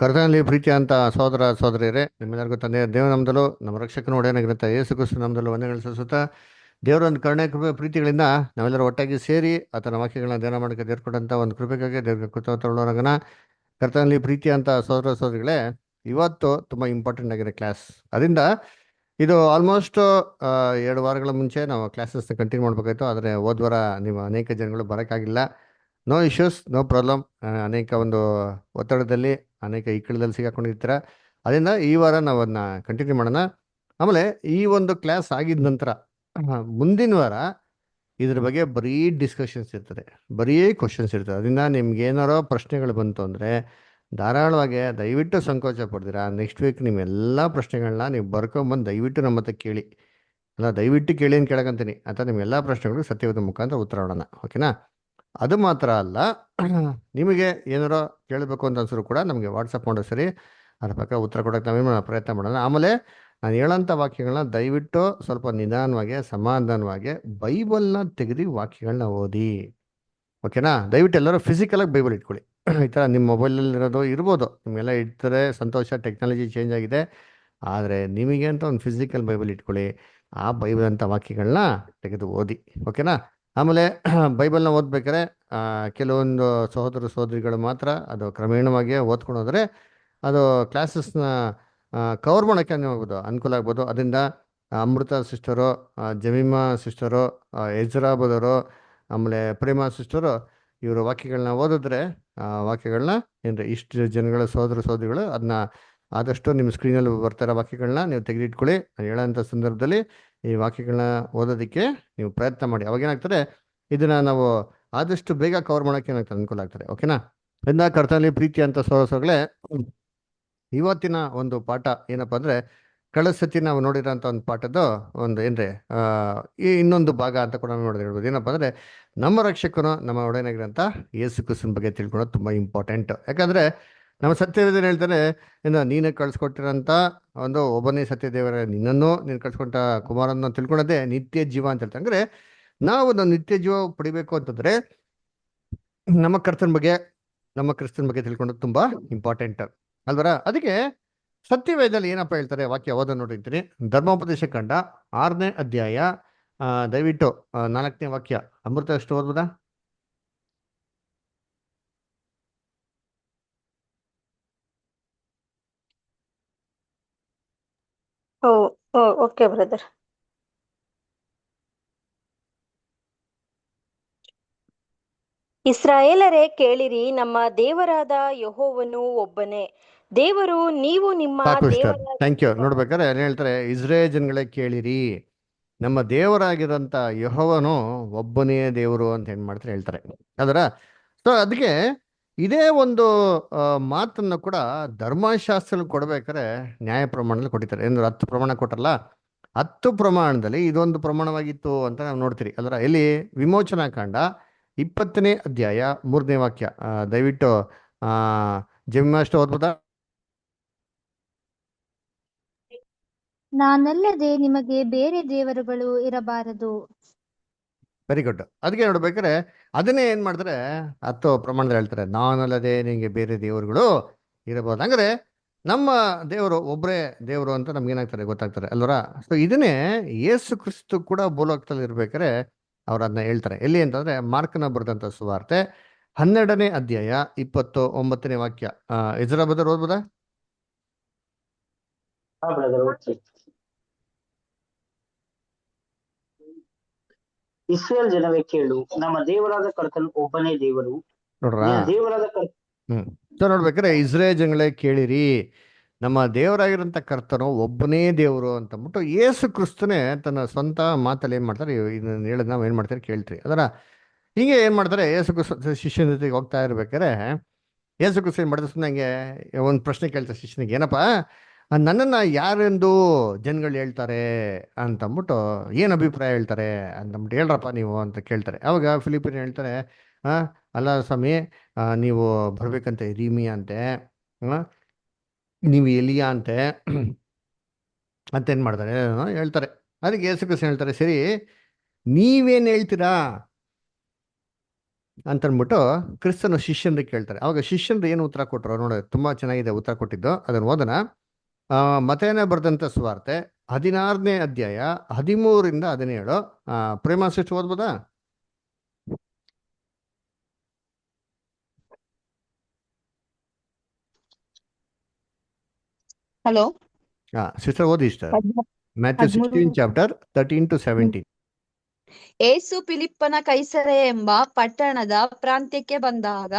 ಕರ್ತನಲ್ಲಿ ಪ್ರೀತಿ ಅಂತ ಸಹೋದರ ಸಹೋದರಿಯರೇ, ನಿಮ್ಮೆಲ್ಲರಿಗೂ ತಂದೆಯ ದೇವನಾಮದಲ್ಲೂ ನಮ್ಮ ರಕ್ಷಕನ ಒಡೆಯನಾಗಿರುತ್ತೆ ಯೇಸು ಕ್ರಿಸ್ತು ನಾಮದಲ್ಲೂ ವಂದನೆಗಳು ಸಲ್ಲಿಸುತ್ತಾ, ದೇವರ ಒಂದು ಕರುಣೆ ಕೃಪೆ ಪ್ರೀತಿಗಳಿಂದ ನಾವೆಲ್ಲರೂ ಒಟ್ಟಾಗಿ ಸೇರಿ ಆತನ ವಾಕ್ಯಗಳನ್ನ ಧ್ಯಾನ ಮಾಡಕ್ಕೆ ದೇರ್ಕೊಂಡಂತ ಒಂದು ಕೃಪೆಗಾಗಿ ದೇವ್ರಿಗೆ ಕೃತಜ್ಞರಾಗೋಣ. ಕರ್ತನಲ್ಲಿ ಪ್ರೀತಿ ಅಂತ ಸಹೋದರ ಸಹೋದರಿಗಳೇ, ಇವತ್ತು ತುಂಬಾ ಇಂಪಾರ್ಟೆಂಟ್ ಆಗಿದೆ ಕ್ಲಾಸ್. ಅದರಿಂದ ಇದು ಆಲ್ಮೋಸ್ಟ್ 2 ವಾರಗಳ ಮುಂಚೆ ನಾವು ಕ್ಲಾಸಸ್ನ ಕಂಟಿನ್ಯೂ ಮಾಡ್ಬೇಕಾಯ್ತು. ಆದರೆ ಹೋದ್ವಾರ ನೀವು ಅನೇಕ ಜನಗಳು ಬರೋಕ್ಕಾಗಿಲ್ಲ. No issues, no problem. ಅನೇಕ ಒಂದು ಒತ್ತಡದಲ್ಲಿ, ಅನೇಕ ಇಕ್ಕಳದಲ್ಲಿ ಸಿಗಾಕೊಂಡಿರ್ತೀರ. ಅದರಿಂದ ಈ ವಾರ ನಾವು ಅದನ್ನ ಕಂಟಿನ್ಯೂ ಮಾಡೋಣ. ಆಮೇಲೆ ಈ ಒಂದು ಕ್ಲಾಸ್ ಆಗಿದ ನಂತರ ಮುಂದಿನ ವಾರ ಇದ್ರ ಬಗ್ಗೆ ಬರೀ ಡಿಸ್ಕಷನ್ಸ್ ಇರ್ತದೆ, ಬರೀ ಕ್ವಶನ್ಸ್ ಇರ್ತದೆ. ಅದರಿಂದ ನಿಮ್ಗೆ ಏನಾರೋ ಪ್ರಶ್ನೆಗಳು ಬಂತು ಅಂದರೆ ಧಾರಾಳವಾಗಿ ದಯವಿಟ್ಟು ಸಂಕೋಚ ಪಡ್ದಿರಾ ನೆಕ್ಸ್ಟ್ ವೀಕ್ ನಿಮ್ಮೆಲ್ಲ ಪ್ರಶ್ನೆಗಳನ್ನ ನೀವು ಬರ್ಕೊಂಬಂದು ದಯವಿಟ್ಟು ನಮ್ಮ ಹತ್ರ ಕೇಳಿ. ಅಲ್ಲ, ದಯವಿಟ್ಟು ಕೇಳಿ ಅಂತ ಕೇಳಕಂತೀನಿ. ಅಥವಾ ನಿಮ್ಮೆಲ್ಲ ಪ್ರಶ್ನೆಗಳು ಸತ್ಯವಾದ ಮುಖಾಂತರ ಉತ್ತರ ಮಾಡೋಣ, ಓಕೆನಾ? ಅದು ಮಾತ್ರ ಅಲ್ಲ, ನಿಮಗೆ ಏನಾರೋ ಕೇಳಬೇಕು ಅಂತ ಅನ್ಸರು ಕೂಡ ನಮಗೆ ವಾಟ್ಸಪ್ ಮಾಡೋ ಸರಿ, ಅದ್ರ ಪಕ್ಕ ಉತ್ತರ ಕೊಡೋಕೆ ನಾವೇನು ಪ್ರಯತ್ನ ಮಾಡೋಣ. ಆಮೇಲೆ ನಾನು ಹೇಳೋಂಥ ವಾಕ್ಯಗಳನ್ನ ದಯವಿಟ್ಟು ಸ್ವಲ್ಪ ನಿಧಾನವಾಗಿ, ಸಮಾಧಾನವಾಗಿ ಬೈಬಲ್ನ ತೆಗೆದು ವಾಕ್ಯಗಳನ್ನ ಓದಿ, ಓಕೆನಾ? ದಯವಿಟ್ಟು ಎಲ್ಲರೂ ಫಿಸಿಕಲಾಗಿ ಬೈಬಲ್ ಇಟ್ಕೊಳ್ಳಿ. ಈ ಥರ ನಿಮ್ಮ ಮೊಬೈಲಲ್ಲಿರೋದು ಇರ್ಬೋದು, ನಿಮಗೆಲ್ಲ ಇಡ್ತಾರೆ, ಸಂತೋಷ, ಟೆಕ್ನಾಲಜಿ ಚೇಂಜ್ ಆಗಿದೆ. ಆದರೆ ನಿಮಗೆ ಅಂತ ಒಂದು ಫಿಸಿಕಲ್ ಬೈಬಲ್ ಇಟ್ಕೊಳ್ಳಿ. ಆ ಬೈಬಲ್ ಅಂತ ವಾಕ್ಯಗಳನ್ನ ತೆಗೆದು ಓದಿ, ಓಕೆನಾ? ಆಮೇಲೆ ಬೈಬಲ್ನ ಓದ್ಬೇಕಾದ್ರೆ ಕೆಲವೊಂದು ಸಹೋದರ ಸಹೋದರಿಗಳು ಮಾತ್ರ ಅದು ಕ್ರಮೇಣವಾಗಿ ಓದ್ಕೊಂಡು ಹೋದರೆ ಅದು ಕ್ಲಾಸಸ್ನ ಕವರ್ ಮಾಡೋಕ್ಕೆ ಅನುಕೂಲ ಆಗ್ಬೋದು. ಅದರಿಂದ ಅಮೃತ ಸಿಸ್ಟರು, ಜಮೀಮಾ ಸಿಸ್ಟರು, ಎಜ್ರಾಬದವರು, ಆಮೇಲೆ ಪ್ರೇಮಾ ಸಿಸ್ಟರು, ಇವರು ವಾಕ್ಯಗಳನ್ನ ಓದಿದ್ರೆ ವಾಕ್ಯಗಳನ್ನ ಏನ್ರಿ ಇಷ್ಟು ಜನಗಳ ಸಹೋದರ ಸಹೋದರಿಗಳು ಅದನ್ನ ಆದಷ್ಟು ನಿಮ್ಮ ಸ್ಕ್ರೀನಲ್ಲಿ ಬರ್ತಾರೋ ವಾಕ್ಯಗಳನ್ನ ನೀವು ತೆಗೆದಿಟ್ಕೊಳ್ಳಿ. ನಾನು ಹೇಳೋಂಥ ಸಂದರ್ಭದಲ್ಲಿ ಈ ವಾಕ್ಯಗಳನ್ನ ಓದೋದಕ್ಕೆ ನೀವು ಪ್ರಯತ್ನ ಮಾಡಿ. ಅವಾಗೇನಾಗ್ತದೆ, ಇದನ್ನ ನಾವು ಆದಷ್ಟು ಬೇಗ ಕವರ್ ಮಾಡೋಕ್ಕೆ ಏನಾಗ್ತದೆ, ಅನುಕೂಲ ಆಗ್ತದೆ, ಓಕೆನಾ? ಇಂದ ಕರ್ತನಲ್ಲಿ ಪ್ರೀತಿ ಅಂತ ಸೋಸೋಗಳೇ, ಇವತ್ತಿನ ಒಂದು ಪಾಠ ಏನಪ್ಪ ಅಂದರೆ, ಕಳೆದ ಸತಿ ನಾವು ನೋಡಿರೋಂಥ ಒಂದು ಪಾಠದ್ದು ಒಂದು ಏನ್ರಿ ಈ ಇನ್ನೊಂದು ಭಾಗ ಅಂತ ಕೂಡ ನೋಡಿದ್ರೆ ಹೇಳ್ಬೋದು. ಏನಪ್ಪ ಅಂದರೆ, ನಮ್ಮ ರಕ್ಷಕನು ನಮ್ಮ ಒಡೆಯನಾಗಿರೋಂಥ ಯೇಸು ಕ್ರಿಸ್ತನ ಬಗ್ಗೆ ತಿಳ್ಕೊಳ್ಳೋದು ತುಂಬ ಇಂಪಾರ್ಟೆಂಟ್. ಯಾಕಂದರೆ ನಮ್ಮ ಸತ್ಯವೇದನೆ ಹೇಳ್ತಾರೆ, ನೀನು ಕಳ್ಸಿಕೊಟ್ಟಿರೋಂಥ ಒಂದು ಒಬ್ಬನೇ ಸತ್ಯದೇವರ ನಿನ್ನನ್ನು ನೀನು ಕಳ್ಸಿಕೊಟ್ಟ ಕುಮಾರನ ತಿಳ್ಕೊಳ್ಳೋದೇ ನಿತ್ಯ ಜೀವ ಅಂತ ಹೇಳ್ತಾರೆ. ಅಂದರೆ ನಾವು ಒಂದು ನಿತ್ಯ ಜೀವ ಪಡಿಬೇಕು ಅಂತಂದರೆ ನಮ್ಮ ಕರ್ತನ ಬಗ್ಗೆ, ನಮ್ಮ ಕ್ರಿಸ್ತನ ಬಗ್ಗೆ ತಿಳ್ಕೊಳ್ಳೋದು ತುಂಬ ಇಂಪಾರ್ಟೆಂಟ್ ಅಲ್ವರ? ಅದಕ್ಕೆ ಸತ್ಯವೇದದಲ್ಲಿ ಏನಪ್ಪ ಹೇಳ್ತಾರೆ ವಾಕ್ಯ ಓದ ನೋಡಿರ್ತೀನಿ. ಧರ್ಮೋಪದೇಶ ಕಂಡ 6ನೇ ಅಧ್ಯಾಯ, ದಯವಿಟ್ಟು 4ನೇ ವಾಕ್ಯ. ಅಮೃತ ಎಷ್ಟು ಓದ್ಬೋದಾ? ಓ ಓಕೆ ಬ್ರದರ್. ಇಸ್ರಾಯೇಲರೇ ಕೇಳಿರಿ, ನಮ್ಮ ದೇವರಾದ ಯೆಹೋವನು ಒಬ್ಬನೇ ದೇವರು, ನೀವು ನಿಮ್ಮ ಸಾಕು ಸಿಸ್ಟರ್, ದೇವರಾದ ಥ್ಯಾಂಕ್ ಯು. ನೋಡ್ಬೇಕಾದ್ರೆ ಏನ್ ಹೇಳ್ತಾರೆ, ಇಸ್ರೇಲ್ ಜನಗಳೇ ಕೇಳಿರಿ, ನಮ್ಮ ದೇವರಾಗಿರೋಂಥ ಯೆಹೋವನು ಒಬ್ಬನೇ ದೇವರು ಅಂತ ಏನ್ ಮಾಡ್ತಾರೆ ಹೇಳ್ತಾರೆ ಅದರ. ಸೊ ಅದಕ್ಕೆ ಇದೇ ಒಂದು ಮಾತನ್ನು ಕೂಡ ಧರ್ಮಶಾಸ್ತ್ರ ಕೊಡ್ಬೇಕಾದ್ರೆ ನ್ಯಾಯ ಪ್ರಮಾಣದಲ್ಲಿ ಕೊಟ್ಟಿದ್ದಾರೆ. ಏನು 10 ಪ್ರಮಾಣ ಕೊಟ್ಟರಲ್ಲ, 10 ಪ್ರಮಾಣದಲ್ಲಿ ಇದೊಂದು ಪ್ರಮಾಣವಾಗಿತ್ತು ಅಂತ ನಾವು ನೋಡ್ತೀರಿ ಅದರ. ಎಲ್ಲಿ? ವಿಮೋಚನಾ ಕಾಂಡ 20ನೇ ಅಧ್ಯಾಯ 3ನೇ ವಾಕ್ಯ. ದಯವಿಟ್ಟು ಜಮಿಮಾಷ್ಟು ಓದ್ಬೋದಾ? ನಾನಲ್ಲದೆ ನಿಮಗೆ ಬೇರೆ ದೇವರುಗಳು ಇರಬಾರದು. Very good. ಅದಕ್ಕೆ ನೋಡ್ಬೇಕಾದ್ರೆ ಅದನ್ನೇ ಏನ್ ಮಾಡ್ತಾರೆ, 10 ಪ್ರಮಾಣದಲ್ಲಿ ಹೇಳ್ತಾರೆ, ನಾನಲ್ಲದೆ ನಿಮಗೆ ಬೇರೆ ದೇವರುಗಳು ಇರಬಹುದು. ಹಂಗಾರೆ ನಮ್ಮ ದೇವರು ಒಬ್ಬರೇ ದೇವರು ಅಂತ ನಮ್ಗೆ ಏನಾಗ್ತಾರೆ ಗೊತ್ತಾಗ್ತಾರೆ ಅಲ್ವರ? ಸೊ ಇದನ್ನೇ ಯೇಸು ಕ್ರಿಸ್ತು ಕೂಡ ಭೂಲೋಕದಲ್ಲಿ ಇರ್ಬೇಕಾದ್ರೆ ಅವ್ರು ಅದನ್ನ ಹೇಳ್ತಾರೆ. ಎಲ್ಲಿ ಅಂತಂದ್ರೆ ಮಾರ್ಕನ ಬರೆದಂತ ಸುವಾರ್ತೆ 12ನೇ ಅಧ್ಯಾಯ 29ನೇ ವಾಕ್ಯ. ಇಜ್ರಾಬದರ್ ಓದ್ಬೋದಾ? ಇಸ್ರೇಲ್ ಜನವೇ ಕೇಳು, ನಮ್ಮ ದೇವರಾದ ಕರ್ತನು ಒಬ್ಬನೇ ದೇವರು. ನೋಡ್ರ, ದೇವರಾದ ಸೊ ನೋಡ್ಬೇಕಾದ್ರೆ ಇಸ್ರೇಲ್ ಜನಗಳೇ ಕೇಳಿರಿ, ನಮ್ಮ ದೇವರಾಗಿರೋಂಥ ಕರ್ತನು ಒಬ್ಬನೇ ದೇವರು ಅಂತಂದ್ಬಿಟ್ಟು ಯೇಸು ಕ್ರಿಸ್ತನೇ ತನ್ನ ಸ್ವಂತ ಮಾತಲ್ಲಿ ಏನ್ ಮಾಡ್ತಾರೆ, ಇದನ್ನ ಹೇಳೋದು ನಾವು ಏನ್ ಮಾಡ್ತಾರೆ ಕೇಳ್ತೀರಿ ಅದರ. ಹೀಗೆ ಏನ್ ಮಾಡ್ತಾರೆ, ಯೇಸು ಕ್ರಿಸ್ತ ಶಿಷ್ಯನ ಜೊತೆಗೆ ಹೋಗ್ತಾ ಇರ್ಬೇಕಾದ್ರೆ ಯೇಸು ಕ್ರಿಸ್ತ ಏನ್ ಮಾಡ್ತಾರೆ, ಸುಮ್ಮನೆ ಹಂಗೆ ಒಂದು ಪ್ರಶ್ನೆ ಕೇಳ್ತಾರೆ ಶಿಷ್ಯನಿಗೆ, ಏನಪ್ಪ ನನ್ನನ್ನು ಯಾರೆಂದು ಜನಗಳು ಹೇಳ್ತಾರೆ ಅಂತಂದ್ಬಿಟ್ಟು, ಏನು ಅಭಿಪ್ರಾಯ ಹೇಳ್ತಾರೆ ಅಂತಂದ್ಬಿಟ್ಟು ಹೇಳ್ರಪ್ಪ ನೀವು ಅಂತ ಕೇಳ್ತಾರೆ. ಅವಾಗ ಫಿಲಿಪಿಯನ್ ಹೇಳ್ತಾರೆ, ಅಲ್ಲ ಸ್ವಾಮಿ, ನೀವು ಬರ್ಬೇಕಂತೆ ರೀಮಿಯಾ ಅಂತೆ, ನೀವು ಎಲಿಯಾ ಅಂತೆ ಅಂತೇನು ಮಾಡ್ತಾರೆ ಹೇಳ್ತಾರೆ. ಅದಕ್ಕೆ ಯೇಸು ಕ್ರಿಸ್ತ ಹೇಳ್ತಾರೆ, ಸರಿ ನೀವೇನು ಹೇಳ್ತೀರಾ? ಅಂತನ್ಬಿಟ್ಟು ಕ್ರಿಸ್ತನು ಶಿಷ್ಯನ್ರಿಗೆ ಕೇಳ್ತಾರೆ. ಅವಾಗ ಶಿಷ್ಯನ್ರು ಏನು ಉತ್ತರ ಕೊಟ್ಟರು ನೋಡಿ, ತುಂಬಾ ಚೆನ್ನಾಗಿದೆ ಉತ್ತರ ಕೊಟ್ಟಿದ್ದು. ಅದನ್ನು ಓದೋಣ. ಮತ್ತೇನೆ ಬರೆದಂಥ ಸುವಾರ್ತೆ 16ನೇ ಅಧ್ಯಾಯ 13-17. ಪ್ರೇಮ ಸಿಸ್ಟರ್ ಓದ್ಬೋದಾ? ಹಲೋ. ಸಿಸ್ಟರ್ ಓದಿ ಸಿಸ್ಟರ್. Matthew 16 chapter 13-17. ಏಸು ಫಿಲಿಪ್ಪನ ಕೈಸರೆ ಎಂಬ ಪಟ್ಟಣದ ಪ್ರಾಂತ್ಯಕ್ಕೆ ಬಂದಾಗ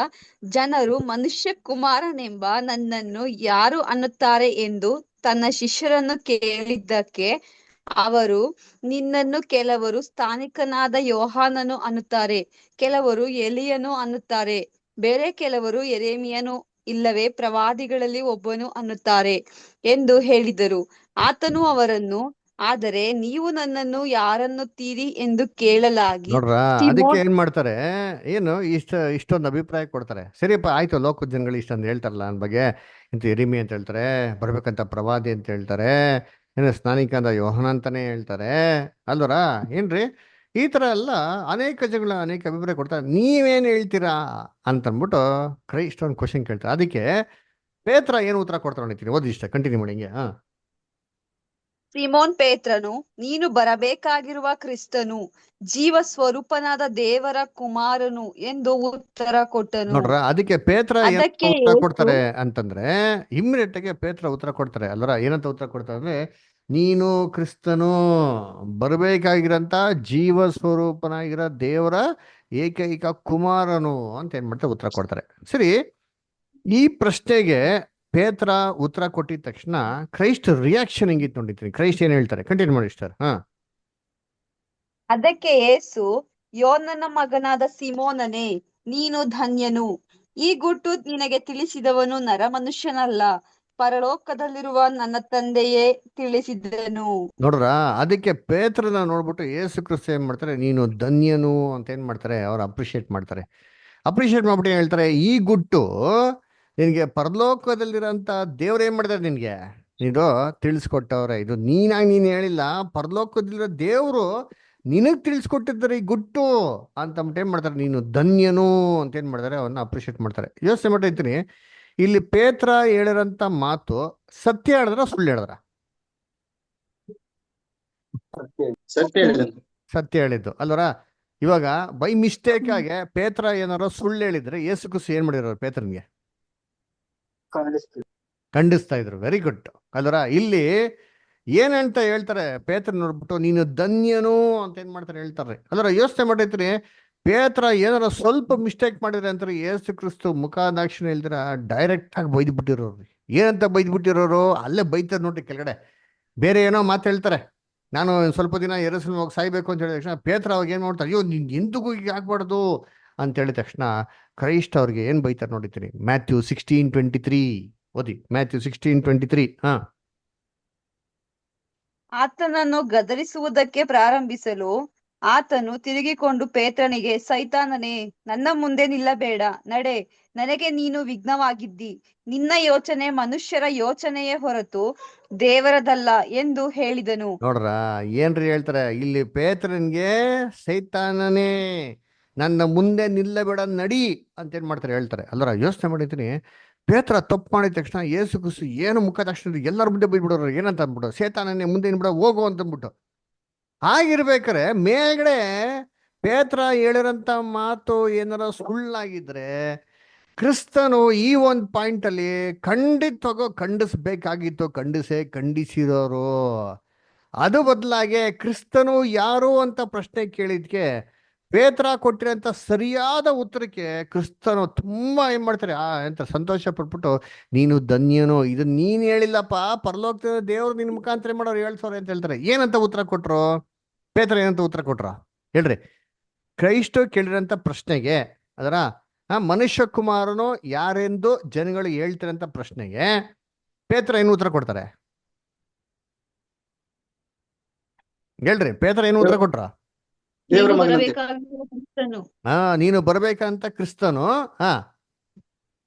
ಜನರು ಮನುಷ್ಯ ಕುಮಾರನೆಂಬ ನನ್ನನ್ನು ಯಾರು ಅನ್ನುತ್ತಾರೆ ಎಂದು ತನ್ನ ಶಿಷ್ಯರನ್ನು ಕೇಳಿದ್ದಕ್ಕೆ ಅವರು, ನಿನ್ನನ್ನು ಕೆಲವರು ಸ್ಥಾನಿಕನಾದ ಯೋಹಾನನು ಅನ್ನುತ್ತಾರೆ, ಕೆಲವರು ಎಲಿಯನು ಅನ್ನುತ್ತಾರೆ, ಬೇರೆ ಕೆಲವರು ಯೆರೆಮೀಯನು ಇಲ್ಲವೇ ಪ್ರವಾದಿಗಳಲ್ಲಿ ಒಬ್ಬನು ಅನ್ನುತ್ತಾರೆ ಎಂದು ಹೇಳಿದರು. ಆತನು ಅವರನ್ನು, ಆದರೆ ನೀವು ನನ್ನನ್ನು ಯಾರನ್ನುತ್ತೀರಿ ಎಂದು ಕೇಳಲಾಗಿ, ನೋಡ್ರ, ಅದಕ್ಕೆ ಏನ್ ಮಾಡ್ತಾರೆ, ಏನು ಇಷ್ಟೊಂದು ಅಭಿಪ್ರಾಯ ಕೊಡ್ತಾರೆ. ಸರಿಯಪ್ಪ ಆಯ್ತು, ಲೋಕದ ಜನಗಳು ಇಷ್ಟೊಂದು ಹೇಳ್ತಾರಲ್ಲ ನನ್ನ ಬಗ್ಗೆ, ಇಂತ ಎರಿಮಿ ಅಂತ ಹೇಳ್ತಾರೆ, ಬರ್ಬೇಕಂತ ಪ್ರವಾದಿ ಅಂತ ಹೇಳ್ತಾರೆ, ಏನು ಸ್ನಾನಿಕ ಅಂತ ಯೋಹನ ಅಂತಾನೆ ಹೇಳ್ತಾರೆ ಅಲ್ವರ, ಏನ್ರಿ ಈ ತರ ಎಲ್ಲ ಅನೇಕ ಜನಗಳ ಅನೇಕ ಅಭಿಪ್ರಾಯ ಕೊಡ್ತಾರೆ. ನೀವೇನು ಹೇಳ್ತೀರಾ ಅಂತನ್ಬಿಟ್ಟು ಕ್ರೈಸ್ಟ್ ಒಂದು ಕ್ವಶನ್ ಕೇಳ್ತಾರೆ. ಅದಕ್ಕೆ ಪೇತ್ರ ಏನು ಉತ್ತರ ಕೊಡ್ತಾರೆ ನೋಡ್ತೀನಿ, ಓದಿ ಇಷ್ಟ ಕಂಟಿನ್ಯೂ ಮಾಡಿ ಹಿಂಗೆ. ಸಿಮೋನ್ ಪೇತ್ರನು, ನೀನು ಬರಬೇಕಾಗಿರುವ ಕ್ರಿಸ್ತನು, ಜೀವ ಸ್ವರೂಪನಾದ ದೇವರ ಕುಮಾರನು ಎಂದು ಉತ್ತರ ಕೊಟ್ಟನು. ನೋಡ್ರ, ಅದಕ್ಕೆ ಪೇತ್ರ ಏನು ಅದಕ್ಕೆ ಉತ್ತರ ಯೇಸು, ಕೊಡ್ತಾರೆ ಅಂತಂದ್ರೆ, ಇಮ್ಮಿಡಿಯೇಟ್ ಆಗಿ ಪೇತ್ರ ಉತ್ತರ ಕೊಡ್ತಾರೆ ಅಲ್ವರ. ಏನಂತ ಉತ್ತರ ಕೊಡ್ತಾರೆ ಅಂದ್ರೆ, ನೀನು ಕ್ರಿಸ್ತನು, ಬರಬೇಕಾಗಿರಂತ ಜೀವ ಸ್ವರೂಪನಾಗಿರೋ ದೇವರ ಏಕೈಕ ಕುಮಾರನು ಅಂತ ಏನ್ ಮಾಡ್ತಾರೆ ಉತ್ತರ ಕೊಡ್ತಾರೆ. ಸರಿ, ಈ ಪ್ರಶ್ನೆಗೆ ಪೇತ್ರ ಉತ್ತರ ಕೊಟ್ಟಿದ ತಕ್ಷಣ ಕ್ರೈಸ್ಟ್ ರಿಯಾಕ್ಷನ್ ಹೆಂಗಿತ್ತು ನೋಡಿರ್ತೀನಿ. ಕ್ರೈಸ್ಟ್ ಏನ್ ಹೇಳ್ತಾರೆ, ಕಂಟಿನ್ಯೂ ಮಾಡಿ ಸರ್. ಅದಕ್ಕೆ ಯೇಸು, ಯೋನನ ಮಗನಾದ ಸಿಮೋನನೇ, ನೀನು ಧನ್ಯನು, ಈ ಗುಟ್ಟು ನಿನಗೆ ತಿಳಿಸಿದವನು ನರಮನುಷ್ಯನಲ್ಲ, ಪರಲೋಕದಲ್ಲಿರುವ ನನ್ನ ತಂದೆಯೇ ತಿಳಿಸಿದನು. ನೋಡ್ರ, ಅದಕ್ಕೆ ಪೇತ್ರನ ನೋಡ್ಬಿಟ್ಟು ಯೇಸು ಕ್ರಿಸ್ತ ಏನ್ ಮಾಡ್ತಾರೆ, ನೀನು ಧನ್ಯನು ಅಂತ ಏನ್ ಮಾಡ್ತಾರೆ, ಅವ್ರು ಅಪ್ರಿಷಿಯೇಟ್ ಮಾಡ್ತಾರೆ. ಅಪ್ರಿಷಿಯೇಟ್ ಮಾಡ್ಬಿಟ್ಟು ಏನ್ ಹೇಳ್ತಾರೆ, ಈ ಗುಟ್ಟು ನಿನಗೆ ಪರಲೋಕದಲ್ಲಿರೋಂಥ ದೇವ್ರು ಏನ್ ಮಾಡಿದಾರೆ ನಿನ್ಗೆ, ನೀನು ತಿಳಿಸ್ಕೊಟ್ಟವ್ರೆ. ಇದು ನೀನಾಗಿ ನೀನು ಹೇಳಿಲ್ಲ, ಪರಲೋಕದಲ್ಲಿರೋ ದೇವ್ರು ನಿನಗ್ ತಿಳಿಸ್ಕೊಟ್ಟಿದ್ದಾರೆ ಈ ಗುಟ್ಟು ಅಂತಂದ್ಬಿಟ್ಟು ಏನ್ ಮಾಡ್ತಾರೆ, ನೀನು ಧನ್ಯನು ಅಂತ ಏನ್ ಮಾಡ್ತಾರೆ, ಅವನ್ನ ಅಪ್ರಿಷಿಯೇಟ್ ಮಾಡ್ತಾರೆ. ಯೋಚನೆ ಮಾಡಿರ್ತೀನಿ, ಇಲ್ಲಿ ಪೇತ್ರ ಹೇಳಿರೋಂಥ ಮಾತು ಸತ್ಯ ಹೇಳಿದ್ರ ಸುಳ್ಳು ಹೇಳಿದ್ರ? ಸತ್ಯ ಹೇಳಿದ್ದು ಅಲ್ವರ. ಇವಾಗ ಬೈ ಮಿಸ್ಟೇಕ್ ಆಗಿ ಪೇತ್ರ ಏನಾರ ಸುಳ್ಳು ಹೇಳಿದ್ರೆ ಯೇಸು ಕ್ರಿಸ್ತ ಏನ್ ಮಾಡಿರೋರು, ಪೇತ್ರನ್ಗೆ ಖಂಡಿಸ್ತಾ ಇದ್ರು. ವೆರಿ ಗುಡ್ ಅಲ್ವರ. ಇಲ್ಲಿ ಏನಂತ ಹೇಳ್ತಾರೆ, ಪೇತ್ರ ನೋಡ್ಬಿಟ್ಟು ನೀನು ಧನ್ಯನು ಅಂತ ಏನ್ ಮಾಡ್ತಾರೆ ಹೇಳ್ತಾರೆ ಅಲ್ವರ. ಯೋಚನೆ ಮಾಡಿರ್ತೀನಿ, ಪೇತ್ರ ಏನಾರ ಸ್ವಲ್ಪ ಮಿಸ್ಟೇಕ್ ಮಾಡಿದ್ರೆ ಅಂತಾರೆ ಯೇಸು ಕ್ರಿಸ್ತು ಮುಖಾದಾಕ್ಷಿಣ ಹೇಳ್ತಾರ ಡೈರೆಕ್ಟ್ ಆಗಿ ಬೈದ್ಬಿಟ್ಟಿರೋರು. ಏನಂತ ಬೈದ್ಬಿಟ್ಟಿರೋರು, ಅಲ್ಲೇ ಬೈತಾರೆ ನೋಡ್ರಿ ಕೆಳಗಡೆ. ಬೇರೆ ಏನೋ ಮಾತು ಹೇಳ್ತಾರೆ, ನಾನು ಸ್ವಲ್ಪ ದಿನ ಯೆರೂಸಲೇಮಿಗೆ ಹೋಗಿ ಸಾಯ್ಬೇಕು ಅಂತ ಹೇಳಿದ ತಕ್ಷಣ ಪೇತ್ರ ಅವಾಗ ಏನ್ ಮಾಡ್ತಾರೆ, ಅಯ್ಯೋ ನಿನ್ ಎಂದಿಗೂ ಈಗ ಆಗ್ಬಾರ್ದು ಅಂತ ಹೇಳಿದ ತಕ್ಷಣ ಕ್ರೈಸ್ಟ್ ಅವ್ರಿಗೆ ಏನ್ ಬೈತಾರೆ ನೋಡಿತೀನಿ. ಮ್ಯಾಥ್ಯೂ 16:23 ಓದಿ. ಮ್ಯಾಥ್ಯೂ 16:23. ಆತನನ್ನು ಗದರಿಸುವುದಕ್ಕೆ ಪ್ರಾರಂಭಿಸಲು ಆತನು ತಿರುಗಿಕೊಂಡು ಪೇತ್ರನಿಗೆ, ಸೈತಾನನೇ, ನನ್ನ ಮುಂದೆ ನಿಲ್ಲಬೇಡ, ನಡೆ, ನನಗೆ ನೀನು ವಿಘ್ನವಾಗಿದ್ದಿ, ನಿನ್ನ ಯೋಚನೆ ಮನುಷ್ಯರ ಯೋಚನೆಯೇ ಹೊರತು ದೇವರದಲ್ಲ ಎಂದು ಹೇಳಿದನು. ನೋಡ್ರ, ಏನ್ರಿ ಹೇಳ್ತಾರೆ ಇಲ್ಲಿ, ಪೇತ್ರನ್ಗೆ ಸೈತಾನನೇ ನನ್ನ ಮುಂದೆ ನಿಲ್ಲಬೇಡ ನಡಿ ಅಂತ ಏನ್ ಮಾಡ್ತಾರೆ ಹೇಳ್ತಾರೆ ಅಲ್ಲರ. ಯೋಚನೆ ಮಾಡಿದ್ದೀನಿ, ಪೇತ್ರ ತಪ್ಪು ಮಾಡಿದ ತಕ್ಷಣ ಯೇಸು ಕ್ರಿಸ್ತು ಏನು ಮುಖ ತಕ್ಷಣ ಎಲ್ಲರ ಮುಂದೆ ಬೈದ್ಬಿಡೋರು, ಏನಂತ ಅಂದ್ಬಿಟ್ಟು, ಸೇತಾನನ್ನೇ ಮುಂದೆ ನಿನ್ಬಿಡ ಹೋಗು ಅಂತಂದ್ಬಿಟ್ಟು. ಆಗಿರ್ಬೇಕಾರೆ ಮೇಲ್ಗಡೆ ಪೇತ್ರ ಹೇಳಿರೋಂಥ ಮಾತು ಏನಾರ ಸುಳ್ಳಾಗಿದ್ರೆ ಕ್ರಿಸ್ತನು ಈ ಒಂದು ಪಾಯಿಂಟ್ ಅಲ್ಲಿ ಖಂಡಿಸಬೇಕಾಗಿತ್ತು, ಖಂಡಿಸಿರೋರು. ಅದು ಬದಲಾಗಿ ಕ್ರಿಸ್ತನು ಯಾರು ಅಂತ ಪ್ರಶ್ನೆ ಕೇಳಿದ್ಕೆ ಪೇತ್ರ ಕೊಟ್ಟಿರೋಂಥ ಸರಿಯಾದ ಉತ್ತರಕ್ಕೆ ಕ್ರಿಸ್ತನು ತುಂಬಾ ಏನ್ ಮಾಡ್ತಾರೆ, ಎಂತ ಸಂತೋಷ ಪಟ್ಬಿಟ್ಟು, ನೀನು ಧನ್ಯನು, ಇದು ನೀನ್ ಹೇಳಿಲ್ಲಪ್ಪ, ಪರಲೋಕದ ದೇವ್ರು ನಿನ್ ಮುಖಾಂತರ ಮಾಡೋರು ಹೇಳ್ಸೋರೆ ಅಂತ ಹೇಳ್ತಾರೆ. ಏನಂತ ಉತ್ತರ ಕೊಟ್ರು ಪೇತ್ರ, ಏನಂತ ಉತ್ತರ ಕೊಟ್ರ ಹೇಳ್ರಿ? ಕ್ರೈಸ್ತ ಕೇಳಿರೋಂಥ ಪ್ರಶ್ನೆಗೆ, ಅದರ ಮನುಷ್ಯ ಕುಮಾರನು ಯಾರೆಂದು ಜನಗಳು ಹೇಳ್ತಿರಂತ ಪ್ರಶ್ನೆಗೆ ಪೇತ್ರ ಏನು ಉತ್ತರ ಕೊಡ್ತಾರೆ ಹೇಳ್ರಿ? ಪೇತ್ರ ಏನು ಉತ್ತರ ಕೊಟ್ರ? ನೀನು ಬರಬೇಕಾಗಿರುವ ಕ್ರಿಸ್ತನು. ನೀನು ಬರ್ಬೇಕಂತ ಕ್ರಿಸ್ತನು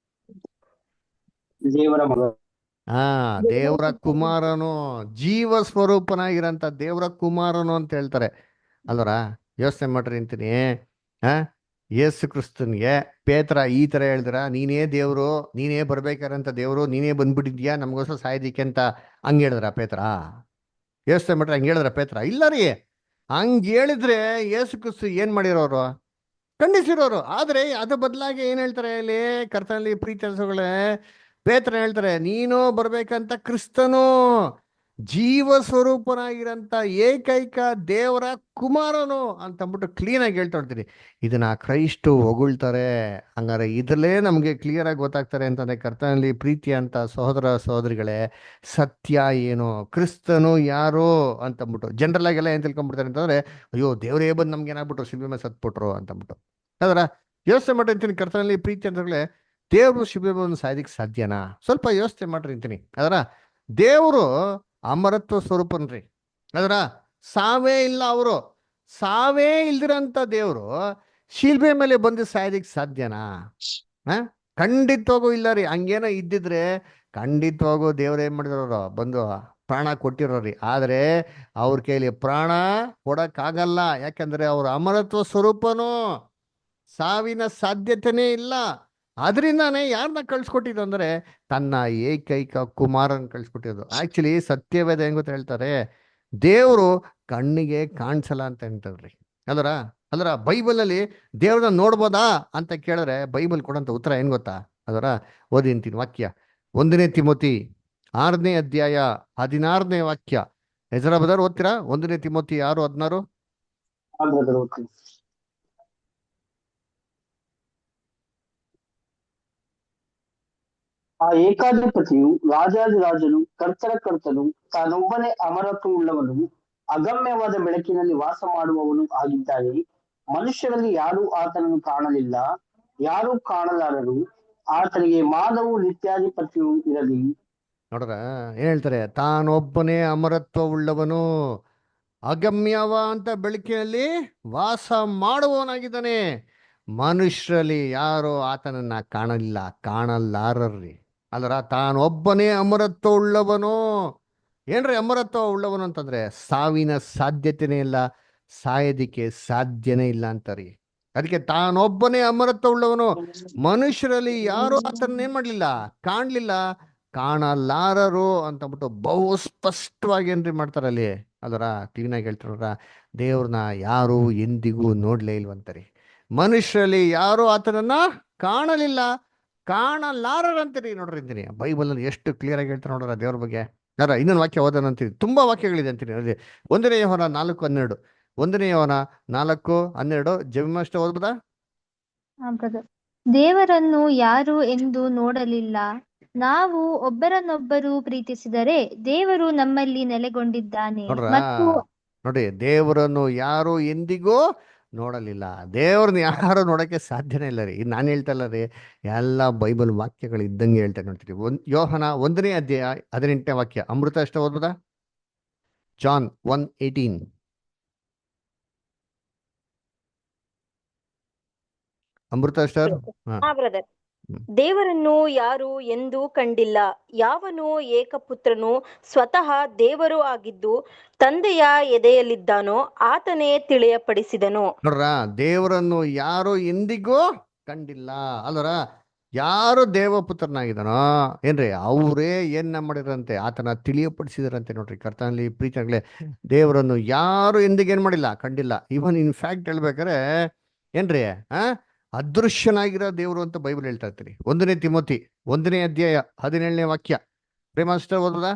ದೇವರ ಮಗ, ದೇವರ ಕುಮಾರನು, ಜೀವ ಸ್ವರೂಪನಾಗಿರಂತ ದೇವರ ಕುಮಾರನು ಅಂತ ಹೇಳ್ತಾರೆ ಅಲ್ವರ. ಯೋಚನೆ ಮಾಡ್ರಿ ಅಂತೀನಿ. ಯೇಸು ಕ್ರಿಸ್ತನ್ಗೆ ಪೇತ್ರ ಈ ತರ ಹೇಳಿದ್ರ, ನೀನೇ ದೇವ್ರು, ನೀನೇ ಬರ್ಬೇಕಾರಂತ ದೇವ್ರು, ನೀನೇ ಬಂದ್ಬಿಟ್ಟಿದ್ಯಾ ನಮಗೋಸ್ಕರ ಸಾಯೋದಿಕ್ಕೆ ಅಂತ ಹಂಗ ಹೇಳಿದ್ರ ಪೇತ್ರ? ಯೋಚನೆ ಮಾಡ್ರೆ ಹಂಗ ಹೇಳಿದ್ರ ಪೇತ್ರ? ಇಲ್ಲ ರೀ. ಹಂಗ ಹೇಳಿದ್ರೆ ಯೇಸು ಕ್ರಿಸ್ತು ಏನ್ ಮಾಡಿರೋರು? ಖಂಡಿಸಿರೋರು. ಆದ್ರೆ ಅದ್ರ ಬದಲಾಗಿ ಏನ್ ಹೇಳ್ತಾರೆ ಇಲ್ಲಿ ಕರ್ತನಲ್ಲಿ ಪ್ರೀತಿ ಅನ್ಸೋಗಳೇ, ಪೇತ್ರ ಹೇಳ್ತಾರೆ ನೀನು ಬರ್ಬೇಕಂತ ಕ್ರಿಸ್ತನು ಜೀವ ಸ್ವರೂಪನಾಗಿರಂತ ಏಕೈಕ ದೇವರ ಕುಮಾರನು ಅಂತಂದ್ಬಿಟ್ಟು ಕ್ಲೀನ್ ಆಗಿ ಹೇಳ್ತಾ ಇರ್ತೀನಿ. ಇದನ್ನ ಕ್ರೈಸ್ತು ಹೊಗಳ್ತಾರೆ. ಹಂಗಾರೆ ಇದ್ರಲ್ಲೇ ನಮ್ಗೆ ಕ್ಲಿಯರ್ ಆಗಿ ಗೊತ್ತಾಗ್ತಾರೆ ಅಂತಂದ್ರೆ ಕರ್ತನಲ್ಲಿ ಪ್ರೀತಿ ಅಂತ ಸಹೋದರ ಸಹೋದರಿಗಳೇ, ಸತ್ಯ ಏನು, ಕ್ರಿಸ್ತನು ಯಾರು ಅಂತಂದ್ಬಿಟ್ಟು ಜನರಲ್ ಆಗೆಲ್ಲ ಏನ್ ತಿಳ್ಕೊಂಡ್ಬಿಡ್ತಾರೆ ಅಂತಂದ್ರೆ, ಅಯ್ಯೋ ದೇವರೇ ಬಂದು ನಮ್ಗೆ ಏನಾಗ್ಬಿಟ್ರು, ಶಿಲ್ಬೆ ಮೇಲೆ ಸತ್ಬಿಟ್ರು ಅಂತಂದ್ಬಿಟ್ಟು. ಅದರ ಯೋಚನೆ ಮಾಡಿರ್ತೀನಿ ಕರ್ತನಲ್ಲಿ ಪ್ರೀತಿ ಅಂತಂದ್ರೆ ದೇವರು ಶಿಲ್ಬೆ ಮೇಲೆ ಸಾಯೋದಿಕ್ಕೆ ಸಾಧ್ಯನಾ? ಸ್ವಲ್ಪ ಯೋಚನೆ ಮಾಡಿರ್ತೀನಿ. ಅದರ ದೇವರು ಅಮರತ್ವ ಸ್ವರೂಪನ್ರಿ. ಅದರ ಸಾವೇ ಇಲ್ಲ, ಅವರು ಸಾವೇ ಇಲ್ದಿರಂತ ದೇವರು ಶಿಲ್ಬೆ ಮೇಲೆ ಬಂದು ಸಾಯೋದಿಕ್ಕೆ ಸಾಧ್ಯನಾ? ಖಂಡಿತವಾಗೂ ಇಲ್ಲ ರೀ. ಹಂಗೇನೋ ಇದ್ದಿದ್ರೆ ಖಂಡಿತವಾಗೂ ದೇವ್ರು ಏನ್ ಮಾಡಿರೋರು, ಬಂದು ಪ್ರಾಣ ಕೊಟ್ಟಿರೋರಿ. ಆದ್ರೆ ಅವ್ರ ಕೈಲಿ ಪ್ರಾಣ ಕೊಡಕ್ಕಾಗಲ್ಲ. ಯಾಕಂದ್ರೆ ಅವ್ರ ಅಮರತ್ವ ಸ್ವರೂಪನು, ಸಾವಿನ ಸಾಧ್ಯತೆನೇ ಇಲ್ಲ. ಅದರಿಂದಾನೇ ಯಾರನ್ನ ಕಳ್ಸಿಕೊಟ್ಟಿದ್ದು ಅಂದ್ರೆ ತನ್ನ ಏಕೈಕ ಕುಮಾರನ್ ಕಳ್ಸಿಕೊಟ್ಟಿದ್ದು. ಆಕ್ಚುಲಿ ಸತ್ಯವೇದ ಹೆಂಗ್ ಗೊತ್ತ ಹೇಳ್ತಾರೆ, ದೇವರು ಕಣ್ಣಿಗೆ ಕಾಣಿಸಲ್ಲ ಅಂತ ಹೇಳ್ತಾರ್ರಿ. ಅಲ್ರ ಬೈಬಲ್ ಅಲ್ಲಿ ದೇವ್ರನ್ನ ನೋಡ್ಬೋದಾ ಅಂತ ಕೇಳಿದ್ರೆ ಬೈಬಲ್ ಕೊಡಂತ ಉತ್ತರ ಏನ್ ಗೊತ್ತಾ? ಅದರ ಓದಿ ಅಂತೀನಿ ವಾಕ್ಯ, 1 ತಿಮೋತಿ 6ನೇ ಅಧ್ಯಾಯ 16ನೇ ವಾಕ್ಯ. ಹೆಸರ ಬದರ್ ಓದ್ತೀರಾ? 1 ತಿಮೋತಿ 6:16. ಆ ಏಕಾಧಿಪತಿಯು ರಾಜಾದಿರಾಜನು ಕರ್ತರ ಕರ್ತನು ತಾನೊಬ್ಬನೇ ಅಮರತ್ವವುಳ್ಳವನು ಅಗಮ್ಯವಾದ ಬೆಳಕಿನಲ್ಲಿ ವಾಸ ಮಾಡುವವನು ಆಗಿದ್ದಾನೆ. ಮನುಷ್ಯರಲ್ಲಿ ಯಾರೂ ಆತನನ್ನು ಕಾಣಲಿಲ್ಲ, ಯಾರೂ ಕಾಣಲಾರರು. ಆತನಿಗೆ ಮಾನವು ನಿತ್ಯಾಧಿಪತಿಯು ಇರಲಿ. ನೋಡ್ರ ಏನ್ ಹೇಳ್ತಾರೆ? ತಾನೊಬ್ಬನೇ ಅಮರತ್ವ ಉಳ್ಳವನು, ಅಗಮ್ಯವ ಅಂತ ಬೆಳಕಿನಲ್ಲಿ ವಾಸ ಮಾಡುವವನಾಗಿದ್ದಾನೆ. ಮನುಷ್ಯರಲ್ಲಿ ಯಾರು ಆತನನ್ನ ಕಾಣಲಿಲ್ಲ, ಕಾಣಲಾರರ್ರಿ. ಅಲ್ಲರ ತಾನೊಬ್ಬನೇ ಅಮರತ್ವ ಉಳ್ಳವನು. ಏನ್ರಿ ಅಮರತ್ವ ಉಳ್ಳವನು ಅಂತಂದ್ರೆ ಸಾವಿನ ಸಾಧ್ಯತೆನೇ ಇಲ್ಲ, ಸಾಯೋದಿಕ್ಕೆ ಸಾಧ್ಯನೇ ಇಲ್ಲ ಅಂತಾರಿ. ಅದಕ್ಕೆ ತಾನೊಬ್ಬನೇ ಅಮರತ್ವ ಉಳ್ಳವನು, ಮನುಷ್ಯರಲ್ಲಿ ಯಾರು ಆತನ ಏನ್ ಮಾಡ್ಲಿಲ್ಲ, ಕಾಣ್ಲಿಲ್ಲ, ಕಾಣಲಾರರು ಅಂತಂದ್ಬಿಟ್ಟು ಬಹು ಸ್ಪಷ್ಟವಾಗಿ ಏನ್ರಿ ಮಾಡ್ತಾರ ಅಲ್ಲಿ. ಅದರ ಕ್ಲೀನಾಗಿ ಹೇಳ್ತಾರ, ದೇವ್ರನ್ನ ಯಾರು ಎಂದಿಗೂ ನೋಡ್ಲೇ ಇಲ್ವಂತರಿ. ಮನುಷ್ಯರಲ್ಲಿ ಯಾರು ಆತನನ್ನ ಕಾಣಲಿಲ್ಲ, ಕಾಣಲಾರರಂತೀರಿ. ನೋಡ್ರಿ ಅಂತೀನಿ ಬೈಬಲ್ ಅಲ್ಲಿ ಎಷ್ಟು ಕ್ಲಿಯರ್ ಆಗಿ ಹೇಳ್ತಾರೆ ನೋಡ್ರ ದೇವ್ರ ಬಗ್ಗೆ. ಅರ ಇನ್ನೊಂದು ವಾಕ್ಯ ಓದೋಣ ಅಂತೀನಿ, ತುಂಬಾ ವಾಕ್ಯಗಳಿದೆ ಅಂತೀನಿ ಅಲ್ಲಿ. 1 ಯೋಹನ 4:12. 1 ಯೋಹನ 4:12. ಜಮಿಮಷ್ಟ ಓದ್ಬೋದಾ? ದೇವರನ್ನು ಯಾರು ಎಂದು ನೋಡಲಿಲ್ಲ, ನಾವು ಒಬ್ಬರನ್ನೊಬ್ಬರು ಪ್ರೀತಿಸಿದರೆ ದೇವರು ನಮ್ಮಲ್ಲಿ ನೆಲೆಗೊಂಡಿದ್ದಾನೆ ಮತ್ತು ನೋಡಿ, ದೇವರನ್ನು ಯಾರು ಎಂದಿಗೂ ನೋಡಲಿಲ್ಲ. ದೇವ್ರನ್ನ ಯಾರು ನೋಡಕ್ಕೆ ಸಾಧ್ಯನೇ ಇಲ್ಲ ರೀ. ನಾನು ಹೇಳ್ತಾ ಇಲ್ಲ ರೀ, ಎಲ್ಲ ಬೈಬಲ್ ವಾಕ್ಯಗಳು ಇದ್ದಂಗೆ ಹೇಳ್ತೇನೆ. ನೋಡ್ತೀರಿ ಯೋಹನ 1ನೇ ಅಧ್ಯಾಯ 18ನೇ ವಾಕ್ಯ. ಅಮೃತ ಅಷ್ಟ ಓದ್ಬೋದಾ? ಜಾನ್ 1:18. ಅಮೃತ ಅಷ್ಟರ್. ಬ್ರದರ್. ದೇವರನ್ನು ಯಾರು ಎಂದೂ ಕಂಡಿಲ್ಲ. ಯಾವನು ಏಕಪುತ್ರನು ಸ್ವತಃ ದೇವರು ಆಗಿದ್ದು ತಂದೆಯ ಎದೆಯಲ್ಲಿದ್ದಾನೋ ಆತನೇ ತಿಳಿಯಪಡಿಸಿದನು. ನೋಡ್ರ, ದೇವರನ್ನು ಯಾರು ಎಂದಿಗೂ ಕಂಡಿಲ್ಲ. ಅಲ್ಲರ ಯಾರು ದೇವಪುತ್ರನಾಗಿದ್ದಾನೋ ಏನ್ರಿ ಅವರೇ ಏನ್ ಮಾಡಿದ್ರಂತೆ, ಆತನ ತಿಳಿಯಪಡಿಸಿದ್ರಂತೆ. ನೋಡ್ರಿ ಕರ್ತನಲ್ಲಿ ಪ್ರೀತಿಯಾಗ್ಲೆ, ದೇವರನ್ನು ಯಾರು ಎಂದಿಗೂ ಏನ್ ಮಾಡಿಲ್ಲ, ಕಂಡಿಲ್ಲ. ಇವನ್ ಇನ್ಫ್ಯಾಕ್ಟ್ ಹೇಳ್ಬೇಕಾರೆ ಏನ್ರಿ ಅದೃಶ್ಯನಾಗಿರೋ ದೇವರು ಅಂತ ಬೈಬಲ್ ಹೇಳ್ತಾ ಇರ್ತೀರಿ. 1 ತಿಮೋತಿ 1ನೇ ಅಧ್ಯಾಯ 17ನೇ ವಾಕ್ಯ. ಪ್ರೇಮಾಸ್ಟರ್ ಓದೋದಾ?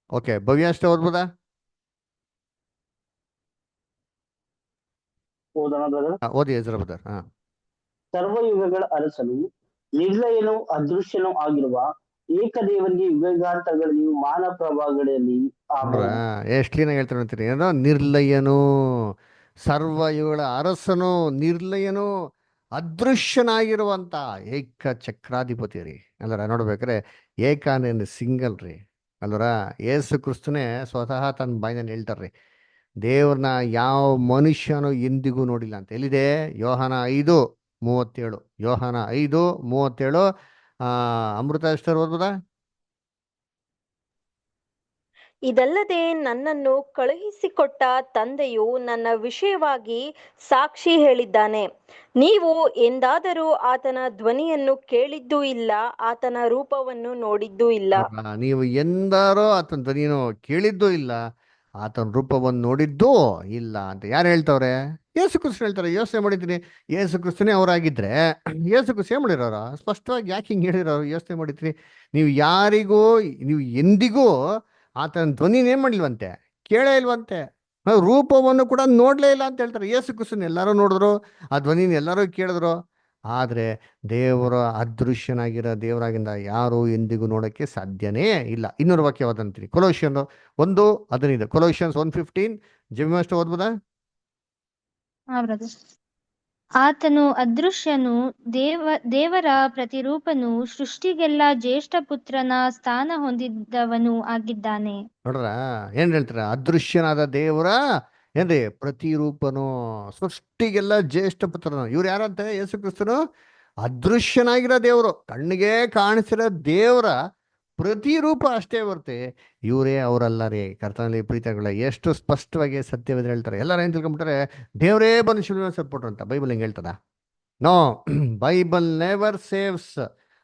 ಓಕೆ, ಭವ್ಯ ಅಷ್ಟೇ ಓದ್ಬೋದಾ? ಓದಿ ಹೆಸರು ಬದರ್. ಸರ್ವಯುಗಗಳ ಅರಸನು ನಿರ್ಲಯನೂ ಅದೃಶ್ಯನೂ ಆಗಿರುವ ಏಕದೇವರಿಗೆ ಯುಗಗಾಂತಗಳಲ್ಲಿ ಮಾನ ಪ್ರಭಾವಗಳಲ್ಲಿ ಎಷ್ಟು ಕ್ಲೀನಾಗಿ ಹೇಳ್ತಾರೆ ಅಂತೀರಿ. ಏನೋ ನಿರ್ಲಯನು, ಸರ್ವಯುಗಳ ಅರಸನು, ನಿರ್ಲಯನು, ಅದೃಶ್ಯನಾಗಿರುವಂತ ಏಕ ಚಕ್ರಾಧಿಪತಿ ರೀ. ಅಲ್ಲರ ನೋಡ್ಬೇಕ್ರೆ ಏಕಾನೇನು ಸಿಂಗಲ್ ರೀ. ಅಲ್ಲರ ಯೇಸು ಕ್ರಿಸ್ತನೇ ಸ್ವತಃ ತನ್ನ ಬಾಯಿನಲ್ಲಿ ಹೇಳ್ತಾರ್ರಿ, ದೇವ್ರನ್ನ ಯಾವ ಮನುಷ್ಯನೂ ಎಂದಿಗೂ ನೋಡಿಲ್ಲ ಅಂತ. ಎಲ್ಲಿದೆ? ಯೋಹನ 5:37. ಯೋಹನ 5:37. ಅಮೃತ ಅಷ್ಟರ್ ಓದ್ಬೋದಾ? ಇದಲ್ಲದೆ ನನ್ನನ್ನು ಕಳುಹಿಸಿಕೊಟ್ಟ ತಂದೆಯು ನನ್ನ ವಿಷಯವಾಗಿ ಸಾಕ್ಷಿ ಹೇಳಿದ್ದಾನೆ. ನೀವು ಎಂದಾದರೂ ಆತನ ಧ್ವನಿಯನ್ನು ಕೇಳಿದ್ದೂ ಇಲ್ಲ, ಆತನ ರೂಪವನ್ನು ನೋಡಿದ್ದೂ ಇಲ್ಲ. ನೋಡ್ರಾ, ನೀವು ಎಂದಾರೋ ಆತನ ಧ್ವನಿಯನ್ನು ಕೇಳಿದ್ದೂ ಇಲ್ಲ, ಆತನ ರೂಪವನ್ನು ನೋಡಿದ್ದೂ ಇಲ್ಲ ಅಂತ ಯಾರು ಹೇಳ್ತವ್ರೆ? ಯೇಸು ಕ್ರಿಸ್ತ ಹೇಳ್ತಾರೆ. ಯೋಚನೆ ಮಾಡಿದ್ದೀನಿ, ಯೇಸು ಕ್ರಿಸ್ತನೇ ಅವರಾಗಿದ್ರೆ ಯೇಸು ಕ್ರಿಸ್ತ ಏನ್ ಮಾಡಿರೋರು? ಸ್ಪಷ್ಟವಾಗಿ ಯಾಕೆ ಹಿಂಗೆ ಹೇಳಿರೋರು? ಯೋಚನೆ ಮಾಡಿದ್ದೀನಿ. ನೀವು ಯಾರಿಗೂ, ನೀವು ಎಂದಿಗೂ ಆತನ ಧ್ವನಿನ ಏನ್ ಮಾಡಿಲ್ವಂತೆ, ಕೇಳೇ ಇಲ್ವಂತೆ, ರೂಪವನ್ನು ಕೂಡ ನೋಡ್ಲೇ ಇಲ್ಲ ಅಂತ ಹೇಳ್ತಾರೆ. ಯೇಸು ಕ್ರಿಸ್ತನ ಎಲ್ಲರೂ ನೋಡಿದ್ರು, ಆ ಧ್ವನಿನ ಎಲ್ಲರೂ ಕೇಳಿದ್ರು, ಆದ್ರೆ ದೇವರ ಅದೃಶ್ಯನಾಗಿರೋ ದೇವರಾಗಿಂದ ಯಾರು ಎಂದಿಗೂ ನೋಡಕ್ಕೆ ಸಾಧ್ಯನೇ ಇಲ್ಲ. ಇನ್ನೊಂದು ವಾಕ್ಯ ಓದಂತೀರಿ, ಕೊಲೋಷಿಯನ್ 1:15. ಕೊಲೋಷಿಯನ್ಸ್ 1:15 ಜಿಮ್ಮಷ್ಟು ಓದ್ಬೋದಾ? ಹಾ ಬ್ರದರ್. ಆತನು ಅದೃಶ್ಯನು, ದೇವರ ಪ್ರತಿರೂಪನು, ಸೃಷ್ಟಿಗೆಲ್ಲ ಜ್ಯೇಷ್ಠ ಪುತ್ರನ ಸ್ಥಾನ ಹೊಂದಿದ್ದವನು ಆಗಿದ್ದಾನೆ. ನೋಡ್ರ, ಏನ್ ಹೇಳ್ತಾರೆ? ಅದೃಶ್ಯನಾದ ದೇವರ ಏನ್ರಿ ಪ್ರತಿರೂಪನು, ಸೃಷ್ಟಿಗೆಲ್ಲ ಜ್ಯೇಷ್ಠ ಪುತ್ರನು. ಇವ್ರು ಯಾರಂತೆ? ಯೇಸು ಕ್ರಿಸ್ತನು ಅದೃಶ್ಯನಾಗಿರೋ ದೇವರು, ಕಣ್ಣಿಗೆ ಕಾಣಿಸಿರೋ ದೇವರ ಪ್ರತಿರೂಪ ಅಷ್ಟೇ ಬರ್ತೆ, ಇವರೇ ಅವರಲ್ಲ ರೀ. ಕರ್ತನಲ್ಲಿ ಪ್ರೀತಿಗಳ ಎಷ್ಟು ಸ್ಪಷ್ಟವಾಗಿ ಸತ್ಯವಿದೆ ಹೇಳ್ತಾರೆ. ಎಲ್ಲರೂ ಏನ್ ತಿಳ್ಕೊಂಡ್ಬಿಟ್ರೆ ದೇವರೇ ಬಂದು ಶಿಲುಬೆಯಲ್ಲಿ ಸತ್ತುಬಿಟ್ರು ಅಂತ. ಬೈಬಲ್ ಹಿಂಗೆ ಹೇಳ್ತದ? No, Bible never says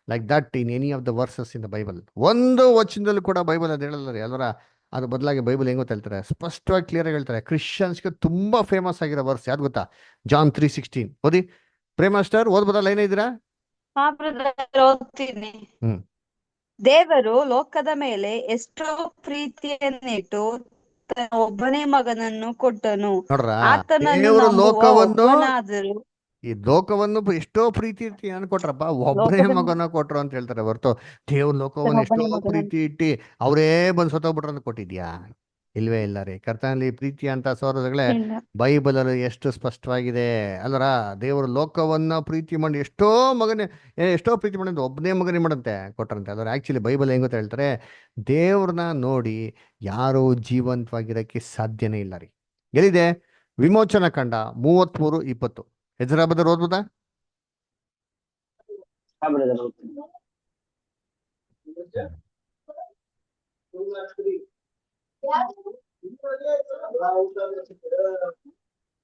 like that in any of the verses in the Bible. ಒಂದು ವಚನದಲ್ಲೂ ಕೂಡ ಬೈಬಲ್ ಅದು ಹೇಳಲ್ಲ ರೀ ಅಲ್ವರ. ಅದ್ರ ಬದಲಾಗಿ ಬೈಬಲ್ ಹೆಂಗ್ ಗೊತ್ತಾ ಹೇಳ್ತಾರೆ? ಸ್ಪಷ್ಟವಾಗಿ ಕ್ಲಿಯರ್ ಆಗಿ ಹೇಳ್ತಾರೆ. ಕ್ರಿಶ್ಚಿಯನ್ಸ್ಗೆ ತುಂಬಾ ಫೇಮಸ್ ಆಗಿರೋ ವರ್ಸ್ ಯಾವ್ದು ಗೊತ್ತಾ? ಜಾನ್ 3:16 ಓದಿ. ಪ್ರೇಮ ಸ್ಟಾರ್ ಓದ್ಬೋದಾ? ಲೈನ್ ಇದ್ದೀರಾ? ಹಾ ಬ್ರದರ್, ಓದ್ತೀನಿ. ಹ್ಮ್. ದೇವರು ಲೋಕದ ಮೇಲೆ ಎಷ್ಟೋ ಪ್ರೀತಿಯನ್ನಿಟ್ಟು ತನ್ನ ಒಬ್ಬನೇ ಮಗನನ್ನು ಕೊಟ್ಟನು. ನೋಡ್ರ, ಆತನನ್ನು ದೇವರು ನಂಬುವ ಲೋಕವನ್ನು, ಒಬ್ಬನಾದರೂ ಈ ಲೋಕವನ್ನು ಎಷ್ಟೋ ಪ್ರೀತಿ ಇಟ್ಟು ಏನ್ ಕೊಟ್ರಪ್ಪ? ಒಬ್ಬನೇ ಲೋಕದ ಮಗನ ಕೊಟ್ರು ಅಂತ ಹೇಳ್ತಾರೆ ಹೊರತು ದೇವ್ರ ಲೋಕವನ್ನು ಎಷ್ಟೋ ಒಬ್ಬನೇ ಮಗನನ್ನು ಪ್ರೀತಿ ಇಟ್ಟು ಅವರೇ ಬಂದು ಸತ್ತೋಗ್ಬಿಟ್ರು ಅಂತ ಕೊಟ್ಟಿದ್ಯಾ? ಇಲ್ವೇ ಇಲ್ಲ ರೀ. ಕರ್ತನಲ್ಲಿ ಪ್ರೀತಿ ಅಂತ ಸೋದರಗಳೇ ಇಲ್ಲ. ಬೈಬಲ್ ಅಲ್ಲಿ ಎಷ್ಟು ಸ್ಪಷ್ಟವಾಗಿದೆ ಅಲ್ವರ. ದೇವರು ಲೋಕವನ್ನ ಪ್ರೀತಿ ಮಾಡಿ ಎಷ್ಟೋ ಪ್ರೀತಿ ಮಾಡಿದ್ರೆ ಒಬ್ಬನೇ ಮಗನೇ ಮಾಡಂತೆ ಕೊಟ್ರಂತೆ ಅಲ್ವರ. ಆಕ್ಚುಲಿ ಬೈಬಲ್ ಹೆಂಗ್ ಗೊತ್ತಾ ಹೇಳ್ತಾರೆ? ದೇವ್ರನ್ನ ನೋಡಿ ಯಾರು ಜೀವಂತವಾಗಿರಕ್ಕೆ ಸಾಧ್ಯನೇ ಇಲ್ಲ ರೀ. ಎಲ್ಲಿದೆ? ವಿಮೋಚನಾ ಕಂಡ 33:20. ಹೆಜರಾಬದರ್ ಓದ್ಬೋದಾ? ಹಾ ಬ್ರದರ್, ಓದ್ತೀನಿ.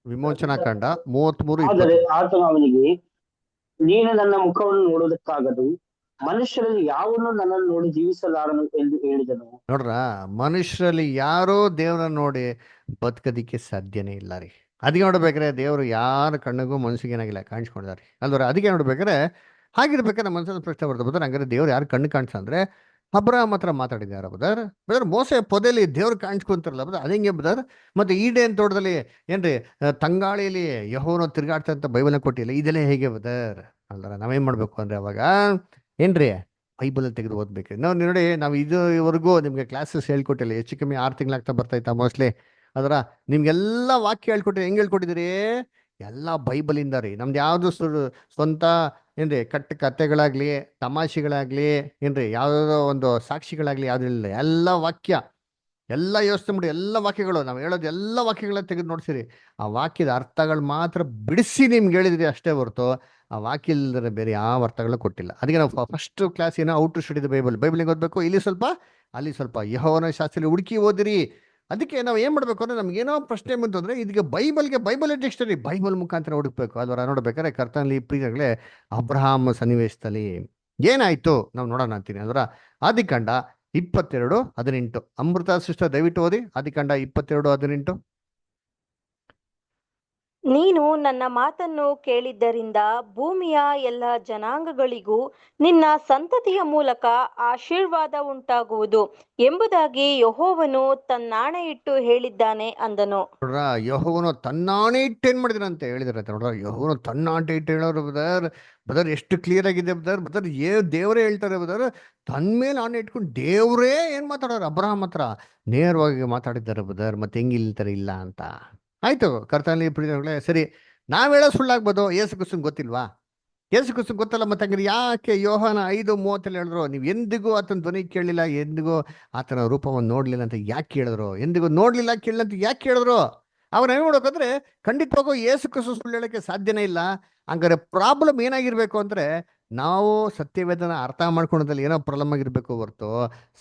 ವಿಮೋಚನಾ ಕಂಡ 33:20. ಆದರೆ ಆತನು ಅವನಿಗೆ, ನೀನು ನನ್ನ ಮುಖವನ್ನು ನೋಡುವುದಕ್ಕಾಗದು, ಮನುಷ್ಯರಲ್ಲಿ ಯಾವನು ನನ್ನನ್ನು ನೋಡಿ ಜೀವಿಸಲಾರನು ಎಂದು ಹೇಳಿದನು. ನೋಡ್ರ, ಮನುಷ್ಯರಲ್ಲಿ ಯಾರೋ ದೇವ್ರನ್ನ ನೋಡಿ ಬದುಕೋದಿಕ್ಕೆ ಸಾಧ್ಯನೇ ಇಲ್ಲ ರೀ. ಅದಕ್ಕೆ ನೋಡ್ಬೇಕಾರೆ ದೇವರು ಯಾರ ಕಣ್ಣಿಗೂ ಮನಸ್ಸಿಗೆ ಏನಾಗಿಲ್ಲ, ಕಾಣಿಸ್ಕೊಂಡಿದ್ದಾರೆ ಅಲ್ವರ. ಅದಕ್ಕೆ ನೋಡ್ಬೇಕಾರೆ ಹಾಗಿರ್ಬೇಕಾದ್ರೆ ನಮ್ಮ ಮನಸ್ಸಲ್ಲಿ ಪ್ರಶ್ನೆ ಬರ್ತದೆ, ಬದರ್ ಹಂಗಾರೆ ದೇವ್ರು ಯಾರು ಕಣ್ಣು ಕಾಣಿಸಂದ್ರೆ ಅಬ್ರಹಾಮ್ ಹತ್ರ ಮಾತಾಡಿದಾರ ಬದರ್? ಮೋಸೆ ಪೊದೆಯಲ್ಲಿ ದೇವ್ರು ಕಾಣಿಸ್ಕೊಂತಾರಲ್ಲ ಬದರ್, ಅದಂಗೆ ಬದರ್? ಮತ್ತೆ ಈಡೇನ್ ತೋಟದಲ್ಲಿ ಏನ್ರಿ ತಂಗಾಳಿಯಲ್ಲಿ ಯೆಹೋವನು ತಿರ್ಗಾಡ್ತಾ ಅಂತ ಬೈಬಲ್ನ ಕೊಟ್ಟಿಲ್ಲ, ಇದೆಲ್ಲ ಹೇಗೆ ಬದರ್ ಅಲ್ವರ? ನಾವೇನ್ ಮಾಡ್ಬೇಕು ಅಂದ್ರೆ ಅವಾಗ ಏನ್ರಿ ಬೈಬಲ್ ತೆಗೆದು ಓದ್ಬೇಕು. ನಾವು ನೋಡಿ, ನಾವು ಇದುವರೆಗೂ ನಿಮ್ಗೆ ಕ್ಲಾಸಸ್ ಹೇಳ್ಕೊಟ್ಟಿಲ್ಲ, ಹೆಚ್ಚು ಕಮ್ಮಿ 6 ತಿಂಗಳಾಗ್ತಾ ಬರ್ತಾಯ್ತಾ ಮೋಸ್ಟ್ಲಿ ಅದರ. ನಿಮ್ಗೆಲ್ಲ ವಾಕ್ಯ ಹೇಳ್ಕೊಟ್ಟಿರಿ. ಹೆಂಗ್ ಹೇಳ್ಕೊಟ್ಟಿದ್ದೀರಿ? ಎಲ್ಲ ಬೈಬಲಿಂದ ರೀ. ನಮ್ದು ಯಾವ್ದು ಸ್ವಂತ ಏನ್ರಿ ಕಥೆಗಳಾಗ್ಲಿ, ತಮಾಷೆಗಳಾಗ್ಲಿ, ಏನ್ರಿ ಯಾವ್ದಾದ್ರು ಒಂದು ಸಾಕ್ಷಿಗಳಾಗ್ಲಿ ಯಾವ್ದು ಇಲ್ಲ. ಎಲ್ಲ ವಾಕ್ಯ, ಎಲ್ಲ ಯೋಚನೆ ಮಾಡಿ, ಎಲ್ಲ ವಾಕ್ಯಗಳು ನಾವು ಹೇಳೋದು ಎಲ್ಲ ವಾಕ್ಯಗಳನ್ನ ತೆಗೆದು ನೋಡ್ಸಿರಿ. ಆ ವಾಕ್ಯದ ಅರ್ಥಗಳು ಮಾತ್ರ ಬಿಡಿಸಿ ನಿಮ್ಗೆ ಹೇಳಿದ್ರಿ ಅಷ್ಟೇ ಹೊರತು ಆ ವಾಕ್ಯ ಇಲ್ಲದ್ರೆ ಬೇರೆ ಯಾವ ಅರ್ಥಗಳು ಕೊಟ್ಟಿಲ್ಲ. ಅದಕ್ಕೆ ನಾವು ಫಸ್ಟ್ ಕ್ಲಾಸ್ ಏನೋ ought to study the Bible, ಬೈಬಲಿಗೆ ಓದಬೇಕು, ಇಲ್ಲಿ ಸ್ವಲ್ಪ ಅಲ್ಲಿ ಸ್ವಲ್ಪ, ಯೆಹೋವನ ಶಾಸ್ತ್ರದಲ್ಲಿ ಹುಡುಕಿ ಓದಿರಿ. ಅದಕ್ಕೆ ನಾವು ಏನ್ ಮಾಡ್ಬೇಕು ಅಂದ್ರೆ, ನಮ್ಗೇನೋ ಪ್ರಶ್ನೆ ಬಂತಂದ್ರೆ ಇದಕ್ಕೆ ಬೈಬಲ್ ಡಿಕ್ಷನರಿ, ಬೈಬಲ್ ಮುಖಾಂತರ ಹುಡುಕ್ಬೇಕು ಅಲ್ವರ. ನೋಡ್ಬೇಕಾದ್ರೆ ಕರ್ತನಲ್ಲಿ ಪ್ರಿಯಗಳೇ ಅಬ್ರಹಾಮ್ ಸನ್ನಿವೇಶದಲ್ಲಿ ಏನಾಯ್ತು ನಾವು ನೋಡೋಣ ಅಂತೀನಿ ಅಲ್ವರ. ಆದಿಕಾಂಡ 22:18. ಅಮೃತ ಸಿಸ್ಟರ್ ದಯವಿಟ್ಟು ಓದಿ ಆದಿಕಾಂಡ 22:18. ನೀನು ನನ್ನ ಮಾತನ್ನು ಕೇಳಿದ್ದರಿಂದ ಭೂಮಿಯ ಎಲ್ಲ ಜನಾಂಗಗಳಿಗೂ ನಿನ್ನ ಸಂತತಿಯ ಮೂಲಕ ಆಶೀರ್ವಾದ ಉಂಟಾಗುವುದು ಎಂಬುದಾಗಿ ಯೆಹೋವನು ತನ್ನಾಣೆ ಇಟ್ಟು ಹೇಳಿದ್ದಾನೆ ಅಂದನು. ನೋಡ್ರ, ಯೆಹೋವನು ತನ್ನಾಣೆ ಇಟ್ಟು ಏನ್ ಮಾಡಿದ್ರಂತೆ ಹೇಳಿದ್ರಂತೆ. ನೋಡ್ರ, ಯೆಹೋವನು ತನ್ನಾಣೆ ಇಟ್ಟು ಹೇಳೋರು ಬದರ್ ಎಷ್ಟು ಕ್ಲಿಯರ್ ಆಗಿದೆ ಬದರ್. ದೇವರೇ ಹೇಳ್ತಾರೆ ಬದರ್, ತನ್ನ ಮೇಲೆ ಆಣೆ ಇಟ್ಕೊಂಡು ದೇವರೇ ಏನ್ ಮಾತಾಡೋರು ಅಬ್ರಹಾಮ್ ಹತ್ರ ನೇರವಾಗಿ ಮಾತಾಡಿದ್ದಾರೆ ಬದರ್. ಮತ್ತೆ ಹೆಂಗ್ ಇಲ್ತಾರೆ ಇಲ್ಲ ಅಂತ. ಆಯ್ತು ಕರ್ತನಲ್ಲಿ ಪ್ರಿಯಗಳೇ, ಸರಿ ನಾವ್ ಹೇಳೋ ಸುಳ್ಳಾಗ್ಬೋದು, ಯೇಸು ಕ್ರಿಸ್ತಂಗೆ ಗೊತ್ತಿಲ್ವಾ? ಯೇಸು ಕ್ರಿಸ್ತಂಗೆ ಗೊತ್ತಲ್ಲ, ಮತ್ತೆ ಹಂಗಾರೆ ಯಾಕೆ ಯೋಹಾನ 5:30 ಹೇಳಿದ್ರು ನೀವು ಎಂದಿಗೂ ಆತನ ಧ್ವನಿ ಕೇಳಲಿಲ್ಲ, ಎಂದಿಗೂ ಆತನ ರೂಪವನ್ನು ನೋಡ್ಲಿಲ್ಲ ಅಂತ ಯಾಕೆ ಹೇಳಿದ್ರು? ಎಂದಿಗೂ ನೋಡ್ಲಿಲ್ಲ ಕೇಳಲಿಲ್ಲ ಅಂತ ಯಾಕೆ ಹೇಳಿದ್ರು? ಅವ್ರು ಹೆಂಗ್ ನೋಡೋಕಂದ್ರೆ ಖಂಡಿತವಾಗೂ ಯೇಸು ಕ್ರಿಸ್ತ ಸುಳ್ಳು ಹೇಳಕ್ಕೆ ಸಾಧ್ಯನೇ ಇಲ್ಲ. ಹಂಗಾರೆ ಪ್ರಾಬ್ಲಮ್ ಏನಾಗಿರ್ಬೇಕು ಅಂದ್ರೆ, ನಾವು ಸತ್ಯವೇದನ ಅರ್ಥ ಮಾಡ್ಕೊಳೋದ್ರಲ್ಲಿ ಏನೋ ಪ್ರಾಬ್ಲಮ್ ಆಗಿರ್ಬೇಕು ಹೊರತು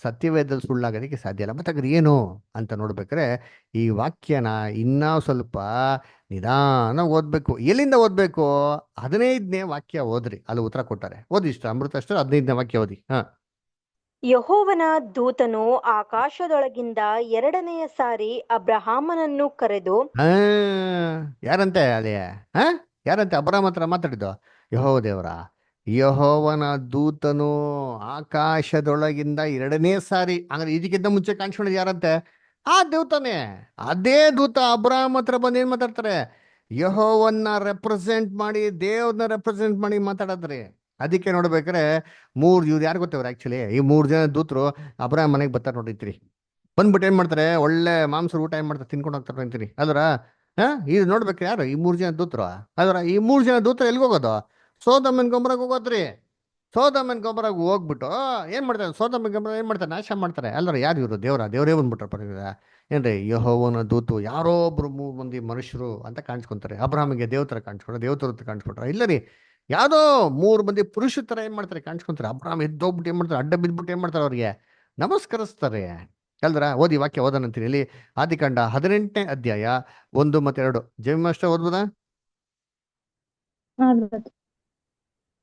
ಸತ್ಯವೇದಲ್ಲಿ ಸುಳ್ಳಾಗೋದಕ್ಕೆ ಸಾಧ್ಯ ಇಲ್ಲ. ಮತ್ತೆ ಅದ್ರ ಏನು ಅಂತ ನೋಡ್ಬೇಕಾದ್ರೆ ಈ ವಾಕ್ಯನ ಇನ್ನೂ ಸ್ವಲ್ಪ ನಿಧಾನ ಓದ್ಬೇಕು. ಎಲ್ಲಿಂದ ಓದ್ಬೇಕು? 15ನೇ ವಾಕ್ಯ ಓದ್ರಿ, ಅಲ್ಲಿ ಉತ್ತರ ಕೊಟ್ಟಾರೆ. ಓದಿ ಇಷ್ಟ ಅಮೃತ ಅಷ್ಟು 15ನೇ ವಾಕ್ಯ ಓದಿ. ಹಾ, ಯೆಹೋವನ ದೂತನು ಆಕಾಶದೊಳಗಿಂದ ಎರಡನೆಯ ಸಾರಿ ಅಬ್ರಹಾಮನನ್ನು ಕರೆದು, ಆ, ಯಾರಂತೆ ಅದೇ? ಹಾ, ಯಾರಂತೆ ಅಬ್ರಾಮ್ ಹತ್ರ ಮಾತಾಡಿದ್ದು? ಯೆಹೋವ ದೇವರ. ಯೆಹೋವನ ದೂತನು ಆಕಾಶದೊಳಗಿಂದ 2ನೇ ಸಾರಿ, ಅಂದ್ರೆ ಇದಕ್ಕಿಂತ ಮುಂಚೆ ಕಾಣಿಸ್ಕೊಂಡಿದ್ದು ಯಾರಂತೆ? ಆ ದೂತನೇ. ಅದೇ ದೂತ ಅಬ್ರಾಮ್ ಹತ್ರ ಬಂದು ಏನ್ ಮಾತಾಡ್ತಾರೆ? ಯೆಹೋವನ್ನ ರೆಪ್ರೆಸೆಂಟ್ ಮಾಡಿ, ದೇವ್ರನ್ನ ರೆಪ್ರೆಸೆಂಟ್ ಮಾಡಿ ಮಾತಾಡದ್ರಿ. ಅದಕ್ಕೆ ನೋಡ್ಬೇಕಾರೆ ಇವ್ರು ಯಾರು ಗೊತ್ತವ್ರು? ಆಕ್ಚುಲಿ ಈ 3 ಜನ ದೂತರು ಅಬ್ರಾಮ್ ಮನೆಗೆ ಬರ್ತಾರೆ ನೋಡಿತ್ರಿ. ಬಂದ್ಬಿಟ್ಟು ಏನ್ ಮಾಡ್ತಾರೆ? ಒಳ್ಳೆ ಮಾಂಸ ಊಟ ಏನ್ ಮಾಡ್ತಾರೆ? ತಿನ್ಕೊಂಡು ಹೋಗ್ತಾರೆ ಅಂತೀನಿ ಅಲ್ರ. ಇದು ನೋಡ್ಬೇಕು ಯಾರು ಈ 3 ಜನ ದೂತರು? ಅಲ್ರ, ಈ 3 ಜನ ದೂತರು ಎಲ್ಲಿಗೆ ಹೋಗೋದು? ಸೋದೋಮ್ ಗೊಬ್ಬರಾಗ ಹೋಗೋದ್ರಿ. ಸೋದೋಮ್ ಗೊಬ್ಬರಾಗ ಹೋಗ್ಬಿಟ್ಟು ಏನ್ ಮಾಡ್ತಾರೆ? ಸೋದೋಮ್ ಗೊಬ್ಬರ ಏನ್ ಮಾಡ್ತಾರೆ? ನಾಶ ಮಾಡ್ತಾರೆ ಅಲ್ರ. ಯಾರು ಇವರು? ದೇವರೇ ಬಂದ್ಬಿಟ್ರ ಪರವಾಗಿಲ್ಲ. ಏನ್ರಿ? ಯೆಹೋವನ ದೂತು ಯಾರೋ ಒಬ್ರು 3 ಮಂದಿ ಮನುಷ್ಯರು ಅಂತ ಕಾಣಿಸ್ಕೊಂತಾರೆ. ಅಬ್ರಾಹ್ಮಿಗೆ ದೇವತರ ಕಾಣಿಸ್ಕೊಂಡ್ರೆ, ದೇವತರ ಕಾಣಿಸ್ಕೊಂಡ್ರ? ಇಲ್ಲ ರೀ, ಯಾವ್ದೋ 3 ಮಂದಿ ಪುರುಷ ತರ ಏನ್ ಮಾಡ್ತಾರೆ? ಕಾಣಿಸ್ಕೊಂತಾರೆ. ಅಬ್ರಾಹ್ಮ್ ಎದ್ದೋಗ್ಬಿಟ್ಟು ಏನ್ ಮಾಡ್ತಾರೆ? ಅಡ್ಡ ಬಿದ್ಬಿಟ್ಟು ಏನ್ ಮಾಡ್ತಾರೆ? ಅವ್ರಿಗೆ ನಮಸ್ಕರಿಸ್ತಾರೆ ಅಲ್ದ್ರ. ಓದಿ ವಾಕ್ಯ ಓದನಂತೀನಿ. ಇಲ್ಲಿ ಆದಿಕಾಂಡ 18ನೇ ಅಧ್ಯಾಯ 1 ಮತ್ತು 2. ಜೈಮಷ್ಟ ಓದ್ಬೋದಾ? ಆಗ್ಬೋದು.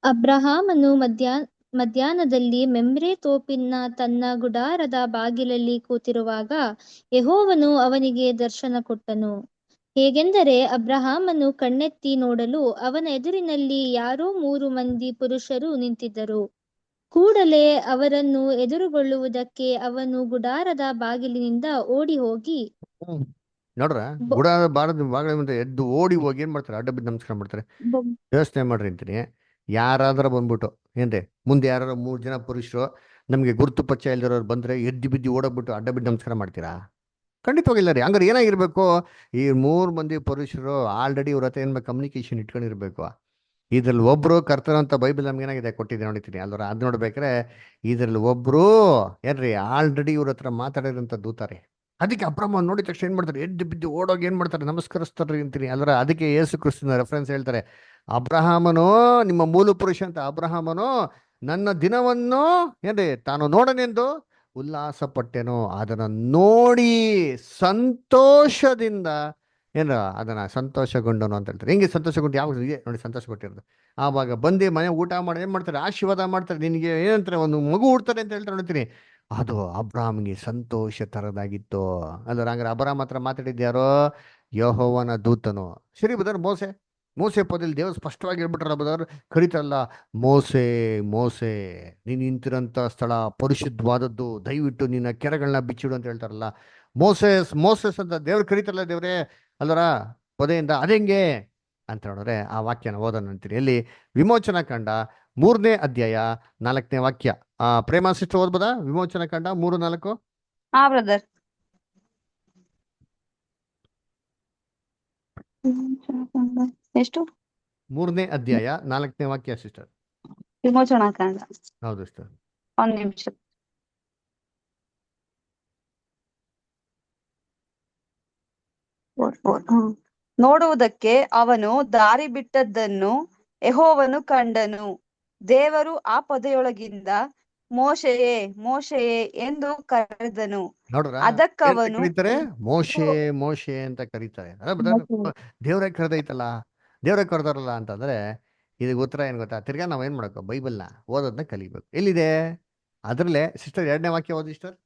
ಅಬ್ರಹಾಮನು ಮಧ್ಯಾಹ್ನದಲ್ಲಿ ಮೆಮ್ರೆ ತೋಪಿನ ತನ್ನ ಗುಡಾರದ ಬಾಗಿಲಲ್ಲಿ ಕೂತಿರುವಾಗ ಯೆಹೋವನು ಅವನಿಗೆ ದರ್ಶನ ಕೊಟ್ಟನು. ಹೇಗೆಂದರೆ, ಅಬ್ರಹಾಮನು ಕಣ್ಣೆತ್ತಿ ನೋಡಲು ಅವನ ಎದುರಿನಲ್ಲಿ ಯಾರೋ 3 ಮಂದಿ ಪುರುಷರು ನಿಂತಿದ್ದರು. ಕೂಡಲೇ ಅವರನ್ನು ಎದುರುಗೊಳ್ಳುವುದಕ್ಕೆ ಅವನು ಗುಡಾರದ ಬಾಗಿಲಿನಿಂದ ಓಡಿ ಹೋಗಿ ನೋಡ್ರ, ಬೊ- ಗುಡ ಬಾಗಲ ಮುಂದೆ ಎದ್ದು ಓಡಿ ಹೋಗಿ ಏನ್ ಮಾಡ್ತಾರೆ? ಅಡ್ಡ ಬಿದ್ದು ನಮಸ್ಕಾರ ಮಾಡ್ತಾರೆ. ಬೊ- ಯೋಚನೆ ಮಾಡ್ರಿ ಅಂತೀನಿ. ಯಾರಾದ್ರೂ ಬಂದ್ಬಿಟ್ಟು ಏನ್ರಿ ಮುಂದೆ ಯಾರು 3 ಜನ ಪುರುಷರು ನಮ್ಗೆ ಗುರುತು ಪರಿಚಯ ಇಲ್ದಿರೋರು ಬಂದ್ರೆ ಎದ್ದು ಬಿದ್ದು ಓಡೋಗ್ಬಿಟ್ಟು ಅಡ್ಡ ಬಿದ್ದು ನಮಸ್ಕಾರ ಮಾಡ್ತೀರಾ? ಖಂಡಿತವಾಗಿಲ್ಲ ರೀ. ಹಂಗಾರೆ ಏನಾಗಿರ್ಬೇಕು? ಈ 3 ಮಂದಿ ಪುರುಷರು ಆಲ್ರೆಡಿ ಇವ್ರ ಹತ್ರ ಏನ್ ಕಮ್ಯುನಿಕೇಶನ್ ಇಟ್ಕೊಂಡಿರ್ಬೇಕು. ಇದ್ರಲ್ಲಿ ಒಬ್ರು ಕರ್ತನ ಅಂತ ಬೈಬಲ್ ನಮ್ಗೆ ಏನಾಗಿದೆ ಕೊಟ್ಟಿದೆ ನೋಡಿತೀನಿ ಅಲ್ವರ. ಅದ್ ನೋಡ್ಬೇಕಾರೆ ಇದ್ರಲ್ಲಿ ಒಬ್ರು ಏನ್ರಿ ಆಲ್ರೆಡಿ ಇವ್ರ ಹತ್ರ ಮಾತಾಡಿರೋಂಥ ದೂತಾರೆ. ಅದಕ್ಕೆ ಅಬ್ರಹ್ಮ ನೋಡಿದ ತಕ್ಷಣ ಏನ್ ಮಾಡ್ತಾರೆ? ಎದ್ದು ಬಿದ್ದು ಓಡೋಗಿ ಏನ್ ಮಾಡ್ತಾರೆ? ನಮಸ್ಕರಿಸ್ತಾರೆ ಅಂತೀನಿ ಅಲ್ವರ. ಅದಕ್ಕೆ ಯೇಸು ಕ್ರಿಸ್ತನ ರೆಫರೆನ್ಸ್ ಹೇಳ್ತಾರೆ, ಅಬ್ರಹಾಮನು ನಿಮ್ಮ ಮೂಲ ಪುರುಷ ಅಂತ. ಅಬ್ರಹಾಮನು ನನ್ನ ದಿನವನ್ನು ಏನ್ರಿ ತಾನು ನೋಡನೆಂದು ಉಲ್ಲಾಸ ಪಟ್ಟೆನು, ಅದನ್ನ ನೋಡಿ ಸಂತೋಷದಿಂದ ಏನ ಅದನ್ನ ಸಂತೋಷಗೊಂಡನು ಅಂತ ಹೇಳ್ತಾರೆ. ಹೆಂಗೆ ಸಂತೋಷಗೊಂಡು? ಯಾವಾಗ ಇದೆ ನೋಡಿ ಸಂತೋಷ ಕೊಟ್ಟಿರೋದು. ಆವಾಗ ಬಂದು ಮನೆ ಊಟ ಮಾಡಿ ಏನ್ ಮಾಡ್ತಾರೆ? ಆಶೀರ್ವಾದ ಮಾಡ್ತಾರೆ. ನಿನಗೆ ಏನಂತಾರೆ? ಒಂದು ಮಗು ಹುಡ್ತಾರೆ ಅಂತ ಹೇಳ್ತಾರೆ ನೋಡ್ತೀನಿ. ಅದು ಅಬ್ರಾಮ್ಗೆ ಸಂತೋಷ ತರದಾಗಿತ್ತು ಅಲ್ವ. ಹಂಗಾರೆ ಅಬ್ರಾಮ್ ಹತ್ರ ಮಾತಾಡಿದ್ಯಾರೋ? ಯೆಹೋವನ ದೂತನು. ಸರಿ ಬದರ್, ಮೋಸೆ ಪದದಲ್ಲಿ ದೇವರು ಸ್ಪಷ್ಟವಾಗಿ ಹೇಳ್ಬಿಟ್ರಲ್ಲ ಬದರ್, ಕರೀತಾರಲ್ಲ, ಮೋಸೆ ಮೋಸೆ ನೀನು ನಿಂತಿರೋಂಥ ಸ್ಥಳ ಪರಿಶುದ್ಧವಾದದ್ದು, ದಯವಿಟ್ಟು ನಿನ್ನ ಕೆರೆಗಳನ್ನ ಬಿಚ್ಚಿಡು ಅಂತ ಹೇಳ್ತಾರಲ್ಲ. ಮೋಸೆಸ್ ಅಂತ ದೇವ್ರು ಕರೀತಾರಲ್ಲ ದೇವ್ರೇ ಅಲ್ಲರ ಪೊದೆಯಿಂದ. ಅದೆಂಗೆ ಅಂತ ನೋಡಿದ್ರೆ ಆ ವಾಕ್ಯನ ಓದೋಣ ಅಂತೀರಿ. ಎಲ್ಲಿ? ವಿಮೋಚನಾ ಕಾಂಡ 3ನೇ ಅಧ್ಯಾಯ 4ನೇ ವಾಕ್ಯ. ಪ್ರೇಮ ಸಿಸ್ಟರ್ ಓದ್ಬೋದಾ? ವಿಮೋಚನಾ ಕಾಂಡ 3:4. ಹಾ ಬ್ರದರ್. ಎಷ್ಟು? 3ನೇ ಅಧ್ಯಾಯ 4ನೇ ವಾಕ್ಯ ಸಿಸ್ಟರ್. ವಿಮೋಚನಾ ಕಾಂಡ. ಹೌದು ಸಿಸ್ಟರ್. 1 ನಿಮಿಷ. ನೋಡುವುದಕ್ಕೆ ಅವನು ದಾರಿ ಬಿಟ್ಟದ್ದನ್ನು ಯೆಹೋವನು ಕಂಡನು. ದೇವರು ಆ ಪೊದೆಯೊಳಗಿಂದ ಮೋಶೆಯೇ ಮೋಶೆಯೇ ಎಂದು ಕರೆದನು. ನೋಡ್ರ, ಅದಕ್ಕವನು ಕರೀತಾರೆ ಮೋಶೆ ಮೋಶೆ ಅಂತ ಕರೀತಾರೆ. ದೇವ್ರ ಕರೆದೈತಲ್ಲ, ದೇವ್ರ ಕರೆದಾರಲ್ಲ ಅಂತಂದ್ರೆ ಇದಕ್ಕೆ ಉತ್ತರ ಏನ್ ಗೊತ್ತಾ? ತಿರ್ಗಾ ನಾವ್ ಏನ್ ಮಾಡ್ಬೇಕು? ಬೈಬಲ್ನ ಓದೋದನ್ನ ಕಲಿಬೇಕು. ಎಲ್ಲಿದೆ? ಅದ್ರಲ್ಲೇ ಸಿಸ್ಟರ್ 2ನೇ ವಾಕ್ಯ ಓದಿ ಸಿಸ್ಟರ್.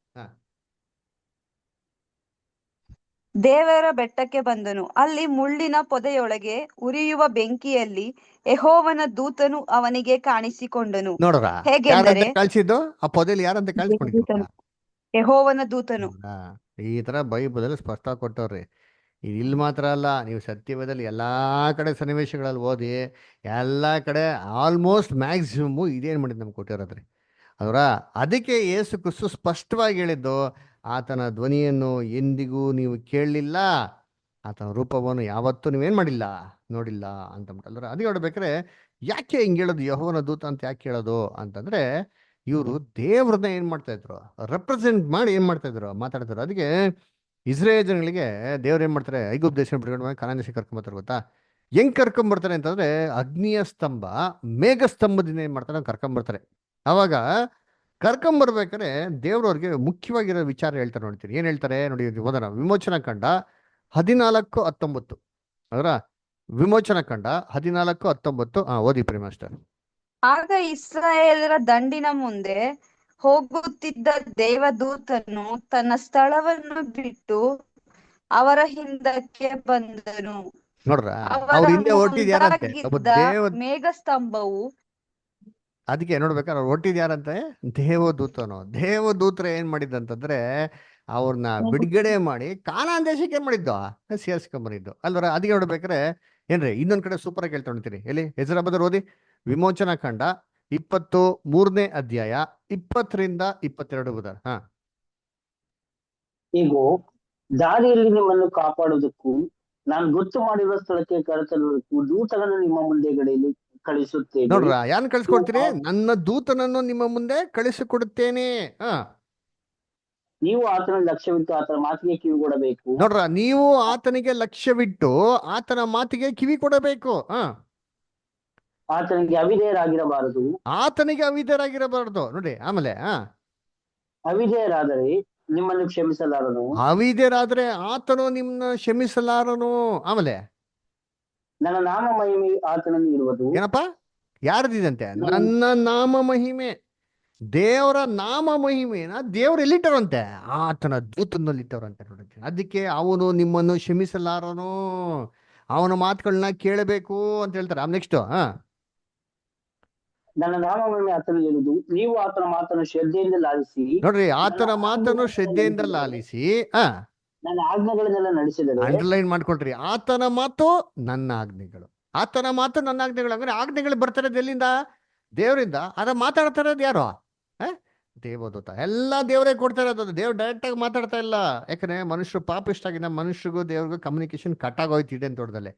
ದೇವರ ಬೆಟ್ಟಕ್ಕೆ ಬಂದನು. ಅಲ್ಲಿ ಮುಳ್ಳಿನ ಪೊದೆಯೊಳಗೆ ಉರಿಯುವ ಬೆಂಕಿಯಲ್ಲಿ ಯೆಹೋವನ ದೂತನು ಅವನಿಗೆ ಕಾಣಿಸಿಕೊಂಡನು. ನೋಡ್ರ, ಹೇಗೆಂದರೆ, ಯಾರಂತ ಕಳ್ಸಿದ್ದು? ಆ ಪೊದೆಯಲ್ಲಿ ಯಾರಂತ ಕಾಣಿಸ್ಕೊಂಡಿದ್ರು? ಯೆಹೋವನ ದೂತನು. ಈ ತರ ಬೈಬಲ್ ಸ್ಪಷ್ಟ ಕೊಟ್ಟವ್ರಿ. ಇಲ್ಲಿ ಮಾತ್ರ ಅಲ್ಲ, ನೀವು ಸತ್ಯವೇದಲ್ಲಿ ಎಲ್ಲಾ ಕಡೆ ಸನ್ನಿವೇಶಗಳಲ್ಲಿ ಓದಿ, ಎಲ್ಲಾ ಕಡೆ ಆಲ್ಮೋಸ್ಟ್ ಮ್ಯಾಕ್ಸಿಮಮ್ ಇದೇನ್ ಮಾಡಿದ್ ನಮ್ಗೆ ಕೊಟ್ಟಿರೋದ್ರಿ ಅವರ. ಅದಕ್ಕೆ ಯೇಸು ಕ್ರಿಸ್ತು ಸ್ಪಷ್ಟವಾಗಿ ಹೇಳಿದ್ದು, ಆತನ ಧ್ವನಿಯನ್ನು ಎಂದಿಗೂ ನೀವು ಕೇಳಲಿಲ್ಲ, ಆತನ ರೂಪವನ್ನು ಯಾವತ್ತೂ ನೀವೇನ್ ಮಾಡಿಲ್ಲ, ನೋಡಿಲ್ಲ ಅಂತಂದ್ಬಿಟ್ಟಲ್ರ. ಅದಕ್ಕೆ ನೋಡ್ಬೇಕಾದ್ರೆ ಯಾಕೆ ಹಿಂಗೆ ಹೇಳೋದು? ಯೆಹೋವನ ದೂತ ಅಂತ ಯಾಕೆ ಹೇಳೋದು ಅಂತಂದ್ರೆ, ಇವರು ದೇವ್ರನ್ನ ಏನ್ ಮಾಡ್ತಾ ಇದ್ರು? ರೆಪ್ರೆಸೆಂಟ್ ಮಾಡಿ ಏನ್ ಮಾಡ್ತಾ ಇದ್ರು? ಮಾತಾಡ್ತಾರೆ. ಅದಕ್ಕೆ ಇಸ್ರೇಲ್ ಜನಗಳಿಗೆ ದೇವ್ರು ಏನ್ ಮಾಡ್ತಾರೆ? ಐಗುಪ್ತ ದೇಶ ಬಿಟ್ಕೊಂಡು ಕಾನಾನ್ ದೇಶ ಕರ್ಕೊಂಬರ್ತಾರೆ ಗೊತ್ತಾ? ಹೆಂಗ್ ಕರ್ಕೊಂಬರ್ತಾರೆ ಅಂತಂದ್ರೆ ಅಗ್ನಿಯ ಸ್ತಂಭ ಮೇಘ ಸ್ತಂಭದಿಂದ ಏನ್ ಮಾಡ್ತಾರೆ ಕರ್ಕೊಂಬರ್ತಾರೆ. ಅವಾಗ ಕರ್ಕೊಂಬರ್ಬೇಕಾದ್ರೆ ದೇವ್ರವ್ರಿಗೆ ಮುಖ್ಯವಾಗಿರೋ ವಿಚಾರ ಹೇಳ್ತಾರೆ. ನೋಡ್ತೀರಿ ಏನ್ ಹೇಳ್ತಾರೆ ನೋಡಿ, ಓದೋಣ. ವಿಮೋಚನಾ ಕಂಡ 14:19 ಅದರ ವಿಮೋಚನಾ ಕಂಡ 14:19 ಓದಿ ಪ್ರೇಮ್ ಮಾಸ್ಟರ್. ಆಗ ಇಸ್ರಾಯೇಲರ ದಂಡಿನ ಮುಂದೆ ಹೋಗುತ್ತಿದ್ದ ದೇವದೂತನು ತನ್ನ ಸ್ಥಳವನ್ನು ಬಿಟ್ಟು ಅವರ ಹಿಂದಕ್ಕೆ ಬಂದನು. ನೋಡ್ರ ಅವರ ಅವ್ರ ಹಿಂದೆ ಹೊಟ್ಟಿದ್ಯಾರಂತೆ ಒಬ್ಬ ಮುಂದಾಗಿದ್ದ ಮೇಘಸ್ತಂಭವು ಅದಕ್ಕೆ ನೋಡ್ಬೇಕಾದ್ರೆ ಅವ್ರು ಹೊಟ್ಟಿದ್ ಯಾರಂತೆ ದೇವದೂತನು. ದೇವದೂತರ ಏನ್ ಮಾಡಿದ್ದಂತಂದ್ರೆ ಅವ್ರನ್ನ ಬಿಡುಗಡೆ ಮಾಡಿ ಕಾನಾನ್ ದೇಶಕ್ಕೆ ಏನ್ ಮಾಡಿದ್ದು ಸೇರ್ಸ್ಕೊಂಬರಿದ್ದು ಅಲ್ವರ. ಅದಕ್ಕೆ ನೋಡ್ಬೇಕಾರೆ ಏನ್ರಿ ಇನ್ನೊಂದ್ ಕಡೆ ಸೂಪರ್ ಆಗಿ ಹೇಳ್ತಾ ನೋಡ್ತೀರಿ. ಎಲ್ಲಿ ಹೆಸರ ಬದರ್ ಓದಿ ವಿಮೋಚನಾ ಕಂಡ 23ನೇ ಅಧ್ಯಾಯ 20-22 ಬದರ್. ಹೀಗೋ ದಾರಿಯಲ್ಲಿ ನಿಮ್ಮನ್ನು ಕಾಪಾಡುವುದಕ್ಕೂ ನಾನು ಗೊತ್ತು ಮಾಡಿರುವ ಸ್ಥಳಕ್ಕೆ ಕರೆತರುವುದಕ್ಕೂ ದೂತರನ್ನು ನಿಮ್ಮ ಮುಂದೆ ಕಳಿಸುತ್ತೇನೆ. ನೋಡ್ರ ಯಾನ್ ಕಳ್ಸಿಕೊಡ್ತೀರಿ? ನನ್ನ ದೂತನನ್ನು ನಿಮ್ಮ ಮುಂದೆ ಕಳಿಸಿಕೊಡುತ್ತೇನೆ. ನೀವು ಆತನ ಲಕ್ಷ್ಯವಿಟ್ಟು ಆತನ ಮಾತಿಗೆ ಕಿವಿಗೊಡಬೇಕು. ನೋಡ್ರ ನೀವು ಆತನಿಗೆ ಲಕ್ಷ್ಯವಿಟ್ಟು ಆತನ ಮಾತಿಗೆ ಕಿವಿ ಕೊಡಬೇಕು. ಆತನಿಗೆ ಅವಿಧೇಯರಾಗಿರಬಾರದು. ಆತನಿಗೆ ಅವಿಧೇಯರಾಗಿರಬಾರ್ದು. ನೋಡಿ ಆಮೇಲೆ ಅವಿಧೇಯರಾದರೆ ನಿಮ್ಮನ್ನು ಕ್ಷಮಿಸಲಾರನು. ಅವಿಧೇಯರಾದ್ರೆ ಆತನು ನಿಮ್ನ ಕ್ಷಮಿಸಲಾರನು. ಆಮೇಲೆ ನನ್ನ ನಾಮ ಮಹಿಮೆ ಆತನಲ್ಲಿ ಇರುವುದು. ಏನಪ್ಪಾ ಯಾರ್ದಿದಂತೆ? ನನ್ನ ನಾಮ ಮಹಿಮೆ. ದೇವರ ನಾಮ ಮಹಿಮೆನ ದೇವ್ರು ಎಲ್ಲಿಟ್ಟರಂತೆ? ಆತನ ದೂತನಲ್ಲಿ ಇಟ್ಟವ್ರಂತೆ. ನೋಡಿ ಅದಕ್ಕೆ ಅವನು ನಿಮ್ಮನ್ನು ಕ್ಷಮಿಸಲಾರನು, ಅವನ ಮಾತುಗಳನ್ನ ಕೇಳಬೇಕು ಅಂತ ಹೇಳ್ತಾರೆ. ನೆಕ್ಸ್ಟ್ ನನ್ನ ನಾಮ ಮಹಿಮೆ ಆತನಲ್ಲಿ ಇರುವುದು. ನೀವು ಆತನ ಮಾತನ್ನು ಶ್ರದ್ಧೆಯಿಂದ ಲಾಲಿಸಿ. ನೋಡ್ರಿ ಆತನ ಮಾತನ್ನು ಶ್ರದ್ಧೆಯಿಂದ ಲಾಲಿಸಿ ನನ್ನ ಆಜ್ಞೆಗಳನ್ನೆಲ್ಲ ನಡೆಸಿದರೆ. ಅಂಡರ್ಲೈನ್ ಮಾಡ್ಕೊಳ್ರಿ, ಆತನ ಮಾತು ನನ್ನ ಆಜ್ಞೆಗಳು. ಆತನ ಮಾತು ನನ್ನ ಆಜ್ಞೆಗಳು. ಅಂದ್ರೆ ಆಜ್ಞೆಗಳು ಬರ್ತಾರೆ ಎಲ್ಲಿಂದ? ದೇವರಿಂದ. ಅದ ಮಾತಾಡ್ತಾ ಇರೋದು ಯಾರು? ದೇವದೂತ. ಎಲ್ಲ ದೇವರೇ ಕೊಡ್ತಾ ಇರೋದು. ದೇವ್ರು ಡೈರೆಕ್ಟ್ ಆಗಿ ಮಾತಾಡ್ತಾ ಇಲ್ಲ. ಯಾಕಂದ್ರೆ ಮನುಷ್ಯರು ಪಾಪಿಷ್ಟಾಗಿನ ಮನುಷ್ಯರಿಗೂ ದೇವ್ರಿಗೂ ಕಮ್ಯುನಿಕೇಶನ್ ಕಟ್ಟಾಗೋಯ್ತು ಇದೆ ತೋಟದಲ್ಲಿ.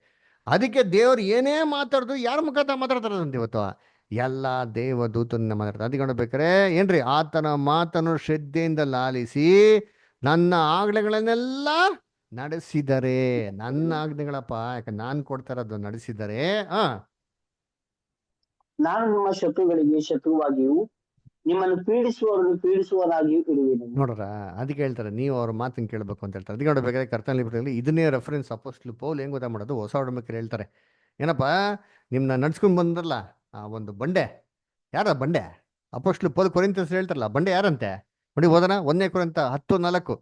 ಅದಕ್ಕೆ ದೇವ್ರು ಏನೇ ಮಾತಾಡ್ದು ಯಾರ ಮುಖಾಂತರ ಮಾತಾಡ್ತಾರಂತ ಇವತ್ತು? ಎಲ್ಲ ದೇವದೂತನ ಮಾತಾಡ್ತಾರೆ. ಅದಕ್ಕೆ ನೋಡ್ಬೇಕಾರೆ ಏನ್ರಿ ಆತನ ಮಾತನ್ನು ಶ್ರದ್ಧೆಯಿಂದ ಲಾಲಿಸಿ ನನ್ನ ಆಜ್ಞೆಗಳನ್ನೆಲ್ಲ ನಡೆಸಿದರೆ. ನನ್ನ ಆಜ್ಞೆಗಳಪ್ಪ, ಯಾಕಂದ್ರೆ ನಾನ್ ಕೊಡ್ತಾ ಇರೋದು ನಡೆಸಿದರೆ. ನಾನು ನಿಮ್ಮ ಶತ್ರುಗಳಿಗೆ ಶತ್ರುವಾಗಿಯೂ ನಿಮ್ಮನ್ನು ಪೀಡಿಸುವವರನ್ನು ಪೀಡಿಸುವವರಾಗಿಯೂ ಇರುವೆನು. ನೋಡ್ರ ಅದಕ್ಕೆ ಹೇಳ್ತಾರೆ ನೀವು ಅವ್ರ ಮಾತನ್ನು ಕೇಳಬೇಕು ಅಂತ ಹೇಳ್ತಾರೆ. ಅದಕ್ಕೆ ನೋಡ್ಬೇಕಾದ್ರೆ ಕರ್ತನಲ್ಲಿ ಇದನ್ನೇ ರೆಫರೆನ್ಸ್ ಅಪೊಸ್ತಲ ಪೌಲ್ ಹೆಂಗ್ ಗೊತ್ತಾ ಮಾಡೋದು? ಹೊಸ ಒಡಂಬಡಿಕೆಯಲ್ಲಿ ಹೇಳ್ತಾರೆ ಏನಪ್ಪಾ, ನಿಮ್ನ ನಡ್ಸ್ಕೊಂಡ್ ಬಂದ್ರಲ್ಲ ಆ ಒಂದು ಬಂಡೆ, ಯಾರ ಬಂಡೆ? ಅಪೊಸ್ತಲ ಪೌಲ್ ಕೊರಿಂಥಿಯನ್ಸ್ ಹೇಳ್ತಾರಲ್ಲ ಬಂಡೆ ಯಾರಂತೆ ನೋಡಿ. ಓದೋಣ 1ನೇ ಕೊರಿಂಥ 10:4.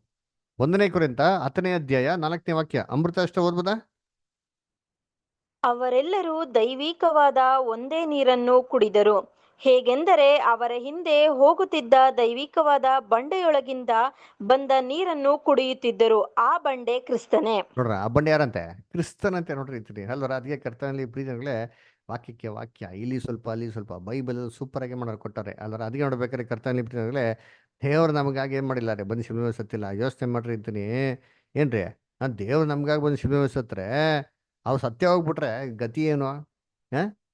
1ನೇ ಕೊರಿಂಥ 10ನೇ ಅಧ್ಯಾಯ 4ನೇ ವಾಕ್ಯ. ಅಮೃತ ಅಷ್ಟೇ ಓದ್ಬೋದಾ? ಅವರೆಲ್ಲರೂ ದೈವಿಕವಾದ ಒಂದೇ ನೀರನ್ನು ಕುಡಿದರು. ಹೇಗೆಂದರೆ ಅವರ ಹಿಂದೆ ಹೋಗುತ್ತಿದ್ದ ದೈವಿಕವಾದ ಬಂಡೆಯೊಳಗಿಂದ ಬಂದ ನೀರನ್ನು ಕುಡಿಯುತ್ತಿದ್ದರು. ಆ ಬಂಡೆ ಕ್ರಿಸ್ತನೇ. ನೋಡ್ರ ಆ ಬಂಡೆ ಯಾರಂತೆ? ಕ್ರಿಸ್ತನಂತೆ. ನೋಡ್ರಿ ಇರ್ತೀನಿ ಅಲ್ವರ. ಅದಕ್ಕೆ ಕರ್ತನಲ್ಲಿ ಪ್ರೀತಿಗಳೇ ವಾಕ್ಯಕ್ಕೆ ವಾಕ್ಯ ಇಲ್ಲಿ ಸ್ವಲ್ಪ ಅಲ್ಲಿ ಸ್ವಲ್ಪ ಬೈಬಲ್ ಸೂಪರ್ ಆಗಿ ಮಾಡೋರು ಕೊಟ್ಟಾರೆ ಅಲ್ವರ. ಅದಕ್ಕೆ ನೋಡ್ಬೇಕಾದ್ರೆ ಕರ್ತನಲ್ಲಿ ಪ್ರೀತಿಗಳೇ ದೇವ್ರು ನಮಗಾಗಿ ಏನ್ ಮಾಡಿಲ್ಲ ರೀ, ಬಂದು ಶಿಲ್ಮೆ ಸತ್ತಿಲ್ಲ. ಯೋಚನೆ ಮಾಡ್ರಿ ಇರ್ತೀನಿ ಏನ್ರಿ, ದೇವ್ರು ನಮ್ಗಾಗಿ ಬಂದು ಶಿಲ್ಮೆ ಸತ್ರೆ ಅವು ಸತ್ಯ ಹೋಗ್ಬಿಟ್ರೆ ಗತಿ ಏನು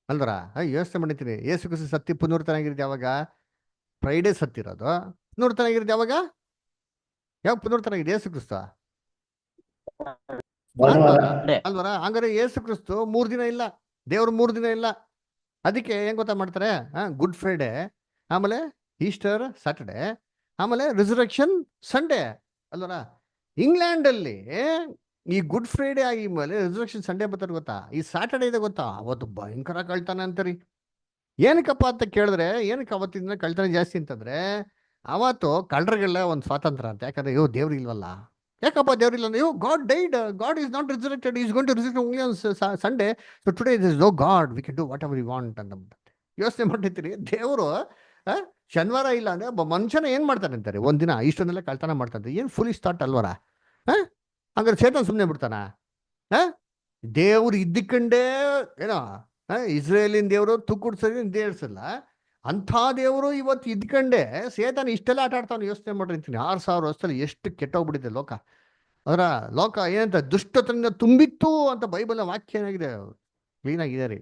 ಅಲ್ವರ? ಯೋಚನೆ ಮಾಡಿರ್ತೀನಿ. ಏಸು ಕ್ರಿಸ್ತ ಸತ್ತಿ ಪುನರ್ತನಾಗಿರೋದು ಯಾವಾಗ? ಫ್ರೈಡೇ ಸತ್ತಿರೋದು. ಪುನರ್ತನಾಗಿರೋದು ಯಾವಾಗ? ಯಾವಾಗ ಪುನರ್ತನಾಗಿದೆ ಏಸು ಕ್ರಿಸ್ತ? ಅಲ್ವರ? ಹಂಗಾರೆ ಏಸು ಕ್ರಿಸ್ತು 3 ದಿನ ಇಲ್ಲ, ದೇವ್ರು 3 ದಿನ ಇಲ್ಲ. ಅದಕ್ಕೆ ಹೆಂಗ್ ಗೊತ್ತಾ ಮಾಡ್ತಾರೆ? ಗುಡ್ ಫ್ರೈಡೆ, ಆಮೇಲೆ ಈಸ್ಟರ್ ಸ್ಯಾಟರ್ಡೆ, ಆಮೇಲೆ ರಿಸರೆಕ್ಷನ್ ಸಂಡೇ ಅಲ್ವರ. ಇಂಗ್ಲೆಂಡ್ ಅಲ್ಲಿ ಈ ಗುಡ್ ಫ್ರೈಡೆ ಆಗಿ ಮೇಲೆ ರಿಸರ್ವೇಷನ್ ಸಂಡೇ ಬರ್ತಾರೆ ಗೊತ್ತಾ? ಈ ಸ್ಯಾಟರ್ಡೇ ಇದೆ ಗೊತ್ತಾ? ಅವತ್ತು ಭಯಂಕರ ಕಳ್ತಾನೆ ಅಂತಾರಿ. ಏನಕ್ಕಪ್ಪ ಅಂತ ಕೇಳಿದ್ರೆ, ಏನಕ್ಕೆ ಅವತ್ತಿನ ಕಳ್ತಾನೆ ಜಾಸ್ತಿ ಅಂತಂದ್ರೆ ಅವತ್ತು ಕಳ್ಳರಿಗೆಲ್ಲ ಒಂದು ಸ್ವಾತಂತ್ರ್ಯ ಅಂತ. ಯಾಕಂದ್ರೆ ದೇವ್ರು ಇಲ್ವಲ್ಲ. ಯಾಕಪ್ಪ ದೇವ್ರಿಲ್ಲ ಅಂದ್ರೆ God died, God is not resurrected, is going to resurrect only on Sunday, so today this is no God, we can do what ever ವಾಂಟ್ ಅಂತ ಯೋಚನೆ ಮಾಡಿರ್ತೀರಿ. ದೇವರು ಶನಿವಾರ ಇಲ್ಲ ಅಂದ್ರೆ ಒಬ್ಬ ಮನುಷ್ಯನ ಏನ್ ಮಾಡ್ತಾನೆ ಅಂತಾರೆ? ಒಂದಿನ ಇಷ್ಟೊಂದೆಲ್ಲ ಕಳ್ತನ ಮಾಡ್ತಾರೆ. ಏನ್ ಫುಲ್ ಸ್ಟಾರ್ಟ್ ಅಲ್ವರ? ಹಂಗಾರೆ ಚೇತನ್ ಸುಮ್ಮನೆ ಬಿಡ್ತಾನ? ದೇವ್ರು ಇದ್ದಕ್ಕಂಡೇ ಏನೋ ಇಸ್ರೇಲಿನ ದೇವರು ತುಕ್ಕುಡ್ಸೋದು ದೇವ್ಸಲ್ಲ ಅಂಥ ದೇವರು ಇವತ್ತು ಇದ್ಕಂಡೆ ಸೇತಾನ ಇಷ್ಟೆಲ್ಲ ಆಟ ಆಡ್ತಾನೆ. ಯೋಚನೆ ಮಾಡಿರ್ತೀನಿ 6000 ವರ್ಷದಲ್ಲಿ ಎಷ್ಟು ಕೆಟ್ಟೋಗ್ಬಿಟ್ಟಿದೆ ಲೋಕ. ಅದರ ಲೋಕ ಏನಂತ ದುಷ್ಟತನ ತುಂಬಿತ್ತು ಅಂತ ಬೈಬಲ್ ವಾಕ್ಯ ಏನಾಗಿದೆ, ಕ್ಲೀನ್ ಆಗಿದೆ ರೀ.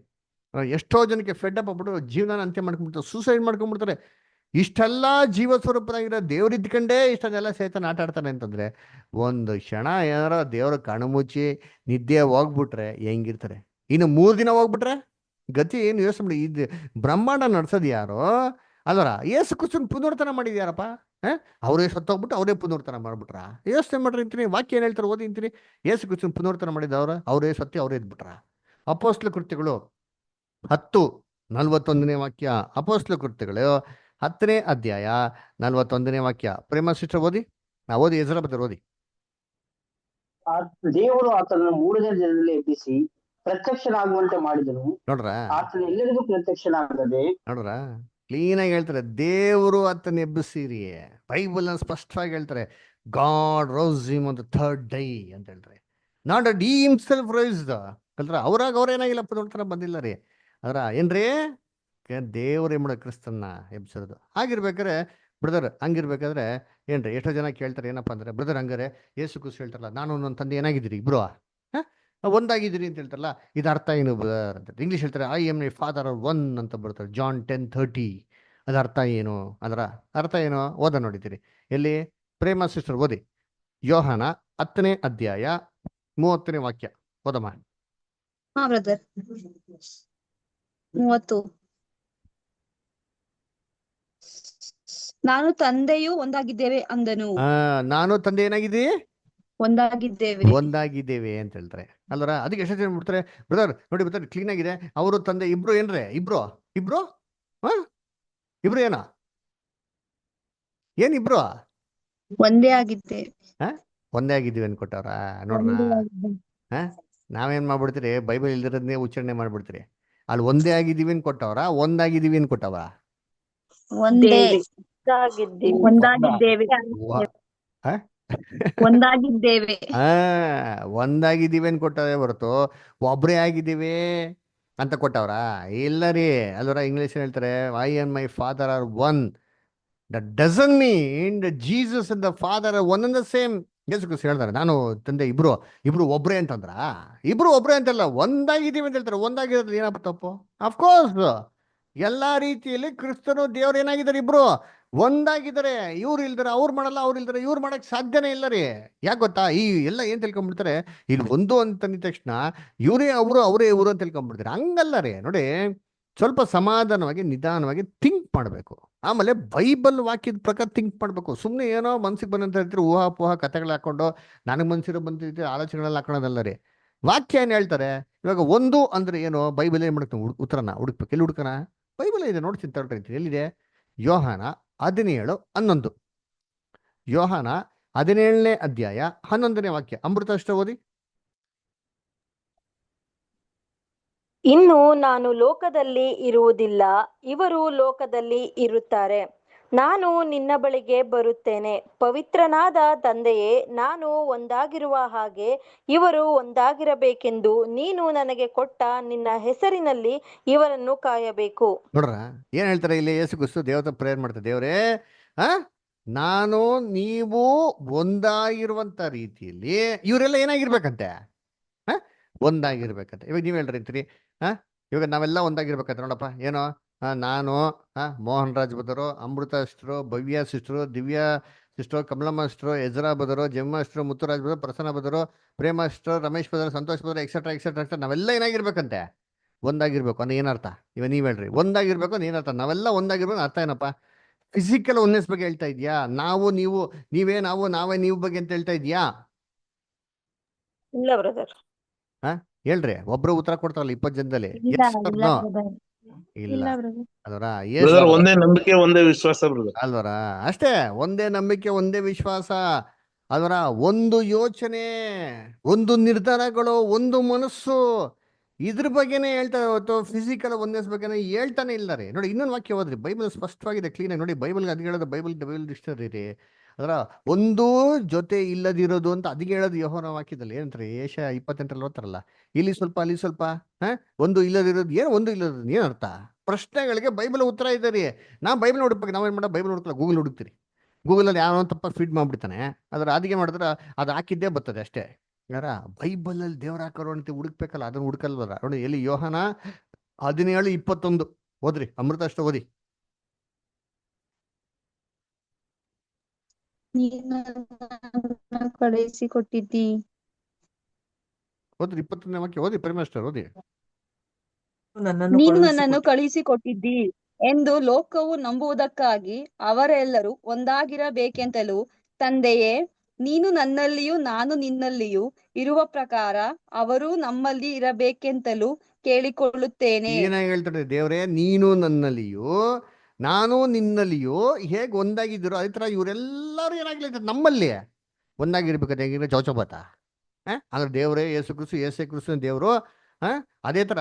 ಎಷ್ಟೋ ಜನಕ್ಕೆ ಫೆಡ್ ಅಪ್ ಆಗ್ಬಿಟ್ಟು ಜೀವನ ಅಂತ್ಯ ಮಾಡ್ಕೊಂಡ್ಬಿಡ್ತಾರೆ, ಸೂಸೈಡ್ ಮಾಡ್ಕೊಂಡ್ಬಿಡ್ತಾರೆ. ಇಷ್ಟೆಲ್ಲ ಜೀವ ಸ್ವರೂಪನಾಗಿರೋ ದೇವ್ರು ಇದ್ಕಂಡೇ ಇಷ್ಟನ್ನೆಲ್ಲ ಸೇತನ ಆಟ ಆಡ್ತಾನೆ ಅಂತಂದ್ರೆ ಒಂದು ಕ್ಷಣ ಏನಾರ ದೇವ್ರ ಕಣ್ಣು ಮುಚ್ಚಿ ನಿದ್ದೆ ಹೋಗ್ಬಿಟ್ರೆ ಹೆಂಗಿರ್ತಾರೆ? ಇನ್ನು 3 ದಿನ ಹೋಗ್ಬಿಟ್ರೆ ಗತಿ ಏನು ಯೋಚನೆ ಮಾಡಿ. ಇದು ಬ್ರಹ್ಮಾಂಡ ನಡ್ಸೋದು ಯಾರು? ಅಲ್ವರ ಏಸು ಕ್ರಿಸ್ತನ ಪುನರ್ತನ ಮಾಡಿದ್ಯಾರಪ್ಪ. ಅವರೇ ಸತ್ತೋಗ್ಬಿಟ್ಟು ಅವರೇ ಪುನರ್ತನ ಮಾಡ್ಬಿಟ್ರ? ಯೋಚನೆ ಮಾಡ್ರಿ ಅಂತೀನಿ. ವಾಕ್ಯ ಏನು ಹೇಳ್ತಾರೆ ಓದಿ ಅಂತೀನಿ. ಏಸು ಕ್ರಿಸ್ತನ ಪುನರ್ತನ ಮಾಡಿದವ್ರ ಅವರೇ ಸತ್ಯ ಅವರೇ ಎದ್ಬಿಟ್ರ. ಅಪೋಸ್ಲ ಕೃತ್ಯಗಳು 10:41 ವಾಕ್ಯ. ಅಪೋಸ್ಲ ಕೃತ್ಯಗಳು 10ನೇ ಅಧ್ಯಾಯ 41 ವಾಕ್ಯ. ಪ್ರೇಮ ಸಿಸ್ಟರ್ ಓದಿ. ಓದಿ, ಹೆಸರ ಬರ್ತಾರೆ ಓದಿ. ದೇವರು ಆತನನ್ನು 3ನೇ ದಿನದಲ್ಲಿ ಎಬ್ಬಿಸಿ ಪ್ರತ್ಯಕ್ಷನಾಗುವಂತೆ ಮಾಡಿದನು. ನೋಡ್ರ ಆತನ ಎಲ್ಲರಿಗೂ ಪ್ರತ್ಯಕ್ಷನಾಗದೆ. ನೋಡ್ರ ಕ್ಲೀನಾಗಿ ಹೇಳ್ತಾರೆ, ದೇವರು ಆತನ ಎಬ್ಬಿಸಿರಿ. ಬೈಬಲ್ ಸ್ಪಷ್ಟವಾಗಿ ಹೇಳ್ತಾರೆ, God rose him on the third day ಅಂತ ಹೇಳ್ತಾರೆ. Not at he himself raised. ಕಲ್ತ್ರ ಅವ್ರಾಗ ಅವ್ರೇನಾಗಿಲ್ಲ ಪುನರ್ತನ ಬಂದಿಲ್ಲ ರೀ. ಅದರ ಏನ್ರಿ ದೇವ್ರು ಏನ್ ಮಾಡೋ ಕ್ರಿಸ್ತನ್ನ ಎಬ್ಸಿರೋದು. ಹಾಗಿರ್ಬೇಕಾದ್ರೆ ಬ್ರದರ್, ಹಂಗಿರ್ಬೇಕಾದ್ರೆ ಏನ್ರಿ ಎಷ್ಟೋ ಜನ ಕೇಳ್ತಾರೆ ಏನಪ್ಪ ಅಂದ್ರೆ, ಬ್ರದರ್ ಹಂಗಾರೆ ಯೇಸು ಕ್ರಿಸ್ತ ಹೇಳ್ತಾರಲ್ಲ, ನಾನು ನನ್ನ ತಂದೆ ಏನಾಗಿದ್ದೀರಿ ಇಬ್ರು ಒಂದಾಗಿದ್ದೀರಿ ಅಂತ ಹೇಳ್ತಾರಲ್ಲ, ಇದು ಅರ್ಥ ಏನು ಬ್ರದರ್ ಅಂತ. ಇಂಗ್ಲೀಷ್ ಹೇಳ್ತಾರೆ I am my father are one ಅಂತ ಬರ್ತಾರೆ, ಜಾನ್ 10:30. ಅದ ಅರ್ಥ ಏನು? ಅದರ ಅರ್ಥ ಏನು ಓದ ನೋಡಿದ್ದೀರಿ ಎಲ್ಲಿ? ಪ್ರೇಮ ಸಿಸ್ಟರ್ ಓದಿ. ಯೋಹಾನ 10ನೇ ಅಧ್ಯಾಯ 30ನೇ ವಾಕ್ಯ ಓದಮ್ಮ. ಹಾ ಬ್ರದರ್. 30. ನಾನು ತಂದೆಯು ಒಂದಾಗಿದ್ದೇವೆ ಅಂದನು. ನಾನು ತಂದೆ ಏನಾಗಿದ್ದೀವಿ? ಒಂದಾಗಿದ್ದೇವೆ. ಒಂದಾಗಿದ್ದೇವೆ ಅಂತ ಹೇಳ್ತಾರೆ ಅಲ್ವರ. ಅದಕ್ಕೆ ಎಷ್ಟು ಜನ ಬಿಡ್ತಾರೆ, ಬ್ರದರ್ ನೋಡಿ ಬರ್ತಾರೆ ಕ್ಲೀನ್ ಆಗಿದೆ, ಅವರು ತಂದೆ ಇಬ್ರು ಏನ್ರೆ? ಇಬ್ರು ಇಬ್ರು ಇಬ್ರು ಏನ ಏನಿಬ್ರು ಒಂದೇ ಆಗಿದ್ದೇವೆ. ಒಂದೇ ಆಗಿದ್ದೀವಿ ಅನ್ಕೊಟ್ಟವ್ರ. ನೋಡ್ರ ನಾವೇನ್ ಮಾಡ್ಬಿಡ್ತೀರಿ, ಬೈಬಲ್ ಇಲ್ದಿರೋದನ್ನೇ ಉಚ್ಚಾರಣೆ ಮಾಡ್ಬಿಡ್ತೀರಿ. ಅಲ್ಲಿ ಒಂದೇ ಆಗಿದ್ದೀವಿ ಅಂತ ಕೊಟ್ಟವ್ರ, ಒಂದಾಗಿದ್ದೀವಿ ಅಂತ ಕೊಟ್ಟವ? ಒಂದೇ ಒಂದಾಗಿದ್ದೇವೆ. ಒಂದಾಗಿದ್ದೇವೆ. ಒಂದಾಗಿದ್ದೀವಿ ಅಂತ ಕೊಟ್ಟವೇ ಹೊರತು ಒಬ್ರೇ ಆಗಿದ್ದೀವಿ ಅಂತ ಕೊಟ್ಟವ್ರ ಇಲ್ಲ ರೀ. ಅಲ್ವರ ಇಂಗ್ಲೀಷ್ ಹೇಳ್ತಾರೆ I and my father are one. That doesn't mean the Jesus and the father are one and the same. Yesu Kristha ಹೇಳ್ತಾರೆ ನಾನು ತಂದೆ ಇಬ್ರು ಒಬ್ರೇ ಅಂತಂದ್ರ? ಇಬ್ರು ಒಬ್ರೇ ಅಂತಲ್ಲ, ಒಂದಾಗಿದ್ದೀವಿ ಅಂತ ಹೇಳ್ತಾರೆ. ಒಂದಾಗಿರೋದು ಏನಪ್ಪ ತಪ್ಪು? ಅಫ್ಕೋರ್ಸ್ ಎಲ್ಲಾ ರೀತಿಯಲ್ಲಿ ಕ್ರಿಸ್ತನು ದೇವ್ರು ಏನಾಗಿದ್ದಾರೆ, ಇಬ್ರು ಒಂದಾಗಿದ್ದಾರೆ. ಇವ್ರು ಇಲ್ದಾರೆ ಅವ್ರು ಮಾಡಲ್ಲ, ಅವ್ರು ಇಲ್ದಾರೆ ಇವ್ರು ಮಾಡಕ್ ಸಾಧ್ಯನೇ ಇಲ್ಲ ರೀ. ಯಾಕೆ ಗೊತ್ತಾ? ಈ ಎಲ್ಲ ಏನ್ ತಿಳ್ಕೊಂಡ್ಬಿಡ್ತಾರೆ, ಇಲ್ಲಿ ಒಂದು ಅಂತಂದ ತಕ್ಷಣ ಇವರೇ ಅವರು ಅವರೇ ಇವರು ಅಂತ ತಿಳ್ಕೊಂಡ್ಬಿಡ್ತಾರೆ. ಹಂಗಲ್ಲ ರೀ. ನೋಡಿ, ಸ್ವಲ್ಪ ಸಮಾಧಾನವಾಗಿ ನಿಧಾನವಾಗಿ ಥಿಂಕ್ ಮಾಡಬೇಕು. ಆಮೇಲೆ ಬೈಬಲ್ ವಾಕ್ಯದ ಪ್ರಕಾರ ಥಿಂಕ್ ಮಾಡಬೇಕು. ಸುಮ್ಮನೆ ಏನೋ ಮನ್ಸಿಗೆ ಬಂದಂತ ಹೇಳ್ತೀರಿ, ಊಹಾಪೋಹ ಕಥೆಗಳು ಹಾಕೊಂಡು ನನಗೆ ಮನ್ಸಿರೋ ಬಂದಿರ್ತೀರಿ ಆಲೋಚನೆಗಳೆಲ್ಲ ಹಾಕೋಣದಲ್ಲ ರೀ. ವಾಕ್ಯ ಏನ್ ಹೇಳ್ತಾರೆ? ಇವಾಗ ಒಂದು ಅಂದ್ರೆ ಏನು? ಬೈಬಲ್ ಏನ್ ಮಾಡ್ತೀನಿ ಉತ್ತರನ ಹುಡುಕ್ಬೇಕು. ಎಲ್ಲಿ ಹುಡುಕನ? ಬೈಬಲ್ ಇದೆ, ನೋಡ್ತೀನಿ ತಗೊಳ್ರಿ. ಎಲ್ಲಿದೆ? ಯೋಹಾನ 17:11. ಯೋಹಾನ 17ನೇ ಅಧ್ಯಾಯ 11ನೇ ವಾಕ್ಯ. ಅಮೃತ ಅಷ್ಟ ಓದಿ. ಇನ್ನು ನಾನು ಲೋಕದಲ್ಲಿ ಇರುವುದಿಲ್ಲ, ಇವರು ಲೋಕದಲ್ಲಿ ಇರುತ್ತಾರೆ. ನಾನು ನಿನ್ನ ಬಳಿಗೆ ಬರುತ್ತೇನೆ. ಪವಿತ್ರನಾದ ತಂದೆಯೇ, ನಾನು ಒಂದಾಗಿರುವ ಹಾಗೆ ಇವರು ಒಂದಾಗಿರಬೇಕೆಂದು ನೀನು ನನಗೆ ಕೊಟ್ಟ ನಿನ್ನ ಹೆಸರಿನಲ್ಲಿ ಇವರನ್ನು ಕಾಯಬೇಕು. ನೋಡ್ರ ಏನ್ ಹೇಳ್ತಾರೆ ಇಲ್ಲಿ? ಯೇಸು ಕ್ರಿಸ್ತ ದೇವತೆ ಪ್ರೇಯರ್ ಮಾಡ್ತಾರೆ, ದೇವರೇ ನಾನು ನೀವು ಒಂದಾಗಿರುವಂತ ರೀತಿಯಲ್ಲಿ ಇವರೆಲ್ಲ ಏನಾಗಿರ್ಬೇಕಂತೆ? ಒಂದಾಗಿರ್ಬೇಕಂತೆ. ಇವಾಗ ನೀವ್ ಹೇಳ್ರಿ ಅಂತೀರಿ, ಇವಾಗ ನಾವೆಲ್ಲ ಒಂದಾಗಿರ್ಬೇಕಂತ. ನೋಡಪ್ಪ ಏನೋ ನಾನು Mohan Raj brother, Amrita sister, Bhavya sister, Divya sister, Kamalamma sister, Ezra brother, Jamma sister, Muthuraj brother, Prasanna brother, Prema sister, Ramesh brother, Santosh brother, etcetera etcetera etcetera. ನಾವೆಲ್ಲ ಏನಾಗಿರ್ಬೇಕಂತೆ? ಒಂದಾಗಿರ್ಬೇಕು ಅಂದ್ರೆ ಏನರ್ಥ? ಇವಾಗ ನೀವ್ ಹೇಳ್ರಿ ಒಂದಾಗಿರ್ಬೇಕು ಅಂದ್ರೆ ಏನರ್ಥ? ನಾವೆಲ್ಲ ಒಂದಾಗಿರ್ಬೇಕು ಅರ್ಥ ಏನಪ್ಪ? ಫಿಸಿಕಲ್ ಒನ್ನೆಸ್ ಬಗ್ಗೆ ಹೇಳ್ತಾ ಇದ್ಯಾ? ನಾವು ನೀವು, ನೀವೇ ನಾವು, ನಾವೇ ನೀವು ಬಗ್ಗೆ ಅಂತ ಹೇಳ್ತಾ ಇದ್ಯಾ? ಇಲ್ಲ ಬ್ರದರ್. ಹೇಳ್ರಿ, ಒಬ್ರು ಉತ್ತರ ಕೊಡ್ತಾರಲ್ಲ 20 ಜನದಲ್ಲಿ. ಇಲ್ಲ ಅಲ್ವರ? ಒಂದೇ ನಂಬಿಕೆ ಒಂದೇ ವಿಶ್ವಾಸ ಅಲ್ವರ? ಅಷ್ಟೇ, ಒಂದೇ ನಂಬಿಕೆ ಒಂದೇ ವಿಶ್ವಾಸ ಅಲ್ವರ? ಒಂದು ಯೋಚನೆ, ಒಂದು ನಿರ್ಧಾರಗಳು, ಒಂದು ಮನಸ್ಸು. ಇದ್ರ ಬಗ್ಗೆನೇ ಹೇಳ್ತಾರೆ ಹೊತ್ತು ಫಿಸಿಕಲ್ ಒಂದೇಸ್ ಬಗ್ಗೆನೇ ಹೇಳ್ತಾನೆ ಇಲ್ಲ ರೀ. ನೋಡಿ ಇನ್ನೊಂದು ವಾಕ್ಯ ಹೋದ್ರಿ, ಬೈಬಲ್ ಸ್ಪಷ್ಟವಾಗಿದೆ, ಕ್ಲೀನಾಗಿ ನೋಡಿ. ಬೈಬಲ್ಗೆ ಅದಕ್ಕೆ ಹೇಳೋದು ಬೈಬಲ್ ಡಿಕ್ಷನರಿ ರೀ. ಅದರ ಒಂದು ಜೊತೆ ಇಲ್ಲದಿರೋದು ಅಂತ ಅದಕ್ಕೆ ಹೇಳೋದು ಯೆಹೋವನ ವಾಕ್ಯದಲ್ಲಿ. ಏನಂತಾರೆ? ಏಷ್ಯಾ 28 ಓದ್ತಾರಲ್ಲ, ಇಲ್ಲಿ ಸ್ವಲ್ಪ ಅಲ್ಲಿ ಸ್ವಲ್ಪ ಒಂದು ಇಲ್ಲದಿರೋದು. ಏನು ಒಂದು ಇಲ್ಲದಿರೋದು ಏನ್ ಅರ್ಥ? ಪ್ರಶ್ನೆಗಳಿಗೆ ಬೈಬಲ್ ಉತ್ತರ ಇದೆ ರೀ. ನಾವು ಬೈಬಲ್ ಹುಡುಕ್ಬೇಕು. ನಾವೇನ್ ಮಾಡ ಬೈಬಲ್ ಹುಡುಕಲ್ಲ, ಗೂಗಲ್ ಹುಡುಕ್ತೀರಿ. ಗೂಗಲಲ್ಲಿ ಯಾರೋ ತಪ್ಪ ಫೀಡ್ ಮಾಡ್ಬಿಡ್ತಾನೆ, ಅದರ ಅದಕ್ಕೆ ಮಾಡಿದ್ರೆ ಅದು ಹಾಕಿದ್ದೇ ಬರ್ತದೆ ಅಷ್ಟೇ. ಯಾರ ಬೈಬಲಲ್ಲಿ ದೇವ್ರ ಹಾಕೋರು ಅಂತ ಹುಡುಕ್ಬೇಕಲ್ಲ, ಅದನ್ನ ಹುಡುಕಲ್ವಲ್ಲ. ನೋಡಿ ಎಲ್ಲಿ? ಯೋಹಾನ 17:21 ಓದ್ರಿ. ಅಮೃತ ಅಷ್ಟ ಓದಿ. ಕಳಿಸಿಕೊಟ್ಟಿದ್ದಿ. ಓದ್ರಿ 21ನೇ ವಾಕ್ಯ ಓದಿ ಪರಿಮಾಸ್ಟರ್ ಓದಿ. ನೀನು ನನ್ನನ್ನು ಕಳುಹಿಸಿಕೊಟ್ಟಿದ್ದಿ ಎಂದು ಲೋಕವು ನಂಬುವುದಕ್ಕಾಗಿ ಅವರೆಲ್ಲರೂ ಒಂದಾಗಿರಬೇಕೆಂತಲೂ ತಂದೆಯೇ, ನೀನು ನನ್ನಲ್ಲಿಯೂ ನಾನು ನಿನ್ನಲ್ಲಿಯೂ ಇರುವ ಪ್ರಕಾರ ಅವರೂ ನಮ್ಮಲ್ಲಿ ಇರಬೇಕೆಂತಲೂ ಕೇಳಿಕೊಳ್ಳುತ್ತೇನೆ. ಏನಾಗಿ ಹೇಳ್ತಾರೆ ದೇವ್ರೇ, ನೀನು ನನ್ನಲ್ಲಿಯೂ ನಾನು ನಿನ್ನಲ್ಲಿಯೂ ಹೇಗೆ ಒಂದಾಗಿದ್ದೀರೋ ಅದೇ ತರ ಇವರೆಲ್ಲರೂ ಏನಾಗ್ಲಿ ನಮ್ಮಲ್ಲಿ ಒಂದಾಗಿರ್ಬೇಕಾದ್ರೆ ಹೇಗಿದ್ರೆ ಚೌಚಬಾತ ಅಂದ್ರೆ ದೇವರೇ ಯೇಸು ಕ್ರಿಸ್ತು ಯೇಸು ಕ್ರಿಸ್ತನ ದೇವರು ಅದೇ ತರ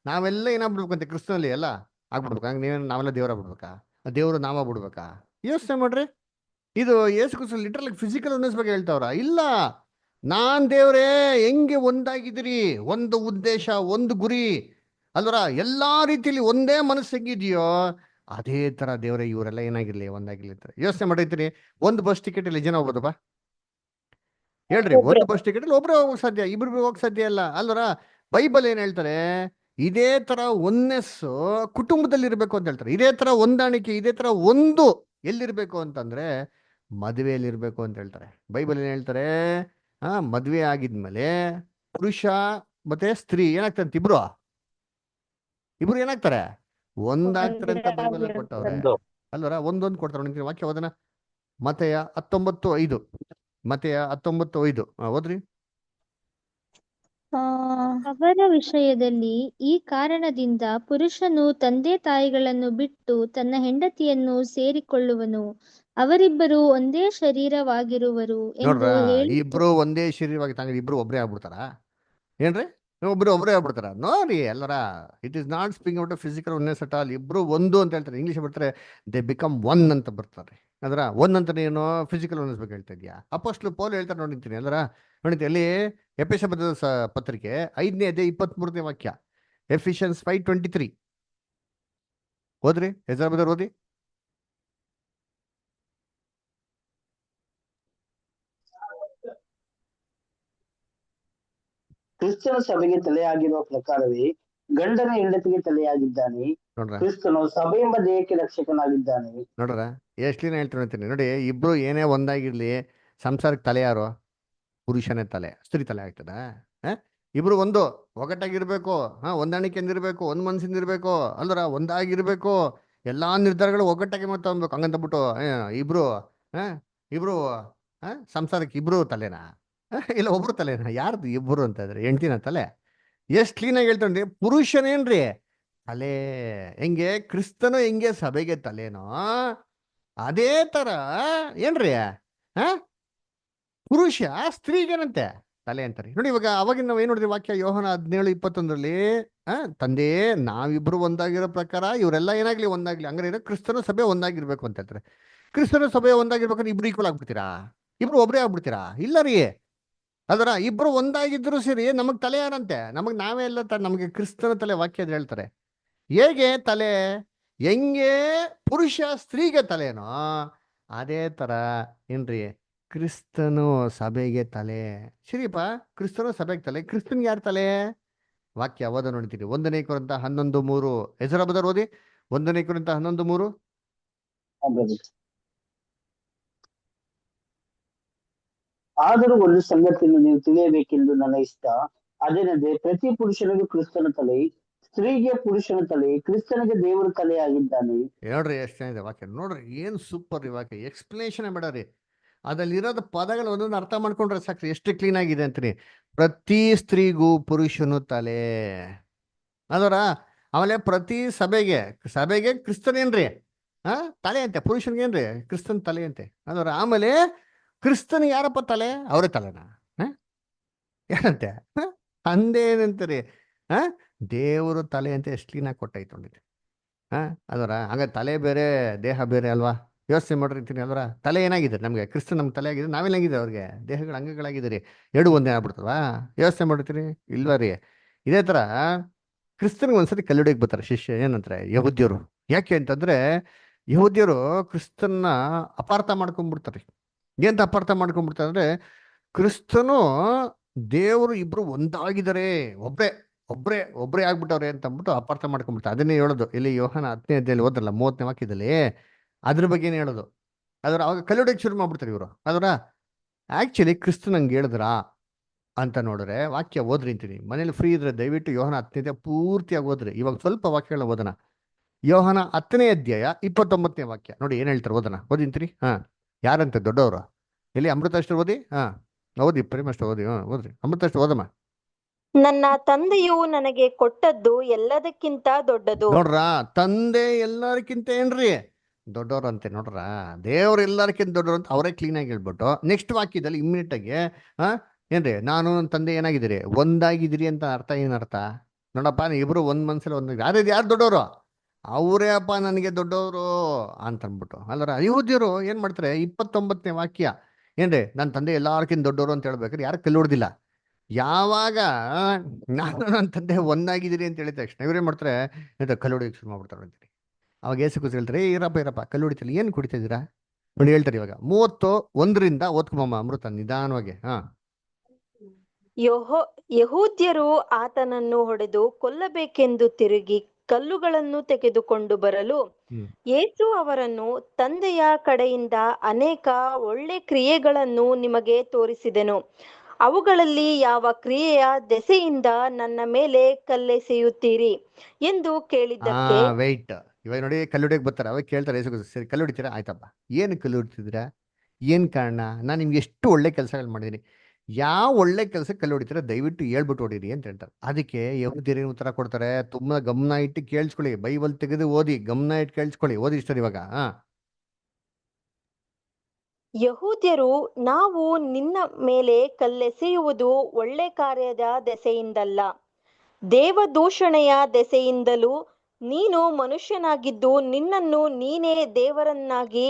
ನಾವೆಲ್ಲ ಏನಾಗ್ಬಿಡ್ಬೇಕಂತೆ ಕ್ರಿಸ್ತನಲ್ಲಿ ಎಲ್ಲ ಆಗ್ಬಿಡ್ಬೇಕು. ಹಂಗೆ ನಾವೆಲ್ಲ ದೇವರ ಬಿಡ್ಬೇಕಾ, ದೇವರು ನಾವ ಬಿಡ್ಬೇಕಾ? ಯೋಚನೆ ಮಾಡ್ರಿ. ಇದು Yesu Kristu literal physical oneness ಬಗ್ಗೆ ಹೇಳ್ತಾವ್ರ? ಇಲ್ಲ. ನಾನ್ ದೇವ್ರೇ ಹೆಂಗೆ ಒಂದಾಗಿದ್ದೀರಿ, ಒಂದು ಉದ್ದೇಶ ಒಂದು ಗುರಿ ಅಲ್ವರ, ಎಲ್ಲಾ ರೀತಿಯಲ್ಲಿ ಒಂದೇ ಮನಸ್ಸು ಹೆಂಗಿದೆಯೋ ಅದೇ ತರ ದೇವ್ರೆ ಇವರೆಲ್ಲ ಏನಾಗಿರ್ಲಿ ಒಂದಾಗಿರ್ಲಿ ಅಂತ ಯೋಚನೆ ಮಾಡಿರ್ತೀರಿ. ಒಂದು ಬಸ್ ಟಿಕೆಟ್ ಅಲ್ಲಿ ಜನ ಹೋಗ್ಬೋದಪ್ಪ ಹೇಳ್ರಿ? ಒಂದು ಬಸ್ ಟಿಕೆಟ್ ಅಲ್ಲಿ ಒಬ್ರೇ ಹೋಗಕ್ ಸಾಧ್ಯ, ಇಬ್ರು ಹೋಗಕ್ ಸಾಧ್ಯ ಇಲ್ಲ ಅಲ್ವರ. ಬೈಬಲ್ ಏನ್ ಹೇಳ್ತಾರೆ? ಇದೇ ತರ ಒನ್ನೆಸ್ಸು ಕುಟುಂಬದಲ್ಲಿ ಇರ್ಬೇಕು ಅಂತ ಹೇಳ್ತಾರೆ. ಇದೇ ತರ ಹೊಂದಾಣಿಕೆ, ಇದೇ ತರ ಒಂದು ಎಲ್ಲಿರ್ಬೇಕು ಅಂತಂದ್ರೆ ಮದುವೆಯಲ್ಲಿ ಇರ್ಬೇಕು ಅಂತ ಹೇಳ್ತಾರೆ. ಬೈಬಲ್ ಏನ್ ಹೇಳ್ತಾರೆ? ಮದ್ವೆ ಆಗಿದ್ಮೇಲೆ ಪುರುಷ ಮತ್ತೆ ಸ್ತ್ರೀ ಏನಾಗ್ತಾರೆ? ಇಬ್ರು ಏನಾಗ್ತಾರೆ? ಒಂದಾಗ್ತಾರೆ ಅಂತ ಬೈಬಲ್ ಕೊಟ್ಟವ್ರೆ ಅಲ್ವರ. ಒಂದೊಂದು ಕೊಡ್ತಾರೆ. ನಿಮ್ಗೆ ವಾಕ್ಯ ಓದನ ಮತ್ತೆಯ 19:5. ಮತ್ತೆಯ 19:5 ಓದ್ರಿ. ಅವರ ವಿಷಯದಲ್ಲಿ ಈ ಕಾರಣದಿಂದ ಪುರುಷನು ತಂದೆ ತಾಯಿಗಳನ್ನು ಬಿಟ್ಟು ತನ್ನ ಹೆಂಡತಿಯನ್ನು ಸೇರಿಕೊಳ್ಳುವನು, ಅವರಿಬ್ಬರು ಒಂದೇ ಶರೀರವಾಗಿರುವರು ಎಂದು ನೋಡ್ರ, ಹೇಳಿ. ಇಬ್ರು ಒಂದೇ ಶರೀರವಾಗಿ ತಂಗ ಇಬ್ರು ಒಬ್ರೇ ಆಗ್ಬಿಡ್ತಾರ ಏನ್ರಿ? ಒಬ್ರೇ ಆಗ್ಬಿಡ್ತಾರ? ನೋಡ್ರಿ ಎಲ್ಲರ, it is not speaking out physical oneness at all. ಇಬ್ರು ಒಂದು ಅಂತ ಹೇಳ್ತಾರೆ. ಇಂಗ್ಲಿಷ್ ಬರ್ತಾರೆ ದೇ ಬಿಕಮ್ ಒನ್ ಅಂತ ಬರ್ತಾರೆ. ಅದರ ಒನ್ ಅಂತ ಏನು ಫಿಸಿಕಲ್ ಒನ್ನೆಸ್ ಬಗ್ಗೆ ಹೇಳ್ತಾ ಇದೆಯಾ? ಅಪೊಸ್ತಲ ಪೌಲ್ ಹೇಳ್ತಾರೆ ನೋಡಿರ್ತೀನಿ ಅಲ್ರ. ನೋಡಿದ್ರಿ ಅಲ್ಲಿ ಎಫೆಸ ಬರೆದ ಪತ್ರಿಕೆ 5ನೇ ಅಧ್ಯಾಯ 23ನೇ ವಾಕ್ಯ, ಎಫಿಷಿಯನ್ಸ್ 5:23 ಓದ್ರಿ. ಹೆಸರು ಬದರ್ ಓದಿ. ಕ್ರಿಸ್ತನ ಸಭೆಗೆ ತಲೆಯಾಗಿರುವ ಪ್ರಕಾರವೇ ಗಂಡನ ಹೆಂಡತಿಗೆ ತಲೆಯಾಗಿದ್ದಾನೆ. ನೋಡ್ರ, ಕ್ರಿಸ್ತನು ಸಭೆ ಎಂಬ ದೇಹಕ್ಕೆ ರಕ್ಷಕನಾಗಿದ್ದಾನೆ. ನೋಡ್ರ ಎಷ್ಟ್ಲಿನ ಹೇಳ್ತೀನಿ ನೋಡಿ. ಇಬ್ರು ಏನೇ ಒಂದಾಗಿರ್ಲಿ, ಸಂಸಾರಕ್ಕೆ ತಲೆ ಯಾರು? ಪುರುಷನೇ ತಲೆ. ಸ್ತ್ರೀ ತಲೆ ಆಗ್ತದ? ಇಬ್ರು ಒಂದು ಒಗ್ಗಟ್ಟಾಗಿರ್ಬೇಕು, ಹೊಂದಾಣಿಕೆಯಿಂದ ಇರ್ಬೇಕು, ಒಂದ್ ಮನ್ಸಿಂದ ಇರ್ಬೇಕು ಅಲ್ದ್ರ, ಒಂದಾಗಿರ್ಬೇಕು. ಎಲ್ಲಾ ನಿರ್ಧಾರಗಳು ಒಗ್ಗಟ್ಟಾಗಿ ಮಾಡ್ತಾ ಹಂಗಂತ ಇಬ್ರು ಇಬ್ರು ಸಂಸಾರಕ್ಕೆ ಇಬ್ರು ತಲೆನಾ? ಇಲ್ಲ ಒಬ್ರು ತಲೆನಾ? ಯಾರ್ದು ಇಬ್ರು ಅಂತ ಇದ್ರೆ ಹೆಂಡ್ತಿನ ತಲೆ? ಎಷ್ಟ್ ಕ್ಲೀನಾಗಿ ಹೇಳ್ತಾನ್ರಿ. ಪುರುಷನೇನ್ರಿ ತಲೆ. ಹೆಂಗೆ ಕ್ರಿಸ್ತನು ಹೆಂಗೆ ಸಭೆಗೆ ತಲೆನೋ ಅದೇ ತರ ಏನ್ರಿ ಪುರುಷ ಸ್ತ್ರೀಗೇನಂತೆ ತಲೆ ಅಂತಾರೆ. ನೋಡಿ ಇವಾಗ ಅವಾಗಿನ ನಾವ್ ಏನ್ ನೋಡಿದ್ರಿ ವಾಕ್ಯ ಯೋಹನ 17:21 ತಂದೆ ನಾವಿಬ್ರು ಒಂದಾಗಿರೋ ಪ್ರಕಾರ ಇವರೆಲ್ಲ ಏನಾಗ್ಲಿ ಒಂದಾಗ್ಲಿ. ಹಂಗಾರೆ ಕ್ರಿಸ್ತನ ಸಭೆ ಒಂದಾಗಿರ್ಬೇಕು ಅಂತ ಹೇಳ್ತಾರೆ. ಕ್ರಿಸ್ತನ ಸಭೆ ಒಂದಾಗಿರ್ಬೇಕಂದ್ರೆ ಇಬ್ರು ಈಕ್ವಲ್ ಆಗ್ಬಿಡ್ತೀರಾ? ಇಬ್ರು ಒಬ್ರೇ ಆಗ್ಬಿಡ್ತೀರಾ? ಇಲ್ಲ ರೀ. ಅದರ ಇಬ್ರು ಒಂದಾಗಿದ್ರು ಸರಿ, ನಮಗ್ ತಲೆ ಯಾರಂತೆ? ನಾವೇ ಎಲ್ಲ ನಮಗೆ ಕ್ರಿಸ್ತನ ತಲೆ ವಾಕ್ಯದ ಹೇಳ್ತಾರೆ. ಹೇಗೆ ತಲೆ? ಹೆಂಗೆ ಪುರುಷ ಸ್ತ್ರೀಗೆ ತಲೆನೋ ಅದೇ ತರ ಏನ್ರಿ ಕ್ರಿಸ್ತನು ಸಭೆಗೆ ತಲೆ. ಸರಿಯಪ್ಪ, ಕ್ರಿಸ್ತನು ಸಭೆಗೆ ತಲೆ. ಕ್ರಿಸ್ತನ್ಗೆ ಯಾರ ತಲೆ? ವಾಕ್ಯ ಓದ ನೋಡ್ತೀರಿ. 1 ಕೊರಿಂಥ 11:3 ಹೆಸರ ಬದರ್ ಓದಿ. 1 ಕೊರಿಂಥ 11:3. ಆದರೂ ಒಂದು ಸಂಗತಿಯನ್ನು ನೀವು ತಿಳಿಯಬೇಕೆಂದು ನನ್ನ ಇಷ್ಟ, ಅದೇನೆಂದರೆ ಪ್ರತಿ ಪುರುಷನಿಗೂ ಕ್ರಿಸ್ತನ ತಲೆ, ಸ್ತ್ರೀಗೆ ಪುರುಷನ ತಲೆ, ಕ್ರಿಸ್ತನಿಗೆ ದೇವರ ತಲೆ ಆಗಿದ್ದಾನೆ. ನೋಡ್ರಿ ಎಷ್ಟು ಚೆನ್ನಾಗಿದೆ ವಾಕ್ಯ. ನೋಡ್ರಿ ಏನ್ ಸೂಪರ್ ಈ ವಾಕ್ಯ. ಎಕ್ಸ್ಪ್ಲನೇಷನ್ ಬೇಡರಿ, ಅದ್ರಲ್ಲಿರೋದ ಪದಗಳು ಒಂದೊಂದು ಅರ್ಥ ಮಾಡ್ಕೊಂಡ್ರೆ ಸಾಕ್ರಿ ಎಷ್ಟು ಕ್ಲೀನ್ ಆಗಿದೆ ಅಂತೀನಿ. ಪ್ರತಿ ಸ್ತ್ರೀಗೂ ಪುರುಷನು ತಲೆ ಅದರ. ಆಮೇಲೆ ಪ್ರತಿ ಸಭೆಗೆ ಕ್ರಿಸ್ತನೇನ್ರಿ ತಲೆ ಅಂತೆ. ಪುರುಷನ್ಗೇನ್ರಿ ಕ್ರಿಸ್ತನ್ ತಲೆ ಅಂತೆ ಅದರ. ಆಮೇಲೆ ಕ್ರಿಸ್ತನ್ ಯಾರಪ್ಪ ತಲೆ? ಅವರೇ ತಲೆನಾ? ಏನಂತೆ ಅಂದೇನಂತೀರಿ? ದೇವರು ತಲೆ ಅಂತ ಎಷ್ಟು ಕ್ಲೀನಾಗಿ ಕೊಟ್ಟಾಯ್ತು ನೋಡಿದ್ರಿ. ಅದರ ಹಂಗ ತಲೆ ಬೇರೆ ದೇಹ ಬೇರೆ ಅಲ್ವಾ? ಯೋಚನೆ ಮಾಡಿರ್ತೀನಿ ಅಲ್ವರ. ತಲೆ ಏನಾಗಿದೆ ನಮ್ಗೆ? ಕ್ರಿಸ್ತನ್ ನಮ್ಗೆ ತಲೆ ಆಗಿದೆ, ನಾವೇನಾಗಿದೆ ಅವ್ರಿಗೆ ದೇಹಗಳ ಅಂಗಗಳಾಗಿದ್ದೀರಿ. ಎರಡು ಒಂದೇ ಆಗ್ಬಿಡ್ತವಾ? ಯೋಚನೆ ಮಾಡಿರ್ತೀರಿ ಇಲ್ವಾ ರೀ? ಇದೇ ತರ ಕ್ರಿಸ್ತನ್ಗೆ ಒಂದ್ಸತಿ ಕಲ್ಲುಡಿಗೆ ಬರ್ತಾರೆ ಶಿಷ್ಯ ಏನಂತಾರೆ ಯಹೂದ್ಯರು. ಯಾಕೆ ಅಂತಂದ್ರೆ ಯಹೂದ್ಯರು ಕ್ರಿಸ್ತನ್ನ ಅಪಾರ್ಥ ಮಾಡ್ಕೊಂಡ್ಬಿಡ್ತಾರೆ. ಏನ್ ಅಪಾರ್ಥ ಮಾಡ್ಕೊಂಡ್ಬಿಡ್ತಾರೆ ಅಂದ್ರೆ ಕ್ರಿಸ್ತನು ದೇವರು ಇಬ್ರು ಒಂದಾಗಿದ್ದಾರೆ, ಒಬ್ರೇ ಆಗ್ಬಿಟ್ಟವ್ರೆ ಅಂತ ಅಂದ್ಬಿಟ್ಟು ಅಪಾರ್ಥ ಮಾಡ್ಕೊಂಡ್ಬಿಡ್ತಾರೆ. ಅದನ್ನೇ ಹೇಳೋದು ಇಲ್ಲಿ ಯೋಹನ 10ನೇ ಅಧ್ಯಾಯದಲ್ಲಿ ಓದಲ್ಲ 30ನೇ ವಾಕ್ಯದಲ್ಲಿ ಅದ್ರ ಬಗ್ಗೆ ಏನ್ ಹೇಳೋದು. ಅವಾಗ ಕಲ್ಲುಡಿಗೆ ಶುರು ಮಾಡ್ಬಿಡ್ತಾರೆ ಇವರು. ಅದರ ಆಕ್ಚುಲಿ ಕ್ರಿಸ್ತನ್ ಹಂಗೆ ಹೇಳಿದ್ರ ಅಂತ ನೋಡಿದ್ರೆ ವಾಕ್ಯ ಓದ್ರಿ ಅಂತೀನಿ. ಮನೇಲಿ ಫ್ರೀ ಇದ್ರೆ ದಯವಿಟ್ಟು ಯೋಹನ 10ನೇ ಪೂರ್ತಿಯಾಗಿ ಓದ್ರಿ. ಇವಾಗ ಸ್ವಲ್ಪ ವಾಕ್ಯಗಳನ್ನ ಓದೋಣ. ಯೋಹನ 10ನೇ ಅಧ್ಯಾಯ 29ನೇ ವಾಕ್ಯ ನೋಡಿ ಏನ್ ಹೇಳ್ತಾರೆ, ಓದೋಣ. ಓದಿಂತೀರಿ? ಹಾ, ಯಾರಂತೆ ದೊಡ್ಡವರು? ಎಲ್ಲಿ ಅಮೃತ ಅಷ್ಟು ಓದಿ. ಹಾ, ಓದಿ ಪ್ರೇಮ ಅಷ್ಟು ಓದಿ. ಓದ್ರಿ ಅಮೃತ ಅಷ್ಟು ಓದಮ್ಮ. ನನ್ನ ತಂದೆಯು ನನಗೆ ಕೊಟ್ಟದ್ದು ಎಲ್ಲದಕ್ಕಿಂತ ದೊಡ್ಡದು. ನೋಡ್ರ, ತಂದೆ ಎಲ್ಲರಿಗಿಂತ ಏನ್ರಿ ದೊಡ್ಡವ್ರು ಅಂತೆ. ನೋಡ್ರ, ದೇವ್ರು ಎಲ್ಲರಿಗಿಂತ ದೊಡ್ಡವ್ರು ಅಂತ ಅವರೇ ಕ್ಲೀನ್ ಆಗಿ ಹೇಳ್ಬಿಟ್ಟು ನೆಕ್ಸ್ಟ್ ವಾಕ್ಯದಲ್ಲಿ ಇಮ್ಮಿಡಿಯೇಟ್ ಆಗಿ ಏನ್ರಿ, ನಾನು ನನ್ನ ತಂದೆ ಏನಾಗಿದ್ದೀರಿ, ಒಂದಾಗಿದ್ದೀರಿ ಅಂತ ಅರ್ಥ. ಏನರ್ಥ ನೋಡಪ್ಪ, ಇಬ್ರು ಒಂದ್ ಮನ್ಸಲ್ಲಿ ಒಂದ್ ಯಾರು ದೊಡ್ಡವರು? ಅವರೇ ಅಪ್ಪ ನನಗೆ ದೊಡ್ಡವರು ಅಂತ ಅಂದ್ಬಿಟ್ಟು. ಅಲ್ಲರ ಯಹೂದ್ಯರು ಏನ್ ಮಾಡ್ತಾರೆ, 29ನೇ ವಾಕ್ಯ ಏನ್ರಿ, ನನ್ನ ತಂದೆ ಎಲ್ಲಾರ್ಕಿಂತ ದೊಡ್ಡವರು ಅಂತ ಹೇಳ್ಬೇಕಾದ್ರೆ ಯಾರು ಕಲ್ಲು ಹೊಡ್ದಿಲ್ಲ. ಯಾವಾಗ ನಾನು ನನ್ನ ತಂದೆ ಒಂದಾಗಿದ್ದೀರಿ ಅಂತ ಹೇಳಿದ ತಕ್ಷಣ ಇವ್ರೇನ್ ಮಾಡ್ತಾರೆ, ಕಲ್ಲು ಹೊಡಿಯೋಕೆ ಶುರು ಮಾಡ್ಬಿಡ್ತಾರೆ ಅಂತೀನಿ. ಅವಾಗ ಏಸು ಕೂತು ಹೇಳ್ತಾರೆ, ಇರಪ್ಪ ಕಲ್ಲು ಹೊಡಿತಿಲ್ಲ, ಏನು ಕುಡಿತಿದ್ದೀರಾ ನೋಡಿ ಹೇಳ್ತಾರೆ. ಇವಾಗ 31ರಿಂದ ಓದ್ಕೊಂಬಮ್ಮ ಅಮೃತ ನಿಧಾನವಾಗಿ. ಯಹೂದ್ಯರು ಆತನನ್ನು ಹೊಡೆದು ಕೊಲ್ಲಬೇಕೆಂದು ತಿರುಗಿ ಕಲ್ಲುಗಳನ್ನು ತೆಗೆದುಕೊಂಡು ಬರಲು ಯೇಸು ಅವರನ್ನು, ತಂದೆಯ ಕಡೆಯಿಂದ ಅನೇಕ ಒಳ್ಳೆ ಕ್ರಿಯೆಗಳನ್ನು ನಿಮಗೆ ತೋರಿಸಿದೆನು. ಅವುಗಳಲ್ಲಿ ಯಾವ ಕ್ರಿಯೆಯ ದೆಸೆಯಿಂದ ನನ್ನ ಮೇಲೆ ಕಲ್ಲೆಸೆಯುತ್ತೀರಿ ಎಂದು ಕೇಳಿದ್ದಕ್ಕೆ, ವೆಯ್ಟ್, ಇವಾಗ ನೋಡಿ ಕಲ್ಲು ಹೊಡಿಯಕ್ಕೆ ಬರ್ತಾರೆ. ಅವಾಗ ಕೇಳ್ತಾರೆ ಏಸು ಕೂತು, ಸರಿ ಕಲ್ಲು ಹೊಡಿತೀರಾ, ಆಯ್ತಪ್ಪ, ಏನು ಕಲ್ಲು ಹೊಡಿತಿದ್ದೀರಾ, ಏನು ಕಾರಣ? ನಾನು ನಿಮ್ಗೆ ಎಷ್ಟು ಒಳ್ಳೆ ಕೆಲಸಗಳು ಮಾಡಿದ್ದೀನಿ, ಯಾವ ಒಳ್ಳೆ ಕೆಲಸಕ್ಕೆ ಕಲ್ಲು ಹೊಡಿತೀರಾ ದಯವಿಟ್ಟು ಹೇಳ್ಬಿಟ್ಟು ಹೊಡೀರಿ ಅಂತ ಹೇಳ್ತಾರೆ. ಅದಕ್ಕೆ ಯಹೂದ್ಯರು ಉತ್ತರ ಕೊಡ್ತಾರೆ. ತುಂಬಾ ಗಮನ ಇಟ್ಟು ಕೇಳಿಸ್ಕೊಳ್ಳಿ, ಬೈಬಲ್ ತೆಗೆದು ಓದಿ, ಗಮನ ಇಟ್ಟು ಕೇಳಿಸ್ಕೊಳ್ಳಿ. ಓದಿ ಇಷ್ಟ ಇವಾಗ. ಯಹೂದ್ಯರು, ನಾವು ನಿನ್ನ ಮೇಲೆ ಕಲ್ಲೆಸೆಯುವುದು ಒಳ್ಳೆ ಕಾರ್ಯದ ದೆಸೆಯಿಂದಲ್ಲ, ದೇವದೂಷಣೆಯ ದೆಸೆಯಿಂದಲೂ, ನೀನು ಮನುಷ್ಯನಾಗಿದ್ದು ನಿನ್ನನ್ನು ನೀನೇ ದೇವರನ್ನಾಗಿ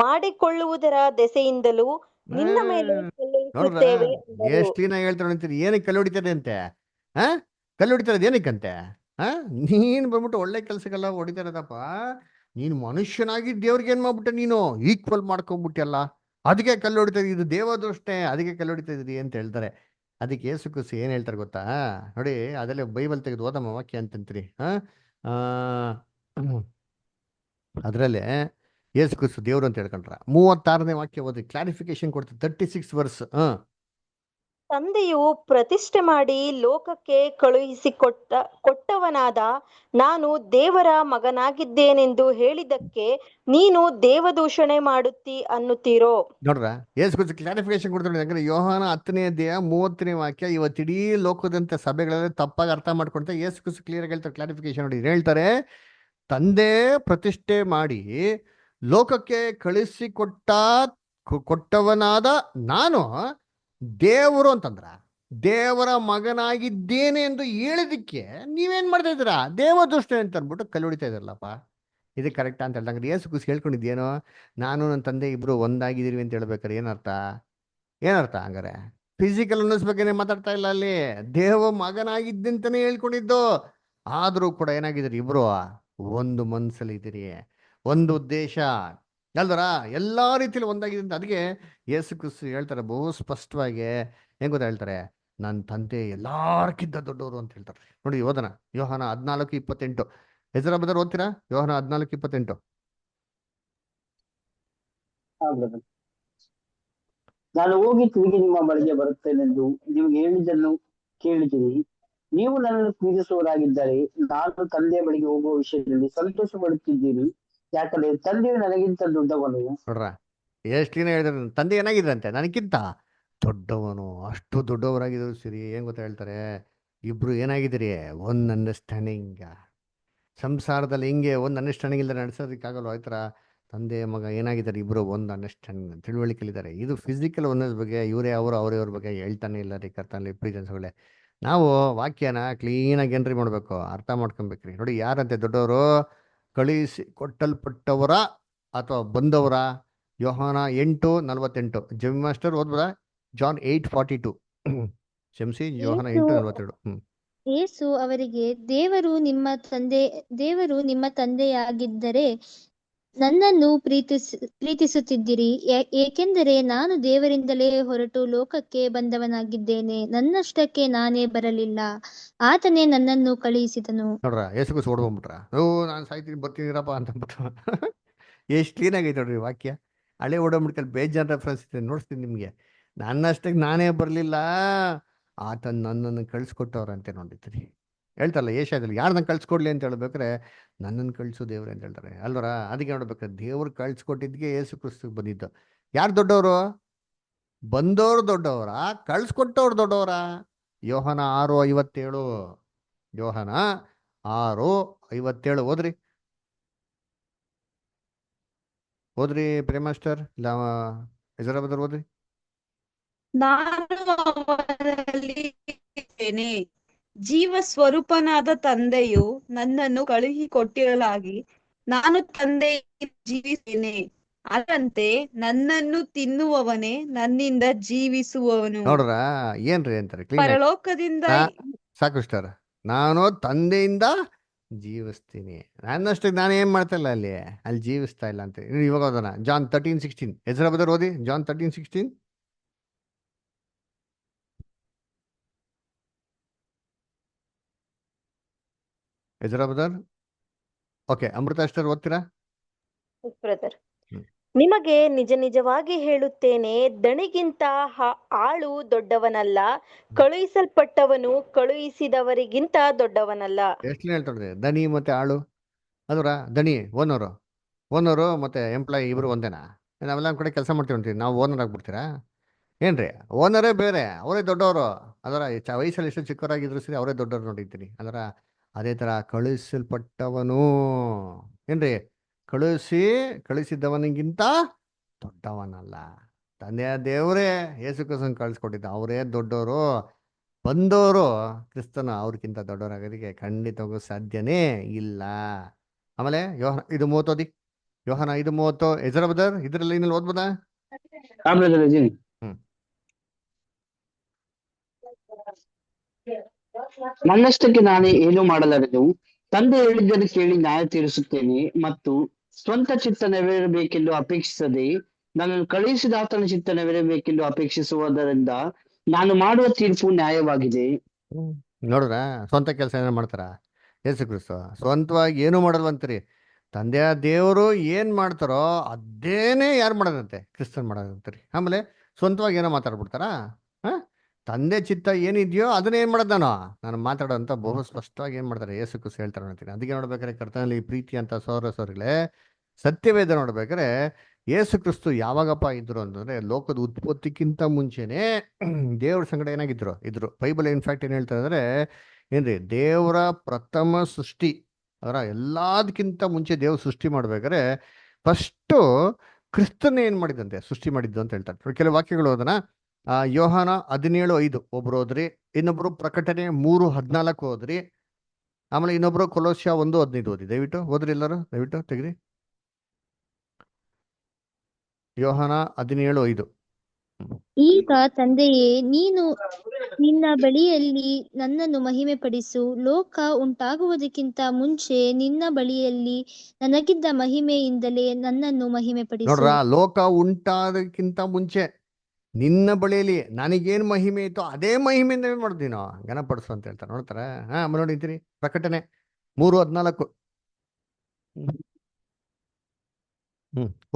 ಮಾಡಿಕೊಳ್ಳುವುದರ ದೆಸೆಯಿಂದಲೂ ನಿನ್ನ ಮೇಲೆ ನೋಡ್ರ, ಕಲ್ಲೆಸೆಯುತ್ತೇವೆ ಎಂದರು. ಎಷ್ಟು ಕ್ಲೀನಾಗಿ ಹೇಳ್ತಾರೆ ಅಂತೀರಿ. ಏನಕ್ಕೆ ಕಲ್ಲು ಹೊಡಿತಾರೆ ಅಂತೆ? ಕಲ್ಲು ಹೊಡಿತಾರೆ ಏನಕ್ಕಂತೆ? ನೀನ್ ಬಂದ್ಬಿಟ್ಟು ಒಳ್ಳೆ ಕೆಲ್ಸಕ್ಕೆಲ್ಲ ಹೊಡಿತಾರದಪ್ಪ. ನೀನು ಮನುಷ್ಯನಾಗಿ ದೇವ್ರಿಗೆ ಏನ್ ಮಾಡ್ಬಿಟ್ಟೆ, ನೀನು ಈಕ್ವಲ್ ಮಾಡ್ಕೊಂಡ್ಬಿಟ್ಟಲ್ಲ, ಅದಕ್ಕೆ ಕಲ್ಲು ಹೊಡಿತಾ ಇದು ದೇವದೃಷ್ಟೇ, ಅದಕ್ಕೆ ಕಲ್ಲು ಹೊಡಿತಾ ಇದ್ರಿ ಅಂತ ಹೇಳ್ತಾರೆ. ಅದಕ್ಕೆ ಏಸು ಕ್ರಿಸ್ತ ಏನ್ ಹೇಳ್ತಾರೆ ಗೊತ್ತಾ ನೋಡಿ, ಅದಲ್ಲೇ ಬೈಬಲ್ ತೆಗೆದು ಓದಮ್ಮ ವಾಕ್ಯ ಅಂತಂತೀರಿ. ಅದರಲ್ಲೇ ಏಸು ಕ್ರಿಸ್ತ ದೇವ್ರು ಅಂತ ಹೇಳ್ಕೊಂಡ್ರ 36ನೇ ವಾಕ್ಯ ಓದಿ, ಕ್ಲಾರಿಫಿಕೇಶನ್ ಕೊಡ್ತಾರೆ. 36 ವರ್ಸ್. ತಂದೆಯು ಪ್ರತಿಷ್ಠೆ ಮಾಡಿ ಲೋಕಕ್ಕೆ ಕೊಟ್ಟವನಾದ ನಾನು ದೇವರ ಮಗನಾಗಿದ್ದೇನೆಂದು ಹೇಳಿದ್ದಕ್ಕೆ ನೀನು ದೇವದೂಷಣೆ ಮಾಡುತ್ತಿ ಅನ್ನುತ್ತೀರೋ? ನೋಡ್ರ, ಏಸು ಕ್ರಿಸ್ತ ಕ್ಲಾರಿಫಿಕೇಶನ್ ಕೊಡ್ತಾರೆ. ಯಾಕಂದ್ರೆ ಯೋಹಾನ 10ನೇ ಅಧ್ಯಾಯ 30ನೇ ವಾಕ್ಯ ಇವತ್ತಿಡೀ ಲೋಕದಂತ ಸಭೆಗಳಲ್ಲಿ ತಪ್ಪಾಗಿ ಅರ್ಥ ಮಾಡ್ಕೊಂತ ಏಸು ಕ್ರಿಸ್ತ ಕ್ಲಿಯರ್ ಆಗಿ ಹೇಳ್ತಾರೆ. ಕ್ಲಾರಿಫಿಕೇಶನ್ ನೋಡಿ ಹೇಳ್ತಾರೆ, ತಂದೆ ಪ್ರತಿಷ್ಠೆ ಮಾಡಿ ಲೋಕಕ್ಕೆ ಕೊಟ್ಟವನಾದ ನಾನು ದೇವರು ಅಂತಂದ್ರ, ದೇವರ ಮಗನಾಗಿದ್ದೇನೆ ಎಂದು ಹೇಳಿದಕ್ಕೆ ನೀವೇನ್ ಮಾಡ್ತಾ ಇದ್ದೀರಾ, ದೇವದೃಷ್ಟಿ ಅಂತ ಅಂದ್ಬಿಟ್ಟು ಕಲ್ಲು ಹೊಡಿತಾ ಇದ್ರಲ್ಲಪ್ಪ. ಇದು ಕರೆಕ್ಟಾ ಅಂತ ಹೇಳ್ದಂಗ್ರೆ ಏಸು ಕ್ರಿಸ್ತ ಹೇಳ್ಕೊಂಡಿದ್ದೇನೋ, ನಾನು ನನ್ನ ತಂದೆ ಇಬ್ರು ಒಂದಾಗಿದ್ದೀವಿ ಅಂತ ಹೇಳ್ಬೇಕಾರೆ ಏನರ್ಥ ಹಂಗಾರೆ? ಫಿಸಿಕಲ್ ಅನ್ನಿಸ್ಬೇಕೇನೆ ಮಾತಾಡ್ತಾ ಇಲ್ಲ ಅಲ್ಲಿ, ದೇವ ಮಗನಾಗಿದ್ದಂತಾನೆ ಹೇಳ್ಕೊಂಡಿದ್ದು. ಆದ್ರೂ ಕೂಡ ಏನಾಗಿದ್ದೀರಿ, ಇಬ್ರು ಒಂದು ಮನ್ಸಲ್ಲಿ ಇದ್ದೀರಿ, ಒಂದು ಉದ್ದೇಶ ಅಲ್ದರ, ಎಲ್ಲಾ ರೀತಿಯಲ್ಲಿ ಒಂದಾಗಿದೆ ಅಂತ. ಅದಕ್ಕೆ ಯೇಸು ಕ್ರಿಸ್ತ ಹೇಳ್ತಾರೆ ಬಹು ಸ್ಪಷ್ಟವಾಗಿ. ಹೆಂಗ್ ಗೊತ್ತಾ ಹೇಳ್ತಾರೆ, ನನ್ನ ತಂದೆ ಎಲ್ಲಾರ್ಕಿಂತ ದೊಡ್ಡವರು ಅಂತ ಹೇಳ್ತಾರೆ. ನೋಡಿ ಓದನ ಯೋಹಾನ 14:28. ಹೆಸರ ಬದರ್ ಓದ್ತೀರಾ? ಯೋಹಾನ 14:28. ನಾನು ಹೋಗಿ ತಿರುಗಿ ನಿಮ್ಮ ಬಳಿಗೆ ಬರುತ್ತೇನೆಂದು ನಿಮಗೆ ಹೇಳಿದ್ದನ್ನು ಕೇಳಿದಿರಿ. ನೀವು ನನ್ನನ್ನು ಪ್ರೀತಿಸುವವರಾಗಿದ್ದರೆ ನಾನು ತಂದೆಯ ಬಳಿಗೆ ಹೋಗುವ ವಿಷಯದಲ್ಲಿ ಸಂತೋಷ ಪಡುತ್ತಿದ್ದೀರಿ, ಯಾಕಂದ್ರೆ ತಂದೆಯು ನನಗಿಂತ ದೊಡ್ಡವನು. ನೋಡ್ರ, ಎಷ್ಟು ದಿನ ಹೇಳಿದ್ರೆ ತಂದೆ ಏನಾಗಿದ್ರಂತೆ, ನನಗಿಂತ ದೊಡ್ಡವನು. ಅಷ್ಟು ದೊಡ್ಡವರಾಗಿದ್ರು ಸರಿ. ಏನ್ ಗೊತ್ತಾ ಹೇಳ್ತಾರೆ, ಇಬ್ರು ಏನಾಗಿದ್ದೀರಿ, ಒಂದ್ ಅಂಡರ್ಸ್ಟ್ಯಾಂಡಿಂಗ್. ಸಂಸಾರದಲ್ಲಿ ಹಿಂಗೆ ಒಂದು ಅಂಡರ್ಸ್ಟ್ಯಾಂಡಿಂಗ್ ಇಲ್ಲದೆ ನಡೆಸೋದಕ್ಕಾಗಲ್ಲ. ಆಯ್ತರ ತಂದೆ ಮಗ ಏನಾಗಿದ್ದಾರೆ, ಇಬ್ರು ಒಂದು ಅಂಡರ್ಸ್ಟ್ಯಾಂಡಿಂಗ್ ತಿಳುವಳಿಕೆಲಿದ್ದಾರೆ. ಇದು ಫಿಸಿಕಲ್ ಒಂದರ ಬಗ್ಗೆ ಇವರೇ ಅವ್ರ ಬಗ್ಗೆ ಹೇಳ್ತಾನೆ ಇಲ್ಲ ರೀ ಕರ್ತನಲ್ಲಿ ಪ್ರೀತಿಸಗಳೇ. ನಾವು ವಾಕ್ಯನ ಕ್ಲೀನಾಗಿ ಎಂಟ್ರಿ ಮಾಡ್ಬೇಕು, ಅರ್ಥ ಮಾಡ್ಕೊಬೇಕ್ರಿ. ನೋಡಿ ಯಾರಂತೆ ದೊಡ್ಡವರು, ಕಳಿಸಿ ಕೊಟ್ಟಲ್ಪಟ್ಟವರ ಅಥವಾ ಬಂದವರ? ಯೋಹಾನ 8:48. ಜಮಿ ಮಾಸ್ಟರ್ ಓದ್ಬೋದಾ? ಜಾನ್ 8:42. ಕ್ಷಮಿಸಿ, ಯೋಹಾನ 8:42. ಯೇಸು ಅವರಿಗೆ, ದೇವರು ನಿಮ್ಮ ತಂದೆಯಾಗಿದ್ದರೆ ನನ್ನನ್ನು ಪ್ರೀತಿಸುತ್ತಿದ್ದಿರಿ, ಏಕೆಂದರೆ ನಾನು ದೇವರಿಂದಲೇ ಹೊರಟು ಲೋಕಕ್ಕೆ ಬಂದವನಾಗಿದ್ದೇನೆ. ನನ್ನಷ್ಟಕ್ಕೆ ನಾನೇ ಬರಲಿಲ್ಲ, ಆತನೇ ನನ್ನನ್ನು ಕಳುಹಿಸಿದನು. ನೋಡ್ರ, ಯೇಸುಗೂ ಓಡ್ಕೊಂಡ್ಬಿಟ್ರ, ನಾನು ಸಾಯ್ತೀನಿ ಬರ್ತೀನಿರಪ್ಪ ಅಂತಂದ್ಬಿಟ್ಟು. ಎಷ್ಟು ಕ್ಲೀನ್ ಆಗೈತೆ ನೋಡ್ರಿ ವಾಕ್ಯ. ಹಳೆ ಓಡೋಬಿಡ್ಕಲ್ಲಿ ಬೇಜಾನ್ ರೆಫರೆನ್ಸ್ ಇದೆ, ನೋಡಿಸ್ತೀನಿ ನಿಮಗೆ. ನನ್ನಷ್ಟಕ್ಕೆ ನಾನೇ ಬರಲಿಲ್ಲ, ಆತ ನನ್ನನ್ನು ಕಳಿಸ್ಕೊಟ್ಟವ್ರಂತೆ ನೋಡಿರ್ತೀರಿ. ಹೇಳ್ತಾರಲ್ಲ ಏಷ್ಯಾದಲ್ಲಿ ಯಾರನ್ನ ಕಳ್ಸಿಕೊಡ್ಲಿ ಅಂತ ಹೇಳ್ಬೇಕಾರೆ ನನ್ನನ್ನು ಕಳಿಸು ದೇವ್ರೆ ಅಂತ ಹೇಳ್ತಾರೆ ಅಲ್ವರ. ಅದಕ್ಕೆ ನೋಡ್ಬೇಕಾದ್ರೆ ದೇವ್ರು ಕಳ್ಸಿಕೊಟ್ಟಿದ್ಗೆ ಯೇಸು ಕ್ರಿಸ್ತು ಬಂದಿದ್ದು. ಯಾರು ದೊಡ್ಡವರು? ಬಂದವರು ದೊಡ್ಡವರ, ಕಳ್ಸಿಕೊಟ್ಟವ್ರು ದೊಡ್ಡವರ? ಯೋಹನ 6:57. ಯೋಹನ 6:57 ಓದ್ರಿ. ಓದ್ರಿ ಪ್ರೇಮಾಸ್ಟರ್ ಇಲ್ಲ ಹೆಸರಾಬದರ್ ಓದ್ರಿ. ನಾನು ಅವನಲ್ಲಿ ಇದ್ದೇನೆ. ಜೀವ ಸ್ವರೂಪನಾದ ತಂದೆಯು ನನ್ನನ್ನು ಕಳುಹಿಕೊಟ್ಟಿರಲಾಗಿ ನಾನು ತಂದೆಯಿಂದ ಜೀವಿಸುತ್ತೇನೆ. ಅದರಂತೆ ನನ್ನನ್ನು ತಿನ್ನುವವನೇ ನನ್ನಿಂದ ಜೀವಿಸುವವನು. ನೋಡ್ರ ಏನ್ರಿ ಅಂತಾರೆ ಕ್ಲೀನ್ ಆಗಿ. ಪರಲೋಕದಿಂದ ಸಾಕು ಸ್ಟಾರ್. ನಾನು ತಂದೆಯಿಂದ ಜೀವಿಸ್ತೀನಿ. ನನ್ನಷ್ಟಕ್ಕೆ ನಾನು ಏನ್ ಮಾಡ್ತಾ ಇಲ್ಲ ಅಲ್ಲಿ ಜೀವಿಸ್ತಾ ಇಲ್ಲ ಅಂತ. ಇವಾಗ ಓದೋಣ ಜಾನ್ 13:16. ಹೆಸರಾಬದರ್ ಓದಿ ಜಾನ್ 13:16. ಹೆಸರಾಬದರ್. ಓಕೆ, ಅಮೃತ ಅಷ್ಟರ್ ಓದ್ತೀರಾ? ಬ್ರದರ್, ಹ್ಮ್. ನಿಮಗೆ ನಿಜ ನಿಜವಾಗಿ ಹೇಳುತ್ತೇನೆ, ದಣಿಗಿಂತ ಆಳು ದೊಡ್ಡವನಲ್ಲ, ಕಳುಹಿಸಲ್ಪಟ್ಟವನು ಕಳುಹಿಸಿದವರಿಗಿಂತ ದೊಡ್ಡವನಲ್ಲ. ಎಷ್ಟು ಹೇಳ್ತಾರೆ ದನಿ ಮತ್ತೆ ಆಳು? ಅದರ ದನಿ ಓನರು ಮತ್ತೆ ಎಂಪ್ಲಾಯಿ ಇಬ್ರು ಒಂದೇನಾ? ನಾವೆಲ್ಲ ನಮ್ಮ ಕಡೆ ಕೆಲಸ ಮಾಡ್ತೀವಿ ಅಂತೀವಿ, ನಾವು ಓನರ್ ಆಗ್ಬಿಡ್ತೀರಾ ಏನ್ರಿ? ಓನರೇ ಬೇರೆ, ಅವರೇ ದೊಡ್ಡವರು. ಅದರ ವಯಸ್ಸಲ್ಲಿ ಎಷ್ಟು ಚಿಕ್ಕವರಾಗಿದ್ರು ಸರಿ ಅವರೇ ದೊಡ್ಡವ್ರು ನೋಡಿದ್ದೀನಿ. ಅದರ ಅದೇ ಥರ ಕಳುಹಿಸಲ್ಪಟ್ಟವನು ಏನ್ರಿ? ಕಳುಹಿಸಿದ್ದವನಿಗಿಂತ ದೊಡ್ಡವನಲ್ಲ. ತಂದೆಯ ದೇವರೇ ಯೇಸು ಕ್ರಿಸ್ತನ ಕಳಿಸ್ಕೊಟ್ಟಿದ್ದ, ಅವರೇ ದೊಡ್ಡವರು. ಬಂದವರು ಕ್ರಿಸ್ತನ ಅವ್ರಿಗಿಂತ ದೊಡ್ಡವರಾಗೋದಕ್ಕೆ ಖಂಡಿತವಾಗೂ ಸಾಧ್ಯನೇ ಇಲ್ಲ. ಆಮೇಲೆ ಯೋಹನ 5:30 ಓದಿ. ಯೋಹನ 5:30. ಹೆಸರಾಬದರ್ ಇದ್ರಲ್ಲಿ ಏನಲ್ಲಿ ಓದ್ಬೋದಾ? ಬ್ರದರ್ ಇದ್ದೀನಿ. ಹ್ಮ್. ನನ್ನಷ್ಟಕ್ಕೆ ನಾನೇ ಏನು ಮಾಡಲಾರೆನು, ತಂದೆ ಹೇಳಿದ್ದನ್ನು ಕೇಳಿ ನ್ಯಾಯ ತೀರಿಸುತ್ತೇನೆ ಮತ್ತು ಸ್ವಂತ ಚಿತ್ತ ನೆರವೇರಬೇಕೆಂದು ಅಪೇಕ್ಷಿಸದೆ ನನ್ನನ್ನು ಕಳುಹಿಸಿದ ಆತನ ಚಿತ್ತ ನೆರವೇರಬೇಕೆಂದು ಅಪೇಕ್ಷಿಸುವುದರಿಂದ ನಾನು ಮಾಡುವ ತೀರ್ಪು ನ್ಯಾಯವಾಗಿದೆ. ನೋಡ್ರ ಸ್ವಂತ ಕೆಲಸ ಏನಾರು ಮಾಡ್ತಾರ? ಯೇಸು ಕ್ರಿಸ್ತ ಸ್ವಂತವಾಗಿ ಏನು ಮಾಡಲ್ವಂತ್ರಿ. ತಂದೆಯ ದೇವರು ಏನ್ ಮಾಡ್ತಾರೋ ಅದೇನೇ ಯಾರು ಮಾಡೋದಂತೆ? ಕ್ರಿಸ್ತನ್ ಮಾಡೋದಂತ್ರಿ. ಆಮೇಲೆ ಸ್ವಂತವಾಗಿ ಏನೋ ಮಾತಾಡ್ಬಿಡ್ತಾರಾ? ತಂದೆ ಚಿತ್ತ ಏನಿದೆಯೋ ಅದನ್ನ ಏನ್ ಮಾಡೋದು ನಾನು ಮಾತಾಡೋಂತ ಬಹು ಸ್ಪಷ್ಟವಾಗಿ ಏನ್ ಮಾಡ್ತಾರೆ ಯೇಸು ಕ್ರಿಸ್ತ ಹೇಳ್ತಾರೆ ಅಂತೀನಿ. ಅದಕ್ಕೆ ನೋಡ್ಬೇಕಾದ್ರೆ ಕರ್ತನಲ್ಲಿ ಪ್ರೀತಿ ಅಂತ ಸೋದರಗಳೇ, ಸತ್ಯವೇದ ನೋಡ್ಬೇಕಾದ್ರೆ ಯೇಸು ಕ್ರಿಸ್ತು ಯಾವಾಗಪ್ಪ ಇದ್ರು ಅಂತಂದ್ರೆ ಲೋಕದ ಉತ್ಪತ್ತಿಕ್ಕಿಂತ ಮುಂಚೆನೆ ದೇವ್ರ ಸಂಗಡ ಇದ್ರು. ಬೈಬಲ್ ಇನ್ಫ್ಯಾಕ್ಟ್ ಏನ್ ಹೇಳ್ತಾರೆ ಅಂದ್ರೆ ಏನ್ರಿ, ದೇವರ ಪ್ರಥಮ ಸೃಷ್ಟಿ, ಅದರ ಎಲ್ಲದಕ್ಕಿಂತ ಮುಂಚೆ ದೇವ್ರ ಸೃಷ್ಟಿ ಮಾಡ್ಬೇಕಾದ್ರೆ ಫಸ್ಟು ಕ್ರಿಸ್ತನೇ ಏನ್ ಮಾಡಿದಂತೆ ಸೃಷ್ಟಿ ಮಾಡಿದ್ದು ಅಂತ ಹೇಳ್ತಾರೆ. ಕೆಲವು ವಾಕ್ಯಗಳು ಓದನ. ಯೋಹಾನ 17:5 ಒಬ್ರು ಓದ್ರಿ, ಇನ್ನೊಬ್ರು ಪ್ರಕಟಣೆ 3:14 ಓದ್ರಿ, ಆಮೇಲೆ ಇನ್ನೊಬ್ರು ಕೊಲೋಸ್ಯ 1:15 ಓದಿ. ದಯವಿಟ್ಟು ಓದ್ರಿ ಎಲ್ಲರೂ, ದಯವಿಟ್ಟು ತೆಗ್ರಿ. ಯೋಹಾನ 17:5. ಈಗ ತಂದೆಯೇ, ನೀನು ನಿನ್ನ ಬಳಿಯಲ್ಲಿ ನನ್ನನ್ನು ಮಹಿಮೆ ಪಡಿಸು. ಲೋಕ ಉಂಟಾಗುವುದಕ್ಕಿಂತ ಮುಂಚೆ ನಿನ್ನ ಬಳಿಯಲ್ಲಿ ನನಗಿದ್ದ ಮಹಿಮೆಯಿಂದಲೇ ನನ್ನನ್ನು ಮಹಿಮೆ ಪಡಿಸು. ನೋಡ್ರ, ಲೋಕ ಉಂಟಾದಕ್ಕಿಂತ ಮುಂಚೆ ನಿನ್ನ ಬಳಿಯಲ್ಲಿ ನನಗೇನು ಮಹಿಮೆ ಇತ್ತು ಅದೇ ಮಹಿಮೆಯಿಂದ ಏನ್ ಮಾಡ್ತೀವಿ ನಾವು ಘನಪಡಿಸು ಅಂತ ಹೇಳ್ತಾರೆ. ನೋಡ್ತಾರೆ. ಆಮೇಲೆ ನೋಡಿದ್ದೀರಿ ಪ್ರಕಟಣೆ 3:14.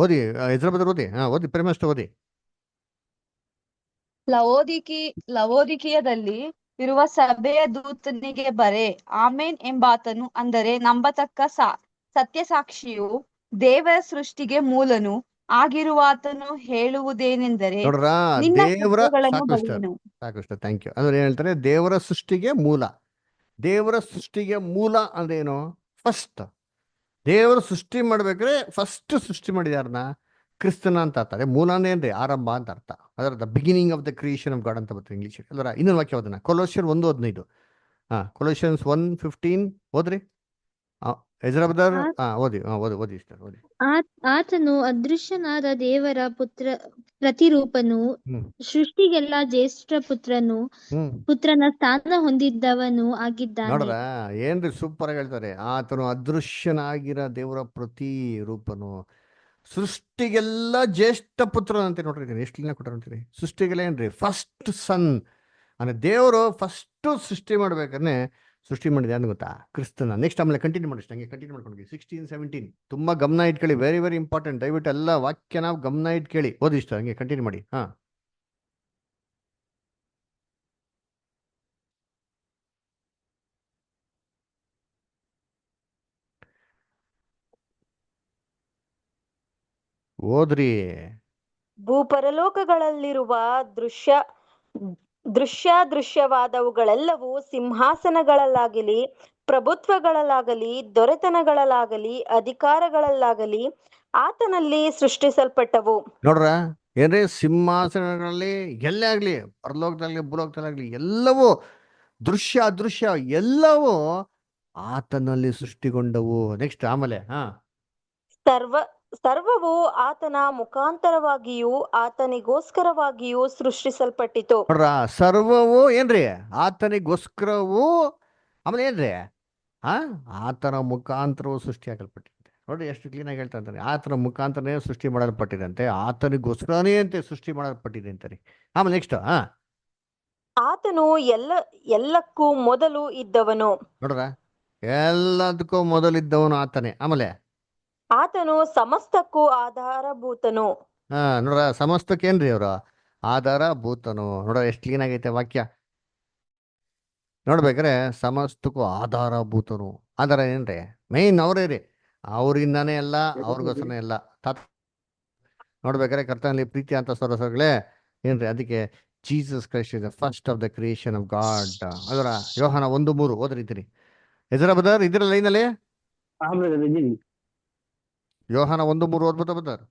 ಓದಿ ಹೆಸರು ಓದಿ. ಓದಿ ಪ್ರೇಮಷ್ಟು ಓದಿ. ಲವೋದಿಕೀಯದಲ್ಲಿ ಇರುವ ಸಭೆಯ ದೂತನಿಗೆ ಬರೆ, ಆಮೇನ್ ಎಂಬಾತನು, ಅಂದರೆ ನಂಬತಕ್ಕ ಸತ್ಯಸಾಕ್ಷಿಯು ದೇವರ ಸೃಷ್ಟಿಗೆ ಮೂಲನು ಆಗಿರುವಾತನು ಹೇಳುವುದೇನೆಂದರೆ, ನೋಡ್ರ, ನಿನ್ನ ದೇವರ ಕಾರ್ಯಗಳನ್ನು ಸಾಕಷ್ಟು ಬಲ್ಲೆನು. Thank you. ಅಂದ್ರೆ ಏನ್ ಹೇಳ್ತಾರೆ? ದೇವರ ಸೃಷ್ಟಿಗೆ ಮೂಲ. ದೇವರ ಸೃಷ್ಟಿಗೆ ಮೂಲ ಅಂದ್ರೆ ಏನು? ಫಸ್ಟ್ ದೇವರು ಸೃಷ್ಟಿ ಮಾಡ್ಬೇಕಾದ್ರೆ ಫಸ್ಟ್ ಸೃಷ್ಟಿ ಮಾಡಿದಾರನ್ನ ಕ್ರಿಸ್ತನ ಅಂತ ಅರ್ಥ. ಮೂಲ ಅಂದ್ರೆ ಏನ್ರಿ? ಆರಂಭ ಅಂತ ಅರ್ಥ. ಅದರ beginning of the creation of god ಅಂತ ಬರ್ತದೆ ಇಂಗ್ಲಿಷ್. ಅಲ್ಲರ ಇನ್ನೊಂದು ವಾಕ್ಯ ಓದೋಣ, ಕೊಲೋಸಿಯರ್ 1:15. ಕೊಲೋಸಿಯನ್ಸ್ 1:15 ಓದ್ರಿ. ಹೆಸರಾಬದರ್ ಓದಿ ಸರ್ ಓದಿ. ಆತನು ಅದೃಶ್ಯನಾದ ದೇವರ ಪ್ರತಿರೂಪನು, ಸೃಷ್ಟಿಗೆಲ್ಲ ಜ್ಯೇಷ್ಠ ಪುತ್ರನ ಸ್ಥಾನ ಹೊಂದಿದ್ದವನು ಆಗಿದ್ದಾನೆ. ನೋಡ್ರ ಏನ್ರಿ ಸೂಪರ್ ಆಗಿ ಹೇಳ್ತಾರೆ. ಆತನು ಅದೃಶ್ಯನಾಗಿರೋ ದೇವರ ಪ್ರತಿರೂಪನು, ಸೃಷ್ಟಿಗೆಲ್ಲ ಜ್ಯೇಷ್ಠ ಪುತ್ರನಂತೆ. ನೋಡ್ರಿ ಎಷ್ಟು ಲೀನ ಕೊಟ್ಟಾರ ಅಂತೀರಿ. ಸೃಷ್ಟಿಗೆಲ್ಲ ಏನ್ರಿ? ಫಸ್ಟ್ ಸನ್ ಅಂದ್ರೆ ದೇವರು ಫಸ್ಟ್ ಸೃಷ್ಟಿ ಮಾಡ್ಬೇಕಾದ್ರೆ ಸೃಷ್ಟಿ ಮಾಡಿದೆ ಏನು ಗೊತ್ತಾ? ಕ್ರಿಸ್ತನ. ನೆಕ್ಸ್ಟ್ ಆಮೇಲೆ ಕಂಟಿನ್ಯೂ ಮಾಡಿ, ಹಂಗೆ ಕಂಟಿನ್ಯೂ ಮಾಡ್ಕೊಂಡು 16, 17 ತುಂಬಾ ಗಮನ ಇಟ್ಕೊಳ್ಳಿ. Very very important. ದಯವಿಟ್ಟು ಎಲ್ಲ ವಾಕ್ಯನ ಗಮನ ಇಟ್ಕೊಳ್ಳಿ. ಓದಿ ಇಷ್ಟ ಹಂಗೆ ಕಂಟಿನ್ಯೂ ಮಾಡಿ. ಓದ್ರಿ. ಭೂಪರಲೋಕಗಳಲ್ಲಿರುವ ದೃಶ್ಯವಾದವುಗಳೆಲ್ಲವೂ ಸಿಂಹಾಸನಗಳಲ್ಲಾಗಲಿ, ಪ್ರಭುತ್ವಗಳಲ್ಲಾಗಲಿ, ದೊರೆತನಗಳಲ್ಲಾಗಲಿ, ಅಧಿಕಾರಗಳಲ್ಲಾಗಲಿ ಆತನಲ್ಲಿ ಸೃಷ್ಟಿಸಲ್ಪಟ್ಟವು. ನೋಡ್ರ, ಏನ್ರಿ, ಸಿಂಹಾಸನಗಳಲ್ಲಿ ಎಲ್ಲೇ ಆಗ್ಲಿ, ಪರಲೋಕದಲ್ಲಿ ಭೂಲೋಕದಲ್ಲಾಗ್ಲಿ, ಎಲ್ಲವೂ ದೃಶ್ಯ ಅದೃಶ್ಯ ಎಲ್ಲವೂ ಆತನಲ್ಲಿ ಸೃಷ್ಟಿಗೊಂಡವು. ನೆಕ್ಸ್ಟ್ ಆಮೇಲೆ ಸರ್ವವು ಆತನ ಮುಖಾಂತರವಾಗಿಯೂ ಆತನಿಗೋಸ್ಕರವಾಗಿಯೂ ಸೃಷ್ಟಿಸಲ್ಪಟ್ಟಿತು. ನೋಡ್ರ, ಸರ್ವವು ಏನ್ರಿ ಆತನಿಗೋಸ್ಕರವು, ಆಮೇಲೆ ಏನ್ರಿ ಆತನ ಮುಖಾಂತರವು ಸೃಷ್ಟಿಯಾಗಲ್ಪಟ್ಟಿದೆ. ನೋಡ್ರಿ ಎಷ್ಟು ಕ್ಲೀನ್ ಆಗಿ ಹೇಳ್ತಾ ಇರ್ತಾರೆ, ಆತನ ಮುಖಾಂತರನೇ ಸೃಷ್ಟಿ ಮಾಡಲ್ಪಟ್ಟಿದೆ, ಆತನಿಗೋಸ್ಕರನೇ ಅಂತೆ ಸೃಷ್ಟಿ ಮಾಡಲ್ಪಟ್ಟಿದೆ ಅಂತಾರೆ. ಆಮೇಲೆ ನೆಕ್ಸ್ಟ್ ಆತನು ಎಲ್ಲಕ್ಕೂ ಮೊದಲು ಇದ್ದವನು. ನೋಡ್ರ, ಎಲ್ಲದಕ್ಕೂ ಮೊದಲಿದ್ದವನು ಆತನೇ. ಆಮೇಲೆ ಆತನು ಸಮಸ್ತಕ್ಕೂ ಆಧಾರಭೂತನು. ನೋಡ್ರ, ಸಮಸ್ತಕ್ಕೇನ್ರಿ ಅವರು ಆಧಾರಭೂತನು. ನೋಡ್ರ ಎಷ್ಟು ಕ್ಲೀನ್ ಆಗೈತೆ ವಾಕ್ಯ. ನೋಡ್ಬೇಕಾರೆ ಸಮಸ್ತಕ್ಕೂ ಆಧಾರಭೂತನು. ಆಧಾರ ಏನ್ರಿ? ಮೈನ್ ಅವರೇ ರೀ, ಅವರಿಂದಾನೇ ಎಲ್ಲ, ಅವ್ರಿಗೋಸ್ಕರನೇ ಎಲ್ಲ. ನೋಡ್ಬೇಕಾರೆ ಕರ್ತನಲ್ಲಿ ಪ್ರೀತಿ ಅಂತ ಸರಸಗಳೇ ಏನ್ರಿ, ಅದಕ್ಕೆ Jesus Christ is the first of the creation of god. ಅದರ ಯೋಹಾನ 1:3 ಓದ್ರಿತೀನಿ. ಎದುರ ಬದರ್ ಇದ್ರ ಲೈನಲ್ಲಿ ಯೋಹಾನ 1:3 ಓದ್ಬೋದ ಬದರ್?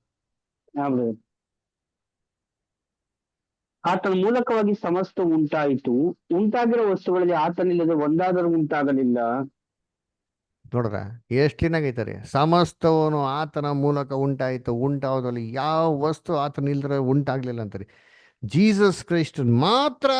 ಆತನ ಮೂಲಕವಾಗಿ ಸಮಸ್ತ ಉಂಟಾಯಿತು, ಉಂಟಾಗಿರೋ ವಸ್ತುಗಳಲ್ಲಿ ಆತನಿಲ್ಲದೆ ಒಂದಾದರೂ ಉಂಟಾಗಲಿಲ್ಲ. ನೋಡ್ರ ಎಷ್ಟು ಕ್ಲೀನ್ ಆಗೈತಾರೆ. ಸಮಸ್ತವನು ಆತನ ಮೂಲಕ ಉಂಟಾಯಿತು, ಉಂಟಾಗೋದ್ರಲ್ಲಿ ಯಾವ ವಸ್ತು ಆತನ ಇಲ್ದ್ರೆ ಉಂಟಾಗ್ಲಿಲ್ಲ ಅಂತಾರೆ. ಜೀಸಸ್ ಕ್ರೈಸ್ಟ್ ಮಾತ್ರ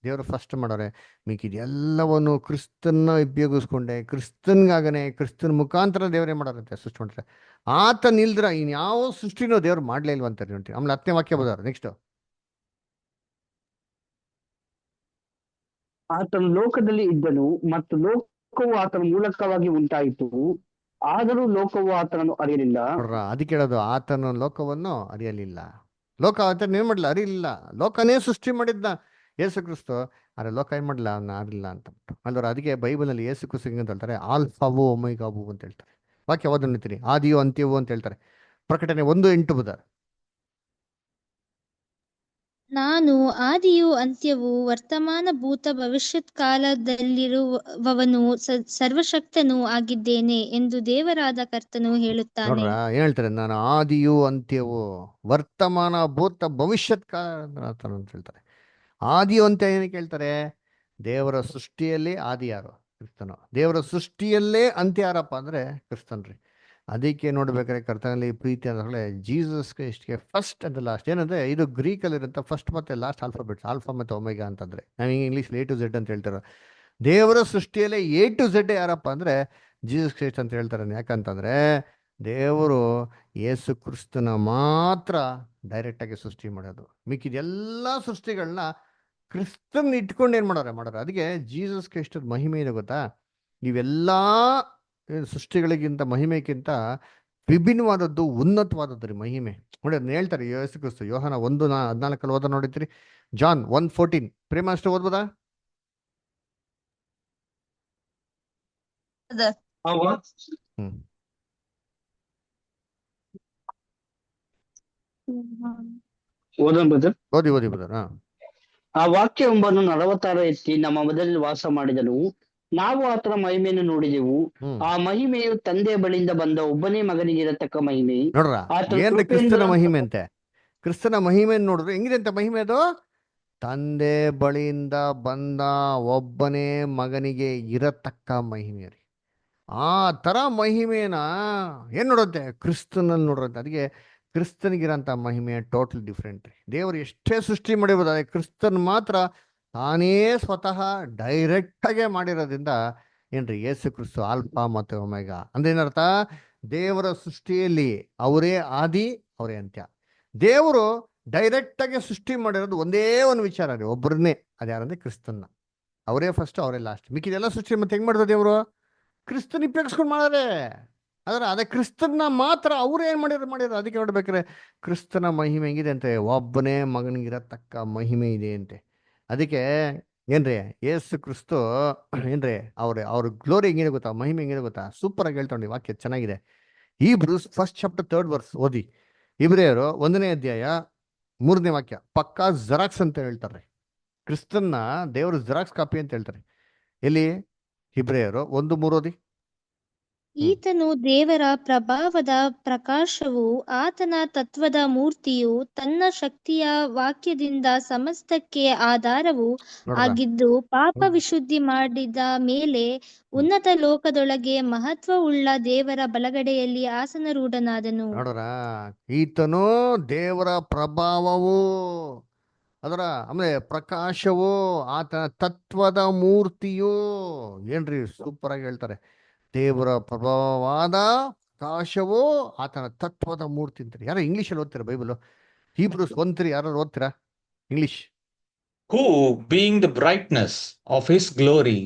ದೇವರು ಫಸ್ಟ್ ಮಾಡೋರೆ. ಮಿಕ್ಕಿದೆಲ್ಲವನ್ನು ಕ್ರಿಸ್ತನ್ನ ಉಪಯೋಗಿಸ್ಕೊಂಡೆ, ಕ್ರಿಸ್ತನ್ಗಾಗನೆ, ಕ್ರಿಸ್ತನ ಮುಖಾಂತರ ದೇವರೇ ಮಾಡೋರಂತೆ ಸೃಷ್ಟಿ ಮಾಡ್ತಾರೆ. ಆತನ ಇಲ್ದ್ರ ಇನ್ಯಾವ ಸೃಷ್ಟಿನೂ ದೇವ್ರು ಮಾಡ್ಲೇ ಇಲ್ವಂತಾರೆ ನೋಡಿ. ಆಮೇಲೆ 10ನೇ ವಾಕ್ಯ ಬದಾರ ನೆಕ್ಸ್ಟ್. ಆತನು ಲೋಕದಲ್ಲಿ ಇದ್ದನು ಮತ್ತು ಲೋಕವು ಆತನ ಮೂಲಕವಾಗಿ ಉಂಟಾಯಿತು, ಆದರೂ ಲೋಕವು ಆತನನ್ನು ಅರಿಯಲಿಲ್ಲ. ಅದಕ್ಕೆ ಹೇಳೋದು, ಆತನ ಲೋಕವನ್ನು ಅರಿಯಲಿಲ್ಲ. ಲೋಕ ಆತನ ಏನ್ ಮಾಡ್ಲಿಲ್ಲ, ಅರಿಯಲಿಲ್ಲ. ಲೋಕನೇ ಸೃಷ್ಟಿ ಮಾಡಿದ್ದ ಯೇಸು ಕ್ರಿಸ್ತು, ಆದ್ರೆ ಲೋಕ ಏನ್ ಮಾಡಲಿಲ್ಲ, ಅವನ್ನ ಅರಿಲ್ಲ ಅಂತ ಅಲ್ವರ. ಅದಕ್ಕೆ ಬೈಬಲ್ನಲ್ಲಿ ಯೇಸು ಕ್ರಿಸ್ತು ಅಂತ ಹೇಳ್ತಾರೆ, ಆಲ್ಫಾವು ಒಮೆಗಾವು ಅಂತ ಹೇಳ್ತಾರೆ. ವಾಕ್ಯ ಓದೋಣ ನಿಂತೀನಿ, ಆದಿಯು ಅಂತ್ಯವು ಅಂತ ಹೇಳ್ತಾರೆ. ಪ್ರಕಟಣೆ 1:8 ಬದಾರ. ನಾನು ಆದಿಯೂ ಅಂತ್ಯವೂ ವರ್ತಮಾನ ಭೂತ ಭವಿಷ್ಯತ್ ಕಾಲದಲ್ಲಿರುವವನು ಸರ್ವಶಕ್ತನೂ ಆಗಿದ್ದೇನೆ ಎಂದು ದೇವರಾದ ಕರ್ತನು ಹೇಳುತ್ತಾನೆ. ನೋಡ್ರ ಏನ್ ಹೇಳ್ತಾರೆ, ನಾನು ಆದಿಯು ಅಂತ್ಯವು ವರ್ತಮಾನ ಭೂತ ಭವಿಷ್ಯತ್ ಕಾಲ ಅಂತ ಹೇಳ್ತಾರೆ. ಆದಿಯು ಅಂತ್ಯ ಏನಕ್ಕೆ ಹೇಳ್ತಾರೆ? ದೇವರ ಸೃಷ್ಟಿಯಲ್ಲಿ ಆದಿ ಯಾರು? ಕ್ರಿಸ್ತನು. ದೇವರ ಸೃಷ್ಟಿಯಲ್ಲೇ ಅಂತ್ಯ ಯಾರಪ್ಪ ಅಂದ್ರೆ ಕ್ರಿಸ್ತನ್ರಿ. ಅದಕ್ಕೆ ನೋಡ್ಬೇಕಾದ್ರೆ ಕರ್ತನಲ್ಲಿ ಪ್ರೀತಿ ಅಂದ್ರೆ ಜೀಸಸ್ ಕ್ರೈಸ್ಟ್ಗೆ ಫಸ್ಟ್ ಅಂಡ್ ಲಾಸ್ಟ್. ಏನಂದ್ರೆ ಇದು ಗ್ರೀಕಲ್ಲಿ ಇರೋಂಥ ಫಸ್ಟ್ ಮತ್ತೆ ಲಾಸ್ಟ್ ಆಲ್ಫಾಬೆಟ್ಸ್, ಆಲ್ಫಾ ಮತ್ತೆ ಒಮೆಗಾ ಅಂತಂದ್ರೆ. ನಾವು ಇಂಗ್ಲೀಷ್ A to Z ಅಂತ ಹೇಳ್ತಾರೆ. ದೇವರ ಸೃಷ್ಟಿಯಲ್ಲೇ A to Z ಯಾರಪ್ಪ ಅಂದ್ರೆ ಜೀಸಸ್ ಕ್ರೈಸ್ಟ್ ಅಂತ ಹೇಳ್ತಾರೆ. ಯಾಕಂತಂದ್ರೆ ದೇವರು ಯೇಸು ಕ್ರಿಸ್ತನ ಮಾತ್ರ ಡೈರೆಕ್ಟ್ ಆಗಿ ಸೃಷ್ಟಿ ಮಾಡೋದು. ಮಿಕ್ಕಿದೆಲ್ಲ ಸೃಷ್ಟಿಗಳನ್ನ ಕ್ರಿಸ್ತನ್ ಇಟ್ಕೊಂಡು ಏನ್ ಮಾಡೋರೆ. ಅದಕ್ಕೆ ಜೀಸಸ್ ಕ್ರೈಸ್ಟ್ ಮಹಿಮೆ ಇದೆ ಗೊತ್ತಾ? ಇವೆಲ್ಲ ಸೃಷ್ಟಿಗಳಿಗಿಂತ ಮಹಿಮೆಗಿಂತ ವಿಭಿನ್ನವಾದದ್ದು, ಉನ್ನತವಾದದ್ದು ರೀ ಮಹಿಮೆ. ನೋಡಿ ಅದನ್ನ ಹೇಳ್ತಾರೆ ಯೇಸು ಕ್ರಿಸ್ತು. ಯೋಹಾನ 1:14 ಓದ ನೋಡಿದ್ರಿ. ಜಾನ್ 1:14 ಪ್ರೇಮ ಅಷ್ಟು ಓದ್ಬೋದಾ? ಓದಿ ಬದರ್. ಆ ವಾಕ್ಯವೆಂಬನು 46 ಎತ್ತಿ ನಮ್ಮ ಮಧ್ಯದಲ್ಲಿ ವಾಸ ಮಾಡಿದನು, ನಾವು ಆತನ ಮಹಿಮೆಯನ್ನು ನೋಡಿದೆವು. ಆ ಮಹಿಮೆಯು ತಂದೆಯ ಬಳಿಯಿಂದ ಬಂದ ಒಬ್ಬನೇ ಮಗನಿಗಿರತಕ್ಕ ಮಹಿಮೆ. ನೋಡ್ರ ಏನ್ರಿ ಕ್ರಿಸ್ತನ ಮಹಿಮೆ ಅಂತೆ. ಕ್ರಿಸ್ತನ ಮಹಿಮೆ ನೋಡ್ರಿ ಹೆಂಗಿದೆ ಅಂತ ಮಹಿಮೆ ಅದು. ತಂದೆ ಬಳಿಯಿಂದ ಬಂದ ಒಬ್ಬನೇ ಮಗನಿಗೆ ಇರತಕ್ಕ ಮಹಿಮೆ ರೀ. ಆ ತರ ಮಹಿಮೆನ ಏನ್ ನೋಡುತ್ತೆ? ಕ್ರಿಸ್ತನಲ್ಲಿ ನೋಡ್ರಂತೆ. ಅದಕ್ಕೆ ಕ್ರಿಸ್ತನಿಗಿರಂತ ಮಹಿಮೆ ಟೋಟಲ್ ಡಿಫ್ರೆಂಟ್ ರೀ. ದೇವರು ಎಷ್ಟೇ ಸೃಷ್ಟಿ ಮಾಡಿರ್ಬೋದು, ಅದೇ ಕ್ರಿಸ್ತನ್ ಮಾತ್ರ ತಾನೇ ಸ್ವತಃ ಡೈರೆಕ್ಟ್ ಆಗೇ ಮಾಡಿರೋದ್ರಿಂದ ಏನ್ರಿ ಯೇಸು ಕ್ರಿಸ್ತು ಆಲ್ಫಾ ಮತ್ತೆ ಒಮೆಗಾ ಅಂದ್ರೆ ಏನರ್ಥ? ದೇವರ ಸೃಷ್ಟಿಯಲ್ಲಿ ಅವರೇ ಆದಿ, ಅವರೇ ಅಂತ್ಯ. ದೇವರು ಡೈರೆಕ್ಟ್ ಆಗಿ ಸೃಷ್ಟಿ ಮಾಡಿರೋದು ಒಂದೇ ಒಂದು ವಿಚಾರ ರೀ, ಒಬ್ಬರನ್ನೇ. ಅದ್ಯಾರಂದ್ರೆ ಕ್ರಿಸ್ತನ್ನ. ಅವರೇ ಫಸ್ಟ್, ಅವರೇ ಲಾಸ್ಟ್. ಮಿಕ್ಕಿದೆಲ್ಲ ಸೃಷ್ಟಿ ಮತ್ತೆ ಹೆಂಗ್ ಮಾಡಿದ್ರು ದೇವರು? ಕ್ರಿಸ್ತನ್ ಉಪಯೋಗಿಸ್ಕೊಂಡು ಮಾಡಾರೆ. ಅದೇ ಕ್ರಿಸ್ತನ ಮಾತ್ರ ಅವ್ರು ಏನ್ ಮಾಡಿರೋ. ಅದಕ್ಕೆ ನೋಡ್ಬೇಕಾರೆ ಕ್ರಿಸ್ತನ ಮಹಿಮೆ ಹೆಂಗಿದೆ ಅಂತೆ, ಒಬ್ಬನೇ ಮಗನಿಗಿರತಕ್ಕ ಮಹಿಮೆ ಇದೆ ಅಂತೆ. ಅದಕ್ಕೆ ಏನ್ರಿ ಯೇಸು ಕ್ರಿಸ್ತು ಏನ್ರಿ ಅವ್ರ ಗ್ಲೋರಿ ಹೆಂಗಿದೆ ಗೊತ್ತಾ, ಮಹಿಮೆ ಹೆಂಗಿದೆ ಗೊತ್ತಾ? ಸೂಪರ್ ಆಗಿ ಹೇಳ್ತೊಂಡಿ ವಾಕ್ಯ ಚೆನ್ನಾಗಿದೆ. Hebrews 1st chapter 3rd verse ಓದಿ. ಇಬ್ರಿಯರು 1ನೇ ಅಧ್ಯಾಯ 3ನೇ ವಾಕ್ಯ ಪಕ್ಕಾ ಜೆರಾಕ್ಸ್ ಅಂತ ಹೇಳ್ತಾರೆ. ಕ್ರಿಸ್ತನ್ನ ದೇವರು ಜೆರಾಕ್ಸ್ ಕಾಪಿ ಅಂತ ಹೇಳ್ತಾರೆ. ಎಲ್ಲಿ? ಇಬ್ರಿಯರು 1:3 ಓದಿ. ಈತನು ದೇವರ ಪ್ರಭಾವದ ಪ್ರಕಾಶವು, ಆತನ ತತ್ವದ ಮೂರ್ತಿಯು, ತನ್ನ ಶಕ್ತಿಯ ವಾಕ್ಯದಿಂದ ಸಮಸ್ತಕ್ಕೆ ಆಧಾರವು ನೋಡ್ರ ಆಗಿದ್ದು, ಪಾಪ ವಿಶುದ್ಧಿ ಮಾಡಿದ ಮೇಲೆ ಉನ್ನತ ಲೋಕದೊಳಗೆ ಮಹತ್ವವುಳ್ಳ ದೇವರ ಬಲಗಡೆಯಲ್ಲಿ ಆಸನರೂಢನಾದನು. ನೋಡ್ರ ಈತನು ದೇವರ ಪ್ರಭಾವವು, ಅದರ ಆಮೇಲೆ ಪ್ರಕಾಶವು, ಆತನ ತತ್ವದ ಮೂರ್ತಿಯು. ಏನ್ರಿ ಸೂಪರ್ ಆಗಿ ಹೇಳ್ತಾರೆ. ದೇವರ ಪ್ರಭಾವವಾದ ಪ್ರಕಾಶವು, ಆತನ ತತ್ವದ ಮೂರ್ತಿ ಅಂತಾರೆ. ಯಾರು ಇಂಗ್ಲೀಷಲ್ಲಿ ಓದ್ತೀರಾ ಬೈಬಲ್? ಹೀಬ್ರೂಸ್ 1:3 ಯಾರು ಓದ್ತೀರಾ English? who, being the brightness of his glory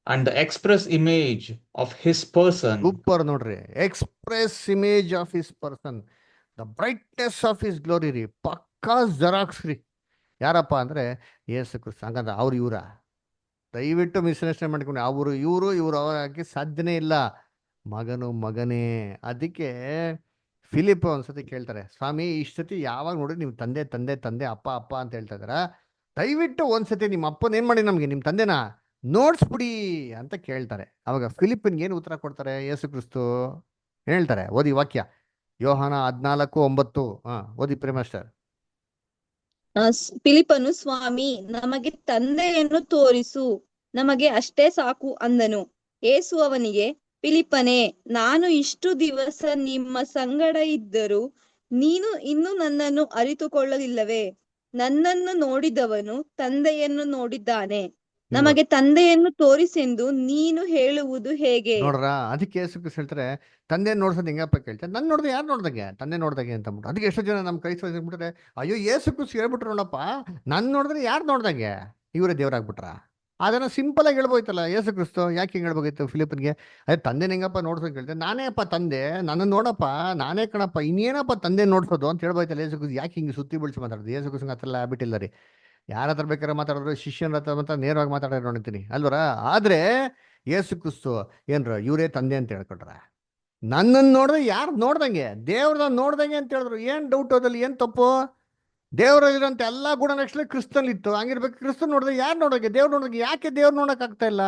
and the express image of his person, super ನೋಡ್ರಿ. Express image of his person, the brightness of his glory ರೀ. ಪಕ್ಕಾ ಜೆರಾಕ್ಸ್ ರೀ. ಯಾರಪ್ಪ ಅಂದ್ರೆ ಯೇಸು ಕ್ರಿಸ್ತ. ಹಂಗಂದ್ರೆ ಅವ್ರು ಇವರ ದಯವಿಟ್ಟು ಮಿಸ್ಅಂಡರ್ಸ್ಟ್ಯಾಂಡ್ ಮಾಡ್ಕೊಂಡು ಇವರು ಅವರಾಗಿ ಸಾಧ್ಯನೇ ಇಲ್ಲ. ಮಗನೇ. ಅದಕ್ಕೆ ಫಿಲಿಪ್ ಒಂದ್ಸತಿ ಕೇಳ್ತಾರೆ, ಸ್ವಾಮಿ ಇಷ್ಟತಿ ಯಾವಾಗ ನೋಡಿ ನೀವು ತಂದೆ ಅಪ್ಪ ಅಂತ ಹೇಳ್ತಾ ಇದಾರ, ದಯವಿಟ್ಟು ಒಂದ್ಸತಿ ನಿಮ್ಮ ಅಪ್ಪನ ಏನ್ ಮಾಡಿ ನಮ್ಗೆ ನಿಮ್ಮ ತಂದೆನ ನೋಡ್ಸ್ಬಿಡಿ ಅಂತ ಕೇಳ್ತಾರೆ. ಅವಾಗ ಫಿಲಿಪ್ಪನ್ಗೆ ಏನು ಉತ್ತರ ಕೊಡ್ತಾರೆ ಯೇಸು ಕ್ರಿಸ್ತು? ಹೇಳ್ತಾರೆ, ಓದಿ ವಾಕ್ಯ ಯೋಹಾನ 14:9. ಓದಿ ಪ್ರೇಮಾಸ್ಟರ್. ಫಿಲಿಪ್ಪನು, ಸ್ವಾಮಿ ನಮಗೆ ತಂದೆಯನ್ನು ತೋರಿಸು, ನಮಗೆ ಅಷ್ಟೇ ಸಾಕು ಅಂದನು. ಯೇಸು ಅವನಿಗೆ, ಫಿಲಿಪ್ಪನೇ, ನಾನು ಇಷ್ಟು ದಿವಸ ನಿಮ್ಮ ಸಂಗಡ ಇದ್ದರೂ ನೀನು ಇನ್ನೂ ನನ್ನನ್ನು ಅರಿತುಕೊಳ್ಳಲಿಲ್ಲವೇ? ನನ್ನನ್ನು ನೋಡಿದವನು ತಂದೆಯನ್ನು ನೋಡಿದ್ದಾನೆ. ನಮಗೆ ತಂದೆಯನ್ನು ತೋರಿಸೆಂದು ನೀನು ಹೇಳುವುದು ಹೇಗೆ? ನೋಡ್ರ ಅದಕ್ಕೆ ಯೇಸು ಕ್ರಿಸ್ತ ಹೇಳ್ತಾರೆ, ತಂದೆ ನೋಡ್ಸೋದು ಹೆಂಗಪ್ಪ ಕೇಳ್ತಾರೆ. ನನ್ನ ನೋಡಿದ್ರೆ ಯಾರು ನೋಡ್ದಂಗೆ? ತಂದೆ ನೋಡ್ದಂಗೆ ಅಂತ ಅಂದ್ಬಿಟ್ಟು. ಅದಕ್ಕೆ ಎಷ್ಟೋ ಜನ ನಮ್ಮ ಕ್ರೈಸ್ತರು ಅಯ್ಯೋ ಯೇಸು ಕ್ರಿಸ್ತ ಹೇಳ್ಬಿಟ್ರು ನೋಡಪ್ಪ, ನನ್ನ ನೋಡಿದ್ರೆ ಯಾರು ನೋಡ್ದಂಗೆ? ಇವರೇ ದೇವ್ರಾಗ್ಬಿಟ್ರ? ಅದನ್ನ ಸಿಂಪಲ್ ಆಗಿ ಹೇಳ್ಬೋಯ್ತಲ್ಲ ಯೇಸು ಕ್ರಿಸ್ತು. ಯಾಕೆ ಹಿಂಗೆ ಹೇಳ್ಬೋಗಿತ್ತು ಫಿಲಿಪ್ಪನ್ಗೆ? ಅದೇ ತಂದೆನ ಹೆಂಗಪ್ಪ ನೋಡ್ಸೋದು ಕೇಳ್ತಾರೆ. ನಾನೇ ಅಪ್ಪ ತಂದೆ, ನನ್ನ ನೋಡಪ್ಪ, ನಾನೇ ಕಣಪ್ಪ, ಇನ್ನೇನಪ್ಪ ತಂದೆ ನೋಡ್ಸೋದು ಅಂತ ಹೇಳ್ಬೋಯ್ತಲ್ಲ ಯೇಸು ಕ್ರಿಸ್ತು. ಯಾಕೆ ಹಿಂಗೆ ಸುತ್ತಿ ಬಿಡಿಸಿ ಮಾತಾಡೋದು? ಯೇಸು ಕ್ರಿಸ್ತಂಗೆ ಆ ಥರ ಹ್ಯಾಬಿಟ್ ಇಲ್ಲ ರೀ. ಯಾರ ಹತ್ರ ಬೇಕಾದ್ರೆ ಮಾತಾಡಿದ್ರು, ಶಿಷ್ಯನ ಹತ್ರ ಮಾತ್ರ ನೇರವಾಗಿ ಮಾತಾಡೋರು ನೋಡ್ತೀನಿ ಅಲ್ವರ. ಆದ್ರೆ ಯೇಸು ಕ್ರಿಸ್ತು ಏನ್ರ ಇವರೇ ತಂದೆ ಅಂತ ಹೇಳ್ಕೊಟ್ರ. ನನ್ನನ್ನು ನೋಡಿದ್ರೆ ಯಾರು ನೋಡ್ದಂಗೆ? ದೇವ್ರನ್ನ ನೋಡ್ದಂಗೆ ಅಂತ ಹೇಳಿದ್ರು. ಏನ್ ಡೌಟ್ ಅದಲ್ಲಿ? ಏನ್ ತಪ್ಪು? ದೇವರಲ್ಲಿರೋಂಥ ಎಲ್ಲಾ ಗುಣಲಕ್ಷಣ ಕ್ರಿಸ್ತನಲ್ಲಿ ಇತ್ತು. ಹಂಗಿರ್ಬೇಕು. ಕ್ರಿಸ್ತನ್ ನೋಡಿದ್ರೆ ಯಾರು ನೋಡೋಕೆ? ದೇವ್ರು ನೋಡೋಕೆ. ಯಾಕೆ ದೇವ್ರು ನೋಡಕ್ ಆಗ್ತಾ ಇಲ್ಲ?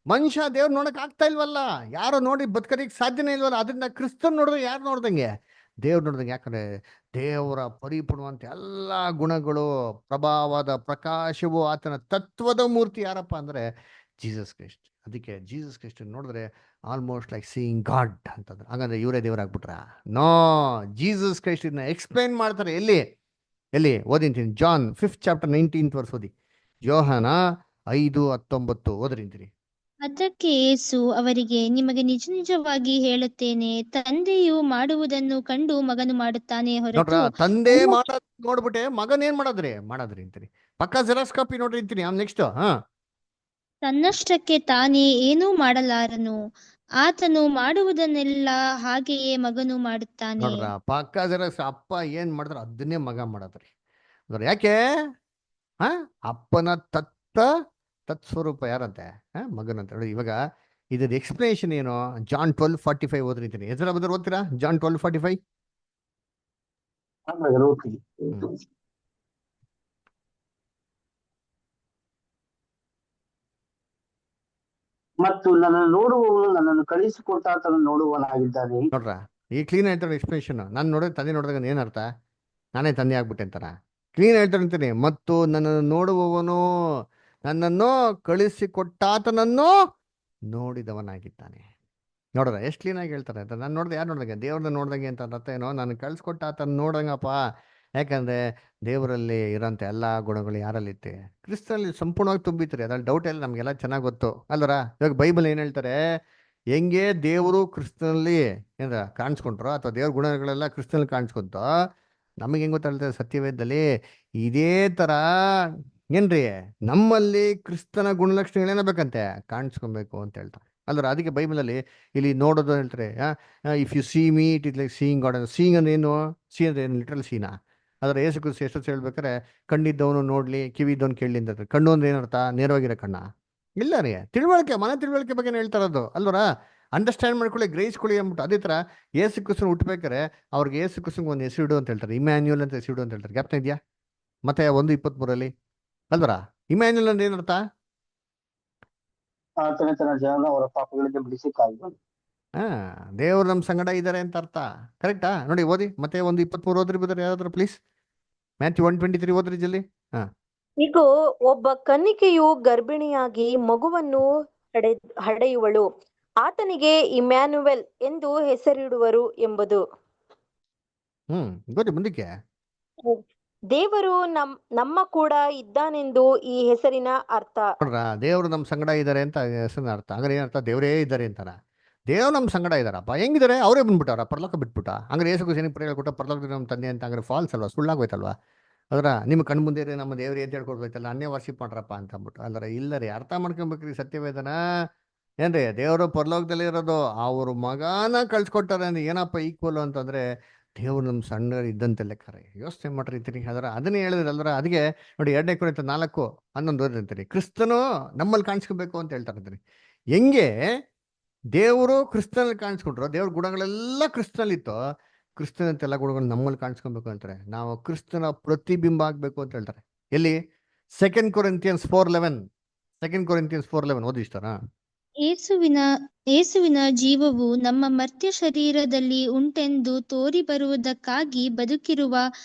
ಮನುಷ್ಯ ದೇವ್ರು ನೋಡಕ್ ಆಗ್ತಾ ಇಲ್ವಲ್ಲ. ಯಾರೋ ನೋಡಿ ಬದುಕೋದಕ್ಕೆ ಸಾಧ್ಯನೇ ಇಲ್ವಲ್ಲ. ಅದರಿಂದ ಕ್ರಿಸ್ತನ್ ನೋಡಿದ್ರೆ ಯಾರು ನೋಡ್ದಂಗೆ? ದೇವ್ರು ನೋಡ್ದಂಗೆ. ಯಾಕಂದ್ರೆ ದೇವರ ಪರಿಪೂರ್ಣವಂತ ಎಲ್ಲ ಗುಣಗಳು, ಪ್ರಭಾವದ ಪ್ರಕಾಶವು, ಆತನ ತತ್ವದ ಮೂರ್ತಿ ಯಾರಪ್ಪ ಅಂದ್ರೆ ಜೀಸಸ್ ಕ್ರೈಸ್ಟ್. ಅದಕ್ಕೆ ಜೀಸಸ್ ಕ್ರೈಸ್ಟ್ ನೋಡಿದ್ರೆ ಆಲ್ಮೋಸ್ಟ್ ಲೈಕ್ ಸೀಯಿಂಗ್ ಗಾಡ್ ಅಂತಂದ್ರೆ. ಹಾಗಂದ್ರೆ ಇವರೇ ದೇವರಾಗ್ಬಿಟ್ರ? ನೋ. ಜೀಸಸ್ ಕ್ರೈಸ್ಟ್ ಇದನ್ನ ಎಕ್ಸ್ಪ್ಲೈನ್ ಮಾಡ್ತಾರೆ. ಎಲ್ಲಿ ಓದಿಂತೀನಿ. John 5th chapter 19th verse ಓದಿ. ಯೋಹಾನ 5:19 ಓದ್ರಿಂತೀನಿ. ಅದಕ್ಕೆ ಯೇಸು ಅವರಿಗೆ, ನಿಮಗೆ ನಿಜ ನಿಜವಾಗಿ ಹೇಳುತ್ತೇನೆ, ತಂದೆಯು ಮಾಡುವುದನ್ನು ಕಂಡು ಮಗನು ಮಾಡುತ್ತಾನೆ ನೋಡ್ರ, ಹೊರತು ತಂದೆ ಮಾಡೋದ್ ನೋಡ್ಬಿಟ್ಟೆ ಮಗನ್ ಏನ್ ಮಾಡೋದ್ರಿ ಅಂತೀನಿ. ಪಕ್ಕ ಜೆರಾಕ್ಸ್ ಕಾಪಿ ನೋಡ್ರಿ ಅಂತೀನಿ. ನೆಕ್ಸ್ಟ್ ತನ್ನಷ್ಟಕ್ಕೆ ತಾನೇ ಏನೂ ಮಾಡಲಾರನು, ಆತನು ಮಾಡುವುದನ್ನೆಲ್ಲ ಹಾಗೆಯೇ ಮಗನು ಮಾಡುತ್ತಾನೆ. ನೋಡ್ರ, ಪಕ್ಕ ಜೆರಾಕ್ಸ್. ಅಪ್ಪ ಏನ್ ಮಾಡಿದ್ರ ಅದನ್ನೇ ಮಗ ಮಾಡದ್ರಿ. ನೋಡ್ರಿ ಯಾಕೆ? ಅಪ್ಪನ ತತ್ಸ್ವರೂಪ ಯಾರಂತೆ? ಮಗನಂತ ಹೇಳಿ. ಇವಾಗ ಇದ್ರ ಎಕ್ಸ್ಪ್ಲನೇಷನ್ ಏನು? ಜಾನ್ 12:45 ಓದ್ರಿತೀನಿ. ಹೆಸರ ಬದ್ರ ಓದ್ತೀರಾ? ಜಾನ್ 12:45. ಮತ್ತು ನನ್ನನ್ನು ನೋಡುವವನು ನನ್ನನ್ನು ಕಳುಹಿಸಿಕೊಟ್ಟಾತನು ನೋಡುವವನಾಗಿದ್ದಾನೆ. ನೋಡ್ರ, ಈ ಕ್ಲೀನ್ ಹೇಳ್ತಾರೆ ಎಕ್ಸ್ಪ್ಲನೇಷನ್. ನಾನು ನೋಡಿದ್ರೆ ತಂದೆ ನೋಡಿದಾಗ ಏನರ್ಥ? ನಾನೇ ತಂದೆ ಆಗ್ಬಿಟ್ಟೆ ಅಂತಾರ. ಕ್ಲೀನ್ ಹೇಳ್ತಾರೆ ಅಂತೀನಿ. ಮತ್ತು ನನ್ನನ್ನು ನೋಡುವವನು ನನ್ನನ್ನು ಕಳಿಸಿಕೊಟ್ಟಾತನನ್ನು ನೋಡಿದವನಾಗಿದ್ದಾನೆ. ನೋಡ್ರ ಎಷ್ಟು ಕ್ಲೀನ್ ಆಗಿ ಹೇಳ್ತಾರೆ ಅಂತ. ನಾನು ನೋಡಿದೆ ಯಾರು ನೋಡ್ದಂಗೆ? ದೇವ್ರನ್ನ ನೋಡ್ದಂಗೆ ಅಂತ ಅರ್ಥ ಏನೋ? ನಾನು ಕಳಿಸ್ಕೊಟ್ಟಾತನ ನೋಡ್ದಂಗಪ್ಪ. ಯಾಕಂದ್ರೆ ದೇವರಲ್ಲಿ ಇರೋಂಥ ಎಲ್ಲ ಗುಣಗಳು ಯಾರಲ್ಲಿತ್ತೆ? ಕ್ರಿಸ್ತನಲ್ಲಿ ಸಂಪೂರ್ಣವಾಗಿ ತುಂಬಿತ್ರಿ. ಅದ್ರಲ್ಲಿ ಡೌಟ್ ಎಲ್ಲ ನಮಗೆಲ್ಲ ಚೆನ್ನಾಗಿ ಗೊತ್ತು ಅಲ್ವರ. ಇವಾಗ ಬೈಬಲ್ ಏನು ಹೇಳ್ತಾರೆ? ಹೆಂಗೆ ದೇವರು ಕ್ರಿಸ್ತನಲ್ಲಿ ಏನ ಕಾಣಿಸ್ಕೊಂಡ್ರು, ಅಥವಾ ದೇವ್ರ ಗುಣಗಳೆಲ್ಲ ಕ್ರಿಸ್ತನಲ್ಲಿ ಕಾಣಿಸ್ಕೊಂತೋ, ನಮಗೆ ಹೆಂಗ್ ಗೊತ್ತಾಗ್ತದೆ ಸತ್ಯವೇದದಲ್ಲಿ? ಇದೇ ತರ ಏನ್ರಿ ನಮ್ಮಲ್ಲಿ ಕ್ರಿಸ್ತನ ಗುಣಲಕ್ಷಣಗಳೇನಬೇಕಂತೆ ಕಾಣಿಸ್ಕೊಬೇಕು ಅಂತ ಹೇಳ್ತಾರೆ ಅಲ್ರ. ಅದಕ್ಕೆ ಬೈಬಲಲ್ಲಿ ಇಲ್ಲಿ ನೋಡೋದು ಹೇಳ್ತಾರೆ, if U C me it is like seeing god. Seeing ಅಂದ್ರೆ ಏನು? ಸಿ ಅಂದ್ರೆ ಏನು? ಲಿಟ್ರಲ್ ಸೀನಾ? ಅದರ ಯೇಸು ಕ್ರಿಸ್ತ ಎಷ್ಟೊತ್ತು ಹೇಳ್ಬೇಕಾರೆ, ಕಣ್ಣಿದ್ದವನು ನೋಡ್ಲಿ, ಕಿವಿದ್ದವನು ಕೇಳಲಿ ಅಂತ. ಕಣ್ಣು ಅಂದ್ರೆ ಏನರ್ಥ? ನೇರವಾಗಿರೋ ಕಣ್ಣ? ಇಲ್ಲ ರೀ, ತಿಳುವಳಿಕೆ, ಮನ ತಿಳುವಳಿಕೆ ಬಗ್ಗೆ ಹೇಳ್ತಾ ಇರೋದು ಅಲ್ವರ. ಅಂಡರ್ಸ್ಟ್ಯಾಂಡ್ ಮಾಡ್ಕೊಳ್ಳಿ, ಗ್ರಹಿಸ್ಕೊಳ್ಳಿ ಅಂದ್ಬಿಟ್ಟು. ಅದೇ ಥರ ಏಸು ಕ್ರಿಸ್ತನ ಹುಟ್ಟಬೇಕಾರೆ ಅವ್ರಿಗೆ ಏಸು ಕ್ರಿಸ್ತಂಗೆ ಒಂದು ಹೆಸರು ಇಡು ಅಂತ ಹೇಳ್ತಾರೆ, ಇಮ್ಯಾನ್ಯುಯಲ್ ಅಂತ ಹೆಸರು ಇಡು ಅಂತ ಹೇಳ್ತಾರೆ. ಜ್ಞಾಪನ ಇದೆಯಾ? ಮತ್ತೆ 1:23 ಅಲ್ವರ? ಇಮ್ಯಾನ್ಯುಯಲ್ ಅಂದ್ರೆ ಏನರ್ಥ? ಆತನೇ ತನ್ನ ಜನರನ್ನು ಅವರ ಪಾಪಗಳಿಂದ ಬಿಡಿಸಿ ಕಾಯುವನು. ಹಾ, ದೇವ್ರು ನಮ್ಮ ಸಂಗಡ ಇದ್ದಾರೆ ಅಂತ ಅರ್ಥ. ಕರೆಕ್ಟಾ? ನೋಡಿ ಓದಿ ಮತ್ತೆ 1:23 ಓದ್ರಿ ಬದ್ರೆ ಯಾರಾದ್ರೂ ಪ್ಲೀಸ್. ಮ್ಯಾಥ್ಯೂ 1:23 ಓದ್ರಿ ಜಲ್ದಿ. ಹಾ, ಇಗೋ, ಒಬ್ಬ ಕನ್ನಿಕೆಯು ಗರ್ಭಿಣಿಯಾಗಿ ಮಗುವನ್ನು ಹಡೆಯುವಳು, ಆತನಿಗೆ ಇಮ್ಯಾನುವೆಲ್ ಎಂದು ಹೆಸರಿಡುವರು ಎಂಬುದು. ಗೊತ್ತಿ ಮುಂದಕ್ಕೆ. ದೇವರು ನಮ್ಮ ಕೂಡ ಇದ್ದಾನೆಂದು ಈ ಹೆಸರಿನ ಅರ್ಥ. ನೋಡ್ರ, ದೇವ್ರು ನಮ್ಮ ಸಂಗಡ ಇದ್ದಾರೆ ಅಂತ ಹೆಸರಿನ ಅರ್ಥ. ಹಂಗಾರೆ ಏನರ್ಥ? ದೇವರೇ ಇದ್ದಾರೆ ಅಂತಾರ. ದೇವ್ರು ನಮ್ಮ ಸಂಗಡ ಇದ್ದಾರಪ್ಪ. ಹೆಂಗಿದ್ದಾರೆ? ಅವರೇ ಬಂದ್ಬಿಟ್ಟವ್ರ, ಪರಲೋಕ ಬಿಟ್ಬಿಟ್ಟ. ಹಂಗಾರೆ ಯೇಸು ಕ್ರಿಸ್ತನಿಗೆ ಪ್ರೇರಣೆ ಕೊಟ್ಟ ಪರಲೋಕದಲ್ಲಿ ನಮ್ಮ ತಂದೆ ಅಂತ. ಹಂಗಾರೆ ಫಾಲ್ಸ್ ಅಲ್ವಾ? ಸುಳ್ಳಾಗೋಯ್ತಲ್ವಾ? ಅದರ ನಿಮ್ಮ ಕಣ್ಣು ಮುಂದೆ ನಮ್ಮ ದೇವ್ರು ಅಂತ ಹೇಳ್ಕೊಡ್ಬೇಕಲ್ಲ, ಅನ್ಯ ವರ್ಷಿಪ್ ಮಾಡ್ರಪ್ಪ ಅಂತ ಅಂದ್ಬಿಟ್ಟು. ಅಲ್ಲರ ಇಲ್ಲರಿ, ಅರ್ಥ ಮಾಡ್ಕೊಬೇಕ್ರಿ ಸತ್ಯವೇದನ. ಏನ್ರಿ, ದೇವರು ಪರಲೋಕದಲ್ಲಿ ಇರೋದು, ಅವ್ರ ಮಗನ ಕಳ್ಸಿಕೊಟ್ಟಾರೆ ಅಂದ್ರೆ ಏನಪ್ಪ ಈಕ್ವಲ್ ಅಂತಂದ್ರೆ ದೇವ್ರು ನಮ್ಮ ಸಣ್ಣ ಇದ್ದಂತೆ ಲೆಕ್ಕರೆ. ಯೋಚನೆ ಮಾಡಿರ್ತೀನಿ. ಅದನ್ನೇ ಹೇಳಿದ್ರೆ ಅಲ್ವರ. ಅದಕ್ಕೆ ನೋಡಿ 2 ಕೊರಿಂಥ 4:11 ಅಂತೀನಿ, ಕ್ರಿಸ್ತನು ನಮ್ಮಲ್ಲಿ ಕಾಣಿಸ್ಕೋಬೇಕು ಅಂತ ಹೇಳ್ತಾರೆ ಅಂತೀನಿ. ಹೆಂಗೆ ದೇವರು ಕ್ರಿಸ್ತನಲ್ಲಿ ಕಾಣಿಸ್ಕೊಂಡ್ರು, ದೇವ್ರ ಗುಣಗಳೆಲ್ಲ ಕ್ರಿಸ್ತನಲ್ಲಿತ್ತು, ಕ್ರಿಸ್ತನಂತ ಎಲ್ಲ ಗುಣಗಳು ನಮ್ಮಲ್ಲಿ ಕಾಣಿಸ್ಕೊಬೇಕು ಅಂತಾರೆ. ನಾವು ಕ್ರಿಸ್ತನ ಪ್ರತಿಬಿಂಬ ಆಗ್ಬೇಕು ಅಂತ ಹೇಳ್ತಾರೆ. ಎಲ್ಲಿ? 2 ಕೊರಿಂಥಿಯನ್ಸ್ 4:11. 2 ಕೊರಿಂಥಿಯನ್ಸ್ 4:11 ಓದಿ ಇಷ್ಟನಾ? ಯೇಸುವಿನ ಜೀವವು ನಮ್ಮ ಮರ್ತ್ಯ ಶರೀರದಲ್ಲಿ ಉಂಟೆಂದು ತೋರಿ ಬರುವುದಕ್ಕಾಗಿ ಬದುಕಿರುವ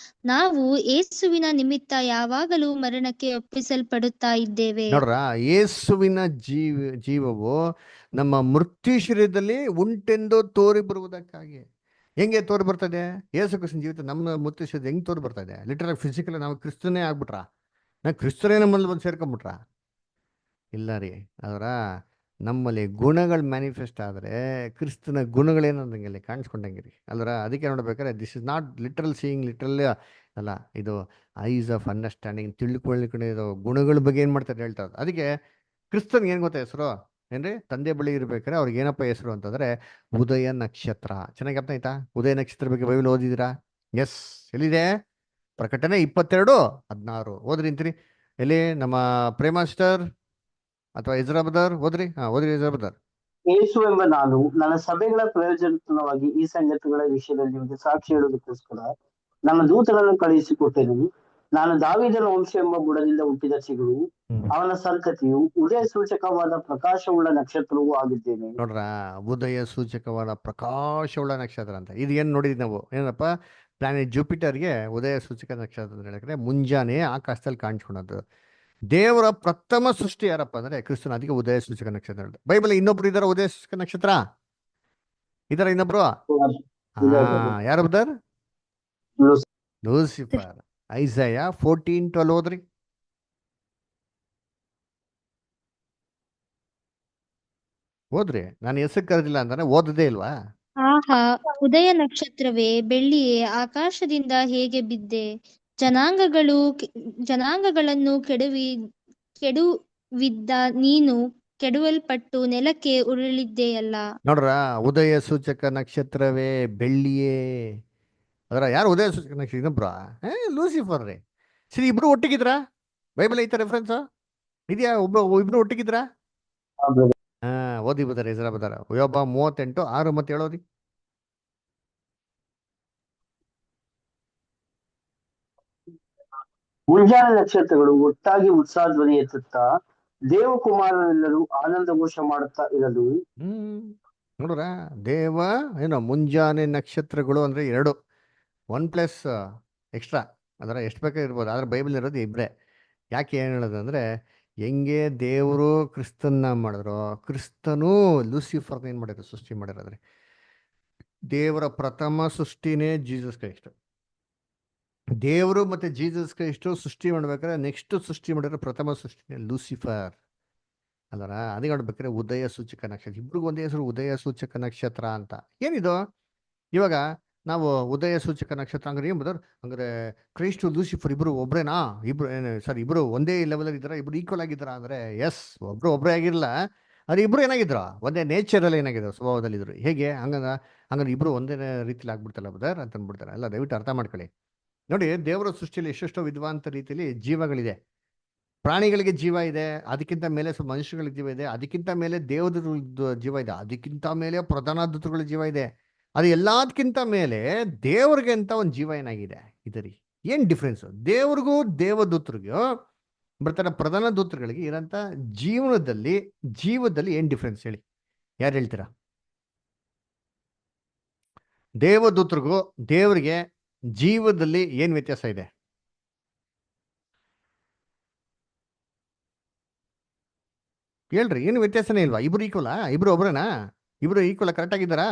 ನಾವು ಯೇಸುವಿನ ನಿಮಿತ್ತ ಯಾವಾಗಲೂ ಮರಣಕ್ಕೆ ಒಪ್ಪಿಸಲ್ಪಡುತ್ತಾ ಇದ್ದೇವೆ. ನೋಡ್ರ, ಯೇಸುವಿನ ಜೀವವು ನಮ್ಮ ಮೃತ್ಯು ಶರೀರದಲ್ಲಿ ಉಂಟೆಂದು ತೋರಿ ಬರುವುದಕ್ಕಾಗಿ. ಹೆಂಗೆ ತೋರಿ ಬರ್ತದೆ? ಯೇಸು ಕ್ರಿಸ್ತನ ಜೀವಿತ ನಮ್ಮ ಮೃತ್ಯು ಶರೀರ ಹೆಂಗೆ ತೋರಿ ಬರ್ತಾ ಇದೆ? ಲಿಟರಲ್ ಫಿಸಿಕಲ್ ನಾವು ಕ್ರಿಸ್ತನೇ ಆಗ್ಬಿಟ್ರಾ? ನಾವು ಕ್ರಿಸ್ತನೇ ನಮ್ಮಲ್ಲಿ ಬಂದು ಸೇರ್ಕೊಂಡ್ಬಿಟ್ರಾ? ಇಲ್ಲ ರೀ. ಅದರ ನಮ್ಮಲ್ಲಿ ಗುಣಗಳು ಮ್ಯಾನಿಫೆಸ್ಟ್ ಆದರೆ ಕ್ರಿಸ್ತನ ಗುಣಗಳೇನಂದಂಗೆ ಕಾಣಿಸ್ಕೊಂಡಂಗೆ ರೀ. ಅಲ್ರ, ಅದಕ್ಕೆ ನೋಡ್ಬೇಕಾದ್ರೆ this is not literal seeing, literal ಅಲ್ಲ, ಇದು ಐಸ್ ಆಫ್ ಅಂಡರ್ಸ್ಟ್ಯಾಂಡಿಂಗ್, ತಿಳ್ಕೊಳ್ಳಿಕ್ಕೆ ಗುಣಗಳ ಬಗ್ಗೆ ಏನು ಮಾಡ್ತಾರೆ ಹೇಳ್ತಾರೆ. ಅದಕ್ಕೆ ಕ್ರಿಸ್ತನ್ಗೆ ಏನು ಗೊತ್ತಾ ಹೆಸರು? ಏನ್ರಿ, ತಂದೆ ಬಳಿ ಇರ್ಬೇಕಾದ್ರೆ ಅವ್ರಿಗೆ ಏನಪ್ಪ ಹೆಸರು ಅಂತಂದ್ರೆ ಉದಯ ನಕ್ಷತ್ರ. ಚೆನ್ನಾಗಿ ಅರ್ಥ ಆಯ್ತಾ? ಉದಯ ನಕ್ಷತ್ರ ಬಗ್ಗೆ ಬೈಬಲ್ ಓದಿದ್ದೀರಾ? ಎಸ್. ಎಲ್ಲಿದೆ? ಪ್ರಕಟಣೆ 22:16 ಓದ್ರಿ ಅಂತೀರಿ. ಎಲ್ಲಿ? ನಮ್ಮ ಪ್ರೇಮಾಸ್ಟರ್ ಅಥವಾ ಇಜ್ರಾ ಬ್ರದರ್ ಓದ್ರಿ. ಓದ್ರಿ ಇಜ್ರಾ ಬ್ರದರ್. ಯೇಸು ಎಂಬ ನಾನು ನನ್ನ ಸಭೆಗಳ ಪ್ರಯೋಜನವಾಗಿ ಈ ಸಂಗತಿಗಳ ವಿಷಯದಲ್ಲಿ ನಿಮಗೆ ಸಾಕ್ಷಿ ಹೇಳುವುದಕ್ಕೋಸ್ಕರ ನನ್ನ ದೂತರನ್ನು ಕಳುಹಿಸಿಕೊಟ್ಟೆನು. ನಾನು ದಾವೀದನ ವಂಶ ಎಂಬ ಬುಡದಿಂದ ಹುಟ್ಟಿದ ಚಿಗುರು, ಅವನ ಸಂತತಿಯು, ಉದಯ ಸೂಚಕವಾದ ಪ್ರಕಾಶವುಳ್ಳ ನಕ್ಷತ್ರವೂ ಆಗಿದ್ದೇನೆ. ನೋಡ್ರ, ಉದಯ ಸೂಚಕವಾದ ಪ್ರಕಾಶವುಳ್ಳ ನಕ್ಷತ್ರ ಅಂತ. ಇದು ಏನು ನೋಡಿದ್ವಿ ನಾವು? ಏನಪ್ಪ, ಪ್ಲಾನೆಟ್ ಜುಪಿಟರ್ಗೆ ಉದಯ ಸೂಚಕ ನಕ್ಷತ್ರ ಅಂತ ಹೇಳಿದ್ರೆ ಮುಂಜಾನೆ ಆಕಾಶದಲ್ಲಿ ಕಾಣಿಸ್ಕೊಳೋದು. ದೇವರ ಪ್ರಥಮ ಸೃಷ್ಟಿ ಯಾರಪ್ಪ ಅಂದ್ರೆ ಕ್ರಿಸ್ತನ. ಅದಕ್ಕೆ ಉದಯ ಸೂಚಕ ನಕ್ಷತ್ರ. ಬೈಬಲ್ ಇನ್ನೊಬ್ರು ಇದಾರ ಉದಯ ಸೂಚಕ ನಕ್ಷತ್ರ? ಇದಾರ ಇನ್ನೊಬ್ರು? ಯಾರು ಬ್ರದರ್? ಲೂಸಿಫರ್. ಐಸಯ 14:12 ಓದ್ರಿ. ಓದ್ರಿ. ನಾನು ಹೆಸರು ಕರೆದಿಲ್ಲ ಅಂದ್ರೆ ಓದದೇ ಇಲ್ವಾ? ಆಹಾ, ಉದಯ ನಕ್ಷತ್ರವೇ, ಬೆಳ್ಳಿಯೇ, ಆಕಾಶದಿಂದ ಹೇಗೆ ಬಿದ್ದೆ? ಜನಾಂಗಗಳನ್ನು ಕೆಡುವಿದ್ದ ನೀನು ಕೆಡವಲ್ಪಟ್ಟು ನೆಲಕ್ಕೆ ಉರುಳಿದ್ದೆಯಲ್ಲ. ನೋಡ್ರ, ಉದಯ ಸೂಚಕ ನಕ್ಷತ್ರವೇ, ಬೆಳ್ಳಿಯೇ. ಅದರ ಯಾರು ಉದಯ ಸೂಚಕ ನಕ್ಷತ್ರ? ಇನ್ನೊಬ್ರ ಲೂಸಿಫರ್ ರೀ. ಸರಿ, ಇಬ್ರು ಒಟ್ಟಿಗಿದ್ರ? ಬೈಬಲ್ ಐತ ರೆಫರೆನ್ಸ್ ಇದೆಯಾ? ಇಬ್ರು ಒಟ್ಟಿಗಿದ್ರ? ಓದಿ ಬದಾರೆ ಇಸ್ರಾ ಬದಾರ. ಯೋಬ 38:6 ಮತ್ತೆ 7 ಓದಿ. ಮುಂಜಾನೆ ನಕ್ಷತ್ರಗಳು ಒಟ್ಟಾಗಿ ಉತ್ಸಾಹ ಧ್ವನಿ ಎತ್ತುತ್ತಾ ದೇವಕುಮಾರರೆಲ್ಲರೂ ಆನಂದ ಘೋಷ ಮಾಡುತ್ತಾ ಇರಲು. ನೋಡ್ರ, ದೇವ ಏನೋ ಮುಂಜಾನೆ ನಕ್ಷತ್ರಗಳು ಅಂದ್ರೆ 2, 1+ ಎಕ್ಸ್ಟ್ರಾ. ಅದರ ಎಷ್ಟು ಬೇಕಾದ್ರೆ ಇರ್ಬೋದು. ಆದ್ರೆ ಬೈಬಲ್ ಇರೋದು ಇಬ್ರೇ. ಯಾಕೆ ಏನು ಹೇಳೋದಂದ್ರೆ, ಹೆಂಗೆ ದೇವರು ಕ್ರಿಸ್ತನ್ನ ಮಾಡಿದ್ರು, ಕ್ರಿಸ್ತನು ಲೂಸಿಫರ್ನ ಏನು ಮಾಡಿದ್ರು? ಸೃಷ್ಟಿ ಮಾಡಿರೋದ್ರೆ. ದೇವರ ಪ್ರಥಮ ಸೃಷ್ಟಿನೇ ಜೀಸಸ್ ಕ್ರೈಸ್ಟ್. ದೇವರು ಮತ್ತೆ ಜೀಸಸ್ ಕ್ರೈಸ್ಟು ಸೃಷ್ಟಿ ಮಾಡ್ಬೇಕಾದ್ರೆ ನೆಕ್ಸ್ಟ್ ಸೃಷ್ಟಿ ಮಾಡಿರೋ ಪ್ರಥಮ ಸೃಷ್ಟಿನೇ ಲೂಸಿಫರ್. ಅಲ್ಲರ, ಅದಕ್ಕೆ ನೋಡ್ಬೇಕಾದ್ರೆ ಉದಯ ಸೂಚಕ ನಕ್ಷತ್ರ. ಇಬ್ರಿಗೂ ಒಂದೇ ಹೆಸರು, ಉದಯ ಸೂಚಕ ನಕ್ಷತ್ರ ಅಂತ. ಏನಿದು ಇವಾಗ ನಾವು ಉದಯ ಸೂಚಕ ನಕ್ಷತ್ರ ಹಂಗಾರೆ ಏನು ಬದರ್? ಹಂಗಾರೆ ಕ್ರೈಸ್ಟು ಲೂಸಿಫರ್ ಇಬ್ರು ಒಬ್ರೇನಾ? ಇಬ್ರು ಒಂದೇ ಲೆವೆಲಲ್ಲಿ ಇದ್ದಾರ? ಇಬ್ರು ಈಕ್ವಲ್ ಆಗಿದ್ದಾರ ಅಂದ್ರೆ ಎಸ್. ಒಬ್ರೇ ಆಗಿರಲ್ಲ, ಅದು ಇಬ್ರು ಏನಾಗಿದ್ರು? ಒಂದೇ ನೇಚರಲ್ಲಿ ಏನಾಗಿದ್ರು? ಸ್ವಭಾವದಲ್ಲಿ ಇದ್ರು. ಹೇಗೆ? ಹಂಗಾರೆ ಇಬ್ರು ಒಂದೇ ರೀತಿಲಿ ಆಗ್ಬಿಡ್ತಲ್ಲ ಬದರ್ ಅಂತ ಅಂದ್ಬಿಡ್ತಾರೆ. ಅಲ್ಲ, ದಯವಿಟ್ಟು ಅರ್ಥ ಮಾಡ್ಕೊಳ್ಳಿ. ನೋಡಿ, ದೇವರ ಸೃಷ್ಟಿಯಲ್ಲಿ ಎಷ್ಟೆಷ್ಟೋ ವಿದ್ವಾಂತ ರೀತಿಯಲ್ಲಿ ಜೀವಗಳಿದೆ. ಪ್ರಾಣಿಗಳಿಗೆ ಜೀವ ಇದೆ, ಅದಕ್ಕಿಂತ ಮೇಲೆ ಸ್ವಲ್ಪ ಮನುಷ್ಯಗಳಿಗೆ ಜೀವ ಇದೆ, ಅದಕ್ಕಿಂತ ಮೇಲೆ ದೇವರ ಜೀವ ಇದೆ, ಅದಕ್ಕಿಂತ ಮೇಲೆ ಪ್ರಧಾನ ದೂತರುಗಳ ಜೀವ ಇದೆ. ಅದು ಎಲ್ಲದಕ್ಕಿಂತ ಮೇಲೆ ದೇವ್ರಿಗೆ ಅಂತ ಒಂದು ಜೀವ ಏನಾಗಿದೆ ಇದೆ ರೀ. ಏನ್ ಡಿಫ್ರೆನ್ಸ್ ದೇವ್ರಿಗೂ ದೇವದೂತರಿಗೂ ಬರ್ತಾರೆ ಪ್ರಧಾನ ದೂತರುಗಳಿಗೆ ಇರೋಂಥ ಜೀವದಲ್ಲಿ ಏನ್ ಡಿಫ್ರೆನ್ಸ್ ಹೇಳಿ, ಯಾರು ಹೇಳ್ತೀರಾ? ದೇವದೂತರಿಗೂ ದೇವ್ರಿಗೆ ಜೀವದಲ್ಲಿ ಏನ್ ವ್ಯತ್ಯಾಸ ಇದೆ? ಹೇಳ್ರಿ, ಏನು ವ್ಯತ್ಯಾಸನೇ ಇಲ್ವಾ? ಇಬ್ರು ಈಕ್ವಲಾ? ಇಬ್ರು ಒಬ್ರೇನಾ? ಇಬ್ರು ಈಕ್ವಲ್ ಕರೆಕ್ಟ್ ಆಗಿದ್ದಾರಾ?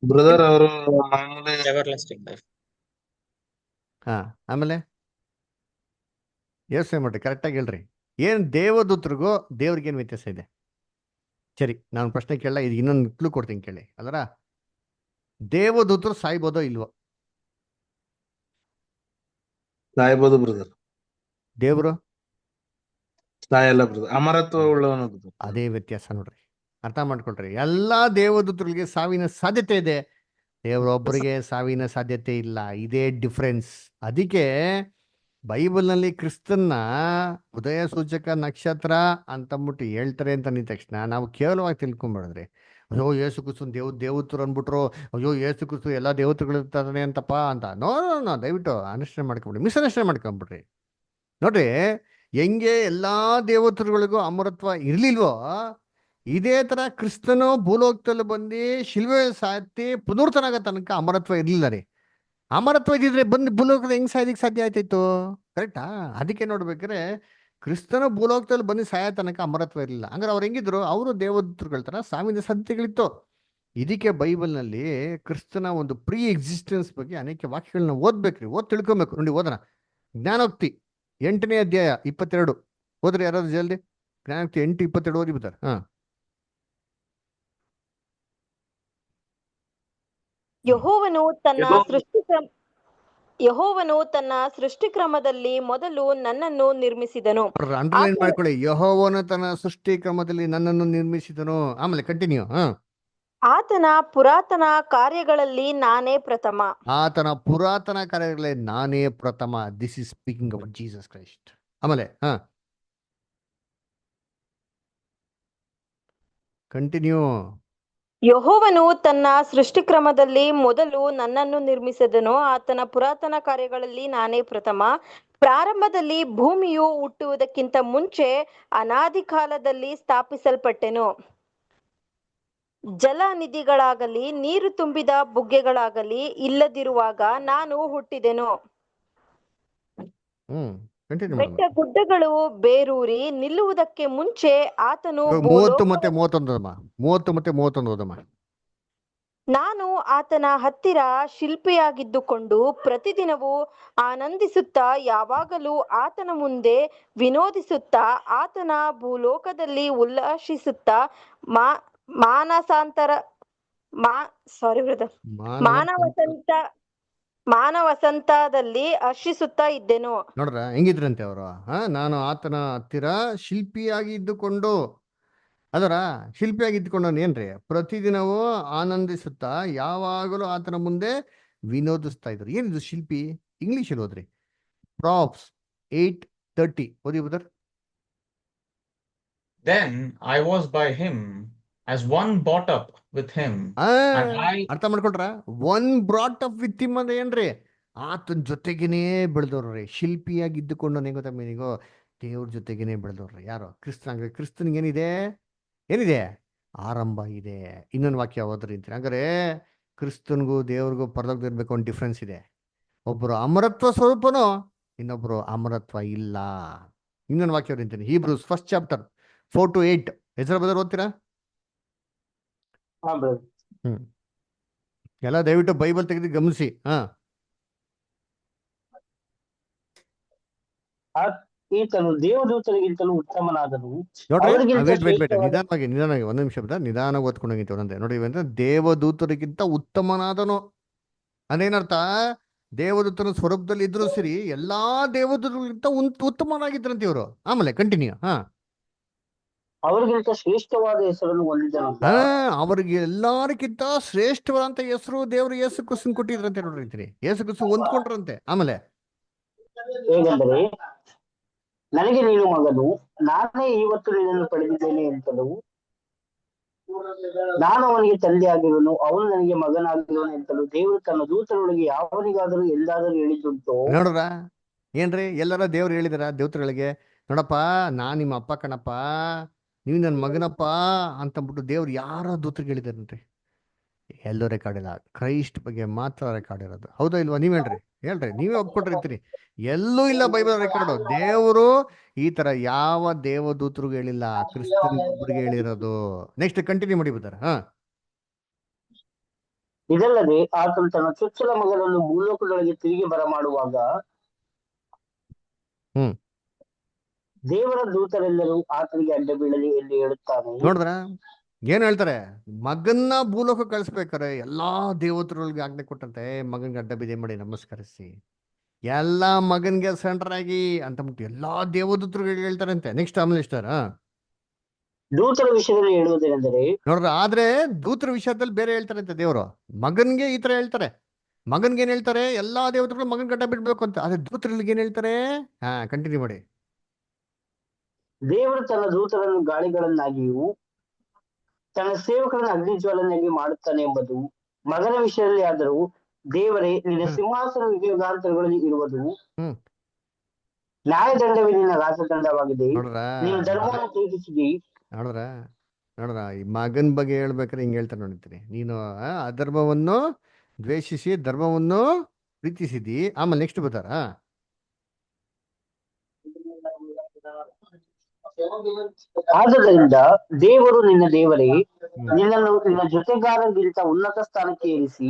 ಬ್ರದರ್ ಅವರು ಮಾಮೂಲಿ Everlasting life. ಹಾ, ಆಮೇಲೆ ಯೋಚನೆ ಮಾಡ್ರಿ, ಕರೆಕ್ಟಾಗಿ ಹೇಳ್ರಿ. ಏನ್ ದೇವದೂತರಿಗೂ ದೇವ್ರಿಗೆ ಏನು ವ್ಯತ್ಯಾಸ ಇದೆ? ಸರಿ, ನಾನು ಪ್ರಶ್ನೆ ಕೇಳಲ್ಲ, ಇದು ಇನ್ನೊಂದು ಕ್ಲೂ ಕೊಡ್ತೀನಿ ಕೇಳಿ. ಅದರ ದೇವದೂತರು ಸಾಯ್ಬೋದೋ ಇಲ್ವೋ? ಸಾಯ್ಬೋದು ಬ್ರದರ್, ದೇವರು ಸಾಯಲ್ಲ ಬ್ರದರ್, ಅಮರತ್ವ ಉಳ್ಳವನು ಬ್ರದರ್. ಅದೇ ವ್ಯತ್ಯಾಸ ನೋಡ್ರಿ, ಅರ್ಥ ಮಾಡ್ಕೊಳ್ರಿ. ಎಲ್ಲಾ ದೇವದೂತರಿಗೆ ಸಾವಿನ ಸಾಧ್ಯತೆ ಇದೆ, ದೇವರೊಬ್ಬರಿಗೆ ಸಾವಿನ ಸಾಧ್ಯತೆ ಇಲ್ಲ. ಇದೇ ಡಿಫ್ರೆನ್ಸ್. ಅದಕ್ಕೆ ಬೈಬಲ್ನಲ್ಲಿ ಕ್ರಿಸ್ತನ್ನ ಉದಯ ಸೂಚಕ ನಕ್ಷತ್ರ ಅಂತಂದ್ಬಿಟ್ಟು ಹೇಳ್ತಾರೆ ಅಂತ ಅಂದಿದ ತಕ್ಷಣ ನಾವು ಕೇವಲವಾಗಿ ತಿಳ್ಕೊಂಡ್ಬಿಡಿದ್ರಿ, ಅಯ್ಯೋ ಯೇಸು ಕ್ರಿಸ್ತನ ದೇವತರು ಅಂದ್ಬಿಟ್ರು, ಅಯ್ಯೋ ಯೇಸು ಕ್ರಿಸ್ತು ಎಲ್ಲ ದೇವತೆಗಳು ಇರ್ತಾನೆ ಅಂತಪ್ಪ ಅಂತ. ನೋ, ದಯವಿಟ್ಟು ಅಂಡರ್ಸ್ಟ್ಯಾಂಡ್ ಮಾಡ್ಕೊಂಬಿಡಿ, ಮಿಸ್ಅಂಡರ್ಸ್ಟ್ಯಾಂಡ್ ಮಾಡ್ಕೊಂಬಿಡ್ರಿ. ನೋಡ್ರಿ, ಹೆಂಗೆ ಎಲ್ಲಾ ದೇವತರುಗಳಿಗೂ ಅಮರತ್ವ ಇರ್ಲಿಲ್ವೋ, ಇದೇ ತರ ಕ್ರಿಸ್ತನು ಭೂಲೋಕದಲ್ಲಿ ಬಂದು ಶಿಲ್ವೆ ಸಾತಿ ಪುನರ್ತನಾಗ ತನಕ ಅಮರತ್ವ ಇರ್ಲಿಲ್ಲ ರೀ. ಅಮರತ್ವ ಇದ್ದಿದ್ರೆ ಬಂದು ಭೂಲೋಕದ ಹೆಂಗ್ ಸಾಯೋದಕ್ಕೆ ಸಾಧ್ಯ ಆಯ್ತಾಯ್ತು? ಕರೆಕ್ಟಾ? ಅದಕ್ಕೆ ನೋಡ್ಬೇಕಾದ್ರೆ ಕ್ರಿಸ್ತನ ಭೂಲೋಕದಲ್ಲಿ ಬಂದು ಸಾಯ ತನಕ ಅಮರತ್ವ ಇರಲಿಲ್ಲ. ಹಂಗಾರೆ ಅವ್ರು ಹೆಂಗಿದ್ರು? ಅವರು ದೇವದೂತರುಗಳ ತರ ಸಾವಿನ ಸಾಧ್ಯತೆಗಳಿತ್ತು. ಇದಕ್ಕೆ ಬೈಬಲ್ನಲ್ಲಿ ಕ್ರಿಸ್ತನ ಒಂದು ಪ್ರೀ ಎಕ್ಸಿಸ್ಟೆನ್ಸ್ ಬಗ್ಗೆ ಅನೇಕ ವಾಕ್ಯಗಳನ್ನ ಓದ್ಬೇಕ್ರಿ, ತಿಳ್ಕೊಬೇಕು. ನೋಡಿ, ಓದೋಣ. ಜ್ಞಾನೋಕ್ತಿ 8ನೇ ಅಧ್ಯಾಯ 22 ಓದ್ರಿ ಯಾರಾದ್ರು ಜಲ್ದಿ. ಜ್ಞಾನೋಕ್ತಿ 8:22 ಓದಿ ಬಿಡ್ತಾರೆ. ಹಾ, ಯೆಹೋವನು ತನ್ನ ಯೆಹೋವ- ಸೃಷ್ಟಿಕ್ರಮ ಯೆಹೋವನು ತನ್ನ ಸೃಷ್ಟಿಕ್ರಮದಲ್ಲಿ ಮೊದಲು ನನ್ನನ್ನು ನಿರ್ಮಿಸಿದನು. ಅಂಡರ್ಲೈನ್ ಮಾಡ್ಕೊಳ್ಳಿ, ಯೆಹೋವನು ತನ್ನ ಸೃಷ್ಟಿ ಕ್ರಮದಲ್ಲಿ ನನ್ನನ್ನು ನಿರ್ಮಿಸಿದನು. ಆಮೇಲೆ ಕಂಟಿನ್ಯೂ. ಹಾ, ಆತನ ಪುರಾತನ ಕಾರ್ಯಗಳಲ್ಲಿ ನಾನೇ ಪ್ರಥಮ. ಆತನ ಪುರಾತನ ಕಾರ್ಯಗಳೇ ನಾನೇ ಪ್ರಥಮ. This is speaking about Jesus Christ. ಆಮೇಲೆ ಹಾ, ಕಂಟಿನ್ಯೂ. ಯೆಹೋವನು ತನ್ನ ಸೃಷ್ಟಿಕ್ರಮದಲ್ಲಿ ಮೊದಲು ನನ್ನನ್ನು ನಿರ್ಮಿಸಿದನು. ಆತನ ಪುರಾತನ ಕಾರ್ಯಗಳಲ್ಲಿ ನಾನೇ ಪ್ರಥಮ. ಪ್ರಾರಂಭದಲ್ಲಿ ಭೂಮಿಯು ಹುಟ್ಟುವುದಕ್ಕಿಂತ ಮುಂಚೆ ಅನಾದಿ ಕಾಲದಲ್ಲಿ ಸ್ಥಾಪಿಸಲ್ಪಟ್ಟೆನು. ಜಲ ನಿಧಿಗಳಾಗಲಿ ನೀರು ತುಂಬಿದ ಬುಗ್ಗೆಗಳಾಗಲಿ ಇಲ್ಲದಿರುವಾಗ ನಾನು ಹುಟ್ಟಿದೆನು. ಕಂಟಿನ್ಯೂ ಬೆಟ್ಟ ಗುಡ್ಡಗಳು ಬೇರೂರಿ ನಿಲ್ಲುವುದಕ್ಕೆ ಮುಂಚೆ ಆತನು 30 ಮತ್ತೆ 31 ಓದಮ್ಮ. ನಾನು ಆತನ ಹತ್ತಿರ ಶಿಲ್ಪಿಯಾಗಿದ್ದುಕೊಂಡು ಪ್ರತಿದಿನವೂ ಆನಂದಿಸುತ್ತಾ ಯಾವಾಗಲೂ ಆತನ ಮುಂದೆ ವಿನೋದಿಸುತ್ತಾ ಆತನ ಭೂಲೋಕದಲ್ಲಿ ಉಲ್ಲಾಸಿಸುತ್ತಾ ಮಾನವಸಂತದಲ್ಲಿ ಹರ್ಷಿಸುತ್ತಾ ಇದ್ದೆನು. ನೋಡ್ರ ಹೆಂಗಿದ್ರಂತೆ ಅವರು. ನಾನು ಆತನ ಹತ್ತಿರ ಶಿಲ್ಪಿಯಾಗಿ ಇದ್ದುಕೊಂಡು, ಅದರ ಶಿಲ್ಪಿಯಾಗಿ ಇದ್ದುಕೊಂಡು ಏನ್ರಿ, ಪ್ರತಿದಿನವೂ ಆನಂದಿಸುತ್ತಾ ಯಾವಾಗಲೂ ಆತನ ಮುಂದೆ ವಿನೋದಿಸ್ತಾ ಇದ್ರು. ಏನಿದು ಶಿಲ್ಪಿ? ಇಂಗ್ಲಿಷಲ್ಲಿ ಓದ್ರಿ. ಪ್ರಾಪ್ಸ್ 8:30 ಓದಿ Badr. Then I was by him as one brought up with him, and I ಅರ್ಥ ಮಾಡ್ಕೊಟ್ರ? One brought up with him ಅಂದ್ರೆ ಏನ್ರಿ? ಆತನ ಜೊತೆಗೇನೆ ಬೆಳೆದವ್ರಿ. ಶಿಲ್ಪಿಯಾಗಿ ಇದ್ದುಕೊಂಡು ನನಗೆ ಗೊತ್ತಾ ಮೀನಿಗೋ, ದೇವ್ರ ಜೊತೆಗೇನೆ ಬೆಳೆದವ್ರಿ. ಯಾರು? ಕ್ರಿಸ್ತನಿಗೆ ಏನಿದೆ? ಆರಂಭ ಇದೆ. ಇನ್ನೊಂದು ವಾಕ್ಯ ಓದ್ರಿ ಅಂತೀನಿ. ಹಂಗಾರೆ ಕ್ರಿಸ್ತನ್ಗೂ ದೇವ್ರಿಗೂ ಪರದೋಗ್ದಿರ್ಬೇಕು ಒಂದು ಡಿಫ್ರೆನ್ಸ್ ಇದೆ. ಒಬ್ಬರು ಅಮರತ್ವ ಸ್ವರೂಪನೋ, ಇನ್ನೊಬ್ರು ಅಮರತ್ವ ಇಲ್ಲ. ಇನ್ನೊಂದು ವಾಕ್ಯ ಓದಿಂತೀನಿ. ಹೀಬ್ರೂಸ್ 1st chapter 4-8 ಹೆಸರು ಬದರ್ ಓದ್ತೀರಾ? ಹಾ ಬ್ರದರ್. ಎಲ್ಲ ದಯವಿಟ್ಟು ಬೈಬಲ್ ತೆಗೆದು ಗಮನಿಸಿ. ಈತನು ದೇವದೂತರಿಗಿಂತಲೂ ಉತ್ತಮನಾದನು. ನೋಡ್ರಿ, ಅವರಿಗಿಂತ ವೇಟ್ ಶ್ರೇಷ್ಠವಾದ- ನಿಧಾನವಾಗಿ ಒಂದ್ ನಿಮಿಷ ನಿಧಾನ ಓದ್ಕೊಂಡೋಗಿತ್ತು ಒಂದೇ ನೋಡಿ. ಅಂದ್ರೆ ದೇವದೂತರಿಗಿಂತ ಉತ್ತಮನಾದನು ಅದೇನರ್ಥ? ದೇವದೂತನ ಸ್ವರೂಪದಲ್ಲಿ ಇದ್ರು ಸರಿ, ಎಲ್ಲಾ ದೇವದೂತರಿಗಿಂತ ಉತ್ತಮನಾಗಿದ್ರಂತೆ ಇವರು. ಆಮೇಲೆ ಕಂಟಿನ್ಯೂ. ಅವರಿಗಿಂತ ಶ್ರೇಷ್ಠವಾದ ಹೆಸರನ್ನು ಹೊಂದಿದನು. ಅವ್ರಿಗೆ ಎಲ್ಲಾರಕ್ಕಿಂತ ಶ್ರೇಷ್ಠವಾದಂತ ಹೆಸರು ದೇವರು ಯೇಸು ಕ್ರಿಸ್ತನ್ ಕೊಟ್ಟಿದ್ರಂತೆ. ನೋಡ್ರಿ, ಯೇಸು ಕ್ರಿಸ್ತನ್ ಹೊಂದ್ಕೊಂಡ್ರಂತೆ. ಆಮೇಲೆ ಹೇಗೆಂದರೆ, ನನಗೆ ನೀನು ಮಗನು, ನಾನೇ ಇವತ್ತು ನಿನ್ನನ್ನು ಪಡೆದಿದ್ದೇನೆ ಅಂತಲೂ, ನಾನು ಅವನಿಗೆ ತಂದೆಯಾಗಿರುವನು, ಅವನು ನನಗೆ ಮಗನಾಗಿರುವನು ಅಂತಲೂ ದೇವರು ತನ್ನ ದೂತರೊಳಗೆ ಯಾವನಿಗಾದರೂ ಎಲ್ಲಾದರೂ ಹೇಳಿದ್ದುಂಟೋ? ನೋಡ್ರ ಏನ್ರಿ ಎಲ್ಲರ ದೇವ್ರು ಹೇಳಿದಾರ ದೇವತೆಗಳಿಗೆ, ನೋಡಪ್ಪ ನಾನ್ ನಿಮ್ಮ ಅಪ್ಪ ಕಣಪ್ಪ, ನೀವು ನನ್ನ ಮಗನಪ್ಪ ಅಂತಂದ್ಬಿಟ್ಟು ದೇವ್ರು ಯಾರ ದೂತರಿಗೆ ಹೇಳಿದಾರನ್ರಿ? ಎಲ್ಲೂ ರೆಕಾರ್ಡ್ ಇಲ್ಲ. ಕ್ರೈಸ್ಟ್ ಬಗ್ಗೆ ಮಾತ್ರ ರೆಕಾರ್ಡ್ ಇರೋದು. ಹೌದಾ ಇಲ್ವಾ? ನೀವ್ ಹೇಳ್ರಿ ನೀವೇ ಒಪ್ಕೊಟ್ಟಿರ್ತೀರಿ. ಎಲ್ಲೂ ಇಲ್ಲ ಬೈಬಲ್ ರೆಕಾರ್ಡು. ದೇವರು ಈ ತರ ಯಾವ ದೇವದೂತರಿಗೂ ಹೇಳಿಲ್ಲ, ಕ್ರಿಸ್ತನ್ ಒಬ್ಬರಿಗೆ ಹೇಳಿರೋದು. ನೆಕ್ಸ್ಟ್ ಕಂಟಿನ್ಯೂ ಮಾಡಿ ಬರ್ತಾರೆ. ಇದಲ್ಲದೆ ಆತನು ತನ್ನ ಚೊಚ್ಚಲ ಮಗನನ್ನು ಭೂಲೋಕದೊಳಗೆ ತಿರುಗಿ ಬರಮಾಡುವಾಗ ಹ್ಮ್ ದೇವರ ದೂತರೆಲ್ಲರೂ ಆತನಿಗೆ ಅಡ್ಡ ಬೀಳಲಿ ಎಂದು ಹೇಳುತ್ತಾನೆ. ನೋಡಿದ್ರ ಏನ್ ಹೇಳ್ತಾರೆ? ಮಗನ್ನ ಭೂಲೋಕ ಕಳಿಸ್ಬೇಕಾರೆ ಎಲ್ಲಾ ದೇವತರೊಳಗೆ ಆಜ್ಞೆ ಕೊಟ್ಟಂತೆ, ಮಗನ್ಗೆ ಅಡ್ಡ ಬಿದೆ ಮಾಡಿ ನಮಸ್ಕರಿಸಿ, ಎಲ್ಲಾ ಮಗನ್ಗೆ ಸೆಂಟ್ರಾಗಿ ಅಂತಂದ್ಬಿಟ್ಟು ಎಲ್ಲಾ ದೇವದೂತರುಗಳಿಗೆ ಹೇಳ್ತಾರಂತೆ. ನೆಕ್ಸ್ಟ್ ಆಮೇಲೆ ಇಷ್ಟಾರ ದೂತರ ವಿಷಯದಲ್ಲಿ ಹೇಳುವುದೇನೆಂದರೆ, ನೋಡ್ರ, ಆದ್ರೆ ದೂತರ ವಿಷಯದಲ್ಲಿ ಬೇರೆ ಹೇಳ್ತಾರಂತೆ ದೇವರು. ಮಗನ್ಗೆ ಈ ತರ ಹೇಳ್ತಾರೆ. ಮಗನ್ಗೆ ಏನ್ ಹೇಳ್ತಾರೆ? ಎಲ್ಲಾ ದೇವತೆಗಳು ಮಗನ್ ಗಡ್ಡ ಬಿಡ್ಬೇಕು ಅಂತ. ಆದ್ರೆ ದೂತರಿಗೆ ಏನ್ ಹೇಳ್ತಾರೆ? ಕಂಟಿನ್ಯೂ ಮಾಡಿ. ದೇವರು ತನ್ನ ದೂತರನ್ನು ಗಾಳಿಗಳನ್ನಾಗಿಯೂ ತನ್ನ ಸೇವಕರನ್ನು ಅಗ್ನಿಜ್ವಾಲನ್ನಾಗಿ ಮಾಡುತ್ತಾನೆ ಎಂಬುದು. ಮಗನ ವಿಷಯದಲ್ಲಿ ಆದರೂ ದೇವರೇ, ನಿನ್ನ ಸಿಂಹಾಸನ ಯುಗಾಂತರಗಳಲ್ಲಿ ಇರುವುದು, ನ್ಯಾಯದಂಡವೇ ನಿನ್ನ ರಾಜದಂಡವಾಗಿದೆ, ನೀನು ಧರ್ಮವನ್ನು ಪ್ರೀತಿಸಿದಿ. ನೋಡ್ರ ಈ ಮಗನ್ ಬಗ್ಗೆ ಹೇಳ್ಬೇಕಾದ್ರೆ ಹಿಂಗ್ ಹೇಳ್ತಾರೆ ನೋಡಿರ್ತೀನಿ. ನೀನು ಅಧರ್ಮವನ್ನು ದ್ವೇಷಿಸಿ ಧರ್ಮವನ್ನು ಪ್ರೀತಿಸಿದಿ. ಆಮೇಲೆ ನೆಕ್ಸ್ಟ್ ಬರ್ತಾರ ಆದ್ದರಿಂದ ದೇವರು ನಿನ್ನ ದೇವರೇ ನಿನ್ನನ್ನು ನಿನ್ನ ಜೊತೆಗಾರರಿಗಿಂತ ಉನ್ನತ ಸ್ಥಾನಕ್ಕೆ ಏರಿಸಿ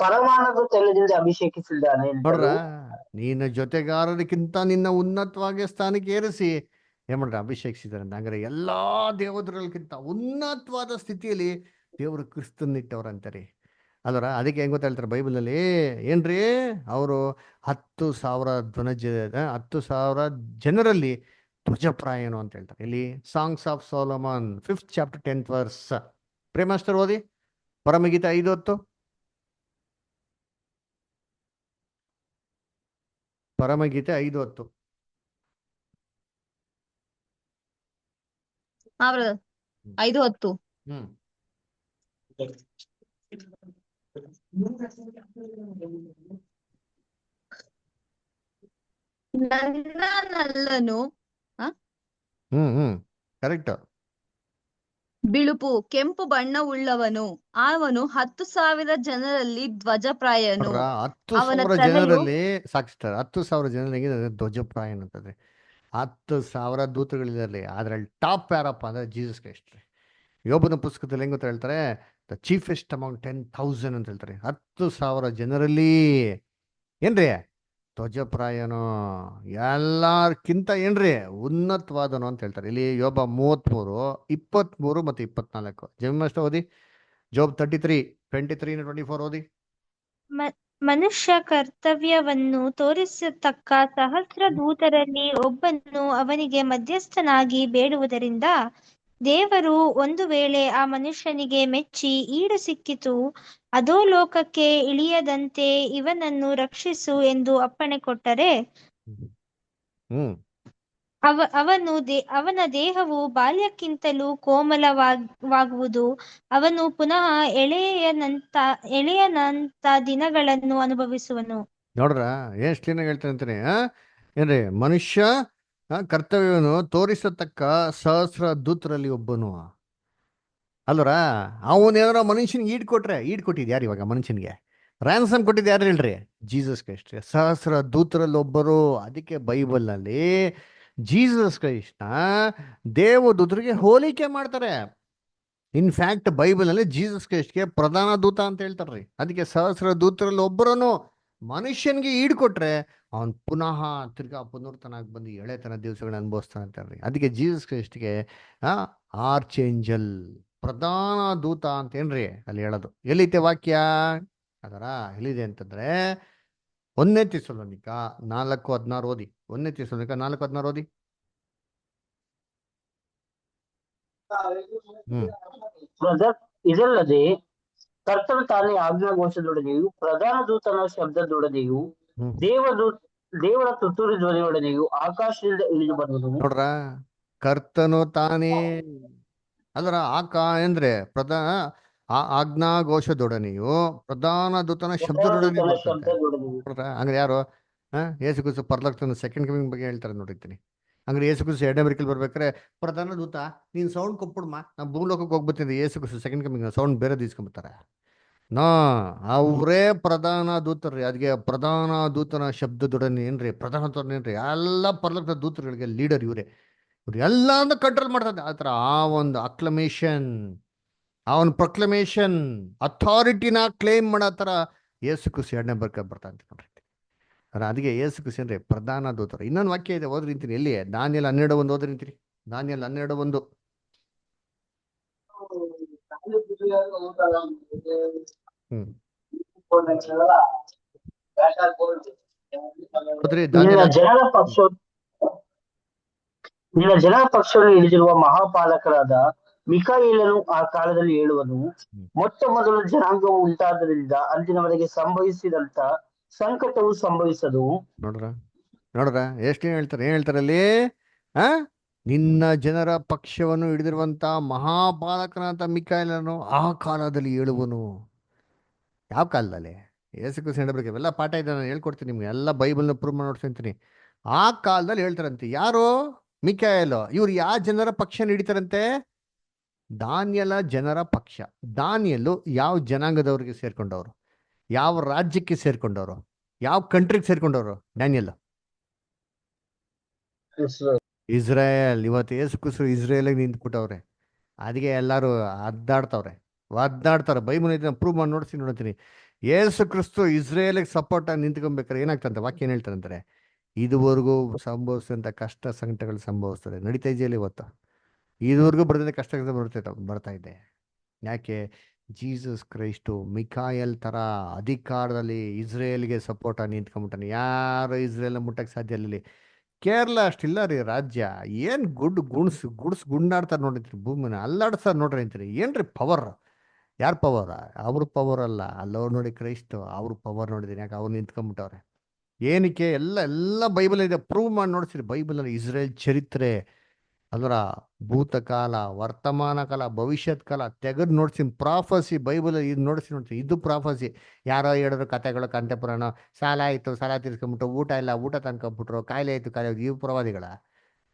ಪರಮಾನದ ತೈಲದಿಂದ ಅಭಿಷೇಕಿಸಿದ್ದಾನೆ. ನೋಡ್ರ, ನಿನ್ನ ಜೊತೆಗಾರರಿಗಿಂತ ನಿನ್ನ ಉನ್ನತವಾಗಿ ಸ್ಥಾನಕ್ಕೆ ಏರಿಸಿ ಏನ್ ಮಾಡ್ರೆ ಅಭಿಷೇಕಿಸಿದಾರೆ. ಹಂಗಾರೆ ಎಲ್ಲಾ ದೇವದರಕ್ಕಿಂತ ಉನ್ನತವಾದ ಸ್ಥಿತಿಯಲ್ಲಿ ದೇವರು ಕ್ರಿಸ್ತನಿಟ್ಟವ್ರಂತಾರೆ ಅಲ್ವರ. ಅದಕ್ಕೆ ಹೆಂಗ್ ಗೊತ್ತಾ ಹೇಳ್ತಾರೆ ಬೈಬಲಲ್ಲಿ ಏನ್ರಿ, ಅವರು 10,000 ಜನರಲ್ಲಿ ಧ್ವಜಪ್ರಾಯನು ಅಂತ ಹೇಳ್ತಾರೆ. ಇಲ್ಲಿ songs of Solomon 5th chapter 10th verse. ಪ್ರೇಮಾಸ್ಟರ್ ಓದಿ ಪರಮಗೀತೆ 5:10. ಪರಮಗೀತೆ 5:10. ಹಾ ಬ್ರದರ್, 5:10. ನನ್ನ ನಲ್ಲನು ಕರೆಕ್ಟ್. ಬಿಳುಪು ಕೆಂಪು ಬಣ್ಣವುಳ್ಳವನು, ಅವನು 10,000 ಜನರಲ್ಲಿ ಧ್ವಜಪ್ರಾಯನು. 10,000 ಜನರಲ್ಲಿ ಸಾಕ್ಷಿಸ್ತಾರೆ. 10,000 ಜನರಿಗೆ ಧ್ವಜಪ್ರಾಯನ್ ಅಂತಂದ್ರೆ 10,000 ದೂತಗಳಿದ್ದಾರೆ. ಅದ್ರಲ್ಲಿ ಟಾಪ್ ಯಾರಪ್ಪ ಅಂದ್ರೆ ಜೀಸಸ್ ಕ್ರೈಸ್ಟ್ ರೀ. ಯೋಬನ ಪುಸ್ತಕದಲ್ಲಿ ಹೆಂಗ್ ಗೊತ್ತಾ ಹೇಳ್ತಾರೆ? ದ ಚೀಫೆಸ್ಟ್ ಅಮೌಂಗ್ 10,000 ಅಂತ ಹೇಳ್ತಾರೆ. 10,000 ಜನರಲ್ಲಿ ಏನ್ರಿ ಧ್ವಜಪ್ರಾಯನು, ಎಲ್ಲಾರ್ಕಿಂತ ಏನ್ರಿ ಉನ್ನತವಾದನು ಅಂತ ಹೇಳ್ತಾರೆ. ಇಲ್ಲಿ ಯೋಬ 33, 23 ಮತ್ತು 24. ಜಮೀಮಷ್ಟ ಓದಿ ಜೋಬ್ 33, 23-24 ಓದಿ. ಮನುಷ್ಯ ಕರ್ತವ್ಯವನ್ನು ತೋರಿಸತಕ್ಕ ಸಹಸ್ರ ದೂತರಲ್ಲಿ ಒಬ್ಬನು ಅವನಿಗೆ ಮಧ್ಯಸ್ಥನಾಗಿ ಬೇಡುವುದರಿಂದ ದೇವರು ಒಂದು ವೇಳೆ ಆ ಮನುಷ್ಯನಿಗೆ ಮೆಚ್ಚಿ ಈಡು ಸಿಕ್ಕಿತು, ಅಧೋಲೋಕಕ್ಕೆ ಇಳಿಯದಂತೆ ಇವನನ್ನು ರಕ್ಷಿಸು ಎಂದು ಅಪ್ಪಣೆ ಕೊಟ್ಟರೆ ಅವನ ದೇಹವು ಬಾಲ್ಯಕ್ಕಿಂತಲೂ ಕೋಮಲವಾಗುವುದು, ಅವನು ಪುನಃ ಎಳೆಯನಂತ ದಿನಗಳನ್ನು ಅನುಭವಿಸುವನು. ನೋಡ್ರ ಏನ್ ಕ್ಲೀನಾಗಿ ಹೇಳ್ತಾನೆ ಅಂತಾನೆ. ಏನ್ರಿ, ಮನುಷ್ಯ ಕರ್ತವ್ಯವನ್ನು ತೋರಿಸತಕ್ಕ ಸಹಸ್ರ ದೂತರಲ್ಲಿ ಒಬ್ಬನು ಅಲ್ವರ. ಅವನೇನಾರ ಮನುಷ್ಯನಿಗೆ ಈಡ್ ಕೊಟ್ಟಿದ್ ಯಾರು? ಇವಾಗ ಮನುಷ್ಯನಿಗೆ ರ್ಯಾನ್ಸಮ್ ಕೊಟ್ಟಿದ್ದು ಯಾರು ಹೇಳ್ರಿ? Jesus Christ. ಸಹಸ್ರ ದೂತರಲ್ಲಿ ಒಬ್ಬರು. ಅದಕ್ಕೆ ಬೈಬಲ್ ನಲ್ಲಿ ಜೀಸಸ್ ಕ್ರೈಸ್ಟ್ನ ದೇವದೂತರಿಗೆ ಹೋಲಿಕೆ ಮಾಡ್ತಾರೆ. ಇನ್ಫ್ಯಾಕ್ಟ್ ಬೈಬಲ್ ನಲ್ಲಿ ಜೀಸಸ್ ಕ್ರೈಸ್ಟ್ಗೆ ಪ್ರಧಾನ ದೂತ ಅಂತ ಹೇಳ್ತಾರ್ರಿ. ಅದಕ್ಕೆ ಸಹಸ್ರ ದೂತರಲ್ಲಿ ಒಬ್ಬರನ್ನು ಮನುಷ್ಯನ್ಗೆ ಈಡ್ಕೊಟ್ರೆ ಅವನ್ ಪುನಃ ತಿರ್ಗಾ ಪುನರ್ತನಾಗಿ ಬಂದು ಎಳೆತನ ದಿವಸಗಳನ್ನ ಅನುಭವಿಸ್ತಾನೆ ಅಂತಾರ್ರಿ. ಅದಕ್ಕೆ ಜೀಸಸ್ ಕ್ರೈಸ್ಟ್ಗೆ ಆರ್ಚ್ ಏಂಜಲ್, ಪ್ರಧಾನ ದೂತ ಅಂತೇನ್ರಿ ಅಲ್ಲಿ ಹೇಳೋದು. ಎಲ್ಲಿದೆ ವಾಕ್ಯ? ಅದರ ಎಲ್ಲಿದೆ ಅಂತಂದ್ರೆ 1 ಥೆಸಲೋನಿಕ 4:16 ಓದಿ. 1 ಥೆಸಲೋನಿಕ 4:16 ಓದಿ. ಇದಲ್ಲದೆ ಕರ್ತನು ತಾನೇ ಆಜ್ಞಾಘೋಷದೊಡನೆಯೂ ಪ್ರಧಾನ ದೂತನ ಶಬ್ದದೊಡನೆಯೂ ದೇವರ ತುತ್ತೂರಿ ಧ್ವನಿಯೊಡನೆಯೂ ಆಕಾಶದಿಂದ ಇಳಿದು ಬರುವುದನು. ನೋಡ್ರ, ಕರ್ತನು ತಾನೇ ಅದರ ಅಂದ್ರೆ ಆಜ್ಞಾಘೋಷದೊಡನೆಯು ಪ್ರಧಾನ ದೂತನ ಶಬ್ದದೊಡನೆ ಪ್ರಧಾನ ಬರ್ತಂತೆ. ಶಬ್ದದೊಡನೆಯೂ. ನೋಡ್ರ, ಹಂಗ್ರೆ ಯಾರು ಯೇಸು ಕ್ರಿಸ್ತು ಪರಲೋಕದ ಸೆಕೆಂಡ್ ಕಮಿಂಗ್ ಬಗ್ಗೆ ಹೇಳ್ತಾರೆ ನೋಡಿರ್ತೀನಿ. ಹಂಗ್ರೆ ಯೇಸು ಕ್ರಿಸ್ತು ಎರಡನೇ ಬರಿಕಲ್ ಬರ್ಬೇಕಾರೆ ಪ್ರಧಾನ ದೂತ ನೀನ್ ಸೌಂಡ್ ಕೊಟ್ಬಿಡ್ಮ ನಾ ಭೂಲೋಕಕ್ಕೆ ಹೋಗ್ಬತ್ತೀನಿ, Yesu Kristu second coming sound ಬೇರೆ ಇಸ್ಕೊಂಡ್ಬಿಡ್ತಾರೆ. ನಾ ಅವರೇ ಪ್ರಧಾನ ದೂತರ್ರಿ. ಅದಕ್ಕೆ ಪ್ರಧಾನ ದೂತನ ಶಬ್ದದೊಡನೆ ಏನ್ರಿ ಪ್ರಧಾನ ದೂತನ ಏನ್ರಿ ಎಲ್ಲ ಪರಲೋಕದ ದೂತರುಗಳಿಗೆ ಲೀಡರ್ ಇವರೇ. ಇವ್ರು ಎಲ್ಲಾನು ಕಂಟ್ರೋಲ್ ಮಾಡ್ತಾರೆ. ಆತರ ಆ ಒಂದು ಅಕ್ಲಮೇಷನ್, ಆ ಒಂದು ಪ್ರೊಕ್ಲಮೇಷನ್, ಅಥಾರಿಟಿನ ಕ್ಲೇಮ್ ಮಾಡೋ ಥರ ಯೇಸು ಕ್ರಿಸ್ತು ಎರಡನೇ ಬರ್ತಾ ಅಂತ ನೋಡ್ರಿ. ಅದಕ್ಕೆ ಯೇಸು ಕ್ರಿಸ್ತು ಅಂದ್ರೆ ಪ್ರಧಾನ ದೂತರು. ಇನ್ನೊಂದು ವಾಕ್ಯ ಇದೆ, ಓದ್ರಿ ನಿಂತೀನಿ. ಎಲ್ಲಿ? ದಾನಿಯೇಲ 12:1 ಓದ್ರಿ ನಿಂತೀನಿ. ದಾನಿಯೇಲ 12:1. ಹ್ಮ್ ಓದ್ರಿ ನಿನ್ನ ದಾನಿಯೇಲ. ಜನರ ಪಕ್ಷವನ್ನು ಹಿಡಿದಿರುವ ಮಹಾಪಾಲಕರಾದ ಮಿಕಾಯೇಲನು ಆ ಕಾಲದಲ್ಲಿ ಹೇಳುವನು, ಮೊಟ್ಟ ಮೊದಲು ಜನಾಂಗವು ಉಂಟಾದ್ದರಿಂದ ಅಂದಿನವರೆಗೆ ಸಂಭವಿಸಿದಂತ ಸಂಕಟವು ಸಂಭವಿಸದು. ನೋಡ್ರ ಎಷ್ಟು ಏನ್ ಹೇಳ್ತಾರೆ ಅಲ್ಲಿ? ನಿನ್ನ ಜನರ ಪಕ್ಷವನ್ನು ಹಿಡಿದಿರುವಂತ ಮಹಾಪಾಲಕನಾದ ಮಿಕಾಯೇಲನು ಆ ಕಾಲದಲ್ಲಿ ಹೇಳುವನು. ಯಾವ ಕಾಲದಲ್ಲಿ? ಯೇಸು ಕ್ರಿಸ್ತು ಹೇಳಬೇಕು. ಇವೆಲ್ಲ ಪಾಠ ಇದೆ, ನಾನು ಹೇಳ್ಕೊಡ್ತೀನಿ ನಿಮ್ಗೆ. ಎಲ್ಲ ಬೈಬಲ್ನ ಪ್ರೂವ್ ಮಾಡಿ ನೋಡ್ತೀನಿ. ಆ ಕಾಲದಲ್ಲಿ ಹೇಳ್ತಾರಂತೆ. ಯಾರು? ಮಿಕಾಯೇಲು. ಇವ್ರು ಯಾವ ಜನರ ಪಕ್ಷ ಹಿಡಿತಾರಂತೆ? ದಾನಿಯೇಲ ಜನರ ಪಕ್ಷ. ದಾನಿಯೇಲು ಯಾವ ಜನಾಂಗದವ್ರಿಗೆ ಸೇರ್ಕೊಂಡವ್ರು? ಯಾವ ರಾಜ್ಯಕ್ಕೆ ಸೇರ್ಕೊಂಡವ್ರು? ಯಾವ ಕಂಟ್ರಿಗೆ ಸೇರ್ಕೊಂಡವ್ರು? ದಾನಿಯೇಲ್ ಇಸ್ರಾಯೇಲ್. ಇವತ್ತು ಯೇಸು ಕ್ರಿಸ್ತು ಇಸ್ರಾಯೇಲಿಗೆ ನಿಂತ್ಬಿಟ್ಟವ್ರೆ. ಅದಕ್ಕೆ ಎಲ್ಲರೂ ಒದ್ದಾಡ್ತಾರೆ. ಬೈಬಲ್ ಪ್ರೂವ್ ಮಾಡಿ ನೋಡ್ತೀನಿ. ಯೇಸು ಕ್ರಿಸ್ತು ಇಸ್ರೇಲಿಗೆ ಸಪೋರ್ಟ್ ಆಗಿ ನಿಂತ್ಕೊಬೇಕಾರೆ ಏನಾಗ್ತಂತೆ? ವಾಕ್ಯ ಏನ್ ಹೇಳ್ತಾರಂತಾರೆ? ಇದುವರೆಗೂ ಸಂಭವಿಸಿದಂಥ ಕಷ್ಟ ಸಂಕಟಗಳು ಸಂಭವಿಸ್ತದೆ, ನಡೀತಾ ಇದೆಯಲ್ಲ ಇವತ್ತು. ಇದುವರೆಗೂ ಬರ್ದಂಥ ಕಷ್ಟಗಳು ಬರ್ತಾ ಇದೆ. ಯಾಕೆ? ಜೀಸಸ್ ಕ್ರೈಸ್ಟು ಮಿಕಾಯಲ್ ಥರ ಅಧಿಕಾರದಲ್ಲಿ ಇಸ್ರೇಲ್ಗೆ ಸಪೋರ್ಟ್ ಆಗಿ ನಿಂತ್ಕೊಂಡ್ಬಿಟ್ಟಾನೆ. ಯಾರು ಇಸ್ರೇಲ್ನ ಮುಟ್ಟಕ್ಕೆ ಸಾಧ್ಯ ಇಲ್ಲ. ಕೇರಳ ಅಷ್ಟಿಲ್ಲ ರೀ ರಾಜ್ಯ. ಏನು ಗುಂಡಾಡ್ತಾರೆ ನೋಡಿದ್ರಿ, ಭೂಮಿನ ಅಲ್ಲಾಡ್ತಾರೆ ನೋಡ್ರಿ ಅಂತೀರಿ. ಏನ್ರಿ ಪವರ್? ಯಾರು ಪವರ್? ಅವ್ರ ಪವರ್ ಅಲ್ಲ. ಅಲ್ಲವ್ರು ನೋಡಿ ಕ್ರೈಸ್ತು, ಅವ್ರ ಪವರ್ ನೋಡಿದೀನಿ. ಯಾಕೆ? ಅವ್ರು ನಿಂತ್ಕೊಂಡ್ಬಿಟ್ಟವ್ರೆ. ಏನಕ್ಕೆ? ಎಲ್ಲ ಬೈಬಲ್ ಇದೆ, ಪ್ರೂವ್ ಮಾಡಿ ನೋಡ್ತೀರಿ. ಬೈಬಲಲ್ಲಿ ಇಸ್ರೇಲ್ ಚರಿತ್ರೆ, ಅದರ ಭೂತಕಾಲ, ವರ್ತಮಾನ ಕಾಲ, ಭವಿಷ್ಯತ್ ಕಾಲ ತೆಗೆದು ನೋಡ್ತೀನಿ. ಪ್ರಾಫಸಿ ಬೈಬಲಲ್ಲಿ ಇದು ನೋಡ್ತೀನಿ. ಇದು ಪ್ರಾಫಸಿ. ಯಾರೋ ಹೇಳಿದ್ರು ಕತೆಗಳು, ಕಂತೆ ಪುರಾಣ. ಸಾಲ ಆಯಿತು, ಸಾಲ ತೀರ್ಸ್ಕೊಂಬಿಟ್ರು. ಊಟ ಇಲ್ಲ, ಊಟ ತಂದ್ಕೊಂಬಿಟ್ರು. ಕಾಯಿಲೆ ಆಯಿತು, ಕಾಯಿಲೆ. ಇವು ಪ್ರವಾದಿಗಳ?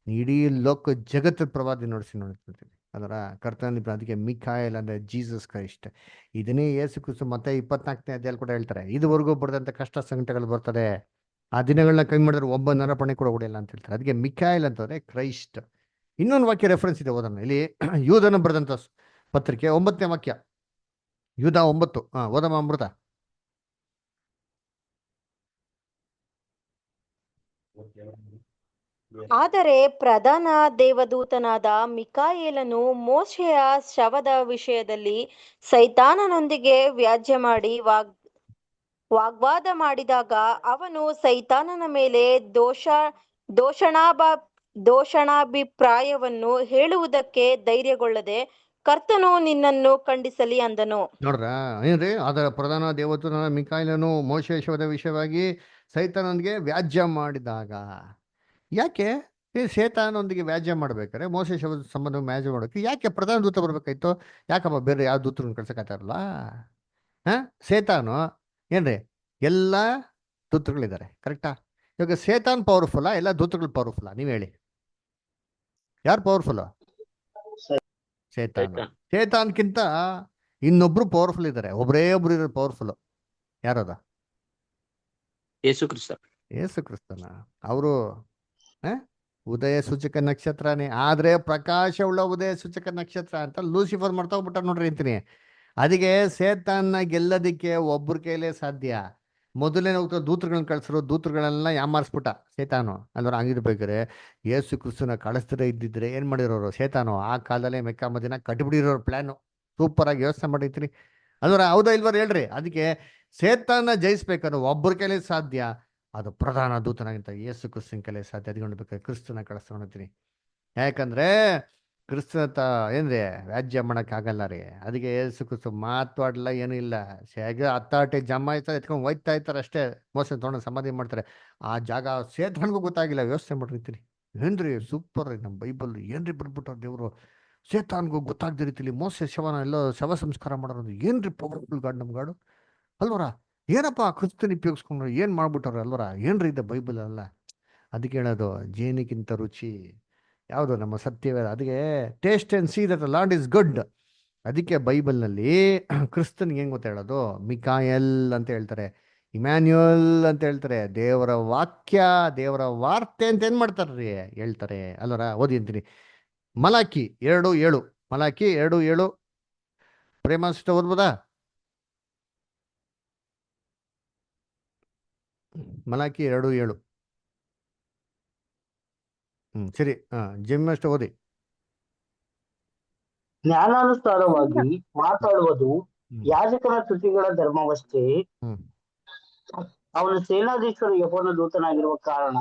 ಇಡೀ ಲೋಕ ಜಗತ್ತದ ಪ್ರವಾದಿ ನೋಡ್ತೀನಿ. ಅದರ ಕರ್ತನ. ಅದಕ್ಕೆ ಮಿಕಾಯೇಲ್ ಅಂದರೆ ಜೀಸಸ್ ಕ್ರೈಸ್ಟ್. ಇದನ್ನೇ ಯೇಸು ಕ್ರಿಸ್ತು ಮತ್ತೆ 24ನೇ ಅಧ್ಯಾಯದಲ್ಲಿ ಕೂಡ ಹೇಳ್ತಾರೆ. ಇದುವರೆಗೂ ಬರೆದಂಥ ಕಷ್ಟ ಸಂಕಟಗಳು ಬರ್ತದೆ, ಆ ದಿನಗಳನ್ನ ಕಮ್ಮಿ ಮಾಡಿದ್ರೆ ಒಬ್ಬ ನರಪಣೆ ಕೂಡ ಹೊಡೆಯಲ್ಲ ಅಂತ ಹೇಳ್ತಾರೆ. ಅದಕ್ಕೆ ಮಿಕಾಯೇಲ್ ಅಂತಂದ್ರೆ ಕ್ರೈಸ್ಟ್. ಇನ್ನೊಂದು ವಾಕ್ಯ ರೆಫರೆನ್ಸ್ ಇದೆ, ಓದೋಣ. ಇಲ್ಲಿ ಯೂದನ ಬರೆದಂಥ ಪತ್ರಿಕೆ 9ನೇ ವಾಕ್ಯ, ಯೂದ 9. ಓದಮ್ಮ ಅಮೃತ. ಆದರೆ ಪ್ರಧಾನ ದೇವದೂತನಾದ ಮಿಕಾಯೇಲನು ಮೋಶೆಯ ಶವದ ವಿಷಯದಲ್ಲಿ ಸೈತಾನನೊಂದಿಗೆ ವ್ಯಾಜ್ಯ ಮಾಡಿ ವಾಗ್ವಾದ ಮಾಡಿದಾಗ ಅವನು ಸೈತಾನನ ಮೇಲೆ ದೂಷಣಾಭಿಪ್ರಾಯವನ್ನು ಹೇಳುವುದಕ್ಕೆ ಧೈರ್ಯಗೊಳ್ಳದೆ, ಕರ್ತನು ನಿನ್ನನ್ನು ಖಂಡಿಸಲಿ ಅಂದನು. ನೋಡ್ರ ಏನ್ರಿ? ಅದರ ಪ್ರಧಾನ ದೇವದೂತನಾದ ಮಿಕಾಯೇಲನು ಮೋಶೆಯ ಶವದ ವಿಷಯವಾಗಿ ಸೈತಾನೊಂದಿಗೆ ವ್ಯಾಜ್ಯ ಮಾಡಿದಾಗ. ಯಾಕೆ ಸೇತಾನೊಂದಿಗೆ ವ್ಯಾಜ್ಯ ಮಾಡ್ಬೇಕಾರೆ ಮೋಶೆ ಶವದ ಸಂಬಂಧ ವ್ಯಾಜ್ಯ ಮಾಡೋಕೆ ಯಾಕೆ ಪ್ರಧಾನ ದೂತ ಬರ್ಬೇಕಾಯ್ತು? ಯಾಕಪ್ಪ ಬೇರೆ ಯಾವ ದೂತರನ್ನು ಕಳ್ಸಕ್ಕಾಗ್ತಾರಲ್ಲ? ಸೇತಾನು ಏನ್ರಿ? ಎಲ್ಲ ದೂತರುಗಳಿದ್ದಾರೆ, ಕರೆಕ್ಟಾ? ಇವಾಗ ಸೇತಾನ್ ಪವರ್ಫುಲ್ಲಾ ಎಲ್ಲ ದೂತರುಗಳು ಪವರ್ಫುಲ್ಲಾ? ನೀವು ಹೇಳಿ, ಯಾರು ಪವರ್ಫುಲ್? ಸೇತಾನ್ಕಿಂತ ಇನ್ನೊಬ್ರು ಪವರ್ಫುಲ್ ಇದ್ದಾರೆ. ಒಬ್ಬರೇ ಒಬ್ರು ಇರೋದು ಪವರ್ಫುಲ್. ಯಾರದ? ಯೇಸು ಕ್ರಿಸ್ತನ. ಅವರು ಉದಯ ಸೂಚಕ ನಕ್ಷತ್ರನೇ. ಆದ್ರೆ ಪ್ರಕಾಶವುಳ್ಳ ಉದಯ ಸೂಚಕ ನಕ್ಷತ್ರ ಅಂತ ಲೂಸಿಫರ್ ಮಾಡ್ತಾ ಹೋಗ್ಬಿಟ್ಟ ನೋಡ್ರಿ ಅಂತೀನಿ. ಅದಕ್ಕೆ ಸೇತಾನ್ನ ಗೆಲ್ಲೋದಿಕ್ಕೆ ಒಬ್ಬರ ಕೈಲೇ ಸಾಧ್ಯ. ಮೊದಲೇ ಹೋಗ್ತಾರೆ ದೂತರುಗಳನ್ನ ಕಳ್ಸಿರೋ, ದೂತರುಗಳೆಲ್ಲ ಯಾಮಾರಿಸ್ಬಿಟ್ಟ ಸೇತಾನು. ಅಂದ್ರೆ ಹಂಗಿರ್ಬೇಕಾರೆ ಯೇಸು ಕ್ರಿಸ್ತನ ಕಳಿಸ್ತಿರ ಇದ್ದಿದ್ರೆ ಏನ್ ಮಾಡಿರೋರು? ಸೇತಾನು ಆ ಕಾಲದಲ್ಲೇ ಮೆಕ್ಕಾ ಮದಿನ ಕಟ್ಟಿಬಿಡಿರೋರು. ಪ್ಲಾನು ಸೂಪರ್ ಆಗಿ ಯೋಚನೆ ಮಾಡಿರ್ತೀನಿ. ಅಂದ್ರೆ ಹೌದಾ ಇಲ್ವಾರ ಹೇಳ್ರಿ? ಅದಕ್ಕೆ ಸೇತಾನ ಜಯಿಸ್ಬೇಕಾದ್ರೆ ಒಬ್ಬರ ಕೈಲೇ ಸಾಧ್ಯ, ಅದು ಪ್ರಧಾನ ದೂತನಾಗಿಂತ ಯೇಸು ಕ್ರಿಸ್ತನ ಕೈಲೇ ಸಾಧ್ಯ. ಅದ್ಕೊಂಡ್ಬೇಕಾದ್ರೆ ಕ್ರಿಸ್ತನ ಕಳಿಸ್ತಾ ನೋಡ್ತೀನಿ. ಯಾಕಂದ್ರೆ ಕ್ರಿಸ್ತನ ಏನ್ರಿ ವ್ಯಾಜ್ಯ ಆಗಲ್ಲ ರೀ. ಅದಕ್ಕೆ ಏಸು ಕ್ರಿಸ್ತು ಮಾತಾಡಲ್ಲ, ಏನೂ ಇಲ್ಲ. ಹೇಗೆ ಹತ್ತಾಟೆ ಜಮಾಯಿಸ್ತಾರೆ, ಎತ್ಕೊಂಡು ಹೋಯ್ತಾ ಇರ್ತಾರೆ ಅಷ್ಟೇ. ಮೋಸ ತೊಗೊಂಡು ಸಮಾಧಿ ಮಾಡ್ತಾರೆ. ಆ ಜಾಗ ಸೇತಾನ್ಗೂ ಗೊತ್ತಾಗಿಲ್ಲ. ವ್ಯವಸ್ಥೆ ಮಾಡಿರ್ತೀರಿ ಏನ್ರಿ, ಸೂಪರ್ ರೀ. ನಮ್ಮ ಬೈಬಲ್ ಏನ್ರಿ ಬಿಟ್ಬಿಟ್ಟಾರ ದೇವರು. ಸೇತಾನ್ಗೂ ಗೊತ್ತಾಗ್ದ ರೀತಿಲಿ ಮೋಸ ಶವನ ಎಲ್ಲ ಶವ ಸಂಸ್ಕಾರ ಮಾಡೋದು ಏನ್ರಿ ಪವರ್ಫುಲ್ ಗಾಡ್ ನಮ್ಮ ಗಾಡು ಅಲ್ವರ. ಏನಪ್ಪ ಕ್ರಿಸ್ತನ ಉಪಯೋಗಿಸ್ಕೊಂಡ್ರು ಏನ್ ಮಾಡ್ಬಿಟ್ಟಾರ ಅಲ್ವರ. ಏನ್ರಿ ಇದೆ ಬೈಬಲ್ ಅಲ್ಲ. ಅದಕ್ಕೆ ಹೇಳೋದು ಜೇನಿಗಿಂತ ರುಚಿ ಯಾವುದು ನಮ್ಮ ಸತ್ಯವೇ. ಅದಕ್ಕೆ taste and see that the lord is good. ಅದಕ್ಕೆ ಬೈಬಲ್ನಲ್ಲಿ ಕ್ರಿಸ್ತನ್ಗೆ ಹೆಂಗ್ ಗೊತ್ತಾ ಹೇಳೋದು, ಮಿಕಾಯಲ್ ಅಂತ ಹೇಳ್ತಾರೆ, ಇಮ್ಯಾನ್ಯುಯಲ್ ಅಂತ ಹೇಳ್ತಾರೆ, ದೇವರ ವಾಕ್ಯ, ದೇವರ ವಾರ್ತೆ ಅಂತ ಏನ್ ಮಾಡ್ತಾರ್ರಿ ಹೇಳ್ತಾರೆ ಅಲ್ವರ. ಓದಿ ಅಂತೀನಿ ಮಲಾಕಿ 2:7. ಮಲಾಕಿ 2:7 ಪ್ರೇಮಾಸ್ತ ಓದ್ಬೋದಾ? ಮಲಾಕಿ 2:7. ಸರಿ, ಜಿಮ್ಮಷ್ಟು ಓದಿ. ಜ್ಞಾನಾನುಸಾರವಾಗಿ ಮಾತಾಡುವುದು ಯಾಜಕನ ತುಟಿಗಳ ಧರ್ಮವಷ್ಟೇ. ಅವನು ಸೇನಾಧೀಶ್ವರ ಯೆಹೋವನ ದೂತನಾಗಿರುವ ಕಾರಣ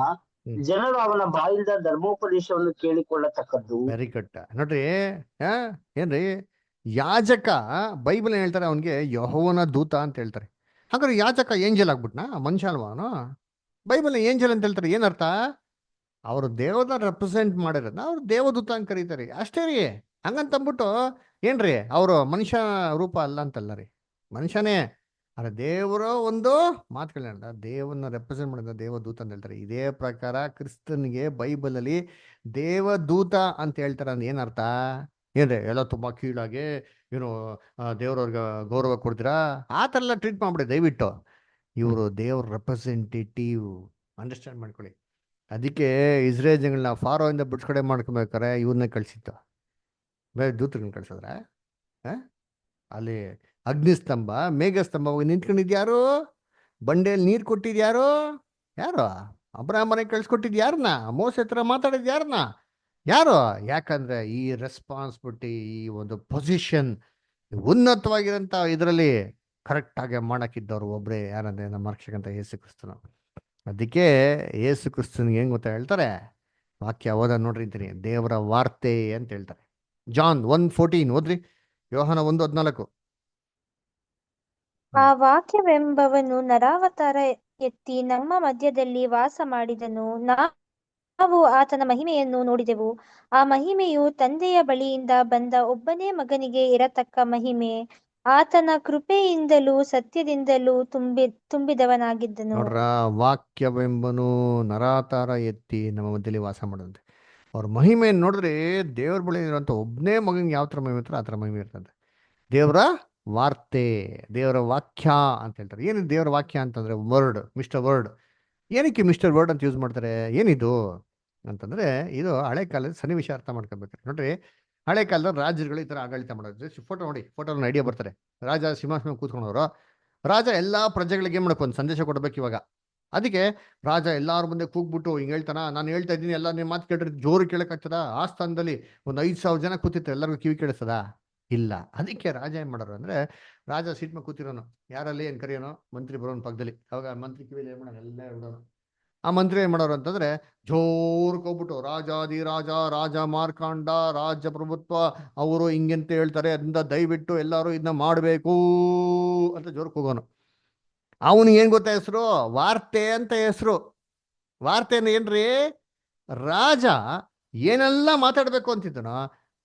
ಜನರು ಅವನ ಬಾಯಿಂದ ಧರ್ಮೋಪದೇಶವನ್ನು ಕೇಳಿಕೊಳ್ಳತಕ್ಕದ್ದು. Very good. ನೋಡ್ರಿ, ಏನ್ರಿ ಯಾಜಕ ಬೈಬಲ್ ಏನ್ ಹೇಳ್ತಾರೆ, ಅವನಿಗೆ ಯೆಹೋವನ ದೂತ ಅಂತ ಹೇಳ್ತಾರೆ. ಹಾಗಾದ್ರೆ ಯಾಜಕ ಏಂಜಲ್ ಆಗ್ಬಿಟ್ನಾ? ಮನುಷ್ಯ ಅಲ್ವಾ ಅವನು? ಬೈಬಲ್ ಏಂಜಲ್ ಅಂತ ಹೇಳ್ತಾರೆ, ಏನರ್ಥ? ಅವರು ದೇವದ ರೆಪ್ರೆಸೆಂಟ್ ಮಾಡಿರೋದನ್ನ ಅವ್ರು ದೇವದೂತ ಅಂತ ಕರೀತಾರೆ ಅಷ್ಟೇ ರೀ. ಹಂಗಂತಂದ್ಬಿಟ್ಟು ಏನ್ರಿ ಅವರು ಮನುಷ್ಯ ರೂಪ ಅಲ್ಲ ಅಂತಲ್ಲ ರೀ, ಮನುಷ್ಯನೇ. ಅರೆ ದೇವರ ಒಂದು ಮಾತುಗಳನ್ನ ದೇವನ್ನ ರೆಪ್ರೆಸೆಂಟ್ ಮಾಡಿದ ದೇವದೂತ ಅಂತ ಹೇಳ್ತಾರೆ. ಇದೇ ಪ್ರಕಾರ ಕ್ರಿಸ್ತನ್ಗೆ ಬೈಬಲಲ್ಲಿ ದೇವದೂತ ಅಂತ ಹೇಳ್ತಾರೆ ಅಂದ್ರೆ ಏನರ್ಥ? ಏನ್ರಿ ಎಲ್ಲ ತುಂಬಾ ಕೀಳಾಗಿ ಏನು ದೇವ್ರವ್ರಿಗೆ ಗೌರವ ಕೊಡ್ತೀರಾ? ಆ ಥರ ಎಲ್ಲ ಟ್ರೀಟ್ ಮಾಡ್ಬಿಡಿ ದಯವಿಟ್ಟು. ಇವರು ದೇವ್ರ ರೆಪ್ರೆಸೆಂಟೇಟಿವ್, ಅಂಡರ್ಸ್ಟ್ಯಾಂಡ್ ಮಾಡ್ಕೊಳ್ಳಿ. ಅದಕ್ಕೆ ಇಸ್ರೇಲ್ ಜನಗಳನ್ನ ಫಾರೋಯಿಂದ ಬಿಡ್ಸ್ಕಡೆ ಮಾಡ್ಕೊಬೇಕಾರೆ ಇವ್ರನ್ನೇ ಕಳ್ಸಿತ್ತು, ಬೇರೆ ದೂತರನ್ನ ಕಳ್ಸಿದ್ರೆ. ಅಲ್ಲಿ ಅಗ್ನಿಸ್ತಂಭ ಮೇಘಸ್ತಂಭ ಹೋಗಿ ನಿಂತ್ಕೊಂಡಿದ್ಯಾರು? ಬಂಡೆಯಲ್ಲಿ ನೀರು ಕೊಟ್ಟಿದ್ಯಾರು? ಯಾರು? ಅಬ್ರಾಹ್ಮನಿಗೆ ಕಳ್ಸಿಕೊಟ್ಟಿದ್ ಯಾರನ್ನ? ಮೋಸ ಹತ್ರ ಮಾತಾಡಿದ್ ಯಾರನ್ನ? ಯಾರು? ಯಾಕಂದ್ರೆ ಈ ರೆಸ್ಪಾನ್ಸಿಬಿಲಿಟಿ, ಈ ಒಂದು ಪೊಸಿಷನ್ ಉನ್ನತವಾಗಿರೋಂಥ ಇದರಲ್ಲಿ ಕರೆಕ್ಟಾಗಿ ಮಾಡಕ್ಕಿದ್ದವ್ರು ಒಬ್ಬರೇ, ಯಾರಂದ್ರೆ ನಮ್ಮ ರಕ್ಷಕಂತ ಯೇಸು ಕ್ರಿಸ್ತನು. ಅದಕ್ಕೆ ಯೇಸು ಕ್ರಿಸ್ತನ್ಗೆ ಹೆಂಗ್ ಗೊತ್ತಾ ಹೇಳ್ತಾರೆ? ವಾಕ್ಯ ಓದ ನೋಡ್ರಿ ಅಂತೀನಿ, ದೇವರ ವಾರ್ತೆ ಅಂತ ಹೇಳ್ತಾರೆ. ಜಾನ್ 1:14 ಓದ್ರಿ. ಯೋಹಾನ 1:14. ಆ ವಾಕ್ಯವೆಂಬವನು ನರಾವತಾರ ಎತ್ತಿ ನಮ್ಮ ಮಧ್ಯದಲ್ಲಿ ವಾಸ ಮಾಡಿದನು. ನಾವು ಆತನ ಮಹಿಮೆಯನ್ನು ನೋಡಿದೆವು. ಆ ಮಹಿಮೆಯು ತಂದೆಯ ಬಳಿಯಿಂದ ಬಂದ ಒಬ್ಬನೇ ಮಗನಿಗೆ ಇರತಕ್ಕ ಮಹಿಮೆ. ಆತನ ಕೃಪೆಯಿಂದಲೂ ಸತ್ಯದಿಂದಲೂ ತುಂಬಿದವನಾಗಿದ್ದನು. ನೋಡ್ರ, ವಾಕ್ಯವೆಂಬನು ನರಾತಾರ ಎತ್ತಿ ನಮ್ಮ ಮಧ್ಯದಲ್ಲಿ ವಾಸ ಮಾಡಂತೆ. ಅವ್ರ ಮಹಿಮೆಯನ್ನು ನೋಡಿದ್ರೆ ದೇವ್ರ ಬಳಿ ಇರುವಂತ ಒಬ್ಬನೇ ಮಗನಿಗೆ ಯಾವ ಥರ ಮಹಿಮೆ ಇರ್ತಾರೆ ಆ ಥರ ಮಹಿಮೆ ಇರ್ತದೆ. ದೇವರ ವಾರ್ತೆ, ದೇವರ ವಾಕ್ಯ ಅಂತ ಹೇಳ್ತಾರೆ. ಏನು ದೇವರ ವಾಕ್ಯ ಅಂತಂದ್ರೆ ವರ್ಡ್, ಮಿಸ್ಟರ್ ವರ್ಡ್. ಏನಕ್ಕೆ ಮಿಸ್ಟರ್ ವರ್ಡ್ ಅಂತ ಯೂಸ್ ಮಾಡ್ತಾರೆ? ಏನಿದು ಅಂತಂದ್ರೆ ಇದು ಹಳೆ ಕಾಲದ ಸನ್ನಿವೇಶ ಅರ್ಥ ಮಾಡ್ಕೊಬೇಕು. ನೋಡ್ರಿ, ಹಳೆ ಕಾಲದ ರಾಜರುಗಳು ಈ ಥರ ಆಡಳಿತ ಮಾಡೋದು. ಫೋಟೋ ನೋಡಿ, ಫೋಟೋನ ಐಡಿಯಾ ಬರ್ತಾರೆ. ರಾಜ ಸಿಂಹಾಸನ ಕೂತ್ಕೊಂಡವರು, ರಾಜ ಎಲ್ಲಾ ಪ್ರಜೆಗಳಿಗೆ ಏನ್ ಮಾಡಬೇಕು, ಒಂದು ಸಂದೇಶ ಕೊಡ್ಬೇಕು ಇವಾಗ. ಅದಕ್ಕೆ ರಾಜ ಎಲ್ಲಾರ ಮುಂದೆ ಕೂಗ್ಬಿಟ್ಟು ಹಿಂಗೆ ಹೇಳ್ತಾನ, ನಾನು ಹೇಳ್ತಾ ಇದ್ದೀನಿ ಎಲ್ಲ ನಿಮ್ಮ ಮಾತು ಕೇಳ್ರಿ, ಜೋರು ಕೇಳಕ್ಕಾಗ್ತದ? ಆ ಸ್ಥಾನದಲ್ಲಿ ಒಂದು 5,000 ಜನ ಕೂತಿರ್ತಾರೆ, ಎಲ್ಲರಿಗೂ ಕಿವಿ ಕೇಳಿಸ್ತದ? ಇಲ್ಲ. ಅದಕ್ಕೆ ರಾಜ ಏನ್ ಮಾಡೋರು ಅಂದ್ರೆ, ರಾಜ ಸೀಟ್ ಮೇಲೆ ಕೂತಿರೋನು, ಯಾರಲ್ಲಿ ಏನ್ ಕರೆಯೋನು, ಮಂತ್ರಿ ಬರೋನು ಪಕ್ಕದಲ್ಲಿ. ಅವಾಗ ಮಂತ್ರಿ ಕಿವಿಲಿ ಏನ್ ಮಾಡೋದು, ಎಲ್ಲ ಬಿಡೋನು. ಆ ಮಂತ್ರಿ ಏನ್ ಮಾಡೋರು ಅಂತಂದ್ರೆ ಜೋರ್ಗೆ ಹೋಗ್ಬಿಟ್ಟು, ರಾಜಾದಿ ರಾಜ, ರಾಜ ಮಾರ್ಕಾಂಡ, ರಾಜ್ಯ ಪ್ರಭುತ್ವ ಅವರು ಹಿಂಗಂತ ಹೇಳ್ತಾರೆ, ಅದರಿಂದ ದಯವಿಟ್ಟು ಎಲ್ಲರೂ ಇದನ್ನ ಮಾಡಬೇಕು ಅಂತ ಜೋರ್ಗೆ ಹೋಗೋನು. ಅವನಿಗೆ ಏನ್ ಗೊತ್ತಾ ಹೆಸರು? ವಾರ್ತೆ ಅಂತ ಹೆಸರು. ವಾರ್ತೆ ಅಂದ್ರೆ ಏನ್ರಿ? ರಾಜ ಏನೆಲ್ಲ ಮಾತಾಡ್ಬೇಕು ಅಂತಿದ್ದನೋ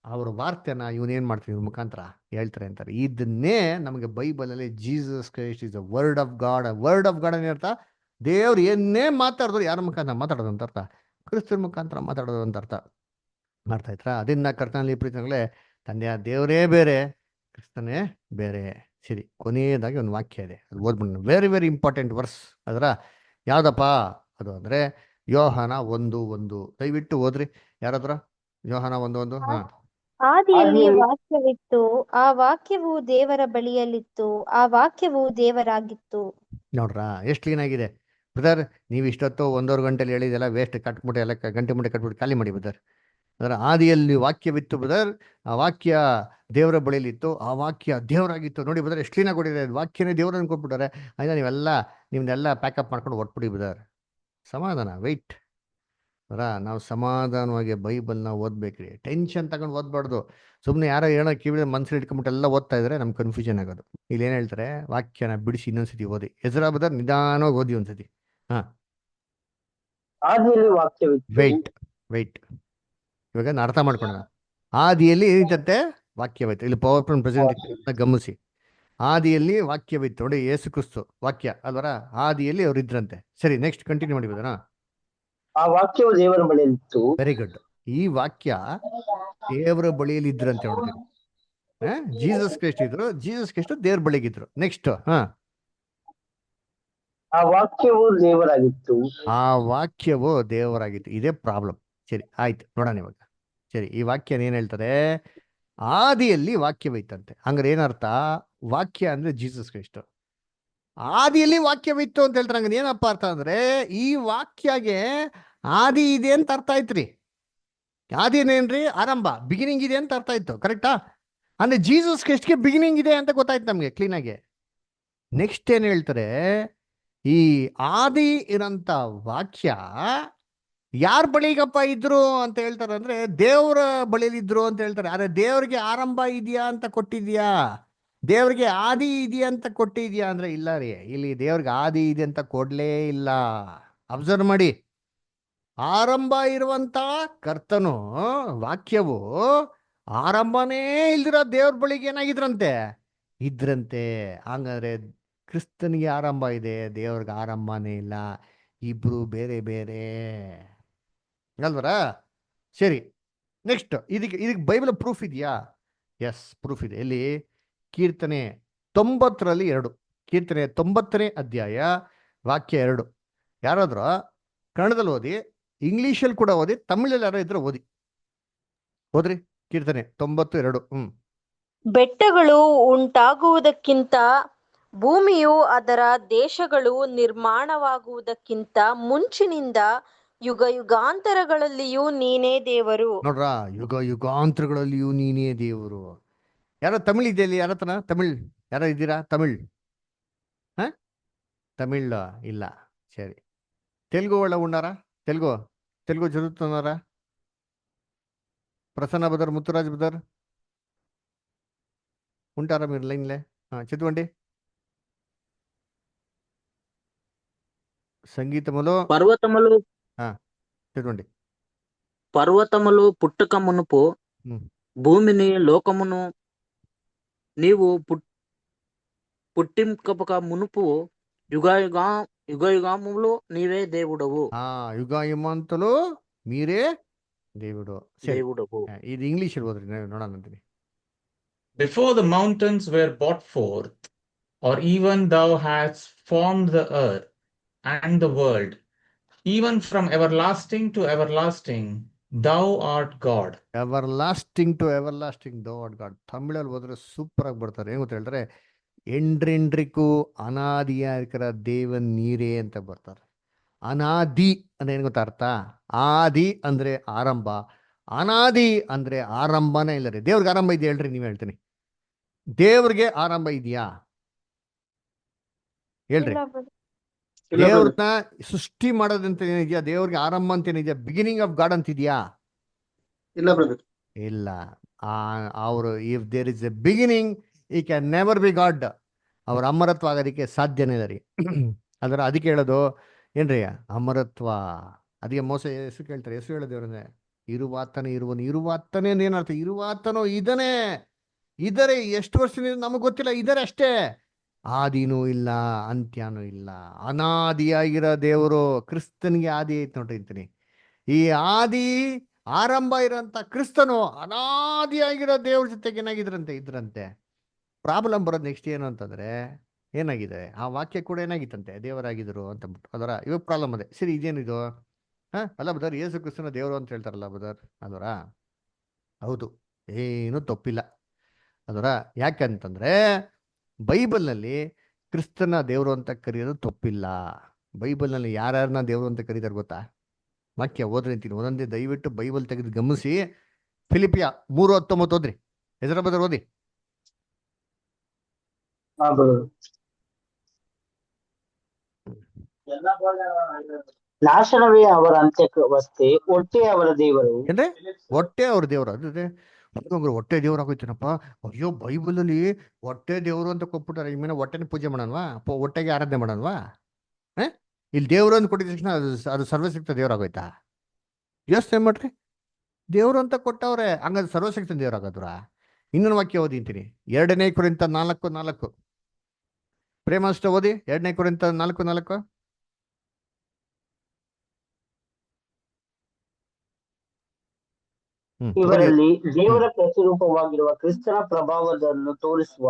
ಅವ್ರ ವಾರ್ತೆನ ಇವನೇನ್ ಮಾಡ್ತೀವಿ ಇವ್ರ ಮುಖಾಂತರ ಹೇಳ್ತಾರೆ ಅಂತಾರೆ. ಇದನ್ನೇ ನಮಗೆ ಬೈಬಲಲ್ಲಿ Jesus Christ is the word of God. Word of God ಏನರ್ಥ? ದೇವ್ರು ಏನೇ ಮಾತಾಡಿದ್ರು ಯಾರ ಮುಖಾಂತರ ಮಾತಾಡೋದು ಅಂತ ಅರ್ಥ, ಕ್ರಿಸ್ತನ ಮುಖಾಂತರ ಮಾತಾಡೋದು ಅಂತ ಅರ್ಥ. ಮಾಡ್ತಾ ಇದ್ರ? ಅದನ್ನ ಕರ್ತನಲ್ಲಿ ಪ್ರೀತಿಗಳೇ, ತಂದೆಯ ದೇವರೇ ಬೇರೆ, ಕ್ರಿಸ್ತನೇ ಬೇರೆ. ಸರಿ, ಕೊನೆಯದಾಗಿ ಒಂದು ವಾಕ್ಯ ಇದೆ, ಅದು ಓದ್ಬಿಟ್ಟು. Very very important verse. ಅದರ ಯಾವ್ದಪ್ಪ ಅದು ಅಂದ್ರೆ ಯೋಹಾನ 1:1. ದಯವಿಟ್ಟು ಓದ್ರಿ ಯಾರಾದ್ರ. ಯೋಹಾನ 1:1. ಆದಿಯಲ್ಲಿ ವಾಕ್ಯವಿತ್ತು, ಆ ವಾಕ್ಯವು ದೇವರ ಬಳಿಯಲ್ಲಿತ್ತು, ಆ ವಾಕ್ಯವು ದೇವರಾಗಿತ್ತು. ನೋಡ್ರ, ಎಷ್ಟು ಕ್ಲೀನ್ ಆಗಿದೆ ಬ್ರದರ್. ನೀವು ಇಷ್ಟೊತ್ತು 1.5 ಗಂಟೆಲಿ ಹೇಳಿದೆಲ್ಲ ವೇಸ್ಟ್. ಕಟ್ಬಿಟ್ಟು ಎಲ್ಲ ಗಂಟೆ ಮುಂಡೆ ಕಟ್ಬಿಟ್ಟು ಖಾಲಿ ಮಾಡಿ ಬ್ರದರ್. ಅದರ ಆದಿಯಲ್ಲಿ ವಾಕ್ಯವಿತ್ತು ಬ್ರದರ್, ಆ ವಾಕ್ಯ ದೇವರ ಬಳಿಯಲ್ಲಿತ್ತು, ಆ ವಾಕ್ಯ ದೇವರಾಗಿತ್ತು. ನೋಡಿ ಬ್ರದರ್, ಎಷ್ಟು ಕ್ಲೀನಾಗಿ ಕೊಟ್ಟಿದೆ. ವಾಕ್ಯನೇ ದೇವ್ರನ್ನ ಕೊಟ್ಬಿಟ್ಟಾರೆ. ಆಯ್ತಾ, ನಿಮ್ದೆಲ್ಲ ಪ್ಯಾಕಪ್ ಮಾಡ್ಕೊಂಡು ಹೊಟ್ಬಿಡಿ ಬ್ರದರ್. ಸಮಾಧಾನ, ವೆಯ್ಟ್. ನಾವು ಸಮಾಧಾನವಾಗಿ ಬೈಬಲ್ನ ಓದ್ಬೇಕ್ರಿ. ಟೆನ್ಷನ್ ತಗೊಂಡು ಓದ್ಬಾರ್ದು. ಸುಮ್ಮನೆ ಯಾರೋ ಹೇಳೋ ಕಿವಿ ಮನ್ಸಲ್ಲಿ ಇಟ್ಕೊಂಬಿಟ್ಟು ಎಲ್ಲ ಓದ್ತಾ ಇದ್ರೆ ನಮ್ಗೆ ಕನ್ಫ್ಯೂಷನ್ ಆಗೋದು. ಇಲ್ಲಿ ಏನು ಹೇಳ್ತಾರೆ, ವಾಕ್ಯನ ಬಿಡಿಸಿ ಇನ್ನೊಂದ್ಸತಿ ಓದಿ. ಎಜ್ರಾ ಬ್ರದರ್ ನಿಧಾನವಾಗಿ ಓದಿ ಒಂದ್ಸತಿ. ಹಾ, ಆದಿಯಲ್ಲಿ ವಾಕ್ಯವಿತ್ತು. ವೆಯ್ಟ್ ಇವಾಗ ನಾನು ಅರ್ಥ ಮಾಡ್ಕೊಳ್ಳೋಣ. ಆದಿಯಲ್ಲಿ ಏನಿತ್ತಂತೆ, ವಾಕ್ಯವಿತ್ತು. ಇಲ್ಲಿ ಪವರ್ ಪಾಯಿಂಟ್ ಪ್ರೆಸೆಂಟ್ ಗಮನಿಸಿ. ಆದಿಯಲ್ಲಿ ವಾಕ್ಯವಿತ್ತು ನೋಡಿ, ಯೇಸು ಕ್ರಿಸ್ತು ವಾಕ್ಯ ಅಲ್ವರ. ಆದಿಯಲ್ಲಿ ಅವ್ರು ಇದ್ರಂತೆ. ಸರಿ, ನೆಕ್ಸ್ಟ್ ಕಂಟಿನ್ಯೂ ಮಾಡಿಬೋದಾ? ಆ ವಾಕ್ಯವು ದೇವರ ಬಳಿಯಲ್ಲಿತ್ತು. Very good. ಈ ವಾಕ್ಯ ದೇವರ ಬಳಿಯಲ್ಲಿ ಇದ್ರಂತೆ ನೋಡ್ತೀವಿ. ಜೀಸಸ್ ಕ್ರೈಸ್ಟ್ ಇದ್ರು, ಜೀಸಸ್ ಕ್ರೈಸ್ಟ್ ದೇವ್ರ ಬಳಿಗಿದ್ರು. ನೆಕ್ಸ್ಟ್, ಆ ವಾಕ್ಯವು ದೇವರಾಗಿತ್ತು. ಆ ವಾಕ್ಯವು ದೇವರಾಗಿತ್ತು. ಇದೇ ಪ್ರಾಬ್ಲಮ್. ಸರಿ, ಆಯ್ತು, ನೋಡೋಣ ಇವಾಗ. ಸರಿ, ಈ ವಾಕ್ಯನ ಏನ್ ಹೇಳ್ತಾರೆ, ಆದಿಯಲ್ಲಿ ವಾಕ್ಯವಿತ್ತಂತೆ. ಹಂಗಾರೆ ಏನರ್ಥ? ವಾಕ್ಯ ಅಂದ್ರೆ ಜೀಸಸ್ ಕ್ರೈಸ್ಟ್. ಆದಿಯಲ್ಲಿ ವಾಕ್ಯವಿತ್ತು ಅಂತ ಹೇಳ್ತಾರೆ. ಹಂಗಾರೆ ಏನಪ್ಪ ಅರ್ಥ ಅಂದ್ರೆ, ಈ ವಾಕ್ಯಗೆ ಆದಿ ಇದೆ ಅಂತ ಅರ್ಥ ಆಯ್ತ್ರಿ. ಆದಿ ಏನೇನ್ರಿ? ಆರಂಭ, ಬಿಗಿನಿಂಗ್ ಇದೆ ಅಂತ ಅರ್ಥ ಆಯ್ತು. ಕರೆಕ್ಟಾ? ಅಂದ್ರೆ ಜೀಸಸ್ ಕ್ರೈಸ್ಟ್ಗೆ ಬಿಗಿನಿಂಗ್ ಇದೆ ಅಂತ ಗೊತ್ತಾಯ್ತು ನಮ್ಗೆ ಕ್ಲೀನಾಗಿ. ನೆಕ್ಸ್ಟ್ ಏನ್ ಹೇಳ್ತಾರೆ, ಈ ಆದಿ ಇರೋಂಥ ವಾಕ್ಯ ಯಾರ ಬಳಿಗಪ್ಪ ಇದ್ರು ಅಂತ ಹೇಳ್ತಾರೆ ಅಂದ್ರೆ, ದೇವ್ರ ಬಳಿಲಿ ಇದ್ರು ಅಂತ ಹೇಳ್ತಾರೆ. ಆದ್ರೆ ದೇವ್ರಿಗೆ ಆರಂಭ ಇದೆಯಾ ಅಂತ ಕೊಟ್ಟಿದ್ಯಾ? ದೇವ್ರಿಗೆ ಆದಿ ಇದೆಯಾ ಅಂತ ಕೊಟ್ಟಿದ್ಯಾ ಅಂದ್ರೆ ಇಲ್ಲ ರೀ. ಇಲ್ಲಿ ದೇವ್ರಿಗೆ ಆದಿ ಇದೆ ಅಂತ ಕೊಡ್ಲೇ ಇಲ್ಲ. ಅಬ್ಸರ್ವ್ ಮಾಡಿ. ಆರಂಭ ಇರುವಂತ ಕರ್ತನು, ವಾಕ್ಯವು ಆರಂಭನೇ ಇಲ್ದಿರೋ ದೇವ್ರ ಬಳಿಗೆ ಏನಾಗಿದ್ರಂತೆ? ಇದ್ರಂತೆ. ಹಂಗಾದ್ರೆ ಕ್ರಿಸ್ತನಿಗೆ ಆರಂಭ ಇದೆ, ದೇವ್ರಿಗೆ ಆರಂಭನೇ ಇಲ್ಲ. ಇಬ್ರು ಬೇರೆ ಬೇರೆ ಅಲ್ವರ? ಸರಿ, ನೆಕ್ಸ್ಟ್ ಇದಕ್ಕೆ ಬೈಬಲ್ ಪ್ರೂಫ್ ಇದೆಯಾ? ಎಸ್, ಪ್ರೂಫ್ ಇದೆ. ಎಲ್ಲಿ? ಕೀರ್ತನೆ 90ರಲ್ಲಿ 2. ಕೀರ್ತನೆ 90ನೇ ಅಧ್ಯಾಯ ವಾಕ್ಯ 2. ಯಾರಾದ್ರೂ ಕನ್ನಡದಲ್ಲಿ ಓದಿ, ಇಂಗ್ಲಿಷಲ್ಲಿ ಕೂಡ ಓದಿ, ತಮಿಳಲ್ಲಿ ಯಾರೋ ಇದ್ರೆ ಓದಿ. ಹೋದ್ರಿ ಕೀರ್ತನೆ 90:2. ಬೆಟ್ಟಗಳು ಉಂಟಾಗುವುದಕ್ಕಿಂತ ಭೂಮಿಯು ಅದರ ದೇಶಗಳು ನಿರ್ಮಾಣವಾಗುವುದಕ್ಕಿಂತ ಮುಂಚಿನಿಂದ ಯುಗ ಯುಗಾಂತರಗಳಲ್ಲಿಯೂ ನೀನೇ ದೇವರು. ನೋಡ್ರಾ, ಯುಗ ಯುಗಾಂತರಗಳಲ್ಲಿಯೂ ನೀನೇ ದೇವರು. ಯಾರೋ ತಮಿಳ್ ಇದೆಯಲ್ಲಿ? ಯಾರತನ ತಮಿಳ್ ಯಾರೋ ಇದ್ದೀರಾ? ತಮಿಳ್ ತಮಿಳ್ ಇಲ್ಲ. ಸರಿ, ತೆಲುಗು ಒಳ್ಳೆ ಉಣ್ಣಾರ? ತೆಲುಗು ಜರುಗುతున్నారా? ప్రసన్న బదర్, ముత్తురాజ్ బదర్ ఉంటారా మీరు లైన్లే? చదవండి. సంగీతములో పర్వతములు చదవండి. పర్వతములు పుట్టక మునుపు భూమిని లోకమును నీవు పుట్టింపక మునుపు యుగయుగములు నీవే దేవుడవు. యుగయుమంతులు మీరే దేవుడు. దేవుడవు. ఇది English ఓದ್ರಿ, ನೋಡೋಣಂತೀನಿ. Before the mountains were brought forth, or even thou hast formed the earth and the world, even from everlasting to everlasting, thou art God. Everlasting to everlasting, thou art God. ತಮಿಳಲ್ಲಿ ಓದಿದ್ರೆ super ಆಗಿ ಬರ್ತಾರೆ. ಏನು ಗೊತ್ತ ಹೇಳಿದ್ರೆ, ಎಂಡ್ರೆಂಡ್ರಿಗೂ ಅನಾದಿಯಾಗಿರ ದೇವನ್ ನೀರೇ ಅಂತ ಬರ್ತಾರೆ. ಅನಾದಿ ಅಂದ್ರೆ ಏನು ಗೊತ್ತಾ ಅರ್ಥ? ಆದಿ ಅಂದ್ರೆ ಆರಂಭ, ಅನಾದಿ ಅಂದ್ರೆ ಆರಂಭನೇ ಇಲ್ಲ ರೀ. ದೇವ್ರಿಗೆ ಆರಂಭ ಇದೆಯಾ ಹೇಳ್ರಿ? ನೀವು ಹೇಳ್ತೀನಿ, ದೇವ್ರಿಗೆ ಆರಂಭ ಇದೆಯಾ ಹೇಳ್ರಿ? ದೇವ್ರನ್ನ ಸೃಷ್ಟಿ ಮಾಡೋದಂತ ಏನಿದ್ಯಾ? ದೇವ್ರಿಗೆ ಆರಂಭ ಅಂತ ಏನಿದ್ಯಾ? ಬಿಗಿನಿಂಗ್ ಆಫ್ ಗಾಡ್ ಅಂತ ಇದೆಯಾ? ಇಲ್ಲ ಬ್ರದರ್, ಇಲ್ಲ. ಅವರು if there is a beginning, ಈ ಕ್ಯಾನ್ ನೆವರ್ ಬಿ ಗಾಡ್. ಅವ್ರ ಅಮರತ್ವ ಆಗೋದಕ್ಕೆ ಸಾಧ್ಯನೇ ಇಲ್ಲ ರೀ. ಅದರ ಅದಕ್ಕೆ ಹೇಳೋದು ಏನ್ರಿ? ಅಮರತ್ವ. ಅದಕ್ಕೆ ಮೋಸ ಹೆಸರು ಕೇಳ್ತಾರೆ. ಹೆಸರು ಹೇಳೋದು ಅವ್ರನ್ನೇ, ಇರುವಾತನೇ ಇರುವನು. ಇರುವಾತನೇ ಏನರ್ಥ? ಇರುವಾತನೋ ಇದನೇ, ಇದರೇ. ಎಷ್ಟು ವರ್ಷದಿಂದ ನಮಗೆ ಗೊತ್ತಿಲ್ಲ, ಇದರೇ ಅಷ್ಟೇ. ಆದಿನೂ ಇಲ್ಲ, ಅಂತ್ಯನೂ ಇಲ್ಲ. ಅನಾದಿಯಾಗಿರೋ ದೇವರು. ಕ್ರಿಸ್ತನಿಗೆ ಆದಿ ಐತೆ ನೋಡ್ರಿ ಅಂತೀನಿ. ಈ ಆದಿ ಆರಂಭ ಇರೋಂಥ ಕ್ರಿಸ್ತನು ಅನಾದಿಯಾಗಿರೋ ದೇವ್ರ ಜೊತೆಗೆ ಇದ್ರಂತೆ. ಪ್ರಾಬ್ಲಮ್ ಬರೋದು ನೆಕ್ಸ್ಟ್ ಏನು ಅಂತಂದ್ರೆ, ಏನಾಗಿದೆ? ಆ ವಾಕ್ಯ ಕೂಡ ಏನಾಗಿತ್ತಂತೆ? ದೇವರಾಗಿದ್ರು ಅಂತಂದ್ಬಿಟ್ಟು. ಅದರ ಇವಾಗ ಪ್ರಾಬ್ಲಮ್ ಅದೇ. ಸರಿ, ಇದೇನಿದು? ಅಲ್ಲ ಬದರ್, ಯೇಸು ಕ್ರಿಸ್ತನ ದೇವರು ಅಂತ ಹೇಳ್ತಾರಲ್ಲ ಬದರ್, ಅದರ ಹೌದು, ಏನು ತಪ್ಪಿಲ್ಲ ಅದರ. ಯಾಕಂತಂದ್ರೆ ಬೈಬಲ್ನಲ್ಲಿ ಕ್ರಿಸ್ತನ ದೇವರು ಅಂತ ಕರೆಯೋದು ತಪ್ಪಿಲ್ಲ. ಬೈಬಲ್ನಲ್ಲಿ ಯಾರ್ಯಾರನ್ನ ದೇವರು ಅಂತ ಕರೀತಾರೆ ಗೊತ್ತಾ? ವಾಕ್ಯ ಓದ್ರಿ ಅಂತೀನಿ ಒಂದೊಂದೇ. ದಯವಿಟ್ಟು ಬೈಬಲ್ ತೆಗೆದು ಗಮನಿಸಿ. ಫಿಲಿಪಿಯ 3:19 ಓದ್ರಿ. ಎಜ್ರಾ ಬದರ್ ಓದಿ. ನಾಶನವೇ ಅವರ ಅಂತ್ಯವಸ್ಥೆ, ಹೊಟ್ಟೆ ಅವರ ದೇವರು. ಏನ್ರಿ ಹೊಟ್ಟೆ ಅವ್ರ ದೇವ್ರು ಅದ್ರೆ ಹೊಟ್ಟೆ ದೇವ್ರು ಆಗೋಯ್ತೇನಪ್ಪ. ಅಯ್ಯೋ ಬೈಬಲಲ್ಲಿ ಹೊಟ್ಟೆ ದೇವ್ರು ಅಂತ ಕೊಟ್ಬಿಟ್ಟಾರೆ. ಈ ಮೇಲೆ ಹೊಟ್ಟೆನ ಪೂಜೆ ಮಾಡೋಣವಾ? ಹೊಟ್ಟೆಗೆ ಆರಾಧನೆ ಮಾಡೋಣವಾ? ಇಲ್ಲಿ ದೇವ್ರು ಅಂತ ಕೊಟ್ಟಿದ ತಕ್ಷಣ ಅದು ಸರ್ವಶಕ್ತ ದೇವ್ರಾಗೋಯ್ತಾ? ಯೋಚನೆ ಮಾಡ್ರಿ. ದೇವ್ರು ಅಂತ ಕೊಟ್ಟವ್ರೆ, ಹಂಗಾದ್ರೆ ಸರ್ವಶಕ್ತ ದೇವ್ರಾಗದ್ರ? ಇನ್ನೊಂದು ವಾಕ್ಯ ಓದಿಂತೀನಿ, 2 ಕೊರಿಂಥ 4:4. ಪ್ರೇಮ ಅಷ್ಟ ಓದಿ, 2 ಕೊರಿಂಥ 4:4. ಓದಿ. ಇವರಲ್ಲಿ ದೇವರ ಪ್ರತಿರೂಪವಾಗಿರುವ ಕ್ರಿಸ್ತನ ಪ್ರಭಾವವನ್ನು ತೋರಿಸುವ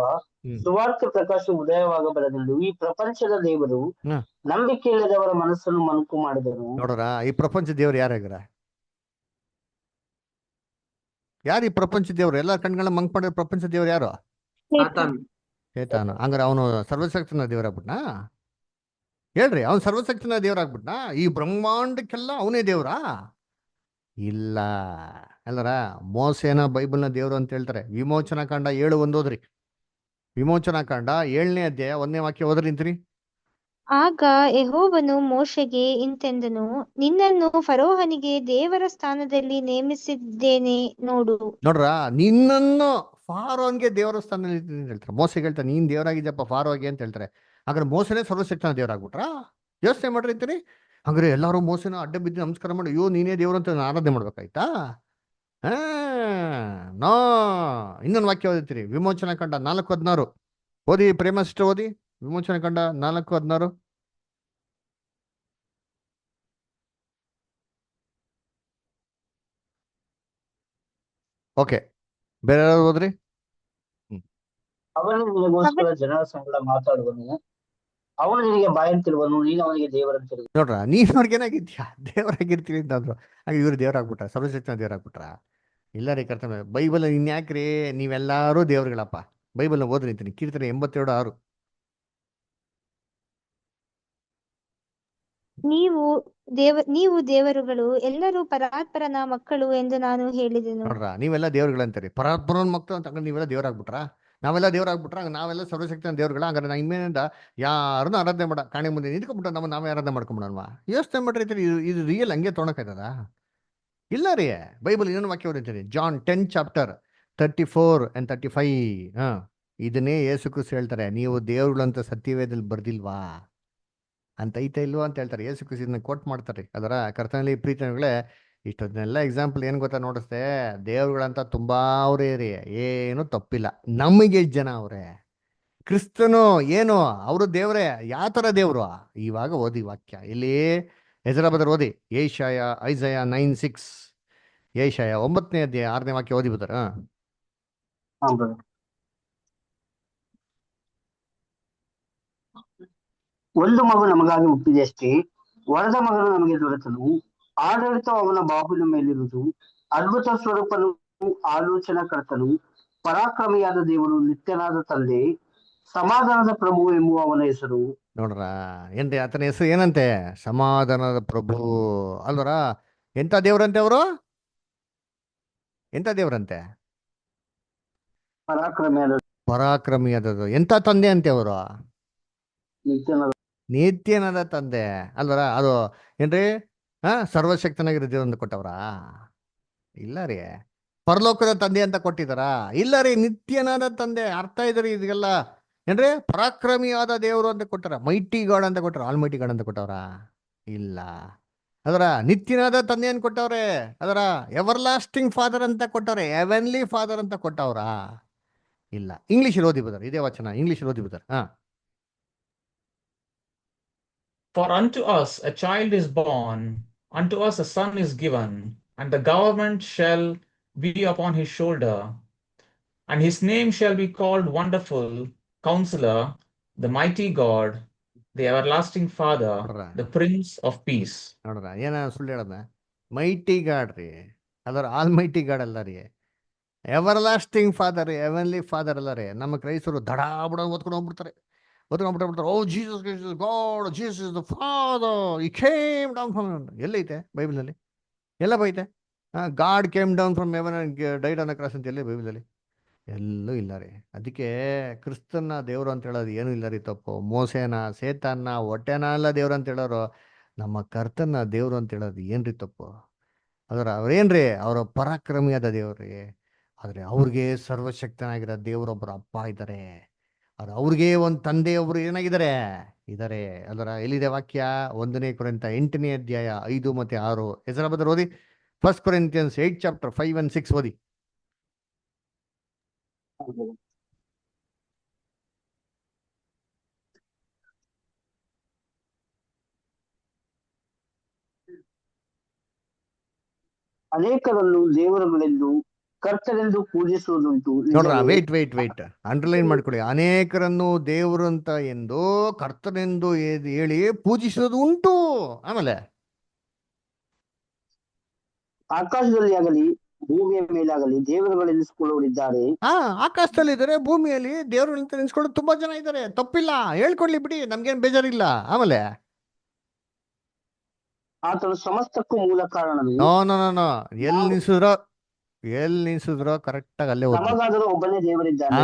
ಸುವಾರ್ತೆ ಪ್ರಕಾಶ ಉದಯವಾಗಬರದೆಂದು ಈ ಪ್ರಪಂಚದ ದೇವರು ನಂಬಿಕೆ ಇಲ್ಲದವರ ಮನಸ್ಸನ್ನು ಮನುಕು ಮಾಡಿದನು. ನೋಡ್ರ, ಈ ಪ್ರಪಂಚ ದೇವ್ರು ಯಾರಾಗ್ರ? ಯಾರು ಈ ಪ್ರಪಂಚ ದೇವ್ರು? ಎಲ್ಲ ಕಣ್ಗಳನ್ನ ಮಂಕ್ ಮಾಡಿರೋ ಪ್ರಪಂಚ ದೇವ್ರು ಯಾರು? ಚೇತಾನು. ಹಂಗಾರೆ ಅವನು ಸರ್ವಶಕ್ತನ ದೇವರಾಗ್ಬಿಟ್ನಾ? ಹೇಳ್ರಿ, ಅವನು ಸರ್ವಶಕ್ತನ ದೇವರಾಗ್ಬಿಟ್ನಾ? ಈ ಬ್ರಹ್ಮಾಂಡಕ್ಕೆಲ್ಲ ಅವನೇ ದೇವ್ರಾ? ಇಲ್ಲ ಅಲ್ಲರ. ಮೋಸೇನ ಬೈಬಲ್ನ ದೇವ್ರು ಅಂತ ಹೇಳ್ತಾರೆ. ವಿಮೋಚನಾ ಕಾಂಡ 7:1 ಓದ್ರಿ. ವಿಮೋಚನಾ ಕಾಂಡ 7ನೇ ಅಧ್ಯಾಯ 1ನೇ ವಾಕ್ಯ ಓದ್ರಿ ಅಂತೀರಿ. ಆಗ ಯೆಹೋವನು ಮೋಶೆಗೆ ಇಂತೆಂದನು, ನಿನ್ನನ್ನು ಫರೋಹನಿಗೆ ದೇವರ ಸ್ಥಾನದಲ್ಲಿ ನೇಮಿಸಿದ್ದೇನೆ ನೋಡು. ನೋಡ್ರ, ನಿನ್ನನ್ನು ಫಾರೋನ್ಗೆ ದೇವರ ಸ್ಥಾನದಲ್ಲಿ ಅಂತ ಹೇಳ್ತಾರೆ. ಮೋಸೆಗೆ ಹೇಳ್ತಾರೆ, ನೀನ್ ದೇವರಾಗಿದ್ದಪ್ಪ ಫಾರೋಗೆ ಅಂತ ಹೇಳ್ತಾರೆ. ಹಾಗಾದ್ರೆ ಮೋಸನೇ ಸರ್ವಶಕ್ತನ ದೇವರಾಗ್ಬಿಟ್ರಾ? ಯೋಚನೆ ಮಾಡ್ರಿ ಅಂತೀರಿ. ಹಂಗಾರೆ ಎಲ್ಲರೂ ಮೋಸನ ಅಡ್ಡ ಬಿದ್ದು ನಮಸ್ಕಾರ ಮಾಡಿ, ಅಯ್ಯೋ ನೀನೇ ದೇವ್ರು ಅಂತ ಆರಾಧನೆ ಮಾಡ್ಬೇಕಾಯ್ತಾ? ನೋ. ಇನ್ನೊಂದು ವಾಕ್ಯ ಓದಿರ್ತೀರಿ, ವಿಮೋಚನಾ ಕಂಡ 4:16 ಓದಿ. ಪ್ರೇಮ ಸಿಸ್ಟರ್ ಓದಿ, ವಿಮೋಚನಾ ಕಂಡ 4:16. ಓಕೆ, ಬೇರೆ ಯಾರು ಓದ್ರಿ. ಅವನು ನಿನಗೋಸ್ಕರ ಜನರ ಸಂಗಡ ಮಾತಾಡುವನು, ಅವನು ನಿನಗೆ ಬಾಯಂತಿರುವನು, ನೀನು ಅವನಿಗೆ ದೇವರಂತಿರುವನು. ನೋಡ್ರ, ನೀನ್ ಅವ್ರಿಗೇನಾಗಿದ್ಯಾ? ದೇವರಾಗಿರ್ತೀವಿ ಅಂತ ಅಂದ್ರು. ಹಾಗೆ ಇವ್ರು ದೇವರಾಗ್ಬಿಟ್ರ, ಸರ್ವಶಕ್ತನ ದೇವರಾಗ್ಬಿಟ್ರ? ಇಲ್ಲ ರೀ ಕರ್ತವ್ಯ. ಬೈಬಲ್ ಇನ್ಯಾಕ್ರಿ ನೀವೆಲ್ಲಾರು ದೇವ್ರುಗಳಪ್ಪ. ಬೈಬಲ್ ಓದ್ರಿ ಅಂತೀನಿ, ಕೀರ್ತನೆ 82:6. ನೀವು ದೇವರುಗಳು, ಎಲ್ಲರೂ ಪರಾತ್ಪರನ ಮಕ್ಕಳು ಎಂದು ನಾನು ಹೇಳಿದೆನು. ನೋಡ್ರ, ನೀವೆಲ್ಲ ದೇವ್ರುಗಳಂತೀರಿ. ಪರಾತ್ಪರನ ಮಕ್ಕಳು ಅಂತ ನೀವೆಲ್ಲ ದೇವರಾಗ್ಬಿಟ್ರಾ? ನಾವೆಲ್ಲ ದೇವರಾಗ್ಬಿಟ್ರ? ನಾವೆಲ್ಲ ಸರ್ವಶಕ್ತಿನ ದೇವ್ರುಗಳ? ಹಂಗಾರೆ ನಾ ಇನ್ಮೇಲಿಂದ ಯಾರನ್ನೂ ಆರಾಧನೆ ಮಾಡ, ಕಾಣೆ ಮುಂದೆ ನಿಂತ್ಕೊಂಡ್ಬಿಟ್ಟು ನಾವೇ ಆರಾಧನೆ ಮಾಡ್ಕೊಂಬಿಡಲ್ವಾ? ಯೋಚನೆ ಮಾಡ್ರಿ. ಇದು ರಿಯಲ್ ಹಂಗೆ ತೊಗೊಳಕಾಯ್ತದ? ಇಲ್ಲ ರೀ. ಬೈಬಲ್ ಇನ್ನೊಂದು ವಾಕ್ಯ ಓದಿರ್ತೀನಿ, ಜಾನ್ 10:34-35. ಇದನ್ನೇ ಯೇಸು ಕ್ರಿಸ್ತ ಹೇಳ್ತಾರೆ, ನೀವು ದೇವ್ರುಗಳಂತ ಸತ್ಯವೇದಲ್ಲಿ ಬರ್ದಿಲ್ವಾ ಅಂತ ಐತೆ ಇಲ್ವಾ ಅಂತ ಹೇಳ್ತಾರೆ. ಯೇಸು ಕ್ರಿಸ್ತ ಇದನ್ನ ಕೋಟ್ ಮಾಡ್ತಾರೆ. ಅದರ ಕರ್ತನಲ್ಲಿ ಪ್ರೀತಿಗಳೇ, ಇಷ್ಟೊಂದೆಲ್ಲ ಎಕ್ಸಾಂಪಲ್ ಏನು ಗೊತ್ತಾ ನೋಡಿಸ್ತೆ? ದೇವ್ರುಗಳಂತ ತುಂಬಾ ಅವರೇ ರೀ, ಏನು ತಪ್ಪಿಲ್ಲ. ನಮಗೆ ಜನ ಅವ್ರೆ. ಕ್ರಿಸ್ತನು ಏನು ಅವರು ದೇವ್ರೆ? ಯಾವ ಥರ ದೇವ್ರು? ಇವಾಗ ಓದಿ ವಾಕ್ಯ ಇಲ್ಲಿ ಹೆಸರಾಬದರ್ ಓದಿ. ಐಸಾಯ 9:6. ಏಷಾಯ 9ನೇ ಅಧ್ಯಾಯ 6ನೇ ವಾಕ್ಯ ಓದಿ ಬದರ. ಒಂದು ಮಗು ನಮಗಾಗಿ ಹುಟ್ಟಿದೆಯಷ್ಟೇ, ವರದ ಮಗನು ನಮಗೆ ದೊರೆತನು, ಆಡಳಿತ ಅವನ ಬಾಹುವಿನ ಮೇಲಿರುವುದು. ಅದ್ಭುತ ಸ್ವರೂಪನು, ಆಲೋಚನಾ ಕರ್ತನು, ಪರಾಕ್ರಮಿಯಾದ ದೇವರು, ನಿತ್ಯನಾದ ತಂದೆ, ಸಮಾಧಾನದ ಪ್ರಭು ಎಂಬುವ ಅವನ ಹೆಸರು. ನೋಡ್ರ, ಏನ್ರಿ ಆತನ ಹೆಸರು? ಏನಂತೆ? ಸಮಾಧಾನದ ಪ್ರಭು ಅಲ್ವರ. ಎಂತ ದೇವ್ರಂತೆ ಅವರು? ಎಂತ ದೇವ್ರಂತೆ? ಪರಾಕ್ರಮಿಯಾದದ್ದು. ಎಂತ ತಂದೆ ಅಂತೆ ಅವರು? ನಿತ್ಯನಾದ ತಂದೆ ಅಲ್ವರ. ಅದು ಏನ್ರಿ ಸರ್ವಶಕ್ತನಾಗಿರೋ ದೇವ್ರಂತ ಕೊಟ್ಟವ್ರ? ಇಲ್ಲ ರೀ. ಪರಲೋಕದ ತಂದೆ ಅಂತ ಕೊಟ್ಟಿದಾರ? ಇಲ್ಲ ರೀ. ನಿತ್ಯನಾದ ತಂದೆ. ಅರ್ಥ ಇದ್ರಿ ಇದೆಲ್ಲ ಏನ್ರಿ? ಪರಾಕ್ರಮಿಯಾದ ದೇವರು ಅಂತ ಕೊಟ್ಟಾರ. ಮೈಟಿ ಗಾಡ್ ಅಂತ ಕೊಟ್ಟಾರ. ಆಲ್ ಮೈಟಿ ಗಾಡ್ ಅಂತ ಕೊಟ್ಟವ್ರ? ಇಲ್ಲ. ಅದರ ನಿತ್ಯನಾದ ತಂದೆ ಅಂತ ಕೊಟ್ಟವ್ರೆ. ಅದರ ಎವರ್ ಲಾಸ್ಟಿಂಗ್ ಫಾದರ್ ಅಂತ ಕೊಟ್ಟವ್ರೆ. ಹೆವೆನ್ಲಿ ಫಾದರ್ ಅಂತ ಕೊಟ್ಟವ್ರ? ಇಲ್ಲ. ಇಂಗ್ಲಿಷ್ ಓದಿ ಬದರ್, ಇದೇ ವಚನ ಇಂಗ್ಲಿಷ್ ಓದಿ Badr. For unto us a child is born, unto us a son is given, and the government shall be upon his shoulder, and his name shall be called Wonderful, Counselor, the Mighty God, the Everlasting Father, the Prince of Peace. ನೋಡ್ರ, ಏನ ಸುಳ್ಳು ಹೇಳದ? Mighty god ರೀ. ಅದರ all mighty God ಅಲ್ಲ ರೀ. Everlasting Father, heavenly Father ಅಲ್ಲ ರೀ. ನಮ್ಮ ಕ್ರೈಸ್ತರು ದಡಾ ಬುಡ ಓದ್ಕೊಂಡು ಹೋಗ್ಬಿಡ್ತಾರೆ. Oh Jesus is God, Jesus is the Father, he came down from. ಎಲ್ಲೈತೆ ಬೈಬಲ್ನಲ್ಲಿ? ಎಲ್ಲ ಬೈತೆ. God came down from heaven and died on the cross ಅಂತ ಎಲ್ಲಿ ಬೈಬಲಲ್ಲಿ? ಎಲ್ಲೂ ಇಲ್ಲ ರೀ. ಅದಕ್ಕೆ ಕ್ರಿಸ್ತನ ದೇವರು ಅಂತ ಹೇಳೋದು ಏನೂ ಇಲ್ಲ ರೀ. ತಪ್ಪು. ಮೋಸೇನ, ಸೇತಾನ, ಹೊಟ್ಟೆನ ಎಲ್ಲ ದೇವ್ರು ಅಂತ ಹೇಳೋರು ನಮ್ಮ ಕರ್ತನ ದೇವ್ರು ಅಂತ ಹೇಳೋದು ಏನ್ರಿ ತಪ್ಪು? ಅವ್ರೇನ್ರಿ ಅವರ ಪರಾಕ್ರಮಿಯಾದ ದೇವ್ರಿ. ಆದ್ರೆ ಅವ್ರಿಗೆ ಸರ್ವಶಕ್ತನಾಗಿರೋ ದೇವ್ರೊಬ್ಬರ ಅಪ್ಪ ಇದ್ದಾರೆ. ಅವ್ರಿಗೆ ಒಂದು ತಂದೆ ಒಬ್ರು ಏನಾಗಿದ್ದಾರೆ ಇದ್ದಾರೆ. ಎಲ್ಲಿದೆ ವಾಕ್ಯ? 1 ಕೊರಿಂಥ 8ನೇ ಅಧ್ಯಾಯ 5 ಮತ್ತೆ 6. ಹೆಸರ ಬದ್ರ ಓದಿ. 1 Corinthians 8 chapter 5 and 6 ಓದಿ. ಅನೇಕರನ್ನು ದೇವರುಗಳೆಂದು ಕರ್ತನೆಂದು ಪೂಜಿಸುವುದುಂಟು. ನೋಡ್ರ, ನಿಜವೇ? ವೇಟ್ ಅಂಡರ್ಲೈನ್ ಮಾಡ್ಕೊಳ್ಳಿ. ಅನೇಕರನ್ನು ದೇವರು ಅಂತ ಎಂದು ಕರ್ತನೆಂದು ಹೇಳಿ ಪೂಜಿಸೋದು ಉಂಟು. ಆಮೇಲೆ ಆಕಾಶದಲ್ಲಿ ಆಗಲಿ ಭೂಮಿಯ ಮೇಲಾಗಲಿ ದೇವರುಗಳೆನಿಸಿಕೊಳ್ಳುವರಿದ್ದಾರೆ. ಆಕಾಶದಲ್ಲಿ ಇದ್ದಾರೆ, ಭೂಮಿಯಲ್ಲಿ ದೇವರು ಅಂತ ನೆನ್ಸ್ಕೊಳ್ಳೋದು ತುಂಬಾ ಜನ ಇದ್ದಾರೆ. ತಪ್ಪಿಲ್ಲ, ಹೇಳ್ಕೊಡ್ಲಿ ಬಿಡಿ, ನಮ್ಗೇನ್ ಬೇಜಾರಿಲ್ಲ. ಆಮೇಲೆ ಆತನು ಸಮಸ್ತಕ್ಕೂ ಮೂಲ ಕಾರಣನು. ನೋ ಎಲ್ಲಿ ನಿಲ್ಸಿದ್ರೋ ಕರೆಕ್ಟ್ ಆಗಿ ಅಲ್ಲೇ ಓದಿ. ನಮಗಾದರೂ ಒಬ್ಬನೇ ದೇವರಿದ್ದಾನೆ.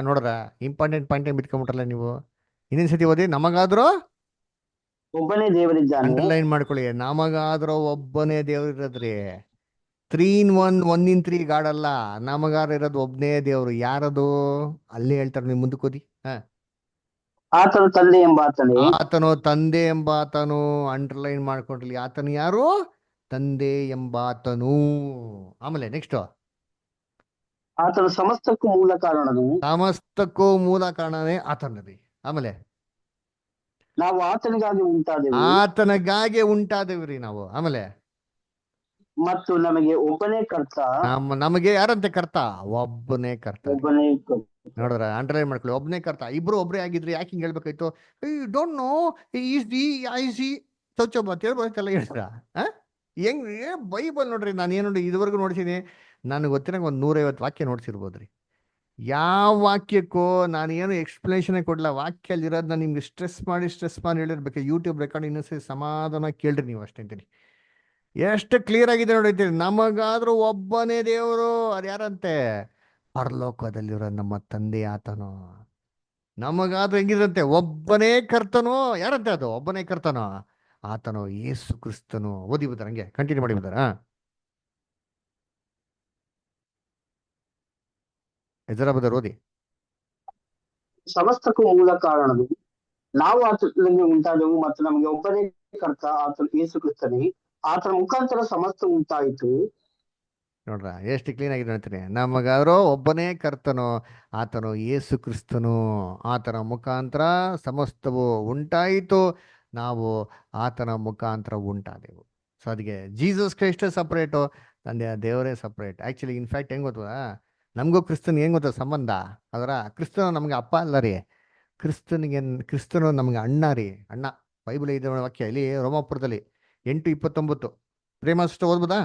ನೋಡ್ರ, ಇಂಪಾರ್ಟೆಂಟ್ ಪಾಯಿಂಟ್ ಬಿಟ್ಕೊಂಡ್ಬಿಟ್ರಲ್ಲ ನೀವು. ಇನ್ನೊಂದ್ ಸತಿ ಓದಿ. ನಮಗಾದ್ರೂ ಒಬ್ಬನೇ ದೇವರಿದ್ದಾನೆ. ಅಂಡರ್ಲೈನ್ ಮಾಡ್ಕೊಳ್ಳಿ. ನಮಗಾದ್ರೂ ಒಬ್ಬನೇ ದೇವ್ರಿರೋದ್ರಿ. 3 in 1, 1 in 3 ಗಾಡಲ್ಲ. ನಮಗಾರ ಇರೋದು ಒಬ್ಬನೇ ದೇವ್ರು. ಯಾರದು? ಅಲ್ಲೇ ಹೇಳ್ತಾರೆ, ನೀವು ಮುಂದಕ್ಕೆ ಓದಿ. ಆತನು ತಂದೆ ಎಂಬಾತನೇ. ಆತನು ತಂದೆ ಎಂಬಾತನು. ಅಂಡರ್ಲೈನ್ ಮಾಡ್ಕೊಂಡ್ಲಿ. ಆತನು ಯಾರು? ತಂದೆ ಎಂಬಾತನು. ಆಮೇಲೆ ನೆಕ್ಸ್ಟ್, ಆತನು ಸಮಸ್ತಕ್ಕೂ ಮೂಲ ಕಾರಣನು. ಸಮಸ್ತಕ್ಕೂ ಮೂಲ ಕಾರಣನೇ ಆತನರಿ. ಆಮೇಲೆ ನಾವು ಆತನಿಗಾಗಿ ಉಂಟಾದೆವು. ಆತನಿಗಾಗಿ ಉಂಟಾದೇವ್ರಿ ನಾವು. ಆಮೇಲೆ ಮತ್ತು ನಮಗೆ ಒಬ್ಬನೇ ಕರ್ತ. ನಮಗೆ ಯಾರಂತೆ ಕರ್ತ? ಒಬ್ಬನೇ ಕರ್ತ. ಒಬ್ಬನೇ ನೋಡ್ರ, ಅಂಡರ್ಲೈನ್ ಮಾಡ್ಕೊಳ್ಳಿ. ಒಬ್ಬನೇ ಕರ್ತ. ಇಬ್ರು ಒಬ್ರೇ ಆಗಿದ್ರಿ, ಯಾಕೆ ಹಿಂಗ್ ಹೇಳ್ಬೇಕಾಯ್ತು? ಡೋಂಟ್ ನೋ ಈಸಿ ಸೌಚೋಬ ಅಂತ ಹೇಳ್ಬೋದಲ್ಲ ಹೇಳ್ತೀರಾ? ಹೆಂಗ್ ಬೈಬಲ್ ನೋಡ್ರಿ. ನಾನು ಏನು ನೋಡಿ ಇದುವರೆಗೂ ನೋಡ್ತೀನಿ, ನನಗೆ ಗೊತ್ತಿರಂಗೆ ಒಂದು 150 ವಾಕ್ಯ ನೋಡ್ಸಿರ್ಬೋದ್ರಿ. ಯಾವ ವಾಕ್ಯಕ್ಕೂ ನಾನು ಏನು ಎಕ್ಸ್ಪ್ಲನೇಷನ್ ಕೊಡ್ಲ. ವಾಕ್ಯಲ್ಲಿ ಇರೋದನ್ನ ನಿಮ್ಗೆ ಸ್ಟ್ರೆಸ್ ಮಾಡಿ ಹೇಳಿರ್ಬೇಕು. ಯೂಟ್ಯೂಬ್ ರೆಕಾರ್ಡ್ ಇನ್ನೊಂದ್ಸರಿ ಸಮಾಧಾನ ಕೇಳ್ರಿ ನೀವು ಅಷ್ಟೇ ಅಂತೀನಿ. ಎಷ್ಟು ಕ್ಲಿಯರ್ ಆಗಿದೆ ನೋಡಿರ್ತೀರಿ. ನಮಗಾದ್ರೂ ಒಬ್ಬನೇ ದೇವರು. ಅದು ಯಾರಂತೆ? ಪರಲೋಕದಲ್ಲಿರೋ ನಮ್ಮ ತಂದೆ ಆತನು. ನಮಗಾದ್ರೂ ಹೆಂಗಿದ್ರಂತೆ? ಒಬ್ಬನೇ ಕರ್ತನು. ಯಾರಂತೆ ಅದು? ಒಬ್ಬನೇ ಕರ್ತನು ಆತನು ಯೇಸು ಕ್ರಿಸ್ತನು. ಓದಿ ಬಿದ್ದಾರ, ಹಂಗೆ ಕಂಟಿನ್ಯೂ ಮಾಡಿ ಬಿದ್ದಾರ. ಎಜರ ಬದರ್ ಓದಿ. ಸಮಸ್ತಕ್ಕೂ ಮೂಲ ಕಾರಣನು. ನಾವು ಆತನಿಗೆ ಉಂಟಾದೆವು ಮತ್ತು ನಮಗೆ ಒಬ್ಬನೇ ಕರ್ತ ಆತನು ಯೇಸು ಕ್ರಿಸ್ತನೇ. ಆತನ ಮುಖಾಂತರ ಸಮಸ್ತ ಉಂಟಾಯಿತು. ನೋಡ್ರ, ಎಷ್ಟು ಕ್ಲೀನ್ ಆಗಿದೆ ಹೇಳ್ತೀನಿ. ನಮಗಾದ್ರೂ ಒಬ್ಬನೇ ಕರ್ತನು, ಆತನು ಯೇಸು ಕ್ರಿಸ್ತನು. ಆತನ ಮುಖಾಂತರ ಸಮಸ್ತವು ಉಂಟಾಯಿತು, ನಾವು ಆತನ ಮುಖಾಂತರ ಉಂಟಾದೆವು. ಸೊ ಅದಕ್ಕೆ ಜೀಸಸ್ ಕ್ರೈಸ್ಟ್ ಸಪ್ರೇಟು, ತಂದೆ ದೇವರೇ ಸಪ್ರೇಟ್. ಆ್ಯಕ್ಚುಲಿ ಇನ್ಫ್ಯಾಕ್ಟ್ ಹೆಂಗೆ ಗೊತ್ತದ, ನಮಗೂ ಕ್ರಿಸ್ತನ್ ಹೆಂಗೆ ಗೊತ್ತದ ಸಂಬಂಧ? ಕ್ರಿಸ್ತನು ನಮಗೆ ಅಪ್ಪ ಅಲ್ಲ ರೀ. ಕ್ರಿಸ್ತನು ನಮಗೆ ಅಣ್ಣ ರೀ. ಅಣ್ಣ. ಬೈಬಲ್ ಇದೆ ವಾಕ್ಯ ಇಲ್ಲಿ ರೋಮಾಪುರದಲ್ಲಿ 8:29. ಪ್ರೇಮಷ್ಟು ಓದ್ಬೋದಾ?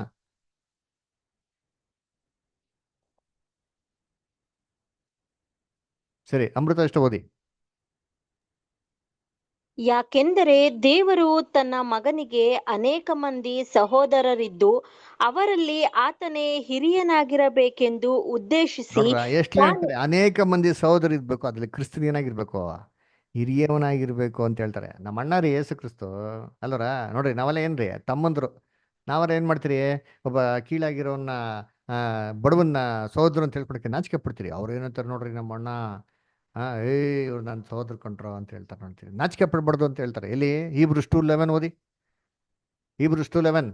ಸರಿ, ಅಮೃತ ಅಷ್ಟು ಓದಿ. ಯಾಕೆಂದರೆ ದೇವರು ತನ್ನ ಮಗನಿಗೆ ಅನೇಕ ಮಂದಿ ಸಹೋದರರಿದ್ದು ಅವರಲ್ಲಿ ಆತನೇ ಹಿರಿಯನಾಗಿರಬೇಕೆಂದು ಉದ್ದೇಶಿಸಿ. ಎಷ್ಟು ಹೇಳ್ತಾರೆ? ಅನೇಕ ಮಂದಿ ಸಹೋದರ ಇರ್ಬೇಕು, ಅದ್ರಲ್ಲಿ ಕ್ರಿಸ್ತನ್ ಏನಾಗಿರ್ಬೇಕು? ಹಿರಿಯವನಾಗಿರ್ಬೇಕು ಅಂತ ಹೇಳ್ತಾರೆ. ನಮ್ಮ ಅಣ್ಣ ರೀ ಯೇಸು ಕ್ರಿಸ್ತು ಅಲ್ಲರ. ನೋಡ್ರಿ, ನಾವೆಲ್ಲ ಏನ್ರಿ ತಮ್ಮಂದ್ರು. ನಾವರ ಏನ್ ಮಾಡ್ತೀರಿ? ಒಬ್ಬ ಕೀಳಾಗಿರೋನ್ನ ಬಡವನ್ನ ಸಹೋದರ ಅಂತ ಹೇಳ್ಕೊಡಕ್ಕೆ ನಾಚಿಕೆ ಪಡ್ತೀರಿ. ಅವ್ರು ಏನಂತಾರೆ ನೋಡ್ರಿ, ನಮ್ಮ ಅಣ್ಣ ಇವ್ರು ನನ್ನ ಸಹೋದರ ಕಂಡ್ರು ಅಂತ ಹೇಳ್ತಾರೆ. ನೋಡ್ತೀರಿ, ನಾಚಿಕೆ ಪಡ್ಬಾರ್ದು ಅಂತ ಹೇಳ್ತಾರೆ. ಎಲ್ಲಿ? Hebrews 2:11 ಓದಿ. Hebrews 2:11.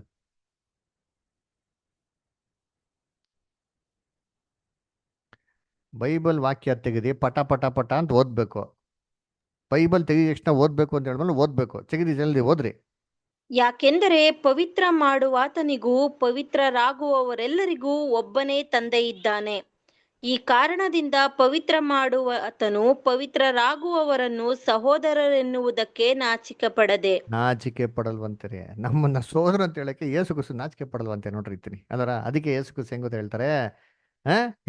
ಬೈಬಲ್ ವಾಕ್ಯ ತೆಗೆದಿ ಪಟ ಪಟ ಪಟ ಅಂತ ಓದ್ಬೇಕು. ಬೈಬಲ್ ತೆಗೆದ ತಕ್ಷಣ ಓದ್ಬೇಕು ಅಂತ ಹೇಳಿದ್ಮೇಲೆ ಓದ್ಬೇಕು. ತೆಗೆದಿ ಜಲ್ದಿ ಓದ್ರಿ. ಯಾಕೆಂದರೆ ಪವಿತ್ರ ಮಾಡುವಾತನಿಗೂ ಪವಿತ್ರರಾಗುವವರೆಲ್ಲರಿಗೂ ಒಬ್ಬನೇ ತಂದೆ ಇದ್ದಾನೆ. ಈ ಕಾರಣದಿಂದ ಪವಿತ್ರ ಮಾಡುವಾತನು ಪವಿತ್ರರಾಗುವವರನ್ನು ಸಹೋದರರೆನ್ನುವುದಕ್ಕೆ ನಾಚಿಕೆ ಪಡಲ್ವಂತೆ. ನಮ್ಮನ್ನ ಸಹೋದರ ಅಂತ ಹೇಳಕ್ಕೆ ಯೇಸು ಕ್ರಿಸ್ತು ನಾಚಿಕೆ ಪಡಲ್ವಂತೆ. ನೋಡ್ರಿ ಇರ್ತೀನಿ ಅಲ್ಲರ. ಅದಕ್ಕೆ ಯೇಸು ಕ್ರಿಸ್ತು ಹೆಂಗ್ ಹೇಳ್ತಾರೆ?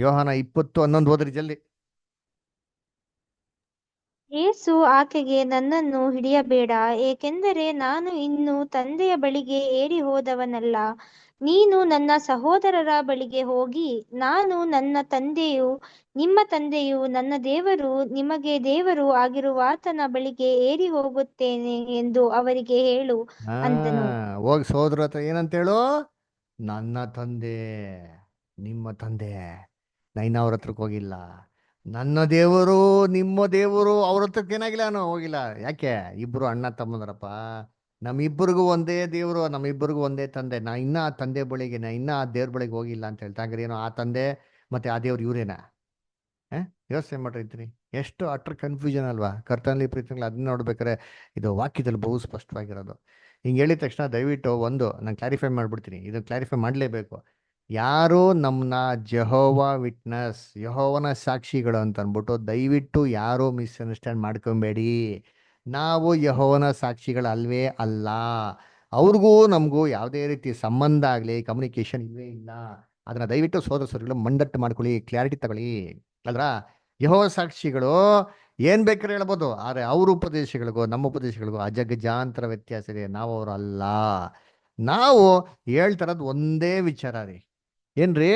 ಯೋಹಾನ 20:11 ಓದ್ರಿ ಜಲ್ದಿ. ಯೇಸು ಆಕೆಗೆ, ನನ್ನನ್ನು ಹಿಡಿಯಬೇಡ, ಏಕೆಂದರೆ ನಾನು ಇನ್ನು ತಂದೆಯ ಬಳಿಗೆ ಏರಿ ಹೋದವನಲ್ಲ. ನೀನು ನನ್ನ ಸಹೋದರರ ಬಳಿಗೆ ಹೋಗಿ, ನಾನು ನನ್ನ ತಂದೆಯು ನಿಮ್ಮ ತಂದೆಯು ನನ್ನ ದೇವರು ನಿಮಗೆ ದೇವರು ಆಗಿರುವಾತನ ಬಳಿಗೆ ಏರಿ ಹೋಗುತ್ತೇನೆ ಎಂದು ಅವರಿಗೆ ಹೇಳು ಅಂದನು. ಹೋಗಿ ಸಹೋದರ ಹತ್ರ ಏನಂತ ಹೇಳು? ನನ್ನ ತಂದೆ, ನಿಮ್ಮ ತಂದೆ. ನೈನ್ ಅವ್ರ ಹತ್ರಕ್ಕೆ ಹೋಗಿಲ್ಲ. ನನ್ನ ದೇವರು, ನಿಮ್ಮ ದೇವರು, ಅವ್ರ ಹತ್ರಕ್ಕೆ ಏನಾಗಿಲ್ಲ, ನಾನು ಹೋಗಿಲ್ಲ. ಯಾಕೆ? ಇಬ್ರು ಅಣ್ಣ ತಮ್ಮಂದ್ರಪ್ಪ. ನಮ್ಮಿಬ್ಬರಿಗೂ ಒಂದೇ ದೇವರು, ನಮ್ಮಿಬ್ಬರಿಗೂ ಒಂದೇ ತಂದೆ. ನಾ ಇನ್ನ ಆ ತಂದೆ ಬಳಿಗೆ, ನಾ ಇನ್ನ ಆ ದೇವ್ರ ಬಳಿಗೆ ಹೋಗಿಲ್ಲ ಅಂತ ಹೇಳ್ತಾ. ಹಂಗಾರೆ ಏನೋ ಆ ತಂದೆ ಮತ್ತೆ ಆ ದೇವ್ರು ಇವ್ರೇನಾ? ಯೋಚನೆ ಮಾಡಿರ್ತೀನಿ. ಎಷ್ಟು ಅಟ್ರ್ ಕನ್ಫ್ಯೂಷನ್ ಅಲ್ವಾ? ಕರ್ತನಲ್ಲಿ ಪ್ರೀತಿಗಳು ಅದನ್ನ ನೋಡ್ಬೇಕಾರೆ ಇದು ವಾಕ್ಯದಲ್ಲಿ ಬಹು ಸ್ಪಷ್ಟವಾಗಿರೋದು. ಹಿಂಗೆ ಹೇಳಿದ ತಕ್ಷಣ ದಯವಿಟ್ಟು ನಾನು ಕ್ಲಾರಿಫೈ ಮಾಡ್ಬಿಡ್ತೀನಿ. ಇದನ್ನು ಕ್ಲಾರಿಫೈ ಮಾಡಲೇಬೇಕು. ಯಾರು ನಮ್ಮನ್ನ ಜೆಹೋವಾ ವಿಟ್ನೆಸ್, ಯೆಹೋವನ ಸಾಕ್ಷಿಗಳು ಅಂತ ಅಂದ್ಬಿಟ್ಟು ದಯವಿಟ್ಟು ಯಾರು ಮಿಸ್ಅಂಡರ್ಸ್ಟ್ಯಾಂಡ್ ಮಾಡ್ಕೊಬೇಡಿ. ನಾವು ಯೆಹೋವನ ಸಾಕ್ಷಿಗಳು ಅಲ್ವೇ ಅಲ್ಲ. ಅವ್ರಿಗೂ ನಮಗೂ ಯಾವುದೇ ರೀತಿ ಸಂಬಂಧ ಆಗಲಿ ಕಮ್ಯುನಿಕೇಶನ್ ಇಲ್ಲವೇ ಇಲ್ಲ. ಅದನ್ನ ದಯವಿಟ್ಟು ಸೋದರಗಳು ಮಂಡಟ್ಟು ಮಾಡ್ಕೊಳ್ಳಿ, ಕ್ಲಾರಿಟಿ ತಗೊಳ್ಳಿ. ಅಲ್ರ ಯೆಹೋವ ಸಾಕ್ಷಿಗಳು ಏನ್ ಬೇಕಾದ್ರೆ ಹೇಳ್ಬೋದು, ಆದರೆ ಅವ್ರ ಉಪದೇಶಗಳಿಗೂ ನಮ್ಮ ಉಪದೇಶಗಳಿಗೂ ಅಜಗಜಾಂತರ ವ್ಯತ್ಯಾಸ ಇದೆ. ನಾವು ಅವರು ಅಲ್ಲ. ನಾವು ಹೇಳ್ತಾರದು ಒಂದೇ ವಿಚಾರ ರೀ. ಏನ್ರಿ?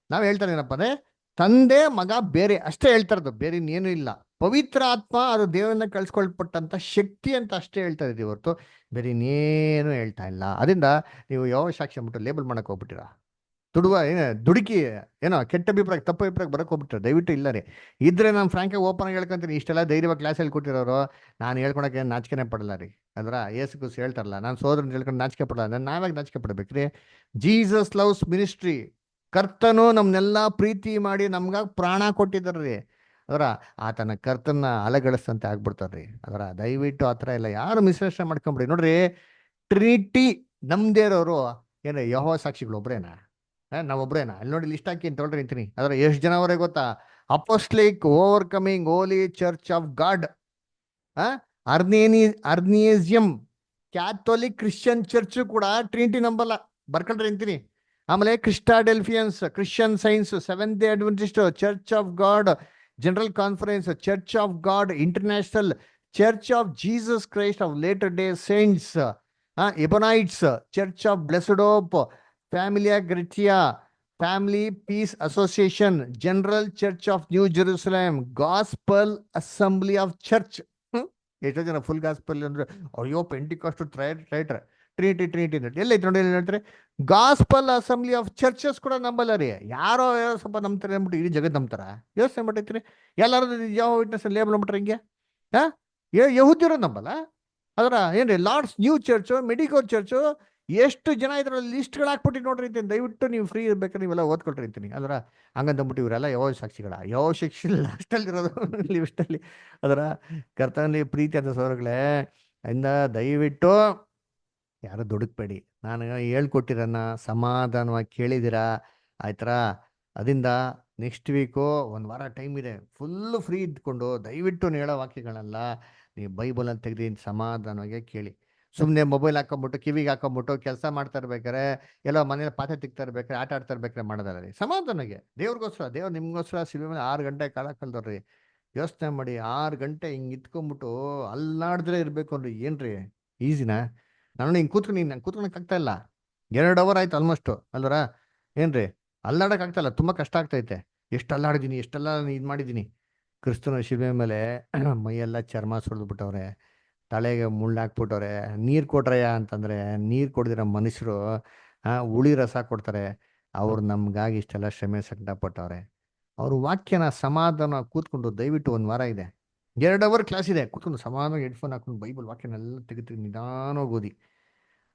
ನಾವು ಹೇಳ್ತಾರೆ ಏನಪ್ಪ ಅಂದ್ರೆ ತಂದೆ ಮಗ ಬೇರೆ ಅಷ್ಟೇ ಹೇಳ್ತಾರದು, ಬೇರೆ ಇನ್ನೇನು ಇಲ್ಲ. ಪವಿತ್ರ ಆತ್ಮ ಅದು ದೇವರನ್ನ ಕಳ್ಸ್ಕೊಳ್ಪಟ್ಟಂತ ಶಕ್ತಿ ಅಂತ ಅಷ್ಟೇ ಹೇಳ್ತಾ ಇದೀವಿ ಹೊರತು ಬೇರೆ ಇನ್ನೇನು ಹೇಳ್ತಾ ಇಲ್ಲ. ಅದರಿಂದ ನೀವು ಯಾವ ಸಾಕ್ಷಿ ಅಂದ್ಬಿಟ್ಟು ಲೇಬಲ್ ಮಾಡಕ್ ಹೋಗ್ಬಿಟ್ಟಿರ, ದುಡುಕಿ ಏನೋ ಕೆಟ್ಟ ಅಭಿಪ್ರಾಯ, ತಪ್ಪು ಅಭಿಪ್ರಾಯ ಬರಕ್ ಹೋಗ್ಬಿಟ್ರೆ ದಯವಿಟ್ಟು ಇಲ್ಲ ರೀ. ಇದ್ರೆ ನಾನು ಫ್ರಾಂಕಾಗಿ ಓಪನ್ ಆಗಿ ಹೇಳ್ಕೊಂತೀನಿ. ಇಷ್ಟೆಲ್ಲ ಧೈರ್ಯವಾಗಿ ಕ್ಲಾಸ್ ಹೇಳ್ಕೊಟ್ಟಿರೋರು ನಾನು ಹೇಳ್ಕೊಳಕ್ಕೆ ನಾಚಿಕೆನೇ ಪಡಲ್ಲ ರೀ. ಅದ್ರ ಏಸು ಕೂಸು ಹೇಳ್ತಾರಲ್ಲ, ನಾನು ಸೋದರನ್ನ ಹೇಳ್ಕೊಂಡು ನಾಚಿಕೆ ಪಡಲ್ಲ. ನಾನು ನಾವಾಗ ನಾಚಿಕೆ ಪಡ್ಬೇಕ್ರಿ? Jesus loves ministry. ಕರ್ತನು ನಮ್ನೆಲ್ಲ ಪ್ರೀತಿ ಮಾಡಿ ನಮ್ಗಾಗಿ ಪ್ರಾಣ ಕೊಟ್ಟಿದ್ದಾರ್ರಿ. ಅದರ ಆತನ ಕರ್ತನ ಅಲಗಳಿಸ್ತಂತೆ ಆಗ್ಬಿಡ್ತಾರ್ರಿ. ಅದರ ದಯವಿಟ್ಟು ಆ ಥರ ಇಲ್ಲ, ಯಾರು ಮಿಸ್ಅಂಡರ್ಸ್ಟ್ಯಾಂಡ್ ಮಾಡ್ಕೊಂಬಿಡಿ. ನೋಡ್ರಿ, ಟ್ರಿನಿಟಿ ನಮ್ದೇರೋರು ಏನು ಯೆಹೋವ ಸಾಕ್ಷಿಗಳು ಒಬ್ರೇನಾ? ನಾವೊಬ್ರೇನಾ? ಅಲ್ಲಿ ನೋಡಿ ಲಿಸ್ಟ್ ಹಾಕಿ ಅಂತ ತೊಗೊಳ್ರಿ ಅಂತೀನಿ. ಅದರ ಎಷ್ಟು ಜನ ಅವರೇ ಗೊತ್ತಾ? Apostolic Overcoming Holy Church of God, ಅರ್ನಿಯೇಸಿಯಂ, ಕ್ಯಾಥೋಲಿಕ್ ಕ್ರಿಶ್ಚಿಯನ್ ಚರ್ಚ್ ಕೂಡ ಟ್ರಿನಿಟಿ ನಂಬಲ್ಲ, ಬರ್ಕೊಳ್ರಿ ಅಂತೀನಿ. ಆಮೇಲೆ Christadelphians, Christian Science, Seventh Day Adventist, Church of God General Conference, Church of God International, Church of Jesus Christ of Latter Day Saints, Ebionites, Church of Blessed Hope, Familia Gratia, Family Peace Association, General Church of New Jerusalem, Gospel Assembly of Church. ಎಷ್ಟೋ ಜನ full gospel ಅಂದ್ರೆ ಅಯ್ಯೋ Pentecost traitor, Trinity ಎಲ್ಲೈತೆ ನೋಡಿ. ಹೇಳ್ತಾರೆ gospel Assembly of churches ಕೂಡ ನಂಬಲ್ಲ ರೀ. ಯಾರೋ ಸ್ವಲ್ಪ ನಂಬ್ತಾರೆ ಅಂದ್ಬಿಟ್ಟು ಇಡೀ ಜಗತ್ ನಂಬ್ತಾರ? ಯೋಚನೆ ಮಾಡೈತ್ರಿ. ಎಲ್ಲರೂ ಯಾವ ವಿಟ್ನೆಸ್ ಲೇಬಲ್ ಅಂದ್ಬಿಟ್ರೆ ಹಿಂಗೆ ಯಹೂದ್ಯರು ನಂಬಲ್ಲ. ಅದರ ಏನ್ರಿ ಲಾರ್ಡ್ಸ್ ನ್ಯೂ ಚರ್ಚು, ಮೆಡಿಕೋರ್ ಚರ್ಚು, ಎಷ್ಟು ಜನ ಇದ್ರಲ್ಲಿ ಲಿಸ್ಟ್ಗಳು ಹಾಕ್ಬಿಟ್ಟು ನೋಡ್ರಿ ಅಂತೀನಿ. ದಯವಿಟ್ಟು ನೀವು ಫ್ರೀ ಇರ್ಬೇಕಾದ್ರೆ ನೀವೆಲ್ಲ ಓದ್ಕೊಳ್ರಿ ಅಂತೀನಿ. ಅದರ ಹಂಗಂದ್ಬಿಟ್ಟು ಇವರೆಲ್ಲ ಯಾವ ಸಾಕ್ಷಿಗಳ, ಯಾವ ಶಿಕ್ಷೆ ಲಾಸ್ಟಲ್ಲಿ ಇರೋದು ಲಿಸ್ಟಲ್ಲಿ. ಅದರ ಕರ್ತನಲ್ಲಿ ಪ್ರೀತಿ ಅಂತ ಸೋದರಗಳೇ, ಇಂದ ದಯವಿಟ್ಟು ಯಾರು ದುಡುಕ್ಬೇಡಿ. ನಾನು ಹೇಳ್ಕೊಟ್ಟಿರನ್ನ ಸಮಾಧಾನವಾಗಿ ಕೇಳಿದ್ದೀರಾ ಆಯ್ತರ? ಅದರಿಂದ ನೆಕ್ಸ್ಟ್ ವೀಕು ಒಂದು ವಾರ ಟೈಮ್ ಇದೆ, ಫುಲ್ಲು ಫ್ರೀ ಇದ್ಕೊಂಡು ದಯವಿಟ್ಟು ಹೇಳೋ ವಾಕ್ಯಗಳನ್ನೆಲ್ಲ ನೀವು ಬೈಬಲಲ್ಲಿ ತೆಗೆದು ಸಮಾಧಾನವಾಗಿ ಕೇಳಿ. ಸುಮ್ಮನೆ ಮೊಬೈಲ್ ಹಾಕೊಂಬಿಟ್ಟು ಕಿವಿಗೆ ಹಾಕೊಂಬಿಟ್ಟು ಕೆಲಸ ಮಾಡ್ತಾ ಇರ್ಬೇಕಾರೆ, ಎಲ್ಲೋ ಮನೇಲಿ ಪಾತ್ರೆ ತಿಕ್ತಾ ಇರ್ಬೇಕಾರೆ, ಆಟ ಆಡ್ತಾ ಇರ್ಬೇಕಾರೆ ಮಾಡೋದಲ್ಲ ರೀ. ಸಮಾಧಾನಗೆ ದೇವ್ರಿಗೋಸ್ಕರ, ದೇವ್ರು ನಿಮ್ಗೋಸ್ಕರ ಸಿಲುಬೆ ಮೇಲೆ 6 ಗಂಟೆ ಕಾಲ ಕಳ್ದವ್ರಿ. ಯೋಚನೆ ಮಾಡಿ, 6 ಗಂಟೆ ಹಿಂಗೆ ಇತ್ಕೊಂಡ್ಬಿಟ್ಟು ಅಲ್ಲಾಡಿದ್ರೆ ಇರಬೇಕು ಅಂದ್ರೆ ಏನ್ರಿ ಈಸಿನಾ? ನಾನು ಹಿಂಗೆ ಕೂತ್ಕೊಳಕ್ ಆಗ್ತಾ ಇಲ್ಲ. 2 ಅವರ್ ಆಯ್ತು ಆಲ್ಮೋಸ್ಟ್ ಅಲ್ವರ. ಏನ್ರಿ ಅಲ್ಲಾಡಕ್ ಆಗ್ತಾ ಇಲ್ಲ, ತುಂಬಾ ಕಷ್ಟ ಆಗ್ತೈತೆ. ಎಷ್ಟು ಅಲ್ಲಾಡಿದೀನಿ, ಎಷ್ಟೆಲ್ಲ ಇದು ಮಾಡಿದ್ದೀನಿ. ಕ್ರಿಸ್ತನ ಶಿಲುಬೆ ಮೇಲೆ ಮೈಯೆಲ್ಲ ಚರ್ಮ ಸುರಿದ್ಬಿಟ್ಟವ್ರೆ, ತಲೆಗೆ ಮುಳ್ಳು ಹಾಕ್ಬಿಟ್ಟವ್ರೆ. ನೀರು ಕೊಟ್ರಯ್ಯ ಅಂತಂದ್ರೆ ನೀರು ಕೊಡ್ದಿರೋ ಮನುಷ್ಯರು ಹುಳಿ ರಸ ಕೊಡ್ತಾರೆ. ಅವ್ರು ನಮ್ಗಾಗಿ ಇಷ್ಟೆಲ್ಲ ಶ್ರಮೆ ಸಂಕಟಪಟ್ಟವ್ರೆ. ಅವ್ರ ವಾಕ್ಯನ ಸಮಾಧಾನ ಕೂತ್ಕೊಂಡು ದಯವಿಟ್ಟು 1 ವಾರ ಇದೆ, 2 ಅವರ್ ಕ್ಲಾಸ್ ಇದೆ, ಕೂತ್ಕೊಂಡು ಸಮಾಧಾನ ಹೆಡ್ಫೋನ್ ಹಾಕೊಂಡು ಬೈಬಲ್ ವಾಕ್ಯನೆಲ್ಲ ತೆಗಿತೀನಿ, ನಿಧಾನವಾಗಿ ಓದಿ.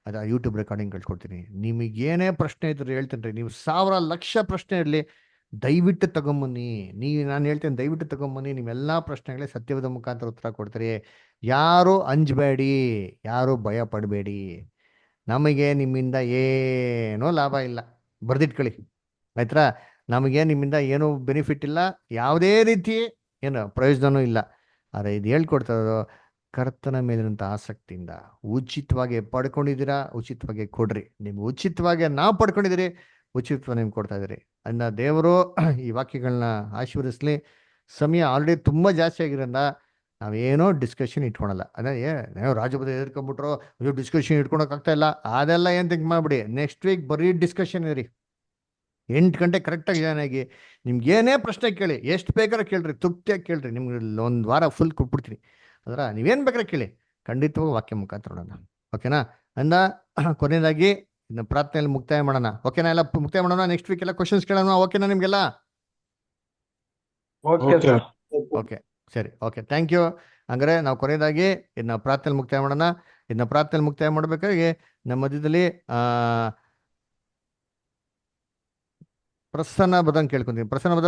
ಅದು ಯೂಟ್ಯೂಬ್ ರೆಕಾರ್ಡಿಂಗ್ ಕಳ್ಸ್ಕೊಡ್ತೀನಿ. ನಿಮಗೇನೇ ಪ್ರಶ್ನೆ ಇದ್ರೆ ಹೇಳ್ತೇನೆ ರೀ. ನೀವು 1000 ಲಕ್ಷ ಪ್ರಶ್ನೆ ಇರಲಿ, ದಯವಿಟ್ಟು ತಗೊಂಬನ್ನಿ. ನಾನು ಹೇಳ್ತೇನೆ ದಯವಿಟ್ಟು ತಗೊಂಬನ್ನಿ. ನೀವೆಲ್ಲ ಪ್ರಶ್ನೆಗಳೇ ಸತ್ಯವಾದ ಮುಖಾಂತರ ಉತ್ತರ ಕೊಡ್ತೀರಿ. ಯಾರು ಅಂಜಬೇಡಿ, ಯಾರು ಭಯ ಪಡಬೇಡಿ. ನಮಗೆ ನಿಮ್ಮಿಂದ ಏನೂ ಲಾಭ ಇಲ್ಲ, ಬರ್ದಿಟ್ಕೊಳ್ಳಿ ಆಯ್ತಾ? ನಮಗೆ ನಿಮ್ಮಿಂದ ಏನೂ ಬೆನಿಫಿಟ್ ಇಲ್ಲ, ಯಾವುದೇ ರೀತಿ ಏನು ಪ್ರಯೋಜನವೂ ಇಲ್ಲ. ಆದರೆ ಇದು ಹೇಳ್ಕೊಡ್ತಾ ಇರೋದು ಕರ್ತನ ಮೇಲಿನಂಥ ಆಸಕ್ತಿಯಿಂದ. ಉಚಿತವಾಗಿ ಪಡ್ಕೊಂಡಿದ್ದೀರಾ, ಉಚಿತವಾಗಿ ಕೊಡ್ರಿ. ನಿಮ್ಗೆ ಉಚಿತವಾಗಿ ನಾವು ಪಡ್ಕೊಂಡಿದ್ದೀರಿ, ಉಚಿತವಾಗಿ ನಿಮ್ಗೆ ಕೊಡ್ತಾ ಇದ್ದೀರಿ. ಅದನ್ನ ದೇವರು ಈ ವಾಕ್ಯಗಳನ್ನ ಆಶೀರ್ವದಿಸ್ಲಿ. ಸಮಯ ಆಲ್ರೆಡಿ ತುಂಬ ಜಾಸ್ತಿ ಆಗಿರೋದ್ರಿಂದ ನಾವೇನೋ ಡಿಸ್ಕಷನ್ ಇಟ್ಕೊಳಲ್ಲ. ಅದೇ ನಾವು ರಾಜಪದ ಎದ್ಕೊಂಡ್ಬಿಟ್ರು, ಅಯ್ಯೋ ಡಿಸ್ಕಷನ್ ಇಟ್ಕೊಳಕ್ ಆಗ್ತಾ ಇಲ್ಲ, ಅದೆಲ್ಲ ಏನು ಥಿಂಕ್ ಮಾಡ್ಬಿಡಿ. ನೆಕ್ಸ್ಟ್ ವೀಕ್ ಬರೀ ಡಿಸ್ಕಷನ್ ಇರಿ. 8 ಗಂಟೆ ಕರೆಕ್ಟಾಗಿ ಜಾಯ್ನ್ ಆಗಿ ನಿಮ್ಗೆ ಏನೇ ಪ್ರಶ್ನೆ ಕೇಳಿ, ಎಷ್ಟು ಬೇಕಾದ್ರೆ ಕೇಳ್ರಿ, ತೃಪ್ತಿಯಾಗಿ ಕೇಳ್ರಿ. ನಿಮ್ಗೆ ಒಂದು ವಾರ ಫುಲ್ ಕೊಟ್ಬಿಡ್ತೀನಿ. ಅದರ ನೀವೇನು ಬೇಕಾದ್ರೆ ಕೇಳಿ, ಖಂಡಿತವಾಗಿ ವಾಕ್ಯ ಮುಖಾಂತರ ನೋಡೋಣ. ಓಕೆನಾ? ಅಂದ ಕೊನೆಯದಾಗಿ ಇನ್ನು ಪ್ರಾರ್ಥನೆಯಲ್ಲಿ ಮುಕ್ತಾಯ ಮಾಡೋಣ. ಓಕೆನಾ? ಎಲ್ಲ ಮುಕ್ತಾಯ ಮಾಡೋಣ. ನೆಕ್ಸ್ಟ್ ವೀಕ್ ಎಲ್ಲ ಕ್ವಶನ್ಸ್ ಕೇಳೋಣ. ಓಕೆನಾ ನಿಮಗೆಲ್ಲ? ಓಕೆ, ಸರಿ, ಓಕೆ, ಥ್ಯಾಂಕ್ ಯು. ಹಂಗಾರೆ ನಾವು ಕೊನೆಯದಾಗಿ ಇದನ್ನ ಪ್ರಾರ್ಥನೆಯಲ್ಲಿ ಮುಕ್ತಾಯ ಮಾಡೋಣ. ಇದನ್ನ ಪ್ರಾರ್ಥನೆಯಲ್ಲಿ ಮುಕ್ತಾಯ ಮಾಡಬೇಕಾಗಿ ನಮ್ಮ ಮಧ್ಯದಲ್ಲಿ ಪ್ರಸನ್ನ ಬದಂಗೆ ಕೇಳ್ಕೊಂತೀನಿ. ಪ್ರಸನ್ನ ಬದ